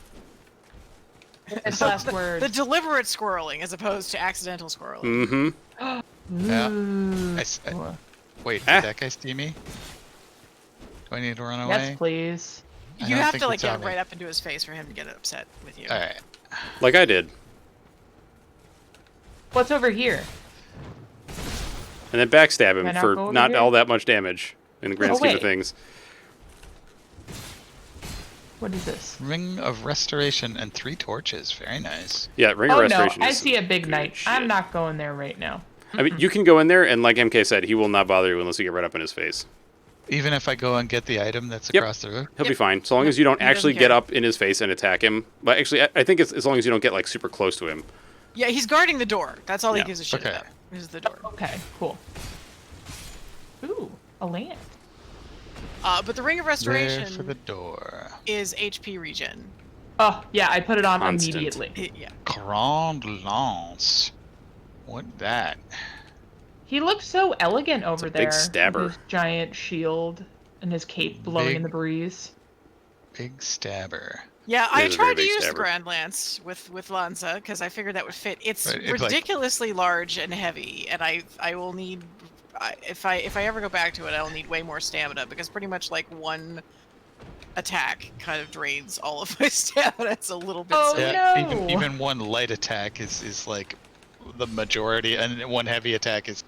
It's last word. The deliberate squirreling as opposed to accidental squirreling. Mm-hmm. Yeah. Ooh. Wait, Ah. did that guy see me? Do I need to run away? Yes, please. I You don't have think to he like saw get me. right up into his face for him to get upset with you. All right. Like I did. What's over here? And then backstab Can I him not for go over not here? all that much damage in the grand Oh, scheme of wait. things. What is this? Ring of Restoration and 3 torches. Very nice. Yeah, ring of Oh no, restoration. I is see a big good knight. shit. I'm not going there right now. I mean, you can go in there, and like MK said, he will not bother you unless you get right up in his face. Even if I go and get the item that's Yep. across the road. He'll be Yep. fine, so long as you don't he doesn't actually care. get up in his face and attack him. But actually, I think it's as long as you don't get like super close to him. Yeah, he's guarding the door. That's all Yeah. he gives a shit Okay. about. Is the door. Okay, cool. Ooh, a lamp. But the ring of There restoration for the door. is HP regen. Oh yeah, I put it on Constant. immediately. Yeah. Grand Lance. What that? He looked so elegant over a big there. stabber. With his giant shield and his cape blowing in the Big- breeze. Big stabber. Yeah, It I is a very tried to big use the stabber. Grand Lance with Lanza because I figured that would fit. It's Right, it's like- ridiculously large and heavy, and I will need if I ever go back to it, I'll need way more stamina because pretty much like one attack kind of drains all of my stamina. It's a little bit Oh, silly. no. Even one light attack is like the majority, and one heavy attack is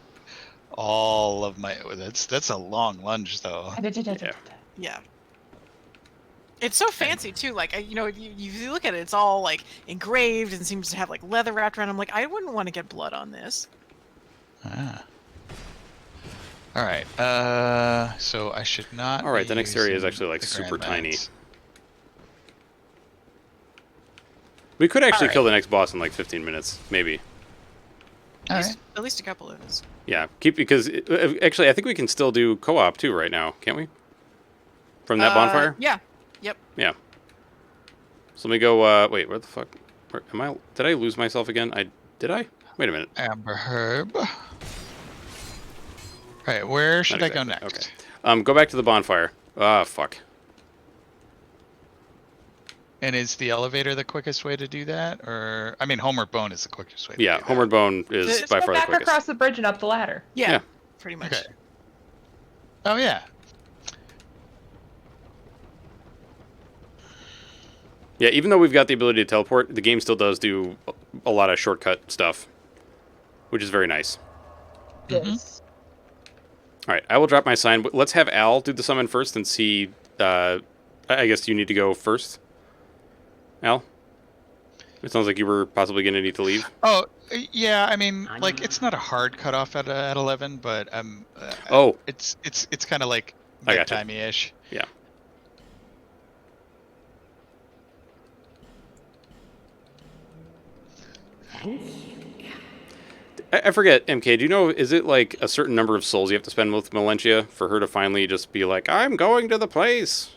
all of my. That's a long lunge though. Yeah. It's so fancy too. Like you look at it, it's all like engraved and seems to have like leather wrapped around. I'm like, I wouldn't want to get blood on this. Ah. All right. So I should not. All right, be the next area is using actually like the super Grand tiny. Lance. We could actually All kill the next boss in like 15 minutes, maybe. All At right. least a couple of us. Yeah, because actually I think we can still do co-op too right now, can't we? From that bonfire. Yeah. Yep. Yeah. So let me go. Wait, where the fuck? Where, am I? Did I lose myself again? Did I? Wait a minute. Amber Herb. All right. Where should Not I go exactly. next? Okay. Go back to the bonfire. Ah, fuck. And is the elevator the quickest way to do that, or I mean, Homeward Bone is the quickest way. To Yeah, do Homeward Bone is Just by go far the back quickest. across the bridge and up the ladder. Yeah. Yeah. Pretty much. That. Okay. Oh yeah. Yeah, even though we've got the ability to teleport, the game still does do a lot of shortcut stuff, which is very nice. Yes. All right, I will drop my sign. But let's have Al do the summon first and see. I guess you need to go first. Al? It sounds like you were possibly going to need to leave. Oh yeah. I mean, like it's not a hard cutoff at 11, but Oh. it's kind of like I gotcha. bedtimey ish. Yeah. I forget, MK, do you know, is it like a certain number of souls you have to spend with Melentia for her to finally just be like, I'm going to the place?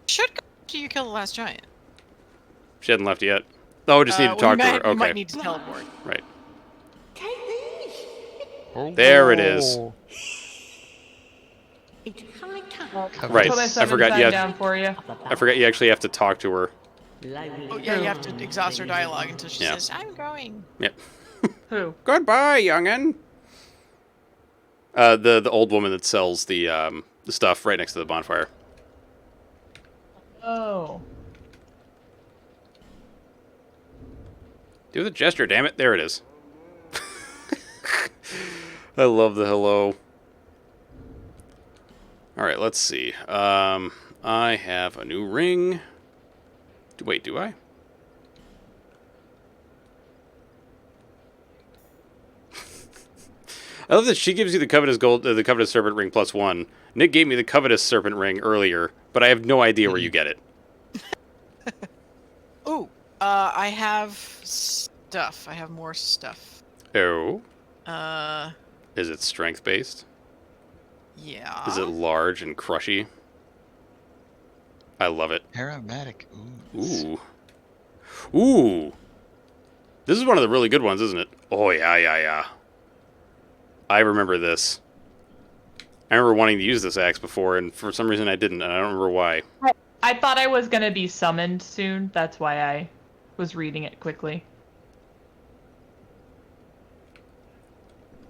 Should go after you kill the last giant. She hadn't left yet. Oh, just need to talk to her. You Okay. might need to teleport. Right. Oh. There it is. It's high time. Right. Put my I summon forgot sign you have, down for you. I forgot you actually have to talk to her. Oh yeah, you have to exhaust her dialogue until she Yeah. says, "I'm going." Yep. Who? Goodbye, youngin. The old woman that sells the stuff right next to the bonfire. Oh. Do the gesture, damn it. There it is. I love the hello. All right, let's see. I have a new ring. Wait, do I? I love that she gives you the covetous gold, the covetous serpent ring +1. Nick gave me the covetous serpent ring earlier, but I have no idea where you get it. Ooh, I have stuff. I have more stuff. Oh, Uh, is it strength based? yeah. Is it large and crushy? I love it. Aromatic ooze. Ooh, ooh. This is one of the really good ones, isn't it? Oh yeah. I remember this. I remember wanting to use this axe before, and for some reason I didn't, and I don't remember why. I thought I was gonna be summoned soon. That's why I was reading it quickly.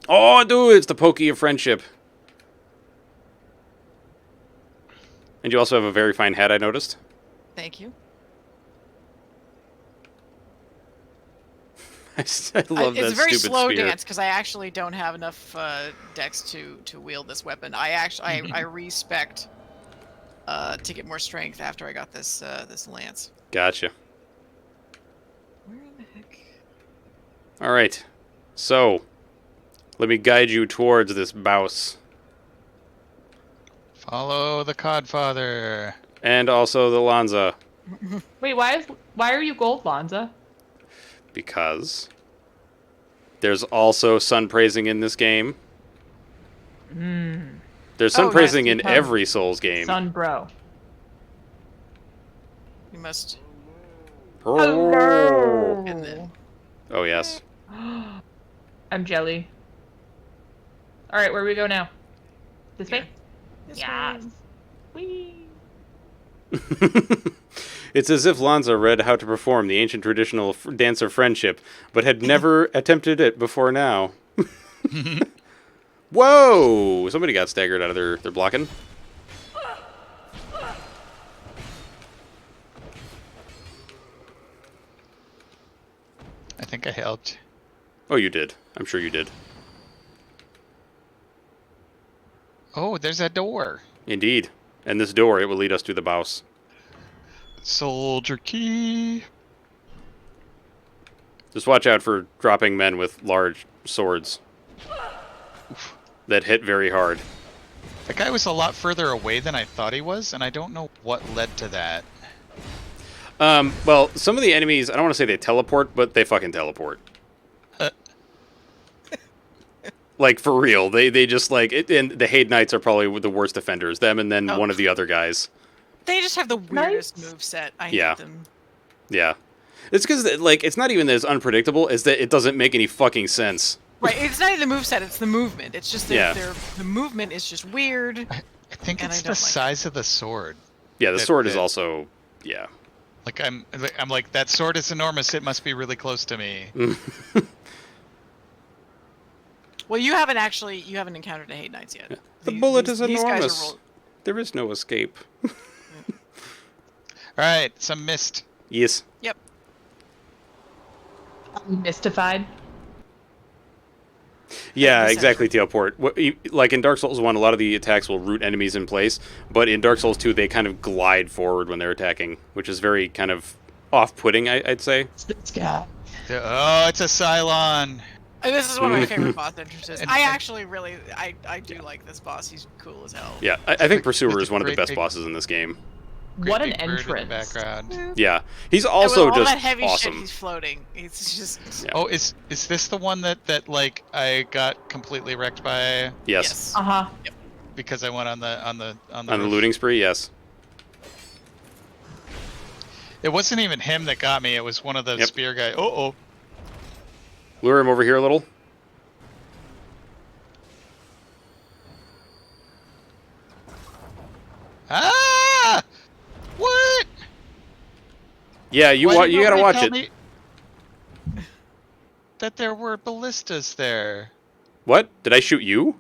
Oh, dude, it's the Pokey of Friendship. And you also have a very fine hat, I noticed. Thank you. I love that It's a very stupid slow spear. dance because I actually don't have enough dex to wield this weapon. I respect to get more strength after I got this this lance. Gotcha. Where the heck? All right. So, let me guide you towards this bouse. Follow the Codfather. And also the Lanza. Wait, why are you gold, Lanza? Because there's also sun praising in this game. There's sun Oh, praising nice. in every Souls game. Sun bro. You must. Oh, And then. oh yes. I'm jelly. All right, where do we go now? This way? This Yes. way. Whee! It's as if Lanza read how to perform the ancient traditional dance of friendship, but had never attempted it before now. Whoa! Somebody got staggered out of their blocking. I think I helped. Oh, you did. I'm sure you did. Oh, there's a door. Indeed. And this door, it will lead us to the bouse. Soldier key. Just watch out for dropping men with large swords that hit very hard. That guy was a lot further away than I thought he was, and I don't know what led to that. Well, some of the enemies, I don't want to say they teleport, but they fucking teleport. Like, for real. They just, like, and the Haid Knights are probably the worst offenders. Them and then one of the other guys. They just have the weirdest Nice. moveset. I Yeah. hate them. Yeah. It's because, like, it's not even that it's unpredictable, it's that it doesn't make any fucking sense. Right, it's not even the moveset, it's the movement. It's just Yeah. the movement is just weird. I think And it's I the don't like it. size of the sword. Yeah, the That- sword is that- also... Yeah. Like I'm like, that sword is enormous. It must be really close to me. Well, you haven't encountered a Haid Knights yet. The bullet is these guys enormous. are There is no escape. All right, some mist. Yes. Yep. Mystified. Yeah, Essentially. exactly, Teleport. Like in Dark Souls 1, a lot of the attacks will root enemies in place, but in Dark Souls 2, they kind of glide forward when they're attacking, which is very kind of off-putting, I'd say. It's this guy. Oh, it's a Cylon. And this is one of my favorite boss entrances. And- I actually really, I do like this boss. He's cool as hell. Yeah, I think Pursuer With is the one of the great best big- bosses in this game. What Great an big bird in the entrance. background. Yeah, he's And also with all just that heavy shit, awesome. he's floating. It's just Yeah. Oh, is this the one that like I got completely wrecked by Yes. Uh-huh. because I went on the On the roof? looting spree, yes. It wasn't even him that got me. It was one of the Yep. spear guys. Oh. Lure him over here a little. Ah! What? Yeah, you Why didn't you gotta nobody watch tell it. me that there were ballistas there. What? Did I shoot you?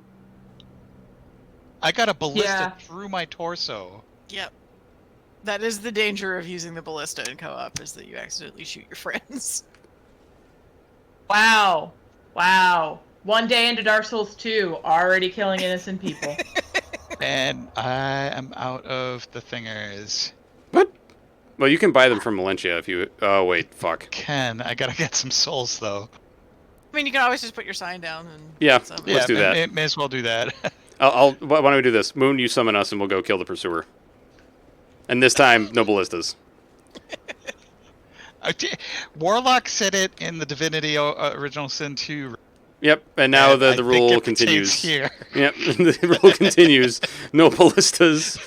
I got a ballista Yeah. through my torso. yep. That is the danger of using the ballista in co-op, is that you accidentally shoot your friends. Wow. Wow. One day into Dark Souls 2, already killing innocent people. And I am out of the thingers. What? Well, you can buy them from Valencia if you... Oh, wait, fuck. I gotta get some souls though. I mean, you can always just put your sign down and Yeah. so- Let's do that. May as well do that. Why don't we do this? Moon, you summon us, and we'll go kill the pursuer. And this time, no ballistas. Warlock said it in the Divinity Original Sin 2. Yep, and now and I the think rule it continues. pertains here. Yep, the rule continues. No ballistas.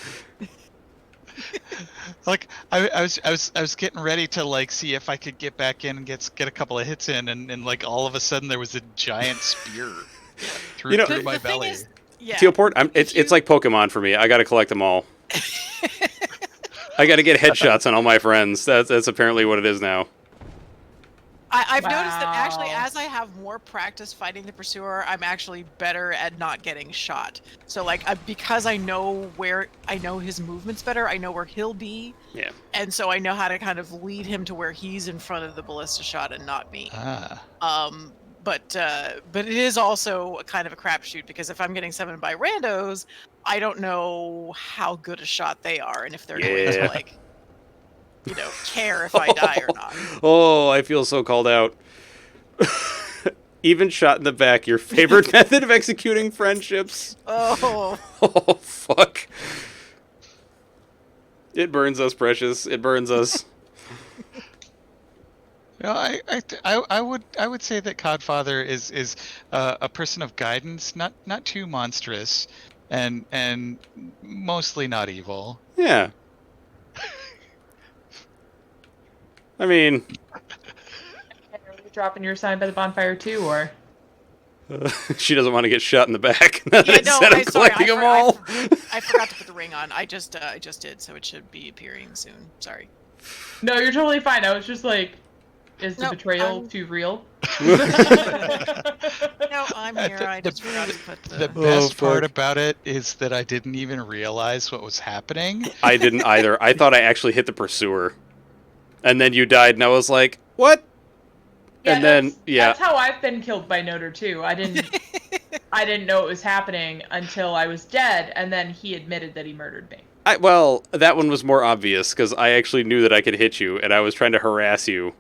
Like I was getting ready to like see if I could get back in and get a couple of hits in, and like all of a sudden there was a giant spear through The my thing belly. is- yeah. Tealport, it's like Pokemon for me. I got to collect them all. I got to get headshots on all my friends. That's apparently what it is now. I've noticed that actually, Wow. as I have more practice fighting the pursuer, I'm actually better at not getting shot. So like, because I know his movements better, I know where he'll be, Yeah. and so I know how to kind of lead him to where he's in front of the ballista shot and not me. But it is also a kind of a crapshoot because if I'm getting summoned by randos, I don't know how good a shot they are and if they're going to Yeah. like, care if I die or not. Oh, I feel so called out. Even shot in the back, your favorite method of executing friendships. Oh. Oh, fuck. It burns us, Precious. It burns us. No, I would say that Codfather is a person of guidance, not too monstrous, and mostly not evil. Yeah. I mean, Are you dropping your sign by the bonfire too, or? she doesn't want to get shot in the back. Now that Yeah, I no, said I'm sorry, collecting them all. I forgot to put the ring on. I just did, so it should be appearing soon. Sorry. No, you're totally fine. I was just like, is the No, betrayal I'm- too real? No, I'm here. I just forgot to put The the. best part fuck. about it is that I didn't even realize what was happening. I didn't either. I thought I actually hit the pursuer. And then you died, and I was like, what? And then, that's how I've been killed by Noder too. I didn't know it was happening until I was dead, and then he admitted that he murdered me. Well, that one was more obvious, because I actually knew that I could hit you, and I was trying to harass you.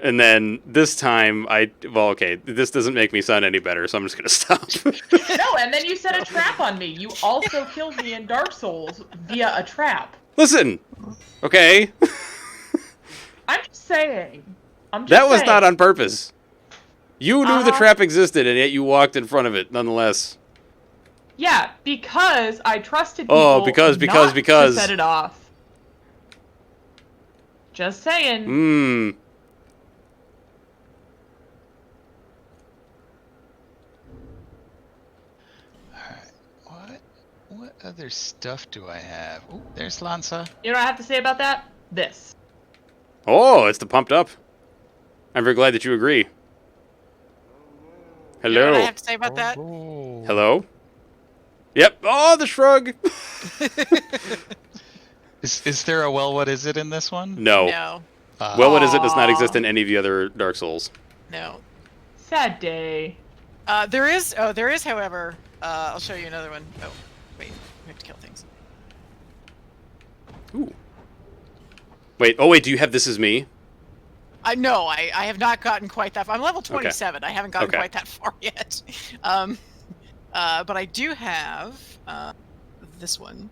And then this time, okay, this doesn't make me sound any better, so I'm just going to stop. No, and then you set a trap on me. You also killed me in Dark Souls via a trap. Listen, okay? I'm just saying. That was not on purpose. You knew the Uh-huh. trap existed, and yet you walked in front of it, nonetheless. Yeah, because I trusted people Oh, because not to set it off. Just saying. Mmm. What other stuff do I have? Oh, there's Lanza. You know what I have to say about that? This. Oh, it's the pumped up. I'm very glad that you agree. You know Hello. what I have to say about that? Oh. Hello? Yep. Oh, the shrug. Is there a what is it in this one? No. No, Well, what is it does not Aw. exist in any of the other Dark Souls. no. Sad day. There is, however, I'll show you another one. Oh, wait, we have to kill things. Ooh. Wait, do you have This Is Me? No, I have not gotten quite that far. I'm level 27. I haven't gotten Okay. quite that far yet. But I do have this one.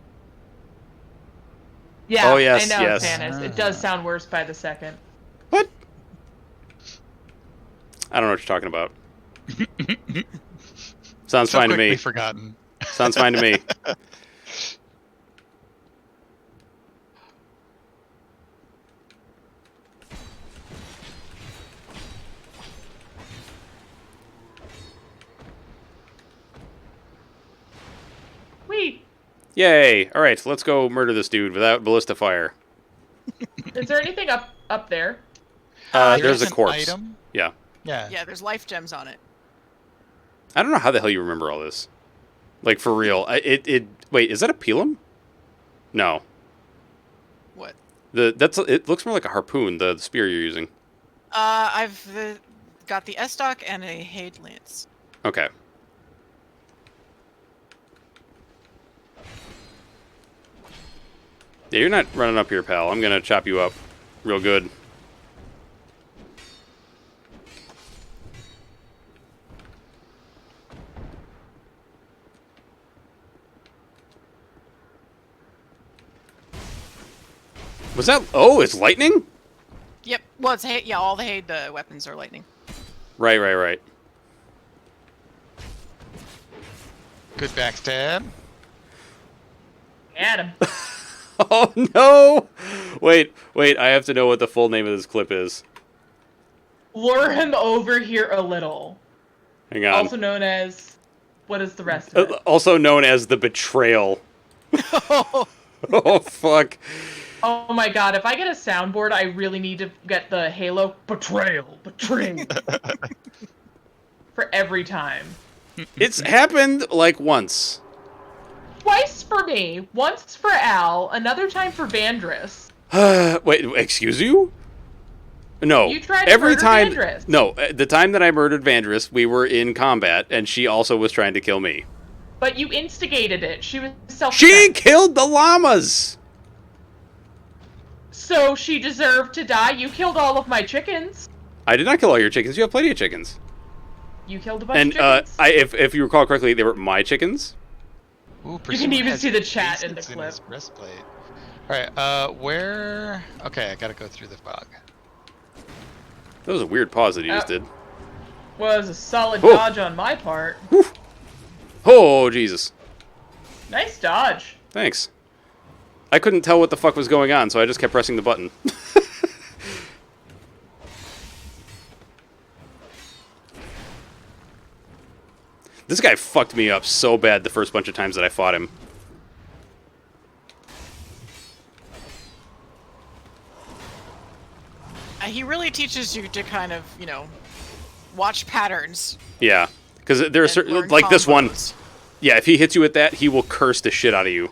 Yeah, Oh, yes, I know, yes. Tannis. It does sound worse by the second. What? I don't know what you're talking about. Sounds So fine to quickly me. forgotten. Sounds fine to me. Wait, Yay. All right, let's go murder this dude without ballista fire. is there anything up there? There's a an corpse. item. Yeah. Yeah. Yeah, there's life gems on it. I don't know how the hell you remember all this. Like, for real. Wait, is that a pilum? No. What? It looks more like a harpoon, the spear you're using. I've got the S-Stock and a Hade Lance. Okay. Yeah, you're not running up here, pal. I'm gonna chop you up real good. Was that? Oh, it's lightning. Yep. Well, it's yeah. All the Haid weapons are lightning. Right. Good backstab. Adam. Oh no! Wait. I have to know what the full name of this clip is. Lure him over here a little. Hang on. Also known as... What is the rest of it? Also known as the betrayal. Oh fuck. Oh my god, if I get a soundboard, I really need to get the Halo betrayal. For every time. It's happened like once. Twice for me. Once for Al, another time for Vandris. Wait, excuse you? No. You tried to every murder time. Vandris. No, the time that I murdered Vandris, we were in combat, and she also was trying to kill me. But you instigated it. She was self-defense. She killed the llamas. So she deserved to die. You killed all of my chickens. I did not kill all your chickens. You have plenty of chickens. You killed a bunch And of chickens. if you recall correctly, they were my chickens. Ooh, You can Pursuer even has see the chat in the facets clip. his breastplate. Alright, where... Okay, I gotta go through the fog. That was a weird pause that you just did. Was a solid Oh. dodge on my part. Oh, Jesus. Nice dodge. Thanks. I couldn't tell what the fuck was going on, so I just kept pressing the button. This guy fucked me up so bad the first bunch of times that I fought him. He really teaches you to kind of, watch patterns. Yeah. Because there are and certain... learn Like this one. combos. Yeah, if he hits you with that, he will curse the shit out of you.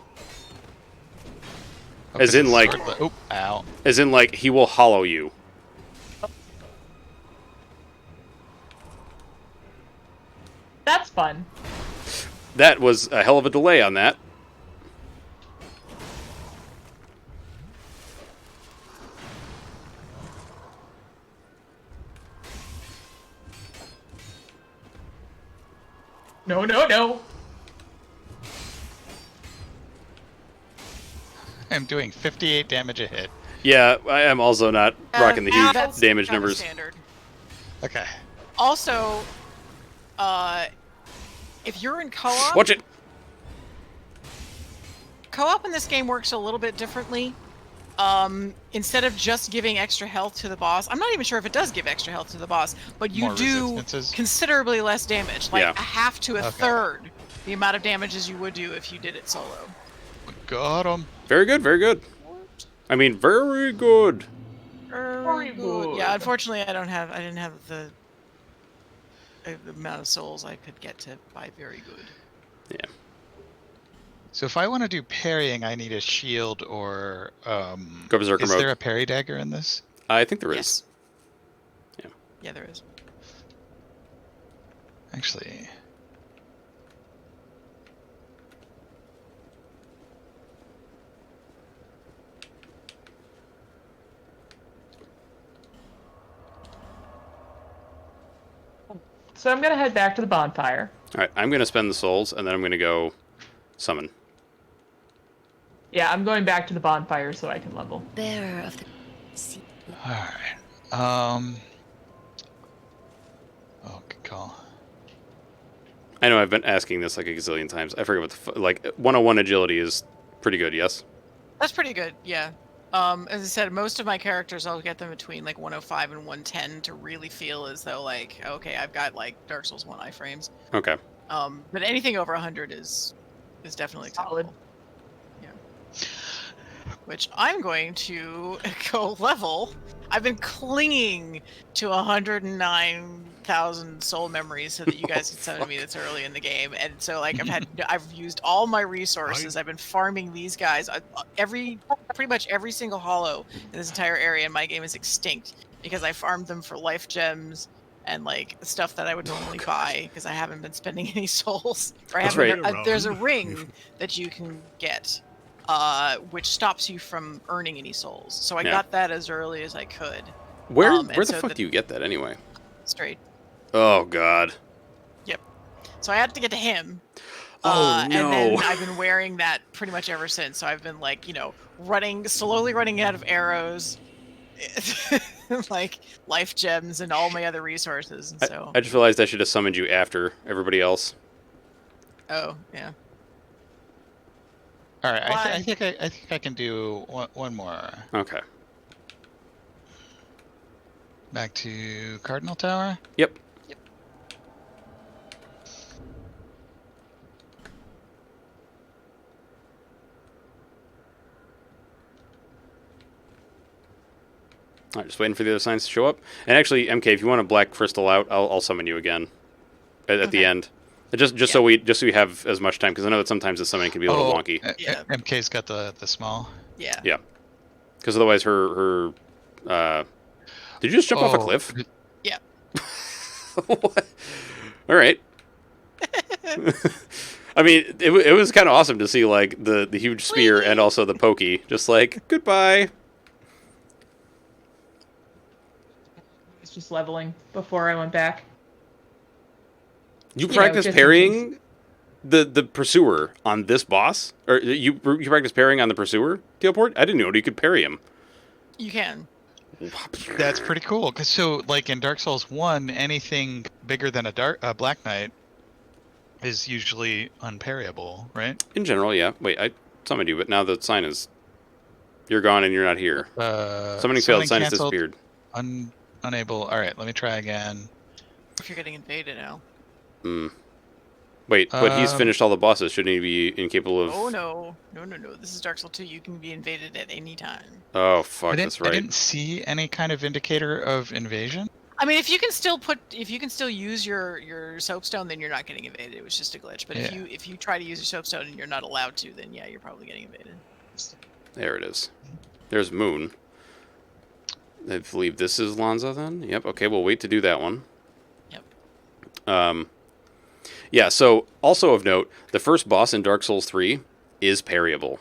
Oh, As 'cause in, his like... sword ow. As in, like, he will hollow you. That's fun. That was a hell of a delay on that. No. I'm doing 58 damage a hit. Yeah, I am also not rocking the huge That's damage kinda numbers. Standard. Okay. Also, if you're in co-op, Watch it! co-op in this game works a little bit differently. Instead of just giving extra health to the boss, I'm not even sure if it does give extra health to the boss, but you More do resistances? considerably less damage, like Yeah. a half to a Okay. third the amount of damage as you would do if you did it solo. Got him. Very good, very good. I mean, very good. Very good. Yeah, unfortunately, I didn't have the amount of souls I could get to buy very good. Yeah. So if I want to do parrying, I need a shield or... Go berserker is mode. there a parry dagger in this? I think there is. Yes. Yeah. Yeah, there is. Actually... So I'm gonna head back to the bonfire. Alright, I'm going to spend the souls, and then I'm going to go summon. Yeah, I'm going back to the bonfire so I can level. Bearer of the sea. Alright. Oh, good call. I know I've been asking this like a gazillion times. I forget what the... like, 101 agility is pretty good, yes? That's pretty good, yeah. As I said, most of my characters, I'll get them between like 105 and 110 to really feel as though like, okay, I've got like Dark Souls 1 iframes. Okay. But anything over 100 is definitely Solid. acceptable. Yeah. Which I'm going to go level. I've been clinging to 109,000 soul memories so that you guys can send to me this early in the game, and so like I've used all my resources. I've been farming these guys. Pretty much every single hollow in this entire area in my game is extinct because I farmed them for life gems and like stuff that I would normally buy because I haven't been spending any souls. Or That's there's a ring that you can get. Which stops you from earning any souls. So I got that as early as I could. Where the so fuck do you get that anyway? Straight. Oh, God. Yep. So I had to get to him. Oh, And then no. I've been wearing that pretty much ever since. So I've been like, slowly running out of arrows, like life gems and all my other resources. And so, I just realized I should have summoned you after everybody else. oh yeah. All right, Why? I think I can do one more. Okay. Back to Cardinal Tower. Yep. All right, just waiting for the other signs to show up. And actually, MK, if you want a black crystal out, I'll summon you again at the Okay. end. Just so we have as much time, because I know that sometimes the summoning can be a little wonky. Yeah. MK's got the small. Yeah. Yeah. Because otherwise, her did you just jump off a cliff? Yeah. What? All right. I mean, it was kind of awesome to see like the huge spear and also the pokey, just like goodbye. It's just leveling before I went back. You know, practice just in parrying the pursuer on this boss, or you practice parrying on the pursuer, Teleport? I didn't know you could parry him. You can. That's pretty cool. Cause so like in Dark Souls 1, anything bigger than a Black Knight is usually unparryable, right? In general, yeah. Wait, I summoned you, but now the sign is you're gone and you're not here. Summoning failed. Sign has canceled, disappeared. Unable. All right, let me try again. If you're getting invaded now. Wait, but he's finished all the bosses. Shouldn't he be incapable of? Oh no. This is Dark Souls 2. You can be invaded at any time. Oh fuck, that's right. I didn't see any kind of indicator of invasion. I mean, if you can still use your soapstone, then you're not getting invaded. It was just a glitch. But Yeah. if you try to use your soapstone and you're not allowed to, then yeah, you're probably getting invaded. There it is. There's Moon. I believe this is Lanza then? Yep, okay, we'll wait to do that one. Yep. Yeah, so also of note, the first boss in Dark Souls 3 is parryable.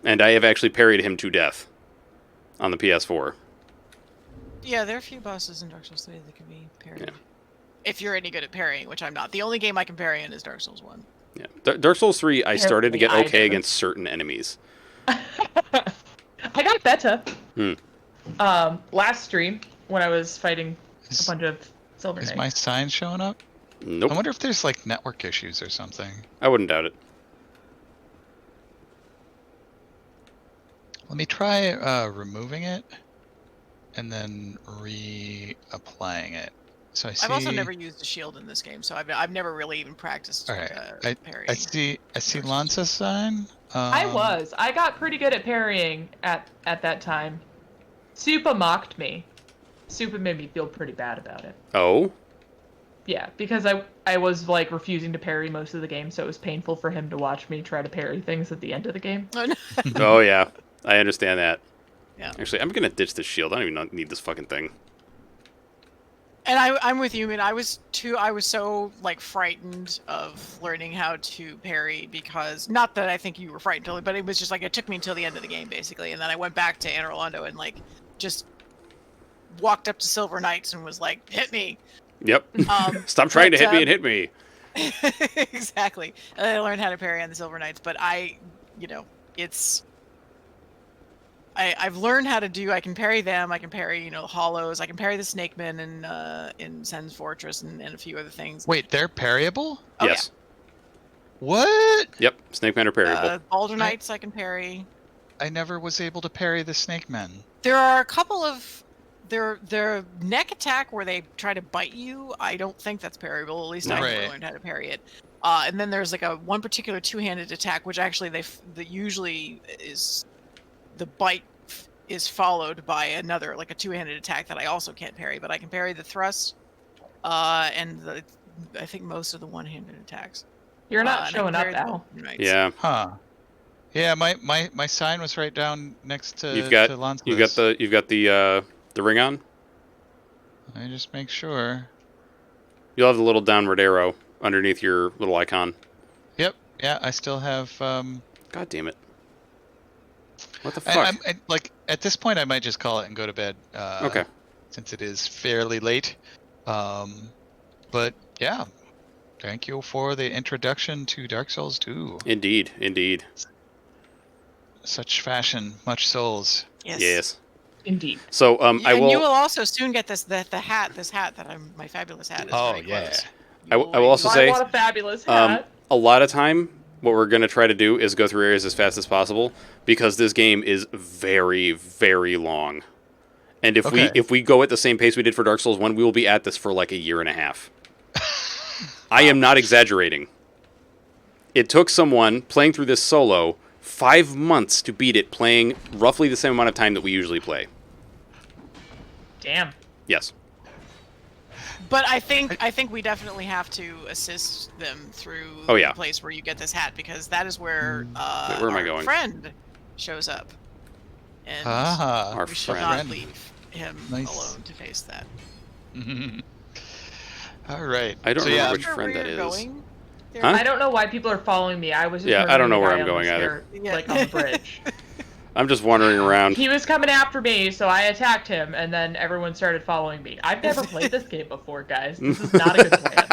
And I have actually parried him to death on the PS4. Yeah, there are a few bosses in Dark Souls 3 that can be parried. Yeah. If you're any good at parrying, which I'm not. The only game I can parry in is Dark Souls 1. Yeah. Dark Souls 3, I started to get Apparently I okay didn't. against certain enemies. I got better. Last stream when I was fighting a bunch of Silver Is Knights. my sign showing up? Nope. I wonder if there's like network issues or something. I wouldn't doubt it. Let me try removing it and then reapplying it. So I see. I've also never used a shield in this game, so I've never really even practiced All right. parrying. I see Lanza's sign. I got pretty good at parrying at that time. Supa mocked me. Supa made me feel pretty bad about it. Oh? Yeah, because I was like refusing to parry most of the game, so it was painful for him to watch me try to parry things at the end of the game. Oh, no. Oh, yeah. I understand that. Yeah. Actually, I'm going to ditch this shield. I don't even need this fucking thing. And I'm with you, man. I was so like frightened of learning how to parry because not that I think you were frightened totally, but it was just like it took me until the end of the game basically, and then I went back to Anne Orlando and like just walked up to Silver Knights and was like, "Hit me!" Yep. Stop trying to hit me and hit me. Exactly. And I learned how to parry on the Silver Knights, but I've learned how to do. I can parry them. I can parry, hollows. I can parry the Snakemen in Sen's Fortress and a few other things. Wait, they're parryable? Oh, Yes. What? Yep. Snake Men are parryable. Balder Knights I can parry. I never was able to parry the Snake Men. There are a couple of their neck attack where they try to bite you. I don't think that's parryable. At least I never Right. learned how to parry it. And then there's like one particular two-handed attack, which actually that usually is the bite is followed by another like a two-handed attack that I also can't parry, but I can parry the thrust and I think most of the one-handed attacks. You're not and I showing can up, parry the Al. Knights. Yeah. Huh. Yeah, my sign was right down next to You've got to Lanza's. you've got the ring on. Let me just make sure. You'll have the little downward arrow underneath your little icon. Yep. Yeah, I still have. God damn it! What the fuck? I like at this point, I might just call it and go to bed. Okay. Since it is fairly late. But yeah, Thank you for the introduction to Dark Souls 2. Indeed, indeed. Such fashion, much souls. Yes. Indeed. So I And you will. will also soon get this hat that my fabulous hat is Oh, very yeah. close. I will also I say, want a fabulous hat. a lot of time, what we're going to try to do is go through areas as fast as possible because this game is very, very long. And Okay. if we go at the same pace we did for Dark Souls 1, we will be at this for like a year and a half. I am not exaggerating. It took someone playing through this solo 5 months to beat it, playing roughly the same amount of time that we usually play. Damn. Yes. But I think we definitely have to assist them through Oh, yeah. the place where you get this hat, because that is where Wait, where am I our going? friend shows up. And Our we should friend. not leave him Nice. alone to face that. All right. I don't so, remember yeah, which Where friend that we're is. going there? Huh? I don't know why people are following me. I was just Yeah, I don't know where murdering I'm the guy going on the either. stair, like on the bridge. I'm just wandering around. He was coming after me, so I attacked him, and then everyone started following me. I've never played this game before, guys. This is not a good plan.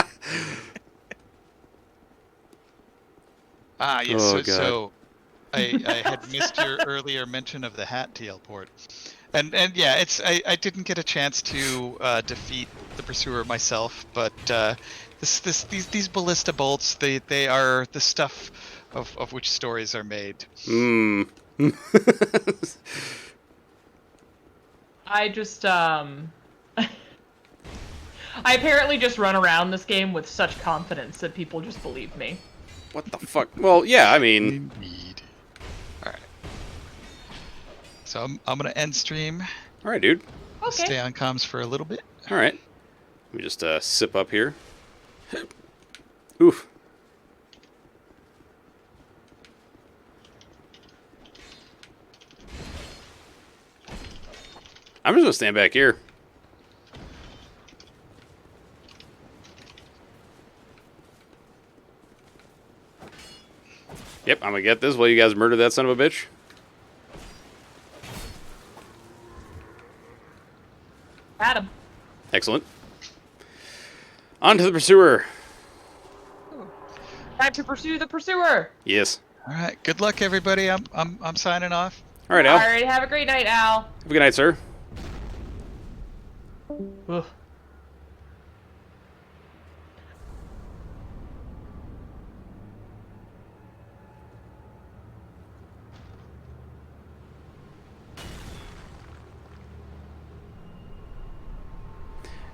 yes. Oh, so, God. so I had missed your earlier mention of the hat teleport. And yeah, I didn't get a chance to defeat the pursuer myself, but these ballista bolts, they are the stuff of which stories are made. Hmm. I just, I apparently just run around this game with such confidence that people just believe me. What the fuck? Well, yeah, I mean... Indeed. All right. So I'm gonna end stream. All right, dude. Okay. Stay on comms for a little bit. All right. Let me just sip up here. Oof. I'm just gonna stand back here. Yep, I'm gonna get this while you guys murder that son of a bitch. Adam. Excellent. On to the pursuer. Time to pursue the pursuer. Yes. All right. Good luck, everybody. I'm signing off. All right, Al. All right, have a great night, Al. Have a good night, sir. Ugh.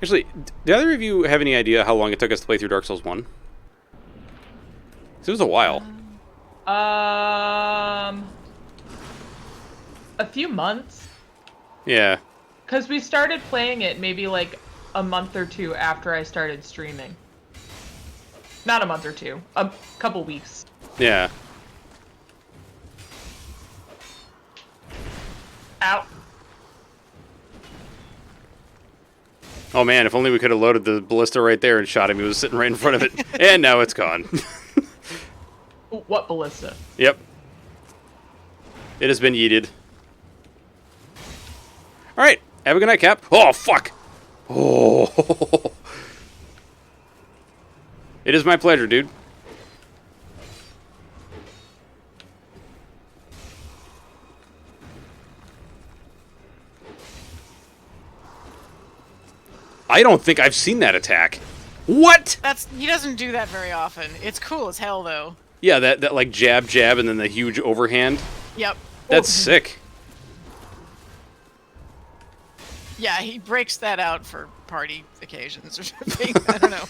Actually, do either of you have any idea how long it took us to play through Dark Souls 1? 'Cause it was a while. A few months. Yeah. Because we started playing it maybe like a month or two after I started streaming. Not a month or two. A couple weeks. Yeah. Out. Oh man, if only we could have loaded the ballista right there and shot him. He was sitting right in front of it. And now it's gone. What ballista? Yep. It has been yeeted. Alright, have a good night, Cap. Oh, fuck! Oh. It is my pleasure, dude. I don't think I've seen that attack. What? He doesn't do that very often. It's cool as hell, though. Yeah, that like jab, and then the huge overhand. Yep. That's sick. Yeah, he breaks that out for party occasions or something. I don't know.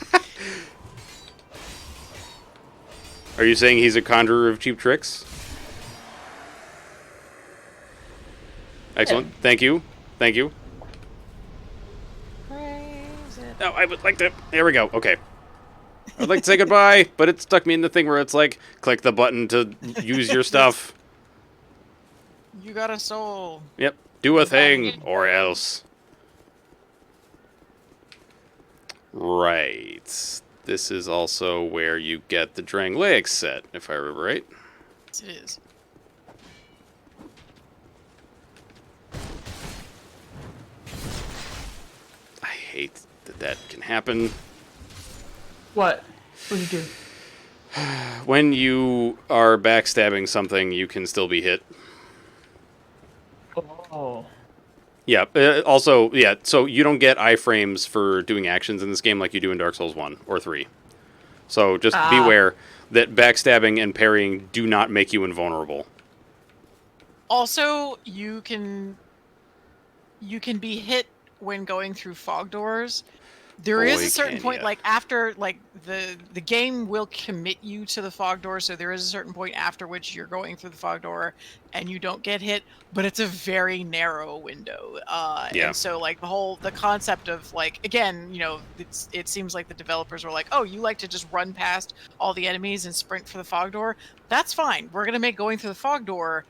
Are you saying he's a conjurer of cheap tricks? Excellent. Thank you. Thank you. No, I would like to... There we go. Okay. I would like to say goodbye, but it stuck me in the thing where it's like, click the button to use your stuff. You got a soul. Yep. Do a thing, or else. Right. This is also where you get the Drangleic set, if I remember right. Yes, it is. I hate that that can happen. What? What do you do? When you are backstabbing something, you can still be hit. Oh. Yeah. Also, yeah. So you don't get iframes for doing actions in this game like you do in Dark Souls 1 or 3. So just beware that backstabbing and parrying do not make you invulnerable. Also, you can be hit when going through fog doors. There is a certain point, like after, like the game will commit you to the fog door, so there is a certain point after which you're going through the fog door and you don't get hit, but it's a very narrow window. And so like the concept of like, again, you know, it seems like the developers were like, oh, you like to just run past all the enemies and sprint for the fog door? That's fine. We're gonna make going through the fog door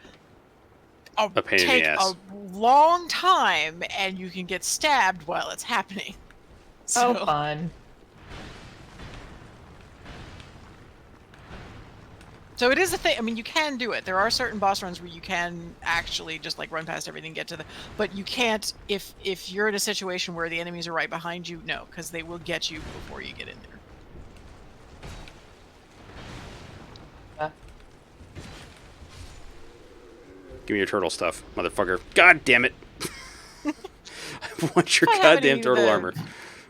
a pain take in the ass. a long time, and you can get stabbed while it's happening. So fun. So it is a thing. I mean, you can do it. There are certain boss runs where you can actually just like run past everything, get to the. But you can't if you're in a situation where the enemies are right behind you. No, because they will get you before you get in there. Give me your turtle stuff, motherfucker. God damn it. I want your goddamn turtle armor.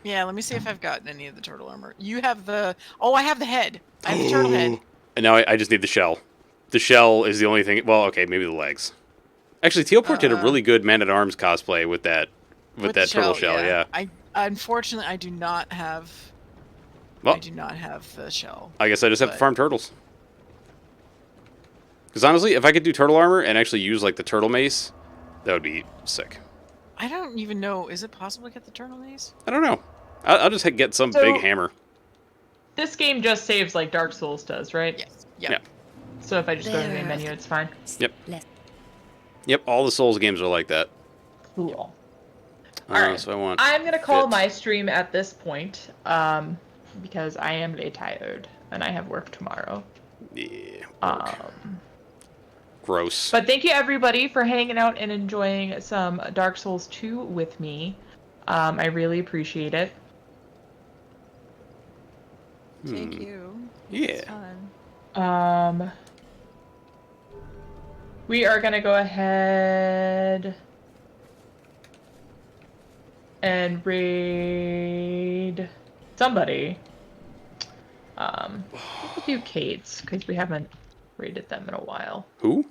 Yeah, let me see if I've gotten any of the turtle armor. You have the... Oh, I have the head. I have the turtle head. And now I just need the shell. The shell is the only thing... Well, okay, maybe the legs. Actually, Tealport did a really good Man-at-Arms cosplay with that turtle shell, yeah. Unfortunately, I do not have... Well, I do not have the shell. I guess I just have to farm turtles. Because honestly, if I could do turtle armor and actually use like the turtle mace, that would be sick. I don't even know. Is it possible to get the turtle mace? I don't know. I'll just get some big hammer. This game just saves like Dark Souls does, right? Yes. Yep. Yeah. So if I just go to the main menu, it's fine. Yep. Yep. All the Souls games are like that. Cool. All right. So I'm gonna call my stream at this point, because I am very tired and I have work tomorrow. Yeah. Gross. But thank you everybody for hanging out and enjoying some Dark Souls 2 with me. I really appreciate it. Thank you. Yeah. Fun. We are gonna go ahead and raid somebody. We'll do Cade's because we haven't raided them in a while. Who?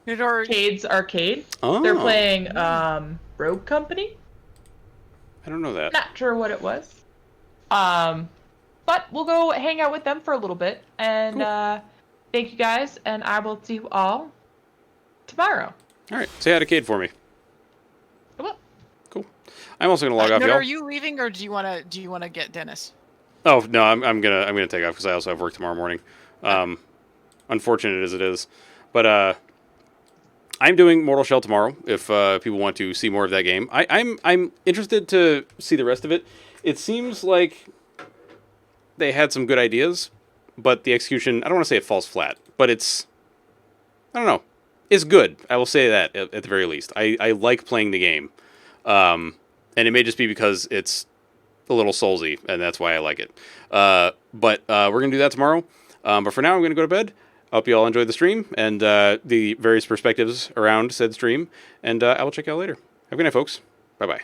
Cade's Arcade. Oh. They're playing Rogue Company. I don't know that. Not sure what it was. But we'll go hang out with them for a little bit. And thank you guys, and I will see you all tomorrow. All right. Say hi to Cade for me. I will. Cool. I'm also gonna log off, no, y'all. are you leaving, or do you wanna get Dennis? Oh no, I'm gonna take off because I also have work tomorrow morning. Unfortunate as it is, but I'm doing Mortal Shell tomorrow. If people want to see more of that game, I'm interested to see the rest of it. It seems like they had some good ideas, but the execution, I don't want to say it falls flat, but I don't know. It's good. I will say that at the very least. I like playing the game. And it may just be because it's a little soulsy, and that's why I like it. But we're going to do that tomorrow. But for now, I'm going to go to bed. I hope you all enjoyed the stream and the various perspectives around said stream. And I will check you out later. Have a good night, folks. Bye-bye.